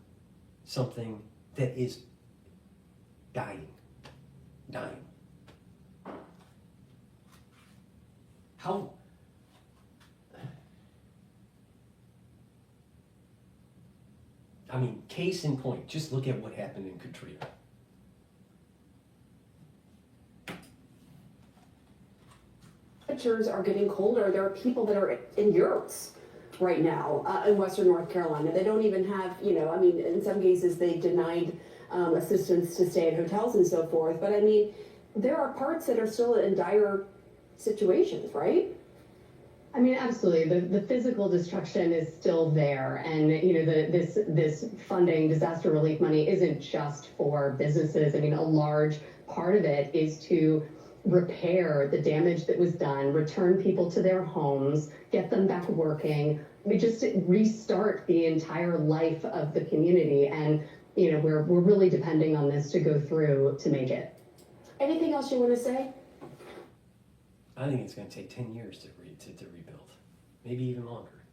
something that is dying. How? I mean, case in point, just look at what happened in Katrina. Temperatures are getting colder. There are people that are in yurts right now in Western North Carolina. They don't even have, you know, I mean, in some cases they denied assistance to stay in hotels and so forth. But I mean, there are parts that are still in dire situations, right? I mean, absolutely. The physical destruction is still there, and you know, this funding, disaster relief money, isn't just for businesses. I mean, a large part of it is to repair the damage that was done, return people to their homes, get them back working. We just restart the entire life of the community, and you know, we're really depending on this to go through to make it. Anything else you want to say? I think it's going to take 10 years to rebuild, maybe even longer.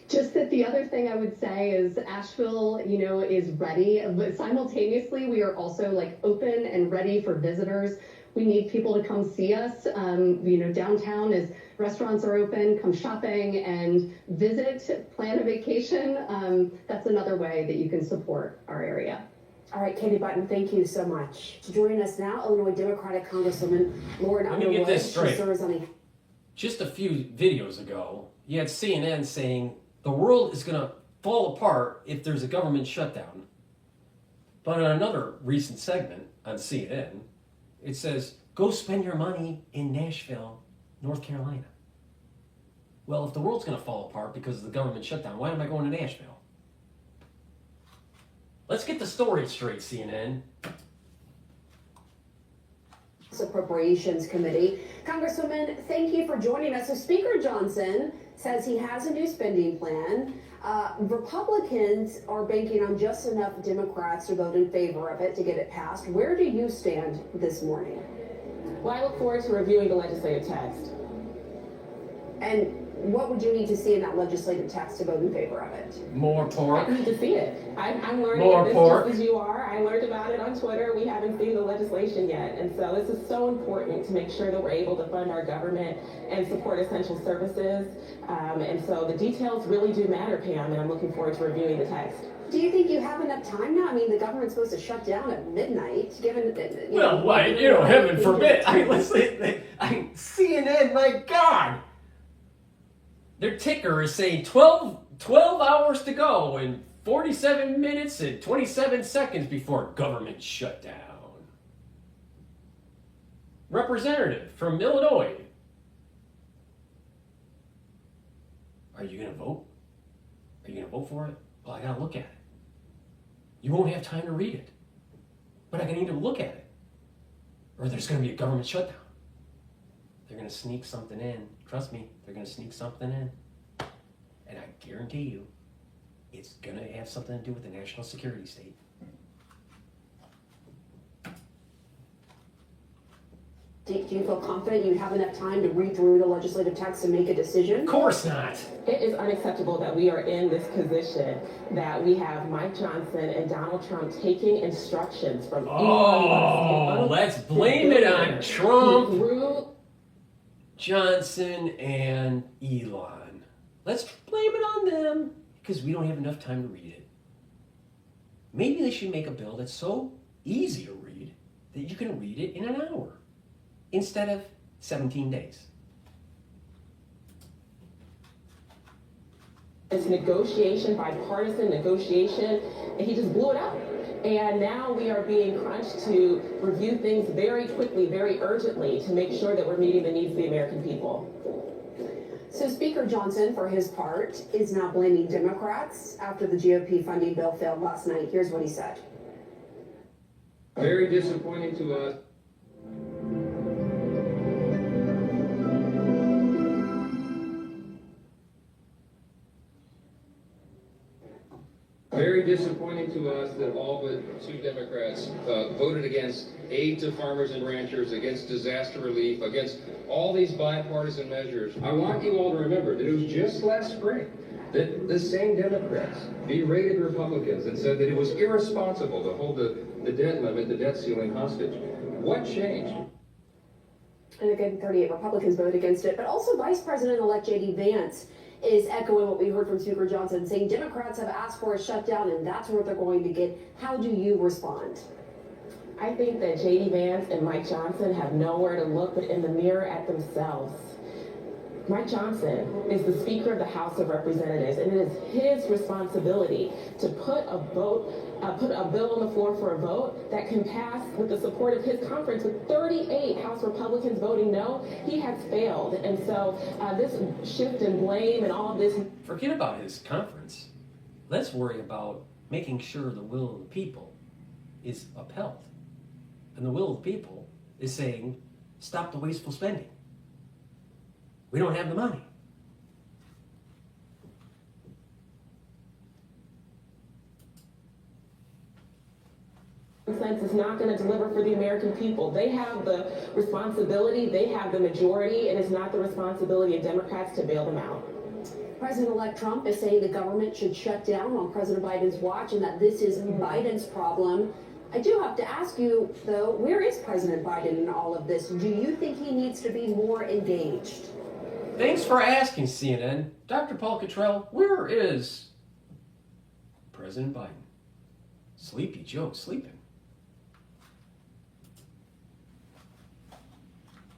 Just that the other thing I would say is Asheville, you know, is ready, but simultaneously we are also like open and ready for visitors. We need people to come see us. You know, downtown is restaurants are open, come shopping and visit, plan a vacation. That's another way that you can support our area. All right, Katie Button, thank you so much. Joining us now, Illinois Democratic Congresswoman Lauren Let me Underwood. get this straight. She serves on a... Just a few videos ago, you had CNN saying the world is going to fall apart if there's a government shutdown. But on another recent segment on CNN, it says, go spend your money in Nashville, North Carolina. Well, if the world's going to fall apart because of the government shutdown, why am I going to Nashville? Let's get the story straight, CNN. Appropriations Committee. Congresswoman, thank you for joining us. So Speaker Johnson says he has a new spending plan. Republicans are banking on just enough Democrats to vote in favor of it to get it passed. Where do you stand this morning? Well, I look forward to reviewing the legislative text. And what would you need to see in that legislative text to vote in favor of it? More pork. I need to see it. I'm learning More this pork. just as you are. I learned about it on Twitter. We haven't seen the legislation yet. And so this is so important to make sure that we're able to fund our government and support essential services. And so the details really do matter, Pam, and I'm looking forward to reviewing the text. Do you think you have enough time now? I mean, the government's supposed to shut down at midnight, given... Well, why, you know, heaven forbid. I mean, listen, CNN, my God. Their ticker is saying 12 hours to go and 47 minutes and 27 seconds before government shutdown. Representative from Illinois. Are you going to vote? Are you going to vote for it? Well, I got to look at it. You won't have time to read it. But I need to look at it. Or there's going to be a government shutdown. They're going to sneak something in. Trust me, they're going to sneak something in. And I guarantee you, it's going to have something to do with the national security state. Do you feel confident you have enough time to read through the legislative text and make a decision? Of course not. It is unacceptable that we are in this position, that we have Mike Johnson and Donald Trump taking instructions from let's blame it on Trump, Johnson, and Elon. Let's blame it on them because we don't have enough time to read it. Maybe they should make a bill that's so easy to read that you can read it in an hour instead of 17 days. It's negotiation, bipartisan negotiation, and he just blew it up. And now we are being crunched to review things very quickly, very urgently, to make sure that we're meeting the needs of the American people. So Speaker Johnson, for his part, is now blaming Democrats after the GOP funding bill failed last night. Here's what he said. Very disappointing to us. Very disappointing to us that all but 2 Democrats voted against aid to farmers and ranchers, against disaster relief, against all these bipartisan measures. I want you all to remember that it was just last spring that the same Democrats berated Republicans and said that it was irresponsible to hold the debt limit, the debt ceiling hostage. What changed? And again, 38 Republicans voted against it, but also Vice President-elect J.D. Vance is echoing what we heard from Speaker Johnson, saying Democrats have asked for a shutdown and that's what they're going to get. How do you respond? I think that J.D. Vance and Mike Johnson have nowhere to look but in the mirror at themselves. Mike Johnson is the Speaker of the House of Representatives, and it is his responsibility to put a bill on the floor for a vote that can pass with the support of his conference. With 38 House Republicans voting no, he has failed. And so this shift in blame and all of this. Forget about his conference. Let's worry about making sure the will of the people is upheld. And the will of the people is saying, stop the wasteful spending. We don't have the money. Sense is not going to deliver for the American people. They have the responsibility, they have the majority, and it's not the responsibility of Democrats to bail them out. President-elect Trump is saying the government should shut down on President Biden's watch and that this is Biden's problem. I do have to ask you, though, where is President Biden in all of this? Do you think he needs to be more engaged? Thanks for asking, CNN. Dr. Paul Cottrell, where is President Biden? Sleepy Joe, sleeping.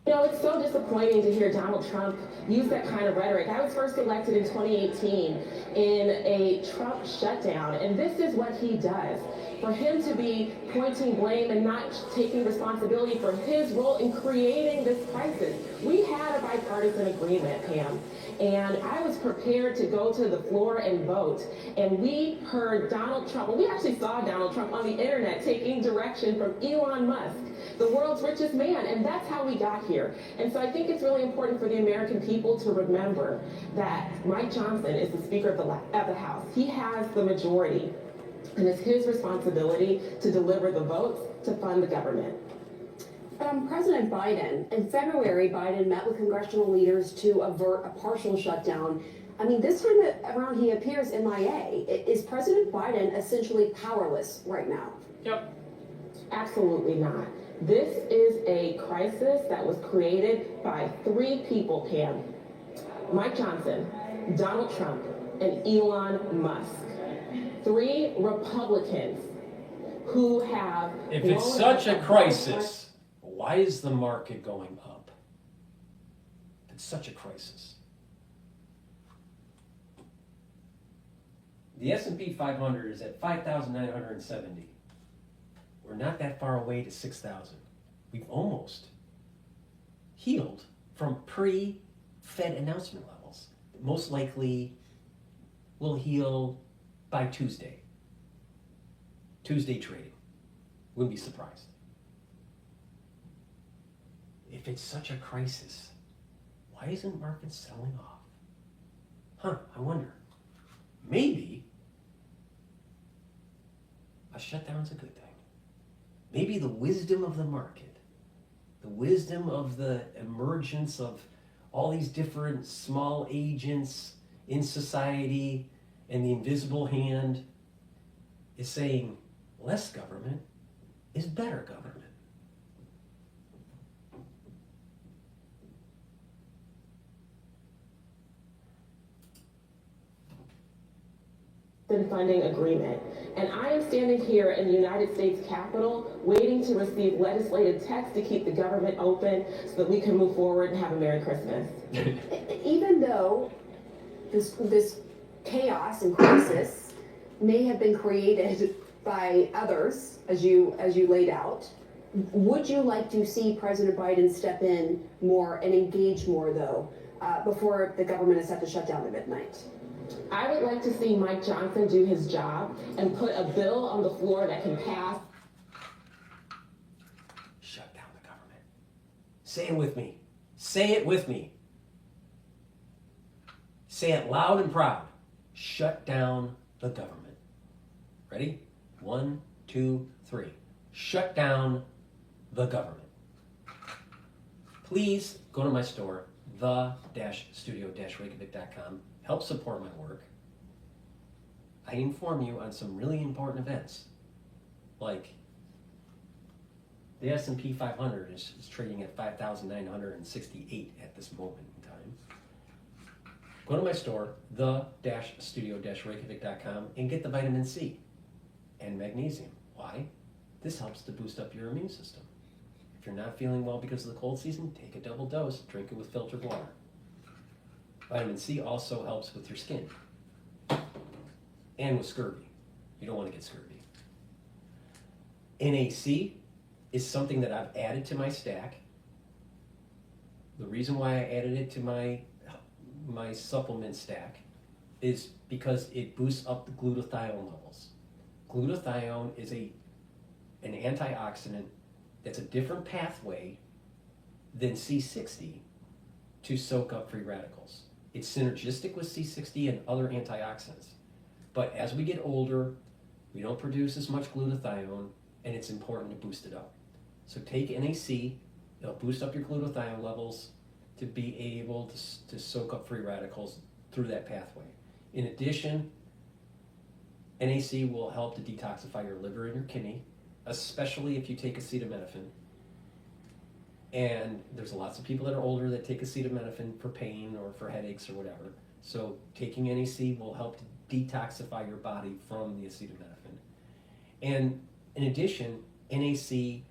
You know, it's so disappointing to hear Donald Trump use that kind of rhetoric. I was first elected in 2018 in a Trump shutdown, and this is what he does. For him to be pointing blame and not taking responsibility for his role in creating this crisis. We had a bipartisan agreement, Pam, and I was prepared to go to the floor and vote. And we heard Donald Trump, well, we actually saw Donald Trump on the internet taking direction from Elon Musk, the world's richest man, and that's how we got here. And so I think it's really important for the American people to remember that Mike Johnson is the Speaker of the House. He has the majority. And it's his responsibility to deliver the votes to fund the government. President Biden, in February, Biden met with congressional leaders to avert a partial shutdown. I mean, this time around he appears MIA. Is President Biden essentially powerless right now? Yep. Absolutely not. This is a crisis that was created by three people, Pam. Mike Johnson, Donald Trump, and Elon Musk. Three Republicans who have... If it's such a crisis, why is the market going up? If it's such a crisis. The S&P 500 is at 5,970. We're not that far away to 6,000. We've almost healed from pre-Fed announcement levels. Most likely will heal by Tuesday. Tuesday trading. Wouldn't be surprised. If it's such a crisis, why isn't market selling off? Huh, I wonder. Maybe a shutdown's a good thing. Maybe the wisdom of the market, the wisdom of the emergence of all these different small agents in society and the invisible hand is saying less government is better government. Funding agreement. And I am standing here in the United States Capitol waiting to receive legislative text to keep the government open so that we can move forward and have a Merry Christmas. Even though this chaos and crisis may have been created by others, as you laid out, would you like to see President Biden step in more and engage more, though, before the government is set to shut down at midnight? I would like to see Mike Johnson do his job and put a bill on the floor that can pass. Shut down the government. Say it with me. Say it with me. Say it loud and proud. Shut down the government. Ready? 1, 2, 3. Shut down the government. Please go to my store, the-studio-reykjavik.com. Help support my work. I inform you on some really important events, like the S&P 500 is trading at 5,968 at this moment in time. Go to my store, the-studio-reykjavik.com, and get the vitamin C and magnesium. Why? This helps to boost up your immune system. If you're not feeling well because of the cold season, take a double dose, drink it with filtered water. Vitamin C also helps with your skin and with scurvy. You don't want to get scurvy. NAC is something that I've added to my stack. The reason why I added it to my supplement stack is because it boosts up the glutathione levels. Glutathione is an antioxidant that's a different pathway than C60 to soak up free radicals. It's synergistic with C60 and other antioxidants. But as we get older, we don't produce as much glutathione, and it's important to boost it up. So take NAC, it'll boost up your glutathione levels to be able to soak up free radicals through that pathway. In addition, NAC will help to detoxify your liver and your kidney, especially if you take acetaminophen. And there's lots of people that are older that take acetaminophen for pain or for headaches or whatever. So taking NAC will help to detoxify your body from the acetaminophen. And in addition, NAC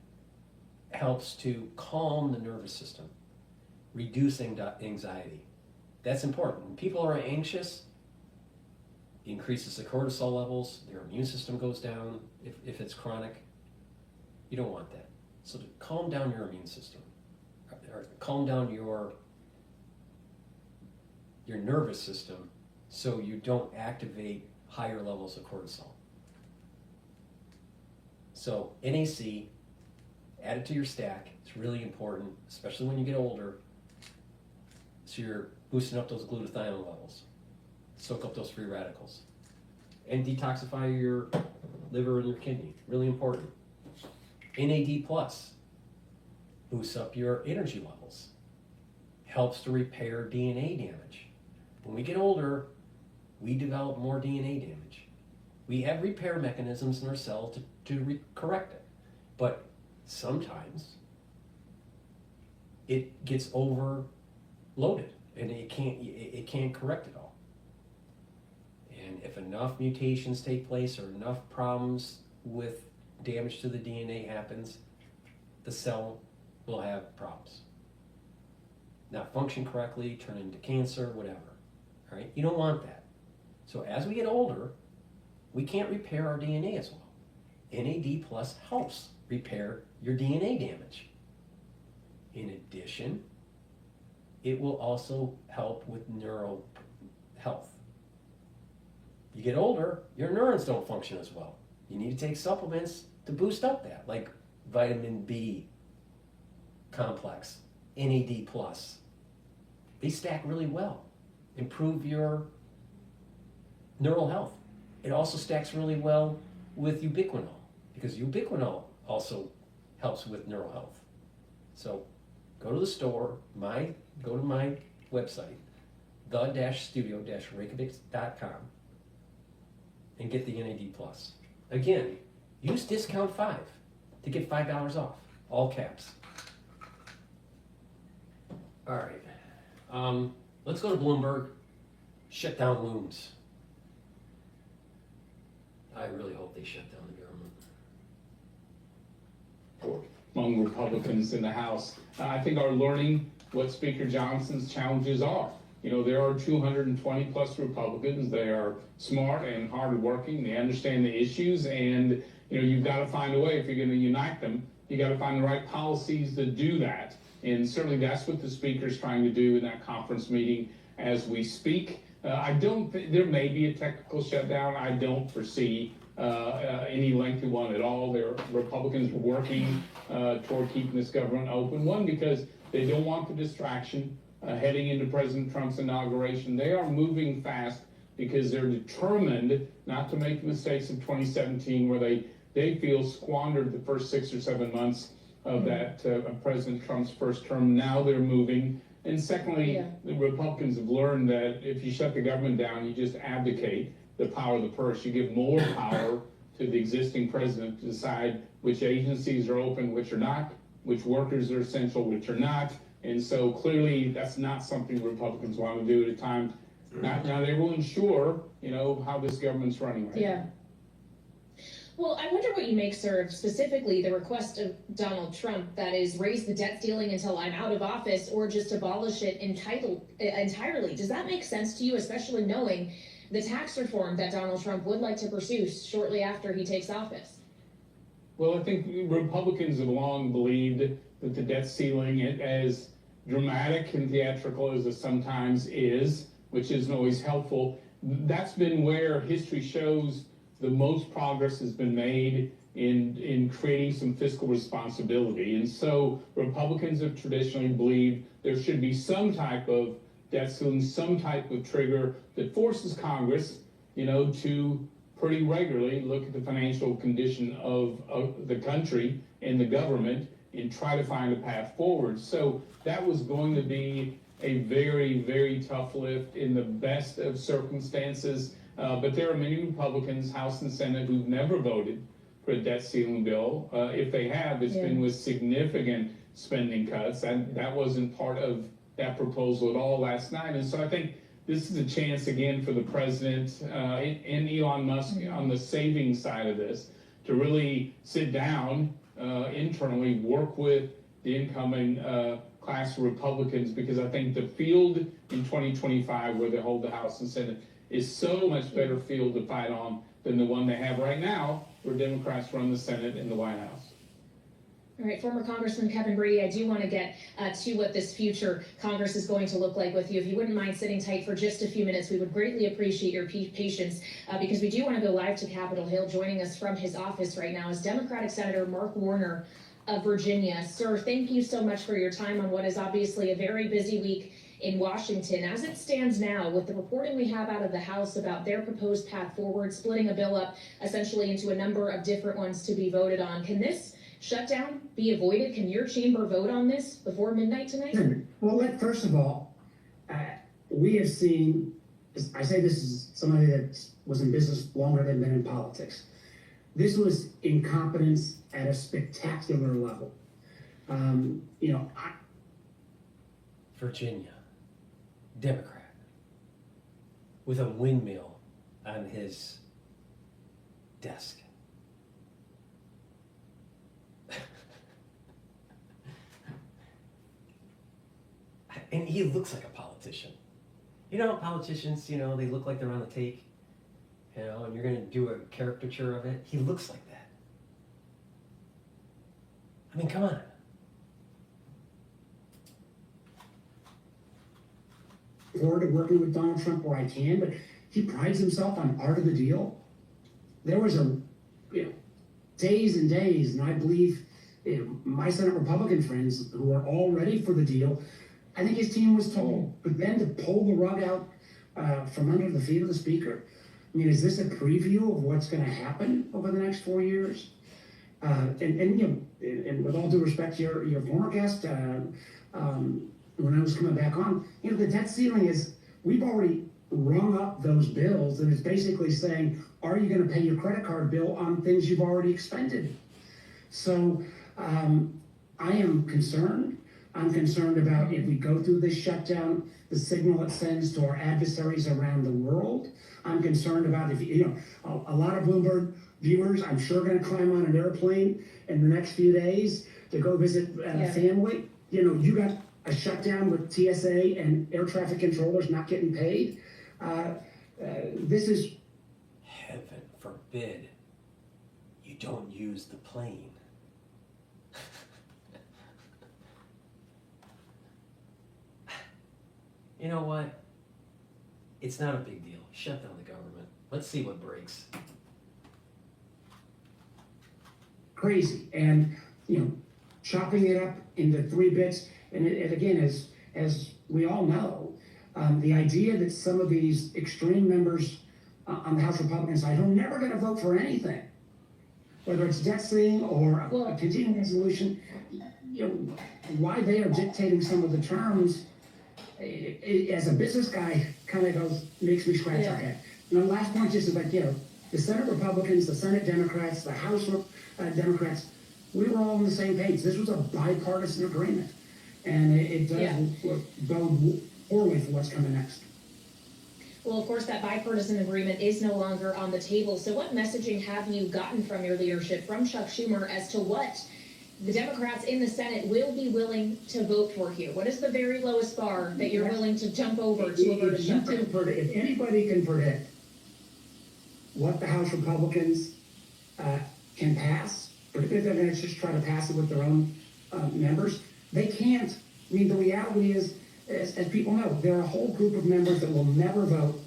helps to calm the nervous system, reduce anxiety. That's important. When people are anxious, it increases the cortisol levels, their immune system goes down if it's chronic. You don't want that. So to calm down your immune system, or calm down your nervous system so you don't activate higher levels of cortisol. So NAC, add it to your stack. It's really important, especially when you get older. So you're boosting up those glutathione levels, soak up those free radicals, and detoxify your liver and your kidney. Really important. NAD+, boosts up your energy levels, helps to repair DNA damage. When we get older, we develop more DNA damage. We have repair mechanisms in our cell to correct it, but sometimes it gets overloaded and it can't correct it all. And if enough mutations take place or enough problems with damage to the DNA happens, the cell will have problems. Not function correctly, turn into cancer, whatever. All right? You don't want that. So as we get older, we can't repair our DNA as well. NAD+ helps repair your DNA damage. In addition, it will also help with neural health. You get older, your neurons don't function as well. You need to take supplements to boost up that, like vitamin B complex, NAD+. They stack really well, improve your neural health. It also stacks really well with ubiquinol, because ubiquinol also helps with neural health. So go to the store, go to my website, the-studio-reykjavik.com, and get the NAD+. Again, use discount 5 to get $5 off, all caps. All right, let's go to Bloomberg. Shutdown looms. I really hope they shut down the government. Among Republicans in the House, I think are learning what Speaker Johnson's challenges are. You know, there are 220 plus Republicans. They are smart and hardworking. They understand the issues, and you know, you've got to find a way. If you're going to unite them, you got to find the right policies to do that. And certainly that's what the Speaker's trying to do in that conference meeting as we speak. I don't think there may be a technical shutdown. I don't foresee any lengthy one at all. There are Republicans working toward keeping this government open. One, because they don't want the distraction heading into President Trump's inauguration. They are moving fast because they're determined not to make the mistakes of 2017, where they feel squandered the first 6 or 7 months of that of President Trump's first term. Now they're moving. And secondly, the Republicans have learned that if you shut the government down, you just abdicate the power of the purse. You give more power to the existing president to decide which agencies are open, which are not, which workers are essential, which are not. And so clearly that's not something Republicans want to do at a time. Now they will ensure, you know, how this government's running right now. Well, I wonder what you make, sir, of specifically the request of Donald Trump, that is, raise the debt ceiling until I'm out of office or just abolish it entirely. Does that make sense to you, especially knowing the tax reform that Donald Trump would like to pursue shortly after he takes office? Well, I think Republicans have long believed that the debt ceiling, as dramatic and theatrical as it sometimes is, which isn't always helpful, that's been where history shows the most progress has been made in creating some fiscal responsibility. And so Republicans have traditionally believed there should be some type of debt ceiling, some type of trigger that forces Congress, to pretty regularly look at the financial condition of the country and the government and try to find a path forward. So that was going to be a very, very tough lift in the best of circumstances. But there are many Republicans, House and Senate, who've never voted for a debt ceiling bill. If they have, it's been with significant spending cuts. That wasn't part of that proposal at all last night. And so I think this is a chance again for the president and Elon Musk on the saving side of this to really sit down internally, work with the incoming class of Republicans, because I think the field in 2025, where they hold the House and Senate, is so much better field to fight on than the one they have right now, where Democrats run the Senate and the White House. All right, former Congressman Kevin Brady, I do want to get to what this future Congress is going to look like with you. If you wouldn't mind sitting tight for just a few minutes, we would greatly appreciate your patience because we do want to go live to Capitol Hill. Joining us from his office right now is Democratic Senator Mark Warner of Virginia. Sir, thank you so much for your time on what is obviously a very busy week in Washington. As it stands now, with the reporting we have out of the House about their proposed path forward, splitting a bill up essentially into a number of different ones to be voted on, can this shutdown be avoided? Can your chamber vote on this before midnight tonight? Well, first of all, we have seen, I say this is somebody that was in business longer than been in politics. This was incompetence at a spectacular level. Virginia, Democrat, with a windmill on his desk. And he looks like a politician. Politicians, they look like they're on the take, and you're going to do a caricature of it. He looks like that. I mean, come on. Forward to working with Donald Trump where I can, but he prides himself on art of the deal. There was days and days, and I believe my Senate Republican friends who are all ready for the deal, I think his team was told, but then to pull the rug out from under the feet of the speaker, I mean, is this a preview of what's going to happen over the next 4 years? And with all due respect to your former guest, when I was coming back on, the debt ceiling is, we've already rung up those bills, and it's basically saying, are you going to pay your credit card bill on things you've already expended? So I am concerned. I'm concerned about if we go through this shutdown, the signal it sends to our adversaries around the world. I'm concerned about if, a lot of Bloomberg viewers, I'm sure, going to climb on an airplane in the next few days to go visit family. You got a shutdown with TSA and air traffic controllers not getting paid. This is... Heaven forbid you don't use the plane. You know what? It's not a big deal. Shut down the government. Let's see what breaks. Crazy. And, chopping it up into 3 bits. And it again, as we all know, the idea that some of these extreme members on the House Republican side who are never going to vote for anything, whether it's debt ceiling or a continuing resolution, why they are dictating some of the terms, as a business guy, kind of makes me scratch our head. And the last point just is like, the Senate Republicans, the Senate Democrats, the House Democrats, we were all on the same page. This was a bipartisan agreement. And it does bode poorly for what's coming next. Well, of course, that bipartisan agreement is no longer on the table. So what messaging have you gotten from your leadership, from Chuck Schumer, as to what the Democrats in the Senate will be willing to vote for here? What is the very lowest bar that you're willing to jump over to avert a shutdown? If anybody can predict what the House Republicans can pass, particularly if they're going to just try to pass it with their own members, they can't. I mean, the reality is, as people know, there are a whole group of members that will never vote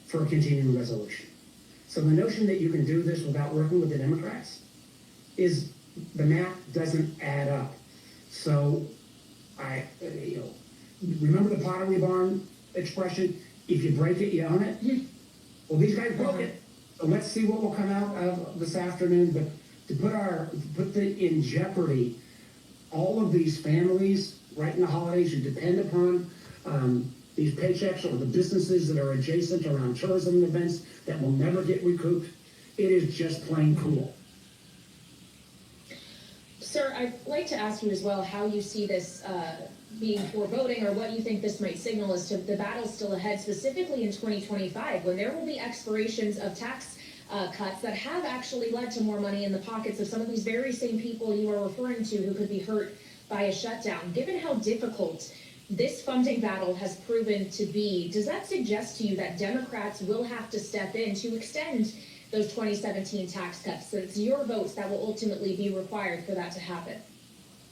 for a continuing resolution. So the notion that you can do this without working with the Democrats is, the math doesn't add up. So remember the Pottery Barn expression? If you break it, you own it. Well, these guys broke it. So let's see what will come out of this afternoon. But to put in jeopardy all of these families right in the holidays who depend upon these paychecks, or the businesses that are adjacent around tourism events that will never get recouped, it is just plain cool. Sir, I'd like to ask you as well how you see this being foreboding, or what you think this might signal as to the battle still ahead, specifically in 2025, when there will be expirations of tax cuts that have actually led to more money in the pockets of some of these very same people you are referring to who could be hurt by a shutdown. Given how difficult this funding battle has proven to be, does that suggest to you that Democrats will have to step in to extend those 2017 tax cuts, so it's your votes that will ultimately be required for that to happen?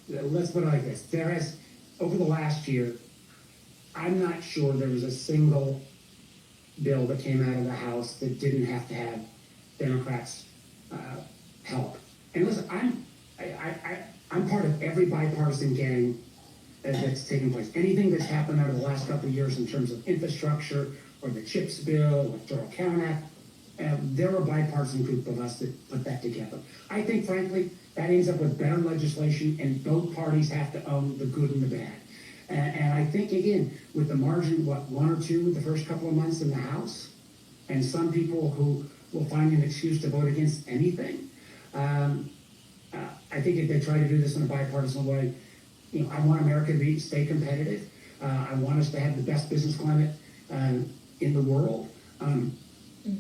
Let's put it like this. There has, over the last year, I'm not sure there was a single bill that came out of the House that didn't have to have Democrats' help. And listen, I'm part of every bipartisan gang that's taken place. Anything that's happened over the last couple of years in terms of infrastructure, or the CHIPS bill, or the Count Act, there are a bipartisan group of us that put that together. I think, frankly, that ends up with better legislation, and both parties have to own the good and the bad. And I think, again, with the margin, one or two the first couple of months in the House, and some people who will find an excuse to vote against anything, I think if they try to do this in a bipartisan way, I want America to stay competitive. I want us to have the best business climate in the world.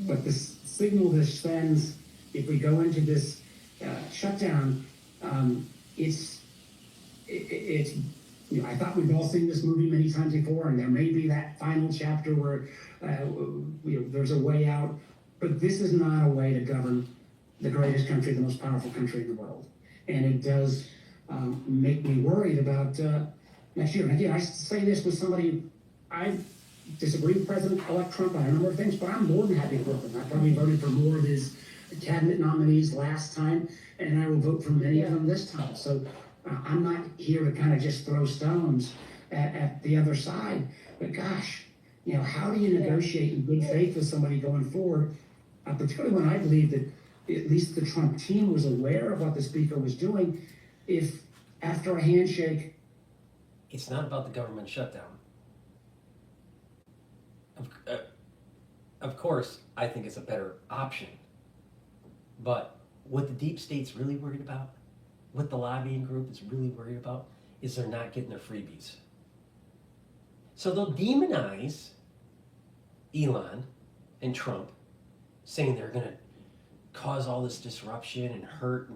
But the signal this sends, if we go into this shutdown, it's I thought we've all seen this movie many times before, and there may be that final chapter where there's a way out. But this is not a way to govern the greatest country, the most powerful country in the world. And it does make me worried about next year. And again, I say this with somebody, I disagree with President-elect Trump on a number of things, but I'm more than happy to work with him. I probably voted for more of his cabinet nominees last time, and I will vote for many of them this time. So I'm not here to kind of just throw stones at the other side. But gosh, how do you negotiate in good faith with somebody going forward, particularly when I believe that at least the Trump team was aware of what the speaker was doing, if after a handshake... It's not about the government shutdown. Of course, I think it's a better option. But what the deep state's really worried about, what the lobbying group is really worried about, is they're not getting their freebies. So they'll demonize Elon and Trump, saying they're going to cause all this disruption and hurt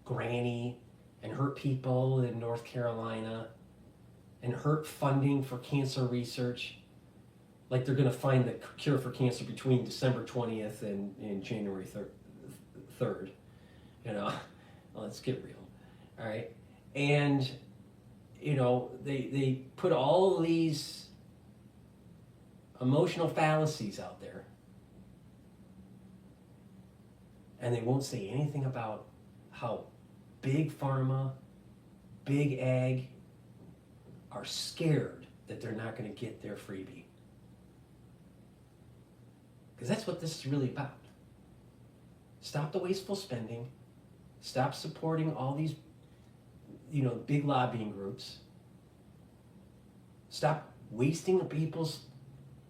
Granny and hurt people in North Carolina and hurt funding for cancer research. Like they're going to find the cure for cancer between December 20th and January 3rd. Well, let's get real. All right. And, they put all these emotional fallacies out there, and they won't say anything about how big pharma, big ag are scared that they're not going to get their freebie. Because that's what this is really about. Stop the wasteful spending. Stop supporting all these, big lobbying groups. Stop wasting people's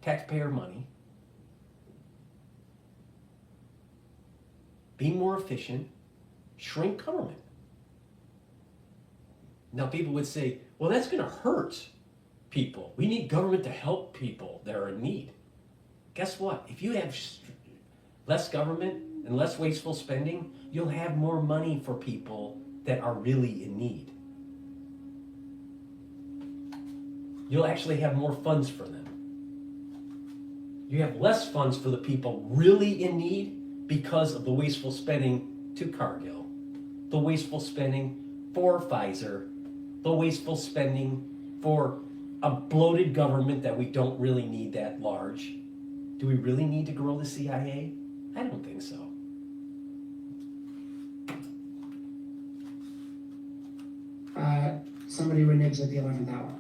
taxpayer money. Be more efficient. Shrink government. Now people would say, well, that's going to hurt people. We need government to help people that are in need. guess what? If you have less government and less wasteful spending, you'll have more money for people that are really in need. You'll actually have more funds for them. You have less funds for the people really in need because of the wasteful spending to Cargill, the wasteful spending for Pfizer, the wasteful spending for a bloated government that we don't really need that large. Do we really need to grow the CIA? I don't think so. Somebody reneges at the 11th hour.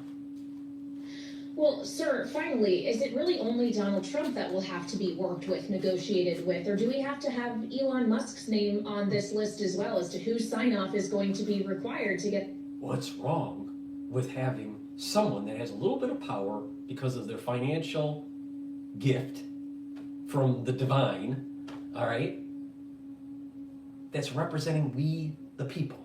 Well, sir, finally, is it really only Donald Trump that will have to be worked with, negotiated with, or do we have to have Elon Musk's name on this list as well as to whose sign-off is going to be required to get... What's wrong with having someone that has a little bit of power because of their financial gift from the divine, all right, that's representing we, the people?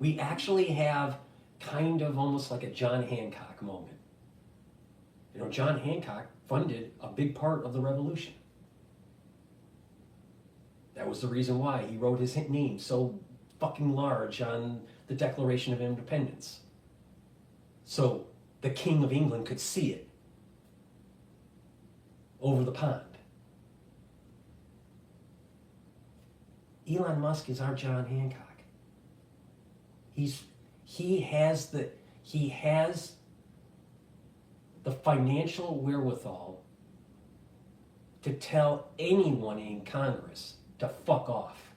We actually have kind of almost like a John Hancock moment. You know, John Hancock funded a big part of the revolution. That was the reason why he wrote his name so fucking large on the Declaration of Independence. So the King of England could see it over the pond. Elon Musk is our John Hancock. He has the financial wherewithal to tell anyone in Congress to fuck off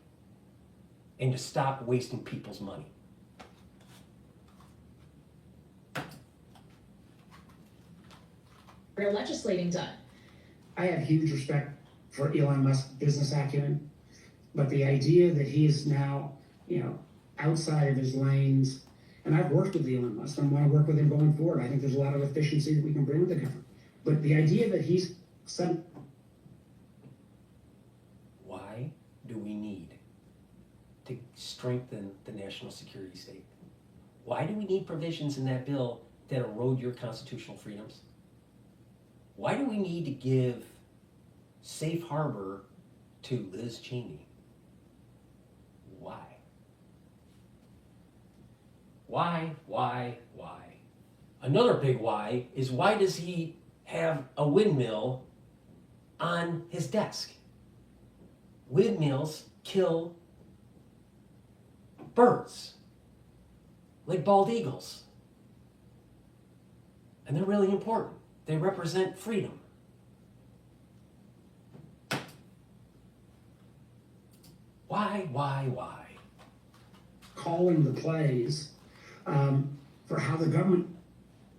and to stop wasting people's money. Real legislating done. I have huge respect for Elon Musk's business acumen, but the idea that he is now, outside of his lanes, and I've worked with Elon Musk, and I want to work with him going forward. I think there's a lot of efficiency that we can bring to the government. But the idea that he's some... Why do we need to strengthen the national security state? Why do we need provisions in that bill that erode your constitutional freedoms? Why do we need to give safe harbor to Liz Cheney? Why? Why? Another big why is why does he have a windmill on his desk? Windmills kill birds, like bald eagles. And they're really important. They represent freedom. Why? Calling the plays for how the government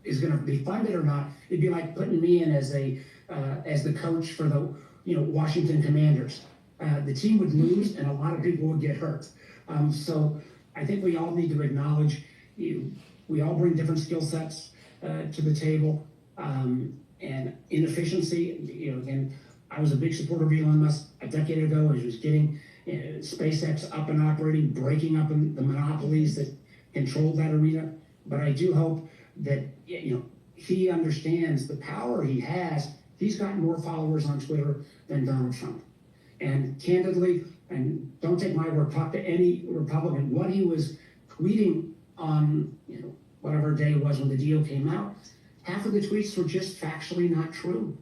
is going to be funded or not. It'd be like putting me in as the coach for the Washington Commanders. The team would lose and a lot of people would get hurt. So I think we all need to acknowledge we all bring different skill sets to the table, and inefficiency. Again, I was a big supporter of Elon Musk a decade ago as he was getting SpaceX up and operating, breaking up the monopolies that controlled that arena. But I do hope that he understands the power he has. He's got more followers on Twitter than Donald Trump. And candidly, and don't take my word, talk to any Republican, what he was tweeting on whatever day it was when the deal came out, half of the tweets were just factually not true.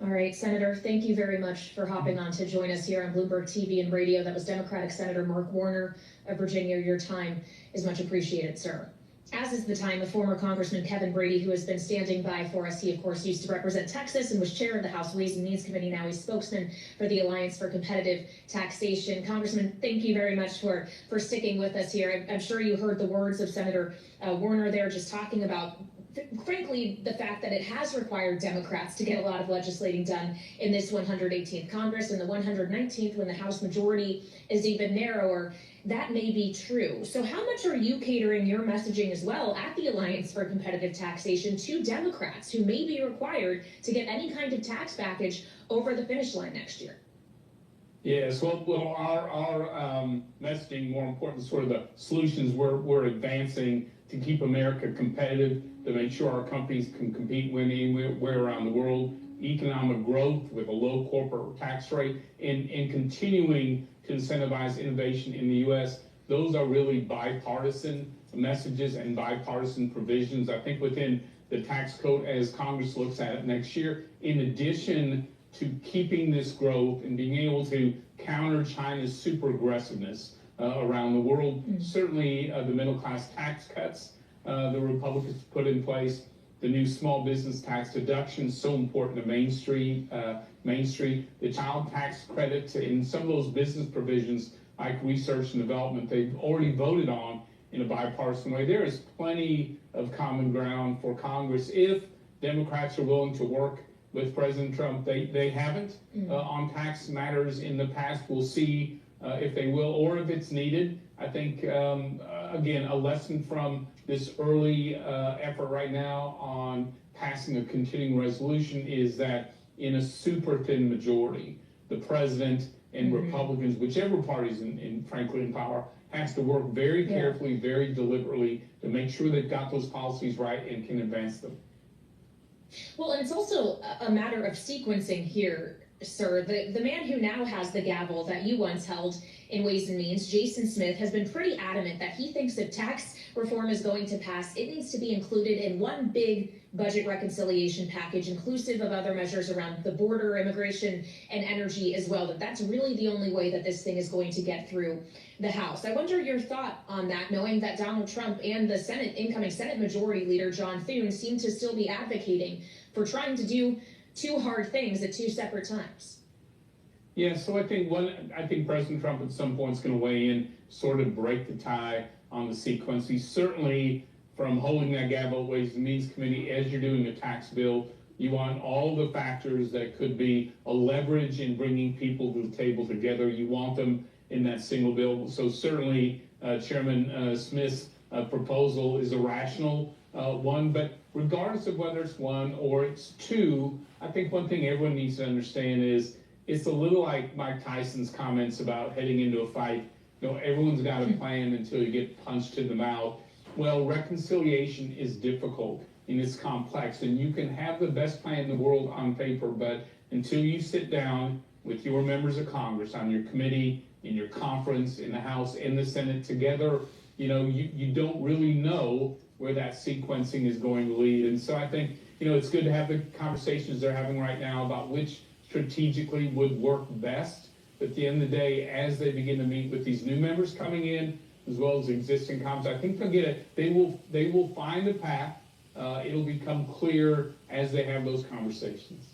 All right, Senator, thank you very much for hopping on to join us here on Bloomberg TV and radio. That was Democratic Senator Mark Warner of Virginia. Your time is much appreciated, sir. As is the time of former Congressman Kevin Brady, who has been standing by for us. He, of course, used to represent Texas and was chair of the House Ways and Means Committee. Now he's spokesman for the Alliance for Competitive Taxation. Congressman, thank you very much for sticking with us here. I'm sure you heard the words of Senator Warner there, just talking about, frankly, the fact that it has required Democrats to get a lot of legislating done in this 118th Congress, and the 119th, when the House majority is even narrower. That may be true. So how much are you catering your messaging as well at the Alliance for Competitive Taxation to Democrats who may be required to get any kind of tax package over the finish line next year? Yes, well, our messaging, more important, sort of the solutions we're advancing to keep America competitive to make sure our companies can compete when anywhere around the world, economic growth with a low corporate tax rate, and continuing to incentivize innovation in the U.S. Those are really bipartisan messages and bipartisan provisions, I think, within the tax code as Congress looks at it next year, in addition to keeping this growth and being able to counter China's super aggressiveness around the world. Certainly the middle class tax cuts the Republicans put in place, the new small business tax deduction, so important to Main Street, the child tax credit, and some of those business provisions like research and development they've already voted on in a bipartisan way. There is plenty of common ground for Congress if Democrats are willing to work with President Trump. They haven't on tax matters in the past. We'll see if they will or if it's needed. I think, again, a lesson from this early effort right now on passing a continuing resolution is that in a super thin majority, the president and Republicans, whichever party's frankly in power, has to work very carefully, very deliberately to make sure they've got those policies right and can advance them. Well, and it's also a matter of sequencing here, sir. The man who now has the gavel that you once held in Ways and Means, Jason Smith, has been pretty adamant that he thinks if tax reform is going to pass, it needs to be included in one big budget reconciliation package, inclusive of other measures around the border, immigration, and energy as well. That's really the only way that this thing is going to get through the House. I wonder your thought on that, knowing that Donald Trump and the incoming Senate Majority Leader John Thune seem to still be advocating for trying to do two hard things at two separate times. Yeah, so I think President Trump at some point is going to weigh in, sort of break the tie on the sequence. He's certainly, from holding that gavel at Ways and Means Committee, as you're doing a tax bill, you want all the factors that could be a leverage in bringing people to the table together. You want them in that single bill. So certainly Chairman Smith's proposal is a rational one, but regardless of whether it's one or it's two, I think one thing everyone needs to understand is it's a little like Mike Tyson's comments about heading into a fight. You know, everyone's got a plan until you get punched in the mouth. Well, reconciliation is difficult and it's complex, and you can have the best plan in the world on paper, but until you sit down with your members of Congress on your committee, in your conference, in the House, in the Senate together, you know, you don't really know where that sequencing is going to lead. And so I think, you know, it's good to have the conversations they're having right now about which strategically would work best. But at the end of the day, as they begin to meet with these new members coming in, as well as existing Congress, I think they'll get it. They will find a path. It'll become clear as they have those conversations.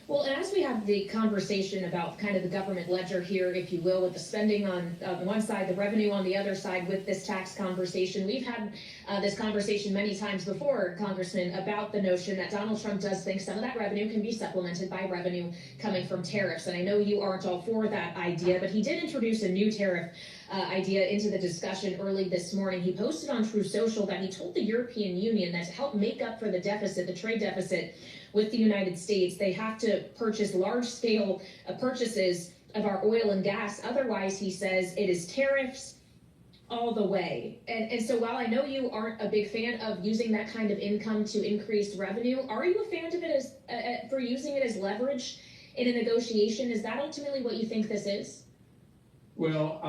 Well, and as we have the conversation about kind of the government ledger here, if you will, with the spending on one side, the revenue on the other side with this tax conversation, we've had this conversation many times before, Congressman, about the notion that Donald Trump does think some of that revenue can be supplemented by revenue coming from tariffs. And I know you aren't all for that idea, but he did introduce a new tariff idea into the discussion early this morning. He posted on True Social that he told the European Union that to help make up for the deficit, the trade deficit with the United States, they have to purchase large-scale purchases of our oil and gas. Otherwise, he says, it is tariffs all the way. And so while I know you aren't a big fan of using that kind of income to increase revenue, are you a fan of it as for using it as leverage in a negotiation? Is that ultimately what you think this is? Well,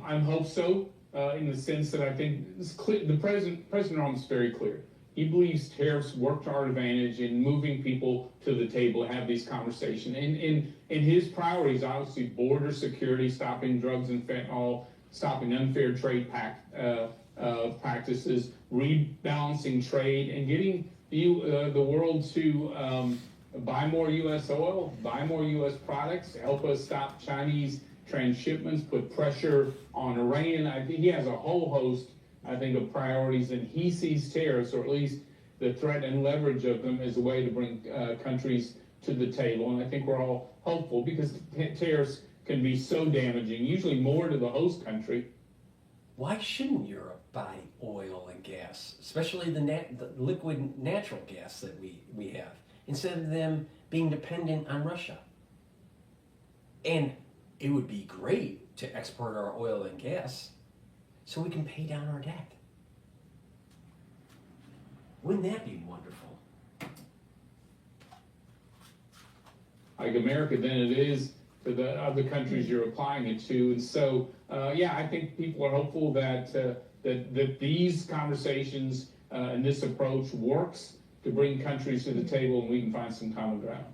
I hope so, in the sense that I think it's clear, President Trump is very clear. He believes tariffs work to our advantage in moving people to the table to have these conversations. And his priorities, obviously, border security, stopping drugs and fentanyl, stopping unfair trade practices, rebalancing trade, and getting the world to buy more U.S. oil, buy more U.S. products, help us stop Chinese transshipments, put pressure on Iran. I think he has a whole host, I think, of priorities, and he sees tariffs, or at least the threat and leverage of them, as a way to bring countries to the table. And I think we're all hopeful, because tariffs can be so damaging, usually more to the host country. Why shouldn't Europe buy oil and gas, especially the liquid natural gas that we have, instead of them being dependent on Russia? And it would be great to export our oil and gas so we can pay down our debt. Wouldn't that be wonderful? Like America than it is to the other countries you're applying it to. And so, yeah, I think people are hopeful that that these conversations and this approach works to bring countries to the table and we can find some common ground.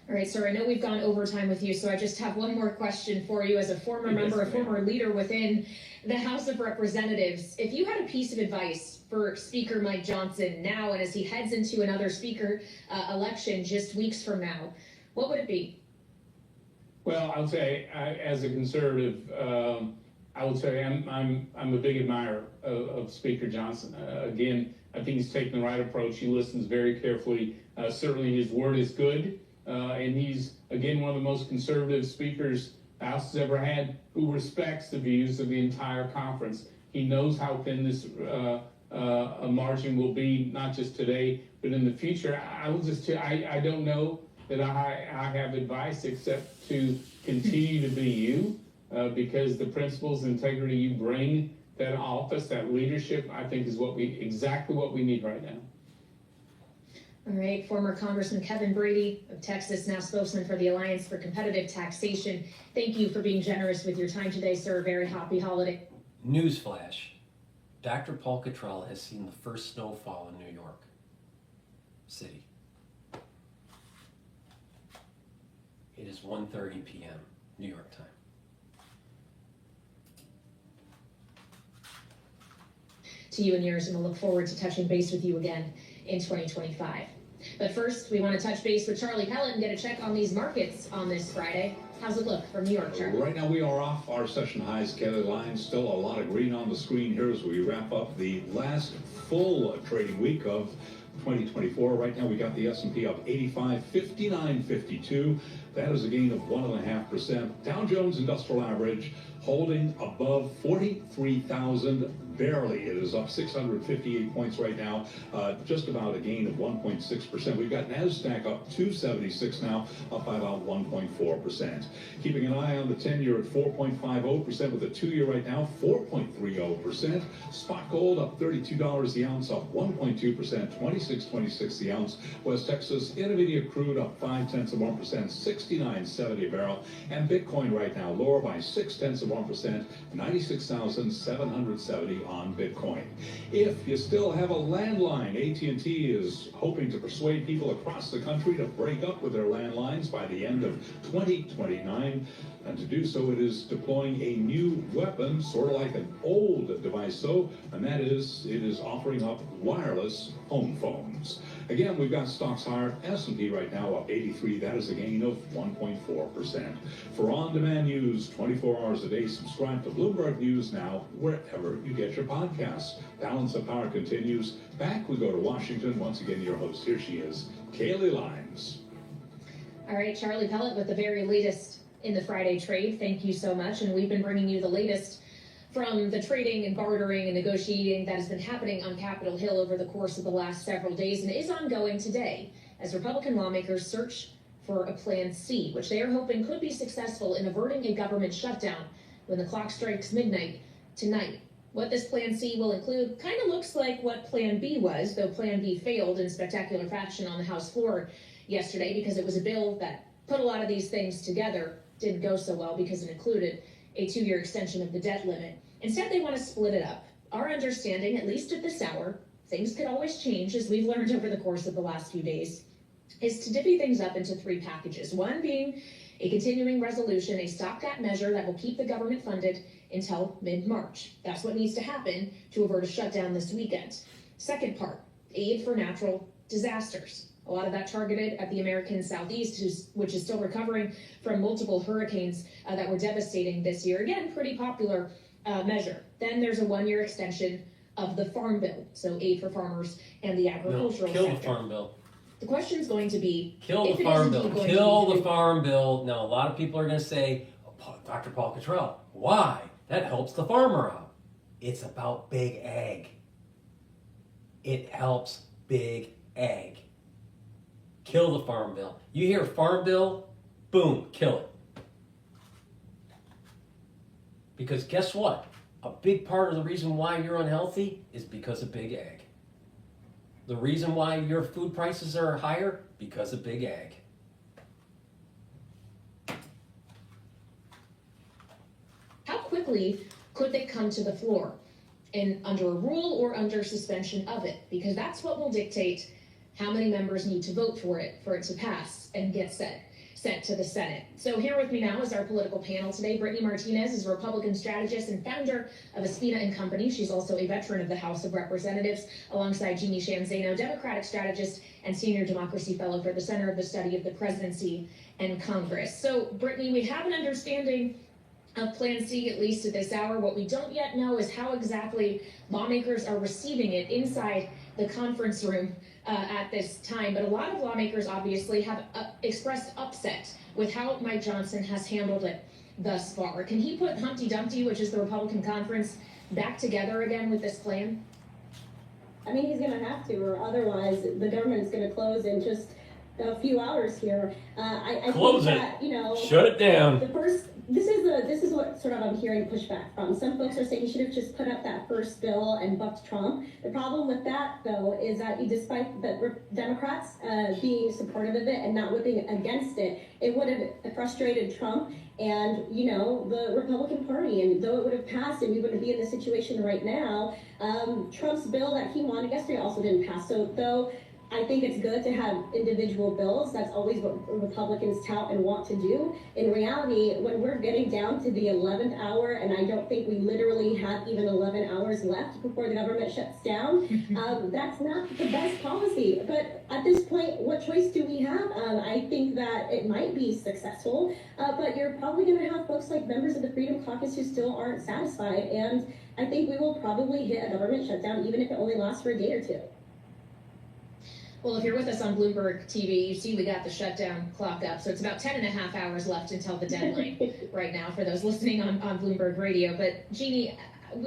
All right, sir, I know we've gone overtime with you, so I just have one more question for you as a former member, a former leader within the House of Representatives. If you had a piece of advice for Speaker Mike Johnson now and as he heads into another speaker election just weeks from now, what would it be? Well, I would say, as a conservative, I would say I'm a big admirer of Speaker Johnson. Again, I think he's taken the right approach. He listens very carefully. Certainly his word is good. And he's, again, one of the most conservative speakers the House has ever had, who respects the views of the entire conference. He knows how thin this margin will be, not just today, but in the future. I don't know that I have advice except to continue to be you, because the principles and integrity you bring that office, that leadership, I think is exactly what we need right now. All right, former Congressman Kevin Brady of Texas, now spokesman for the Alliance for Competitive Taxation. Thank you for being generous with your time today, sir. Very happy holiday. Newsflash. Dr. Paul Cottrell has seen the first snowfall in New York City. It is 1:30 p.m. New York time. To you and yours, and we'll look forward to touching base with you again in 2025. But first, we want to touch base with Charlie Pellet and get a check on these markets on this Friday. How's it look from New York, Charlie? Right now we are off our session highs, Kelly line. Still a lot of green on the screen here as we wrap up the last full trading week of 2024. Right now we got the S&P up 85, 59.52. That is a gain of 1.5%. Dow Jones Industrial Average holding above 43,000. Barely. It is up 658 points right now, just about a gain of 1.6%. We've got NASDAQ up 276 now, up by about 1.4%. Keeping an eye on the 10-year at 4.50%, with the 2-year right now 4.30%. Spot gold up $32 the ounce, up 1.2%, 26.26 the ounce. West Texas Intermediate crude up 0.5%, 69.70 a barrel. And Bitcoin right now lower by 0.6%, 96,770 on Bitcoin. If you still have a landline, AT&T is hoping to persuade people across the country to break up with their landlines by the end of 2029. And to do so, it is deploying a new weapon, sort of like an old device, and that is, it is offering up wireless home phones. Again, we've got stocks higher. S&P right now up 83. That is a gain of 1.4%. For on-demand news, 24 hours a day, subscribe to Bloomberg News Now, wherever you get your podcasts. Balance of Power continues. Back we go to Washington. Once again, your host, here she is, Kaylee Lyons. All right, Charlie Pellet with the very latest in the Friday trade. Thank you so much. And we've been bringing you the latest from the trading and bartering and negotiating that has been happening on Capitol Hill over the course of the last several days and is ongoing today as Republican lawmakers search for a Plan C, which they are hoping could be successful in averting a government shutdown when the clock strikes midnight tonight. What this Plan C will include kind of looks like what Plan B was, though Plan B failed in spectacular fashion on the House floor yesterday because it was a bill that put a lot of these things together. Didn't go so well because it included a 2-year extension of the debt limit. Instead, they want to split it up. Our understanding, at least at this hour, things could always change, as we've learned over the course of the last few days, is to divvy things up into 3 packages. One being a continuing resolution, a stopgap measure that will keep the government funded until mid-March. That's what needs to happen to avert a shutdown this weekend. Second part, aid for natural disasters. A lot of that targeted at the American Southeast, which is still recovering from multiple hurricanes that were devastating this year. Again, pretty popular measure. Then there's a 1-year extension of the Farm Bill, so aid for farmers and the agricultural kill sector. the Farm Bill. The question is going to be, kill the Farm Bill. Kill the Farm Bill. Now, a lot of people are going to say, Dr. Paul Cottrell, why? That helps the farmer out. It's about big ag. It helps big ag. Kill the Farm Bill. You hear Farm Bill, boom, kill it. Because guess what? A big part of the reason why you're unhealthy is because of big ag. The reason why your food prices are higher? Because of big ag. How quickly could they come to the floor? And under a rule or under suspension of it? Because that's what will dictate how many members need to vote for it to pass and get sent to the Senate. So here with me now is our political panel today. Brittany Martinez is a Republican strategist and founder of Espina and Company. She's also a veteran of the House of Representatives, alongside Jeannie Shanzano, Democratic strategist and senior democracy fellow for the Center of the Study of the Presidency and Congress. So Brittany, we have an understanding of Plan C, at least at this hour. What we don't yet know is how exactly lawmakers are receiving it inside the conference room at this time. But a lot of lawmakers obviously have expressed upset with how Mike Johnson has handled it thus far. Can he put Humpty Dumpty, which is the Republican conference, back together again with this plan? I mean, he's going to have to, or otherwise the government is going to close in just a few hours here. I Close think it. that, you know, Shut it down. This is what sort of I'm hearing pushback from. Some folks are saying he should have just put up that first bill and bucked Trump. The problem with that, though, is that despite the Democrats being supportive of it and not whipping against it, it would have frustrated Trump and, you know, the Republican Party. And though it would have passed and we wouldn't be in the situation right now, Trump's bill that he wanted yesterday also didn't pass. So though I think it's good to have individual bills. That's always what Republicans tout and want to do. In reality, when we're getting down to the 11th hour, and I don't think we literally have even 11 hours left before the government shuts down, that's not the best policy. But at this point, what choice do we have? I think that it might be successful, but you're probably going to have folks like members of the Freedom Caucus who still aren't satisfied. And I think we will probably hit a government shutdown, even if it only lasts for a day or two. Well, if you're with us on Bloomberg TV, you see we got the shutdown clock up. So it's about 10 and a half hours left until the deadline right now for those listening on Bloomberg Radio. But Jeannie,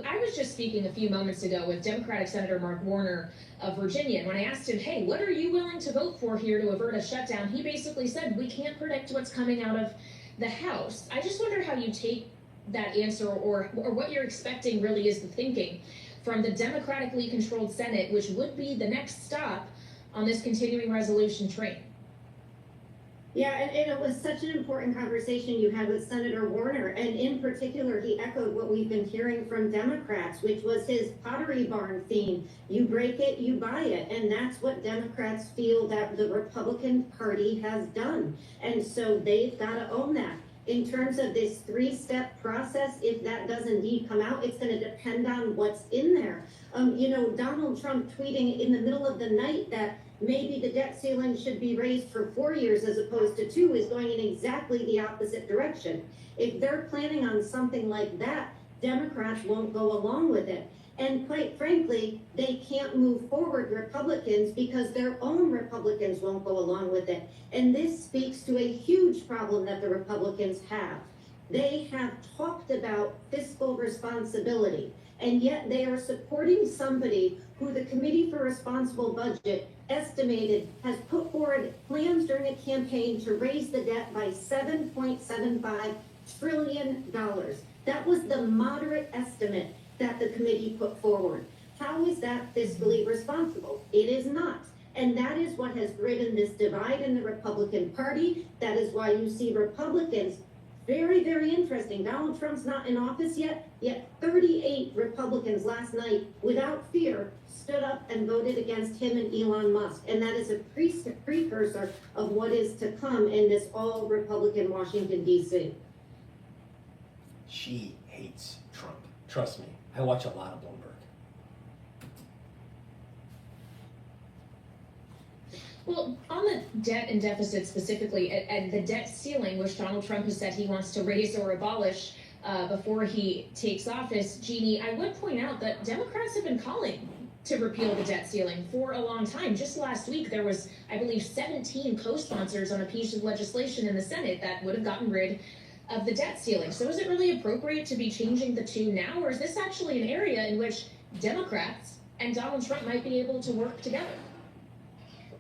I was just speaking a few moments ago with Democratic Senator Mark Warner of Virginia. And when I asked him, hey, what are you willing to vote for here to avert a shutdown? He basically said, we can't predict what's coming out of the House. I just wonder how you take that answer, or what you're expecting really is the thinking from the democratically controlled Senate, which would be the next stop on this continuing resolution train. Yeah, and it was such an important conversation you had with Senator Warner, and in particular, he echoed what we've been hearing from Democrats, which was his Pottery Barn theme. You break it, you buy it, and that's what Democrats feel that the Republican Party has done, and so they've got to own that. In terms of this three-step process, if that does indeed come out, it's going to depend on what's in there. You know, Donald Trump tweeting in the middle of the night that maybe the debt ceiling should be raised for 4 years as opposed to 2 is going in exactly the opposite direction. If they're planning on something like that, Democrats won't go along with it. And quite frankly, they can't move forward, Republicans, because their own Republicans won't go along with it. And this speaks to a huge problem that the Republicans have. They have talked about fiscal responsibility, and yet they are supporting somebody who the Committee for Responsible Budget estimated has put forward plans during a campaign to raise the debt by $7.75 trillion. That was the moderate estimate that the committee put forward. How is that fiscally responsible? It is not. And that is what has driven this divide in the Republican Party. That is why you see Republicans, very, very interesting. Donald Trump's not in office yet 38 Republicans last night, without fear, stood up and voted against him and Elon Musk. And that is a precursor of what is to come in this all-Republican Washington, D.C. She hates Trump. Trust me. I watch a lot of Bloomberg. Well, on the debt and deficit specifically, and the debt ceiling, which Donald Trump has said he wants to raise or abolish before he takes office, Jeannie, I would point out that Democrats have been calling to repeal the debt ceiling for a long time. Just last week, there was, I believe, 17 co-sponsors on a piece of legislation in the Senate that would have gotten rid of the debt ceiling. So is it really appropriate to be changing the two now, or is this actually an area in which Democrats and Donald Trump might be able to work together?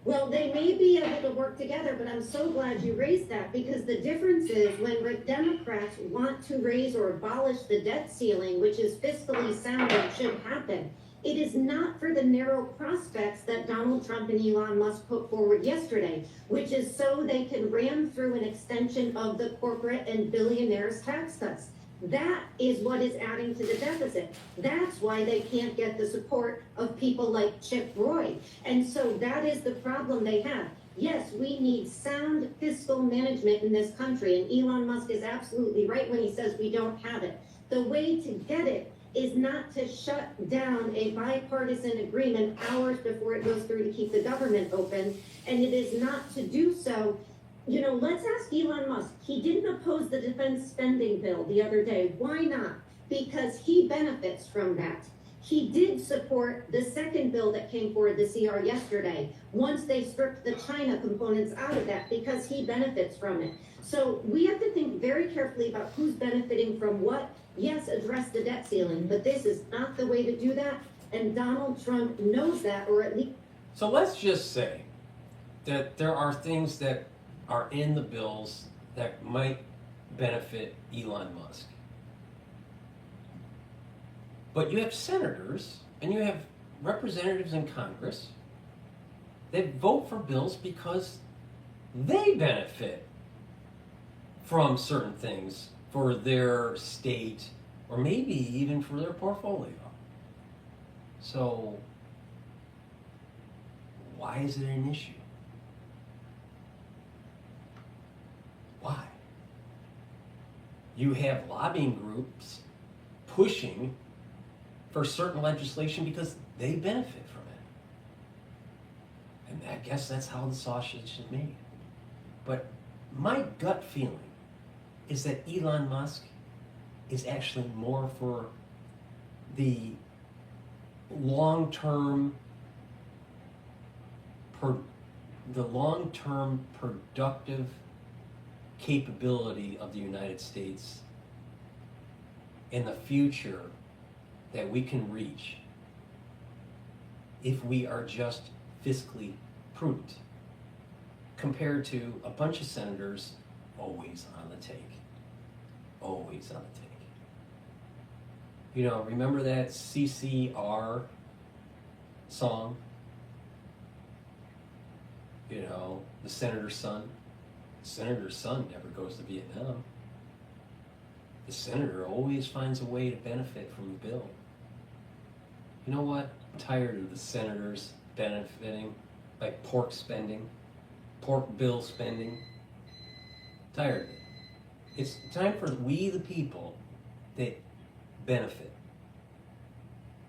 Well, they may be able to work together, but I'm so glad you raised that, because the difference is when Democrats want to raise or abolish the debt ceiling, which is fiscally sound and should happen, It is not for the narrow prospects that Donald Trump and Elon Musk put forward yesterday, which is so they can ram through an extension of the corporate and billionaires' tax cuts. That is what is adding to the deficit. That's why they can't get the support of people like Chip Roy. And so that is the problem they have. Yes, we need sound fiscal management in this country, and Elon Musk is absolutely right when he says we don't have it. The way to get it is not to shut down a bipartisan agreement hours before it goes through to keep the government open, and it is not to do so. You know, let's ask Elon Musk. He didn't oppose the defense spending bill the other day. Why not? Because he benefits from that. He did support the second bill that came forward, the CR, yesterday, once they stripped the China components out of that, because he benefits from it. So we have to think very carefully about who's benefiting from what. Yes, address the debt ceiling, but this is not the way to do that, and Donald Trump knows that, or at least... So let's just say that there are things that are in the bills that might benefit Elon Musk. But you have senators and you have representatives in Congress that vote for bills because they benefit from certain things for their state or maybe even for their portfolio. So why is it an issue? Why? You have lobbying groups pushing for certain legislation because they benefit from it. And I guess that's how the sausage is made. But my gut feeling is that Elon Musk is actually more for the long-term productive capability of the United States in the future that we can reach if we are just fiscally prudent, compared to a bunch of senators always on the take. Always on the take. You know, remember that CCR song? You know, the senator's son. The senator's son never goes to Vietnam. The senator always finds a way to benefit from the bill. You know what? I'm tired of the senators benefiting by pork bill spending. Tired of it. It's time for we the people that benefit.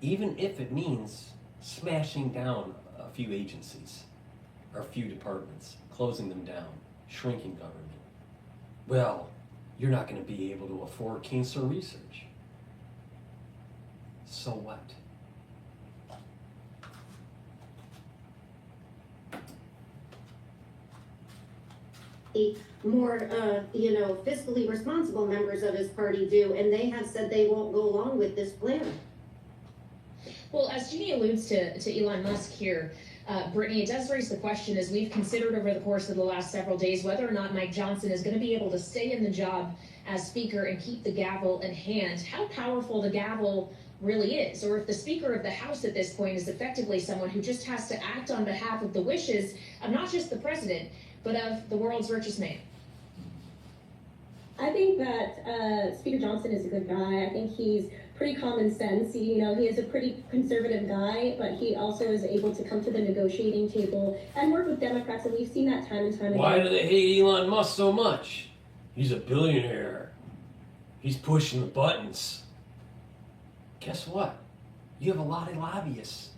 Even if it means smashing down a few agencies or a few departments, closing them down, shrinking government. Well, you're not going to be able to afford cancer research. So what? more, fiscally responsible members of his party do, and they have said they won't go along with this plan. Well, as Jeannie alludes to Elon Musk here, Brittany, it does raise the question, as we've considered over the course of the last several days, whether or not Mike Johnson is going to be able to stay in the job as Speaker and keep the gavel in hand, how powerful the gavel really is, or if the Speaker of the House at this point is effectively someone who just has to act on behalf of the wishes of not just the president, but of the world's richest man. I think that Speaker Johnson is a good guy. I think he's pretty common sense. He is a pretty conservative guy, but he also is able to come to the negotiating table and work with Democrats, and we've seen that time and time again. Why do they hate Elon Musk so much? He's a billionaire. He's pushing the buttons. Guess what? You have a lot of lobbyists.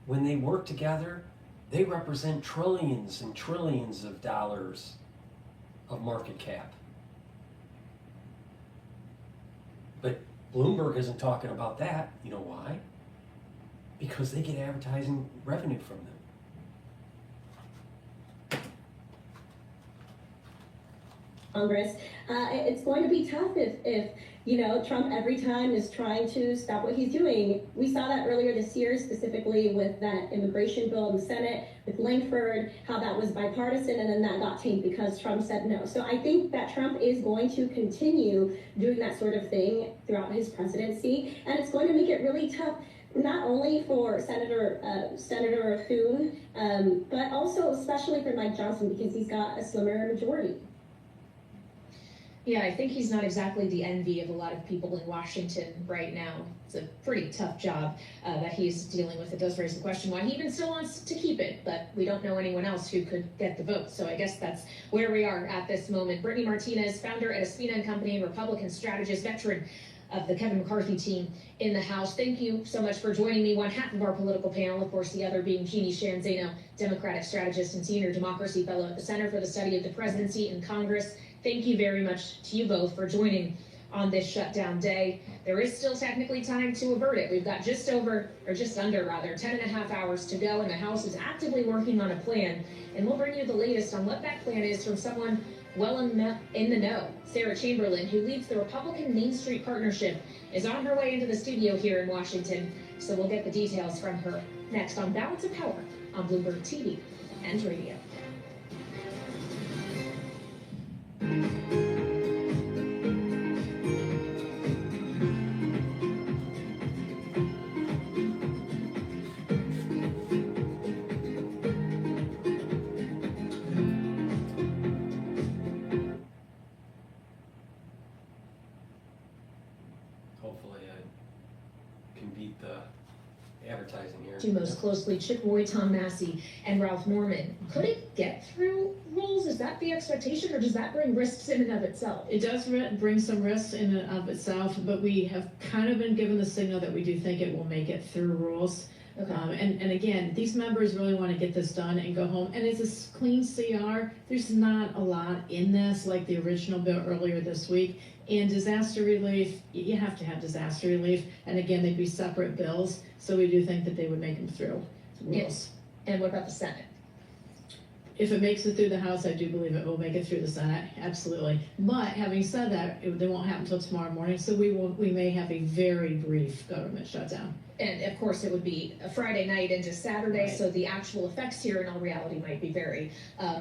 When they work together, they represent trillions and trillions of dollars of market cap. But Bloomberg isn't talking about that. You know why? Because they get advertising revenue from them. Congress, it's going to be tough if Trump every time is trying to stop what he's doing. We saw that earlier this year, specifically with that immigration bill in the Senate, with Langford, how that was bipartisan, and then that got tanked because Trump said no. So I think that Trump is going to continue doing that sort of thing throughout his presidency, and it's going to make it really tough not only for Senator Thune, but also especially for Mike Johnson because he's got a slimmer majority. Yeah, I think he's not exactly the envy of a lot of people in Washington right now. It's a pretty tough job that he's dealing with. It does raise the question why he even still wants to keep it, but we don't know anyone else who could get the vote. So I guess that's where we are at this moment. Brittany Martinez, founder at Espina & Company, Republican strategist, veteran of the Kevin McCarthy team in the House. Thank you so much for joining me. One half of our political panel, of course, the other being Jeannie Shanzano, Democratic strategist and senior democracy fellow at the Center for the Study of the Presidency and Congress. Thank you very much to you both for joining on this shutdown day. There is still technically time to avert it. We've got just under 10.5 hours to go, and the House is actively working on a plan. And we'll bring you the latest on what that plan is from someone well in the know. Sarah Chamberlain, who leads the Republican Main Street Partnership, is on her way into the studio here in Washington. So we'll get the details from her next on Balance of Power on Bloomberg TV and radio. Hopefully I can beat the advertising here. Two most closely, Chip Roy, Tom Massey, and Ralph Norman. Could it get through rules? Is that the expectation, or does that bring risks in and of itself? It does bring some risks in and of itself, but we have kind of been given the signal that we do think it will make it through rules. Okay. And again, these members really want to get this done and go home. And it's a clean CR. There's not a lot in this like the original bill earlier this week. And disaster relief, you have to have disaster relief. And again, they'd be separate bills. So we do think that they would make them through rules. Yes. And what about the Senate? If it makes it through the House, I do believe it will make it through the Senate, absolutely. But having said that, they won't happen until tomorrow morning, so we may have a very brief government shutdown. And of course, it would be a Friday night into Saturday, Right. so the actual effects here in all reality might be very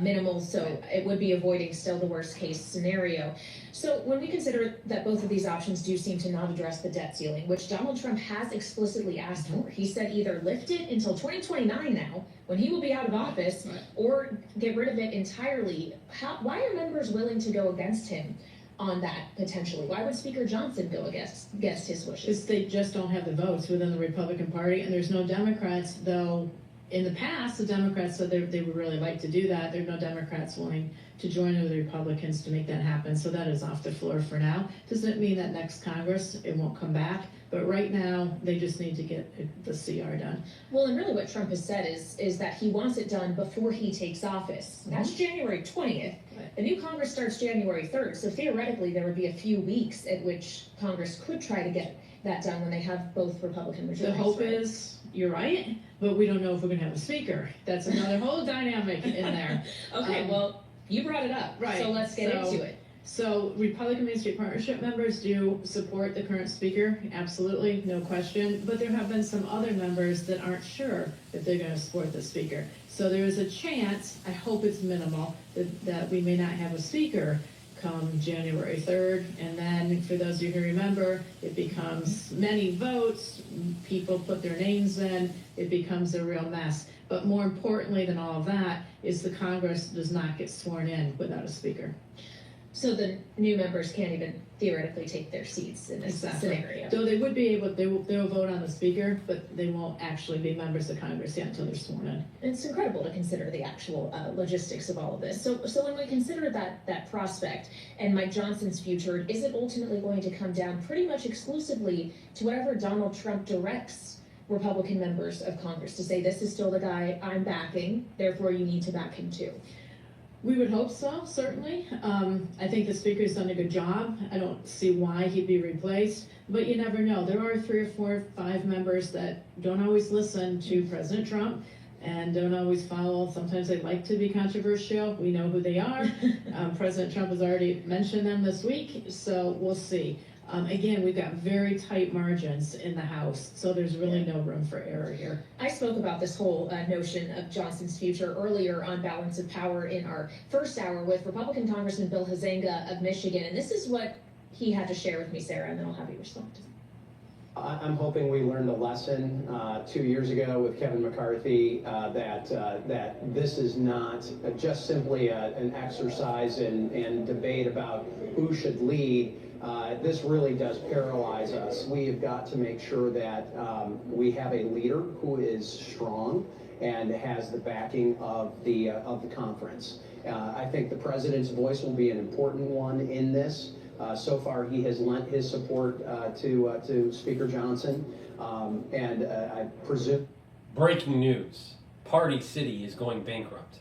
minimal, so it would be avoiding still the worst case scenario. So when we consider that both of these options do seem to not address the debt ceiling, which Donald Trump has explicitly asked for, he said either lift it until 2029 now, when he will be out of office, Right. or get rid of it entirely. Why are members willing to go against him on that potentially? Why would Speaker Johnson go against his wishes? Because they just don't have the votes within the Republican Party, and there's no Democrats, though in the past, the Democrats said they would really like to do that. There are no Democrats willing to join with the Republicans to make that happen, so that is off the floor for now. Doesn't mean that next Congress it won't come back, but right now they just need to get the CR done. Well, and really what Trump has said is that he wants it done before he takes office. That's January 20th. Right. The new Congress starts January 3rd, so theoretically there would be a few weeks at which Congress could try to get that done when they have both Republican majorities. The hope right? is, you're right, but we don't know if we're gonna have a speaker. That's another whole dynamic in there. Okay, well, you brought it up, Right. so let's get into it. So Republican Main Street Partnership members do support the current speaker, absolutely, no question. But there have been some other members that aren't sure if they're going to support the speaker. So there is a chance, I hope it's minimal, that we may not have a speaker come January 3rd. And then for those of you who remember, it becomes many votes, people put their names in, it becomes a real mess. But more importantly than all of that is the Congress does not get sworn in without a speaker. So the new members can't even theoretically take their seats in this scenario. Though they would be able, they will vote on the speaker, but they won't actually be members of Congress yet until they're sworn in. It's incredible to consider the actual logistics of all of this. So when we consider that prospect and Mike Johnson's future, is it ultimately going to come down pretty much exclusively to whatever Donald Trump directs Republican members of Congress to say, this is still the guy I'm backing, therefore you need to back him too? We would hope so, certainly. I think the speaker's done a good job. I don't see why he'd be replaced, but you never know. There are 3 or 4 or 5 members that don't always listen to President Trump and don't always follow. Sometimes they like to be controversial. We know who they are. President Trump has already mentioned them this week, so we'll see. Again, we've got very tight margins in the House, so there's really no room for error here. I spoke about this whole notion of Johnson's future earlier on Balance of Power in our first hour with Republican Congressman Bill Huizenga of Michigan, and this is what he had to share with me, Sarah, and then I'll have you respond. I'm hoping we learned a lesson 2 years ago with Kevin McCarthy that this is not just simply an exercise in debate about who should lead. This really does paralyze us. We have got to make sure that we have a leader who is strong and has the backing of the conference. I think the president's voice will be an important one in this. So far, he has lent his support to Speaker Johnson, and I presume. Breaking news: Party City is going bankrupt.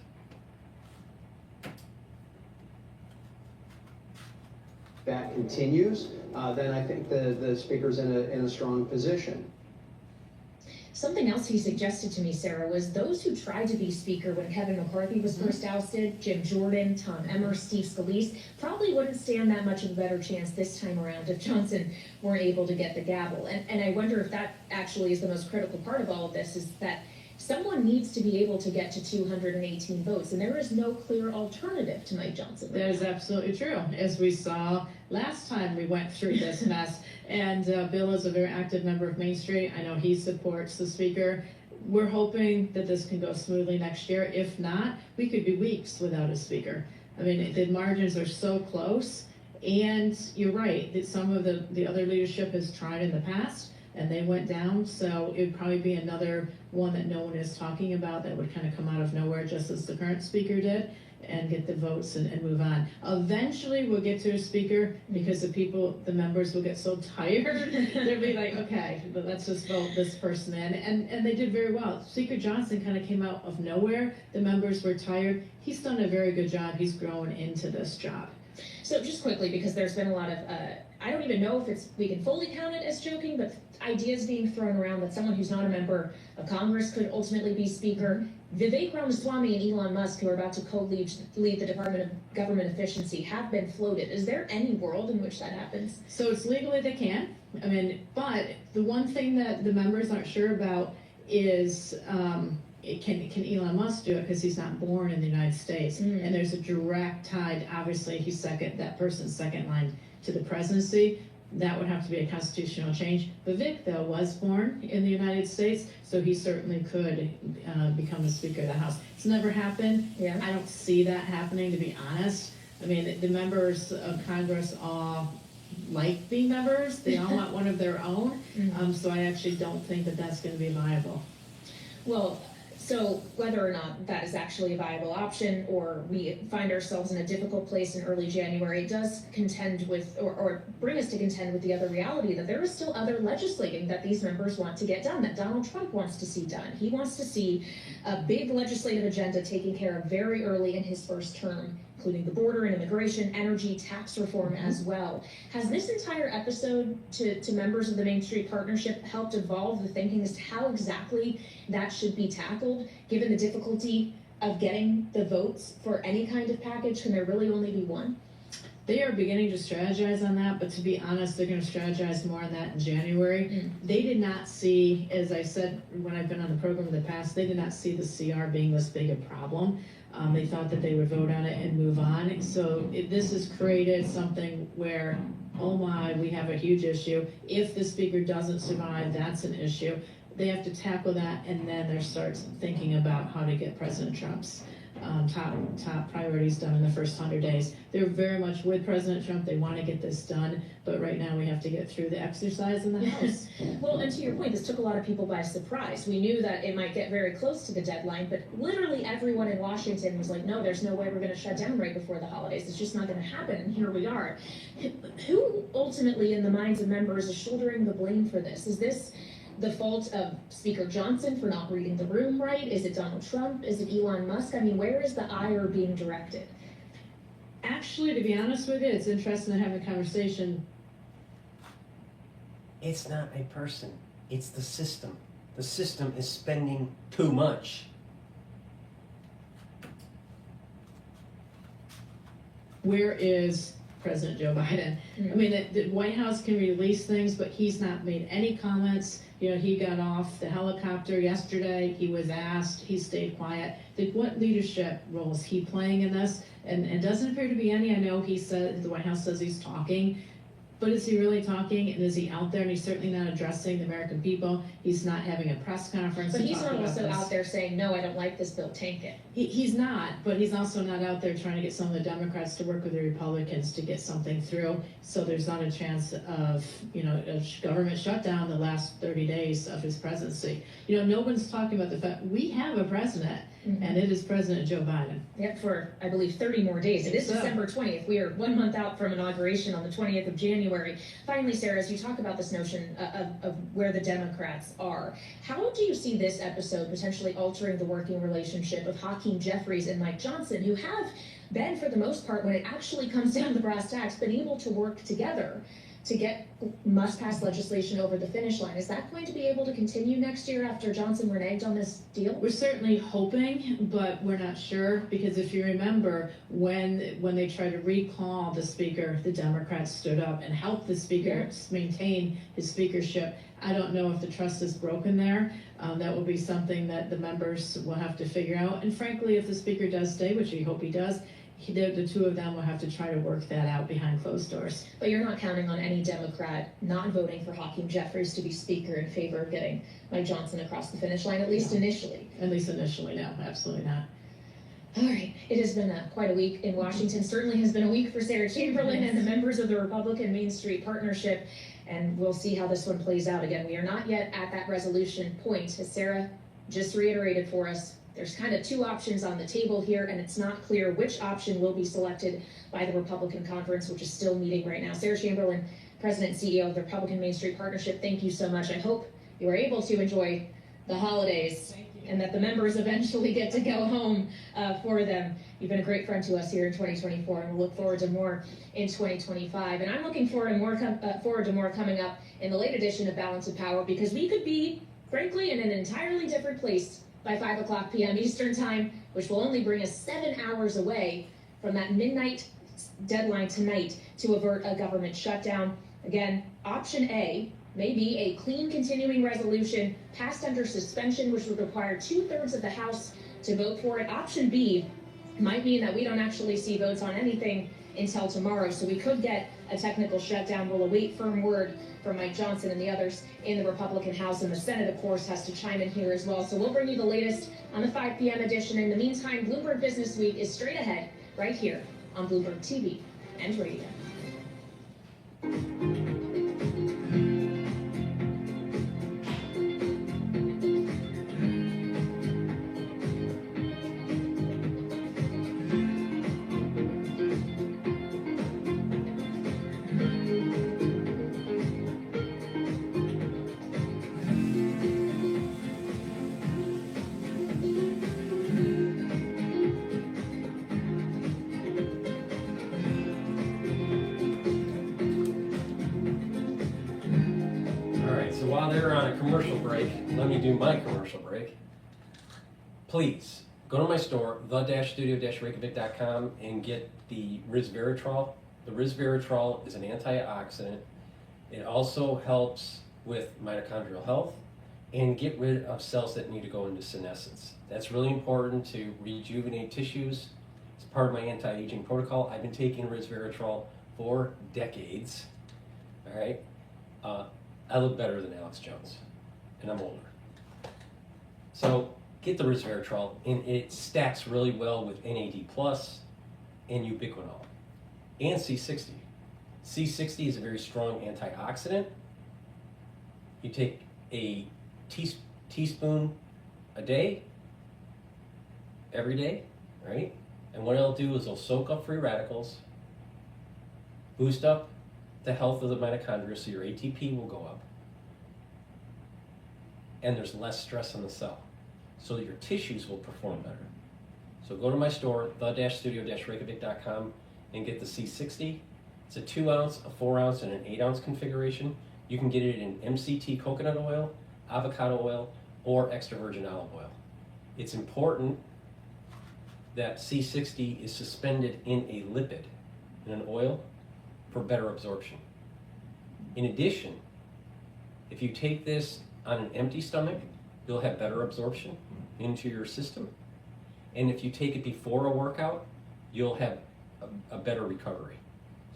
That continues, then I think the speaker's in a strong position. Something else he suggested to me, Sarah, was those who tried to be speaker when Kevin McCarthy was first ousted, Jim Jordan, Tom Emmer, Steve Scalise, probably wouldn't stand that much of a better chance this time around if Johnson weren't able to get the gavel. And I wonder if that actually is the most critical part of all of this, is that someone needs to be able to get to 218 votes, and there is no clear alternative to Mike Johnson. That is absolutely true. As we saw last time we went through this mess, and Bill is a very active member of Main Street. I know he supports the speaker. We're hoping that this can go smoothly next year. If not, we could be weeks without a speaker. I mean, the margins are so close, and you're right, that some of the other leadership has tried in the past, and they went down, so it would probably be another one that no one is talking about that would kind of come out of nowhere, just as the current speaker did, and get the votes and move on. Eventually, we'll get to a speaker, because the members will get so tired, they'll be like, okay, but let's just vote this person in, and they did very well. Speaker Johnson kind of came out of nowhere. The members were tired. He's done a very good job. He's grown into this job. So just quickly, because there's been a lot of, I don't even know if we can fully count it as joking, but ideas being thrown around that someone who's not a member of Congress could ultimately be speaker. Vivek Ramaswamy and Elon Musk, who are about to co-lead the Department of Government Efficiency, have been floated. Is there any world in which that happens? So it's legally they can. I mean, but the one thing that the members aren't sure about is can Elon Musk do it, because he's not born in the United States, and there's a direct tie. Obviously, that person's second line to the presidency. That would have to be a constitutional change. Vivek, though, was born in the United States, so he certainly could become the Speaker of the House. It's never happened. Yeah. I don't see that happening, to be honest. I mean, the members of Congress all like being members. They all want one of their own. So I actually don't think that that's going to be viable. Well, so whether or not that is actually a viable option, or we find ourselves in a difficult place in early January, it does contend with, or bring us to contend with the other reality that there is still other legislating that these members want to get done, that Donald Trump wants to see done. He wants to see a big legislative agenda taken care of very early in his first term, including the border and immigration, energy, tax reform as well. Has this entire episode to members of the Main Street Partnership helped evolve the thinking as to how exactly that should be tackled, given the difficulty of getting the votes for any kind of package? Can there really only be one? They are beginning to strategize on that, but to be honest, they're going to strategize more on that in January. They did not see, as I said when I've been on the program in the past, they did not see the CR being this big a problem. They thought that they would vote on it and move on. So this has created something where, oh my, we have a huge issue. If the speaker doesn't survive, that's an issue. They have to tackle that, and then they start thinking about how to get President Trump's top priorities done in the first 100 days. They're very much with President Trump. They want to get this done, but right now we have to get through the exercise in the House. Well, and to your point, this took a lot of people by surprise. We knew that it might get very close to the deadline, but literally everyone in Washington was like, no, there's no way we're going to shut down right before the holidays. It's just not going to happen, and here we are. Who ultimately, in the minds of members, is shouldering the blame for this? Is this the fault of Speaker Johnson for not reading the room right? Is it Donald Trump? Is it Elon Musk? I mean, where is the ire being directed? Actually, to be honest with you, it's interesting to have a conversation. It's not a person. It's the system. The system is spending too much. Where is President Joe Biden? I mean, the White House can release things, but he's not made any comments. You know, he got off the helicopter yesterday. He was asked. He stayed quiet. What leadership role is he playing in this? And doesn't appear to be any. I know he said, the White House says he's talking. But is he really talking, and is he out there? And he's certainly not addressing the American people. He's not having a press conference. But to he's talk not about also this. out there saying, no, I don't like this bill, tank it. He's not, but he's also not out there trying to get some of the Democrats to work with the Republicans to get something through. So there's not a chance of, a government shutdown the last 30 days of his presidency. No one's talking about the fact we have a president, and it is President Joe Biden. Yep, for, I believe, 30 more days. It is December 20th. We are 1 month out from inauguration on the 20th of January. Finally, Sarah, as you talk about this notion of where the Democrats are, how do you see this episode potentially altering the working relationship of Hakeem Jeffries and Mike Johnson, who have been, for the most part, when it actually comes down to brass tacks, been able to work together to get must-pass legislation over the finish line? Is that going to be able to continue next year after Johnson reneged on this deal? We're certainly hoping, but we're not sure, because if you remember, when they tried to recall the speaker, the Democrats stood up and helped the speaker maintain his speakership. I don't know if the trust is broken there. That will be something that the members will have to figure out. And frankly, if the speaker does stay, which we hope he does, the two of them will have to try to work that out behind closed doors. But you're not counting on any Democrat not voting for Hakeem Jeffries to be speaker in favor of getting Mike Johnson across the finish line, at least initially? At least initially, no, absolutely not. All right, it has been quite a week in Washington. Certainly has been a week for Sarah Chamberlain and the members of the Republican Main Street Partnership, and we'll see how this one plays out. Again, we are not yet at that resolution point, as Sarah just reiterated for us. There's kind of two options on the table here, and it's not clear which option will be selected by the Republican Conference, which is still meeting right now. Sarah Chamberlain, President and CEO of the Republican Main Street Partnership, thank you so much. I hope you are able to enjoy the holidays and that the members eventually get to go home for them. You've been a great friend to us here in 2024, and we'll look forward to more in 2025. And I'm looking forward to more coming up in the late edition of Balance of Power, because we could be, frankly, in an entirely different place by 5 o'clock p.m. Eastern Time, which will only bring us 7 hours away from that midnight deadline tonight to avert a government shutdown. Again, option A may be a clean continuing resolution passed under suspension, which would require 2/3 of the House to vote for it. Option B might mean that we don't actually see votes on anything until tomorrow, so we could get a technical shutdown. We'll await firm word from Mike Johnson and the others in the Republican House, and the Senate, of course, has to chime in here as well. So we'll bring you the latest on the 5 p.m. edition. In the meantime, Bloomberg Business Week is straight ahead right here on Bloomberg TV and radio. While they're on a commercial break, let me do my commercial break. Please go to my store, the-studio-reykjavik.com, and get the resveratrol. The resveratrol is an antioxidant. It also helps with mitochondrial health and get rid of cells that need to go into senescence. That's really important to rejuvenate tissues. It's part of my anti-aging protocol. I've been taking resveratrol for decades. All right. I look better than Alex Jones, and I'm older. So get the resveratrol, and it stacks really well with NAD+ and ubiquinol and C60. C60 is a very strong antioxidant. You take a teaspoon a day, every day, right? And what it'll do is it'll soak up free radicals, boost up the health of the mitochondria, so your ATP will go up, and there's less stress on the cell, so that your tissues will perform better. So go to my store, the-studio-reykjavik.com, and get the C60. It's a 2 ounce, a 4 ounce, and an 8 ounce configuration. You can get it in MCT coconut oil, avocado oil, or extra virgin olive oil. It's important that C60 is suspended in a lipid, in an oil, for better absorption. In addition, if you take this on an empty stomach, you'll have better absorption into your system. And if you take it before a workout, you'll have a better recovery.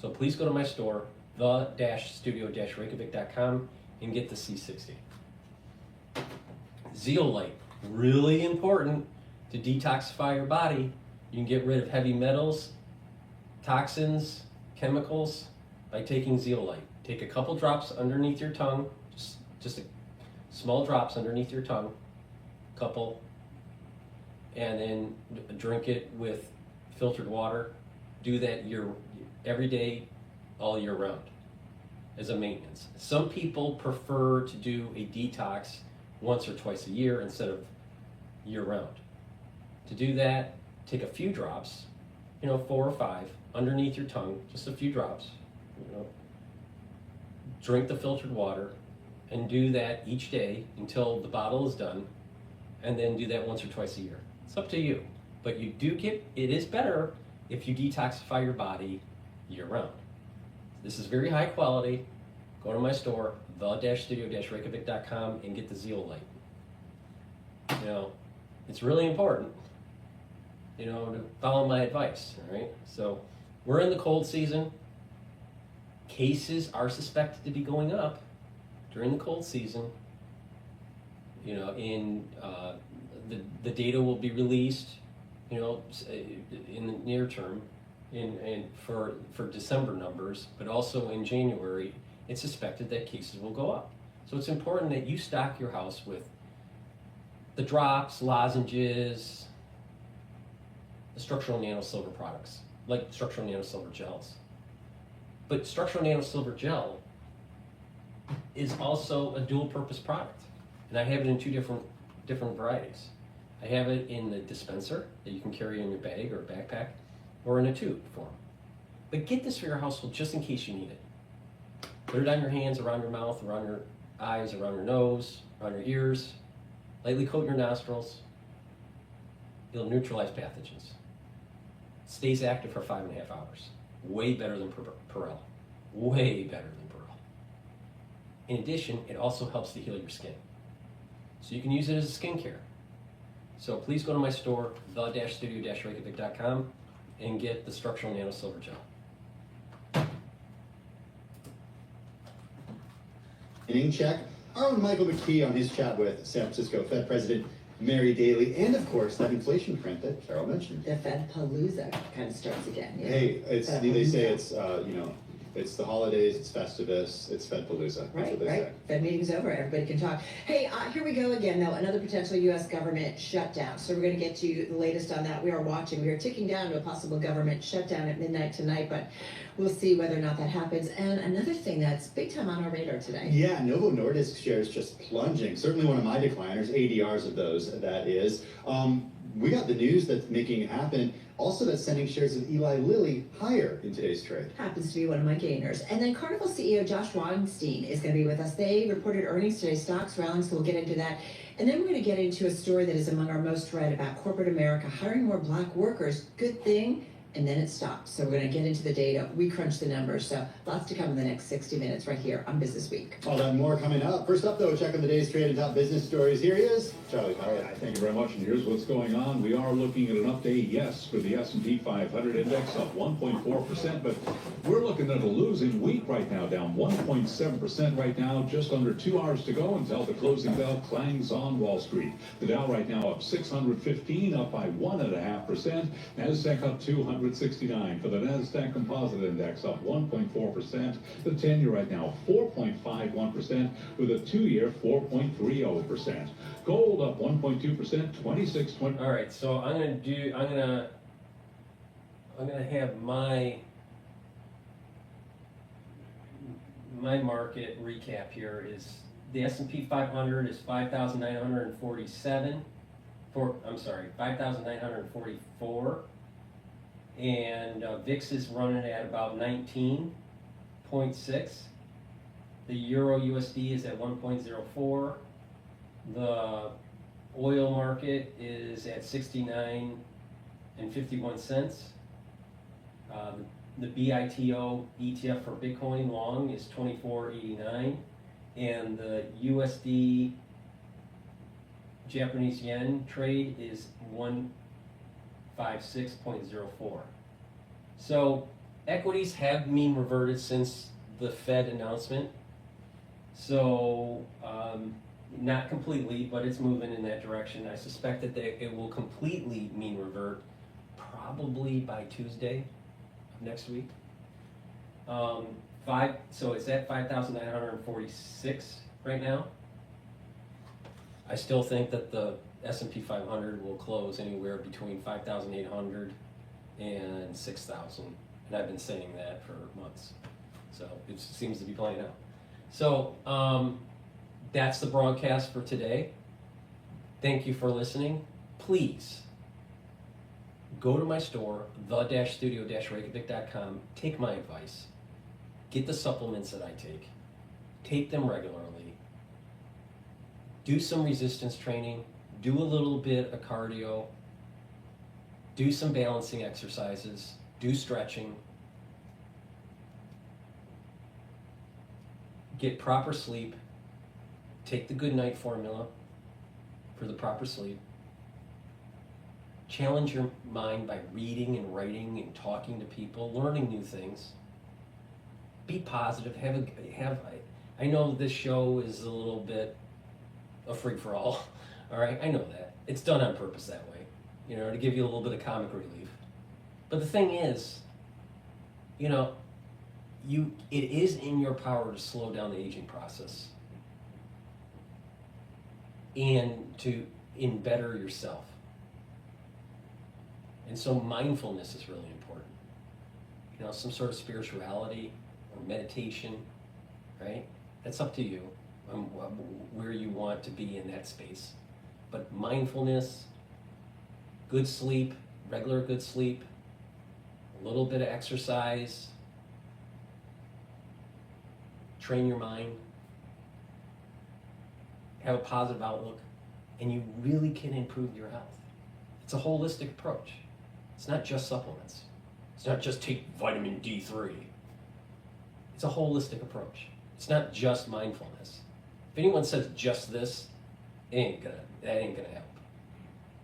So please go to my store, the-studio-reykjavik.com and get the C60. Zeolite, really important to detoxify your body. You can get rid of heavy metals, toxins, chemicals by taking zeolite. Take a couple drops underneath your tongue, just a small drops underneath your tongue, couple, and then drink it with filtered water. Do that every day, all year round, as a maintenance. Some people prefer to do a detox once or twice a year instead of year round. To do that, take a few drops, 4 or 5, underneath your tongue, just a few drops, drink the filtered water, and do that each day until the bottle is done, and then do that once or twice a year. It's up to you, but it is better if you detoxify your body year round. This is very high quality. Go to my store, the-studio-reykjavik.com, and get the zeolite. It's really important, to follow my advice, all right? So we're in the cold season. Cases are suspected to be going up during the cold season. The data will be released, in the near term, for December numbers, but also in January, it's suspected that cases will go up. So it's important that you stock your house with the drops, lozenges, the structural nanosilver products, like structural nanosilver gels. But structural nanosilver gel is also a dual-purpose product, and I have it in 2 different varieties. I have it in the dispenser that you can carry in your bag or backpack, or in a tube form. But get this for your household just in case you need it. Put it on your hands, around your mouth, around your eyes, around your nose, around your ears. Lightly coat your nostrils. It'll neutralize pathogens. Stays active for 5.5 hours. Way better than Perel. Way better than Perel. In addition, it also helps to heal your skin. So you can use it as a skincare. So please go to my store, the-studio-reykjavik.com, and get the structural nanosilver gel. Inning check. Our own Michael McKee on his chat with San Francisco Fed President Mary Daly, and of course that inflation print that Carol mentioned. The Fed-palooza kind of starts again. Hey, they say it's it's the holidays, it's Festivus, it's Fed-palooza. Right. Fed meeting's over, everybody can talk. Hey, here we go again, though, another potential U.S. government shutdown. So we're going to get to the latest on that. We are ticking down to a possible government shutdown at midnight tonight, but we'll see whether or not that happens. And another thing that's big time on our radar today. Yeah, Novo Nordisk shares just plunging. Certainly one of my decliners, ADRs of those, that is. We got the news that's making it happen. Also, that's sending shares of Eli Lilly higher in today's trade. Happens to be one of my gainers. And then Carnival CEO Josh Weinstein is going to be with us. They reported earnings today, stocks rallying, so we'll get into that. And then we're going to get into a story that is among our most read about corporate America hiring more black workers. Good thing. And then it stopped. So we're going to get into the data. We crunch the numbers. So lots to come in the next 60 minutes right here on Business Week. All that and more coming up. First up, though, checking the day's trade and top business stories. Here he is, Charlie Powell. Thank you very much. And here's what's going on. We are looking at an update, yes, for the S&P 500 index up 1.4%, but we're looking at a losing week right now, down 1.7% right now, just under 2 hours to go until the closing bell clangs on Wall Street. The Dow right now up 615, up by 1.5%. NASDAQ up 269 for the NASDAQ Composite Index, up 1.4%. The 10-year right now 4.51% with a 2-year 4.30%. Gold up 1.2%, 26.20. All right, so I'm gonna have my market recap here. Is the S&P 500 is 5,947. 5,944. And VIX is running at about 19.6. The Euro USD is at 1.04. The oil market is at 69.51 cents. The BITO ETF for Bitcoin long is 24.89, and the USD Japanese yen trade is 156.04. So equities have mean reverted since the Fed announcement. So, not completely, but it's moving in that direction. I suspect that it will completely mean revert probably by Tuesday of next week. So it's at 5,946 right now. I still think that the S&P 500 will close anywhere between 5,800 and 6,000, and I've been saying that for months. So it seems to be playing out. So that's the broadcast for today. Thank you for listening. Please go to my store, the-studio-reykjavik.com. Take my advice. Get the supplements that I take. Take them regularly. Do some resistance training. Do a little bit of cardio. Do some balancing exercises. Do stretching. Get proper sleep. Take the good night formula for the proper sleep. Challenge your mind by reading and writing and talking to people, learning new things. Be positive. I know this show is a little bit a free-for-all. All right, I know that. It's done on purpose that way, to give you a little bit of comic relief. But the thing is, it is in your power to slow down the aging process and to better yourself. And so mindfulness is really important. Some sort of spirituality or meditation, right? That's up to you, where you want to be in that space. But mindfulness, good sleep, regular good sleep, a little bit of exercise, train your mind, have a positive outlook, and you really can improve your health. It's a holistic approach. It's not just supplements. It's not just take vitamin D3. It's a holistic approach. It's not just mindfulness. If anyone says just this, that ain't gonna help.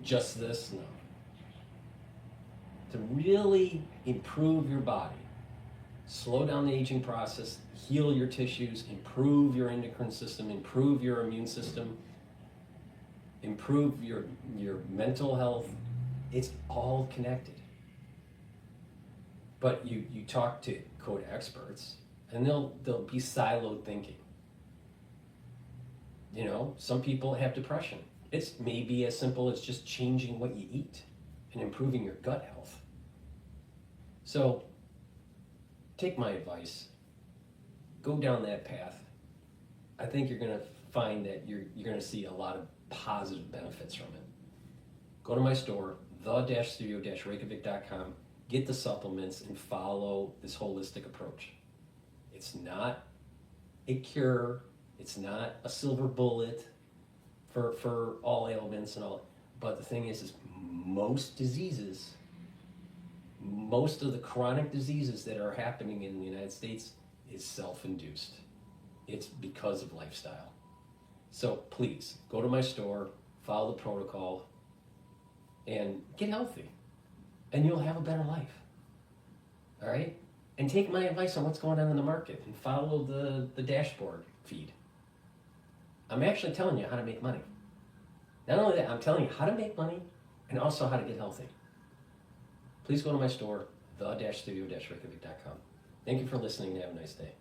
Just this, no. To really improve your body, slow down the aging process, heal your tissues, improve your endocrine system, improve your immune system, improve your mental health, it's all connected. But you talk to code experts, and they'll be siloed thinking. Some people have depression. It's maybe as simple as just changing what you eat and improving your gut health. So take my advice. Go down that path. I think you're going to find that you're going to see a lot of positive benefits from it. Go to my store, the-studio-reykjavik.com. Get the supplements and follow this holistic approach. It's not a cure. It's not a silver bullet for all ailments and all. But the thing is most diseases, most of the chronic diseases that are happening in the United States is self-induced. It's because of lifestyle. So please, go to my store, follow the protocol, and get healthy. And you'll have a better life. All right? And take my advice on what's going on in the market and follow the dashboard feed. I'm actually telling you how to make money. Not only that, I'm telling you how to make money and also how to get healthy. Please go to my store, the-studio-reykjavik.com. Thank you for listening and have a nice day.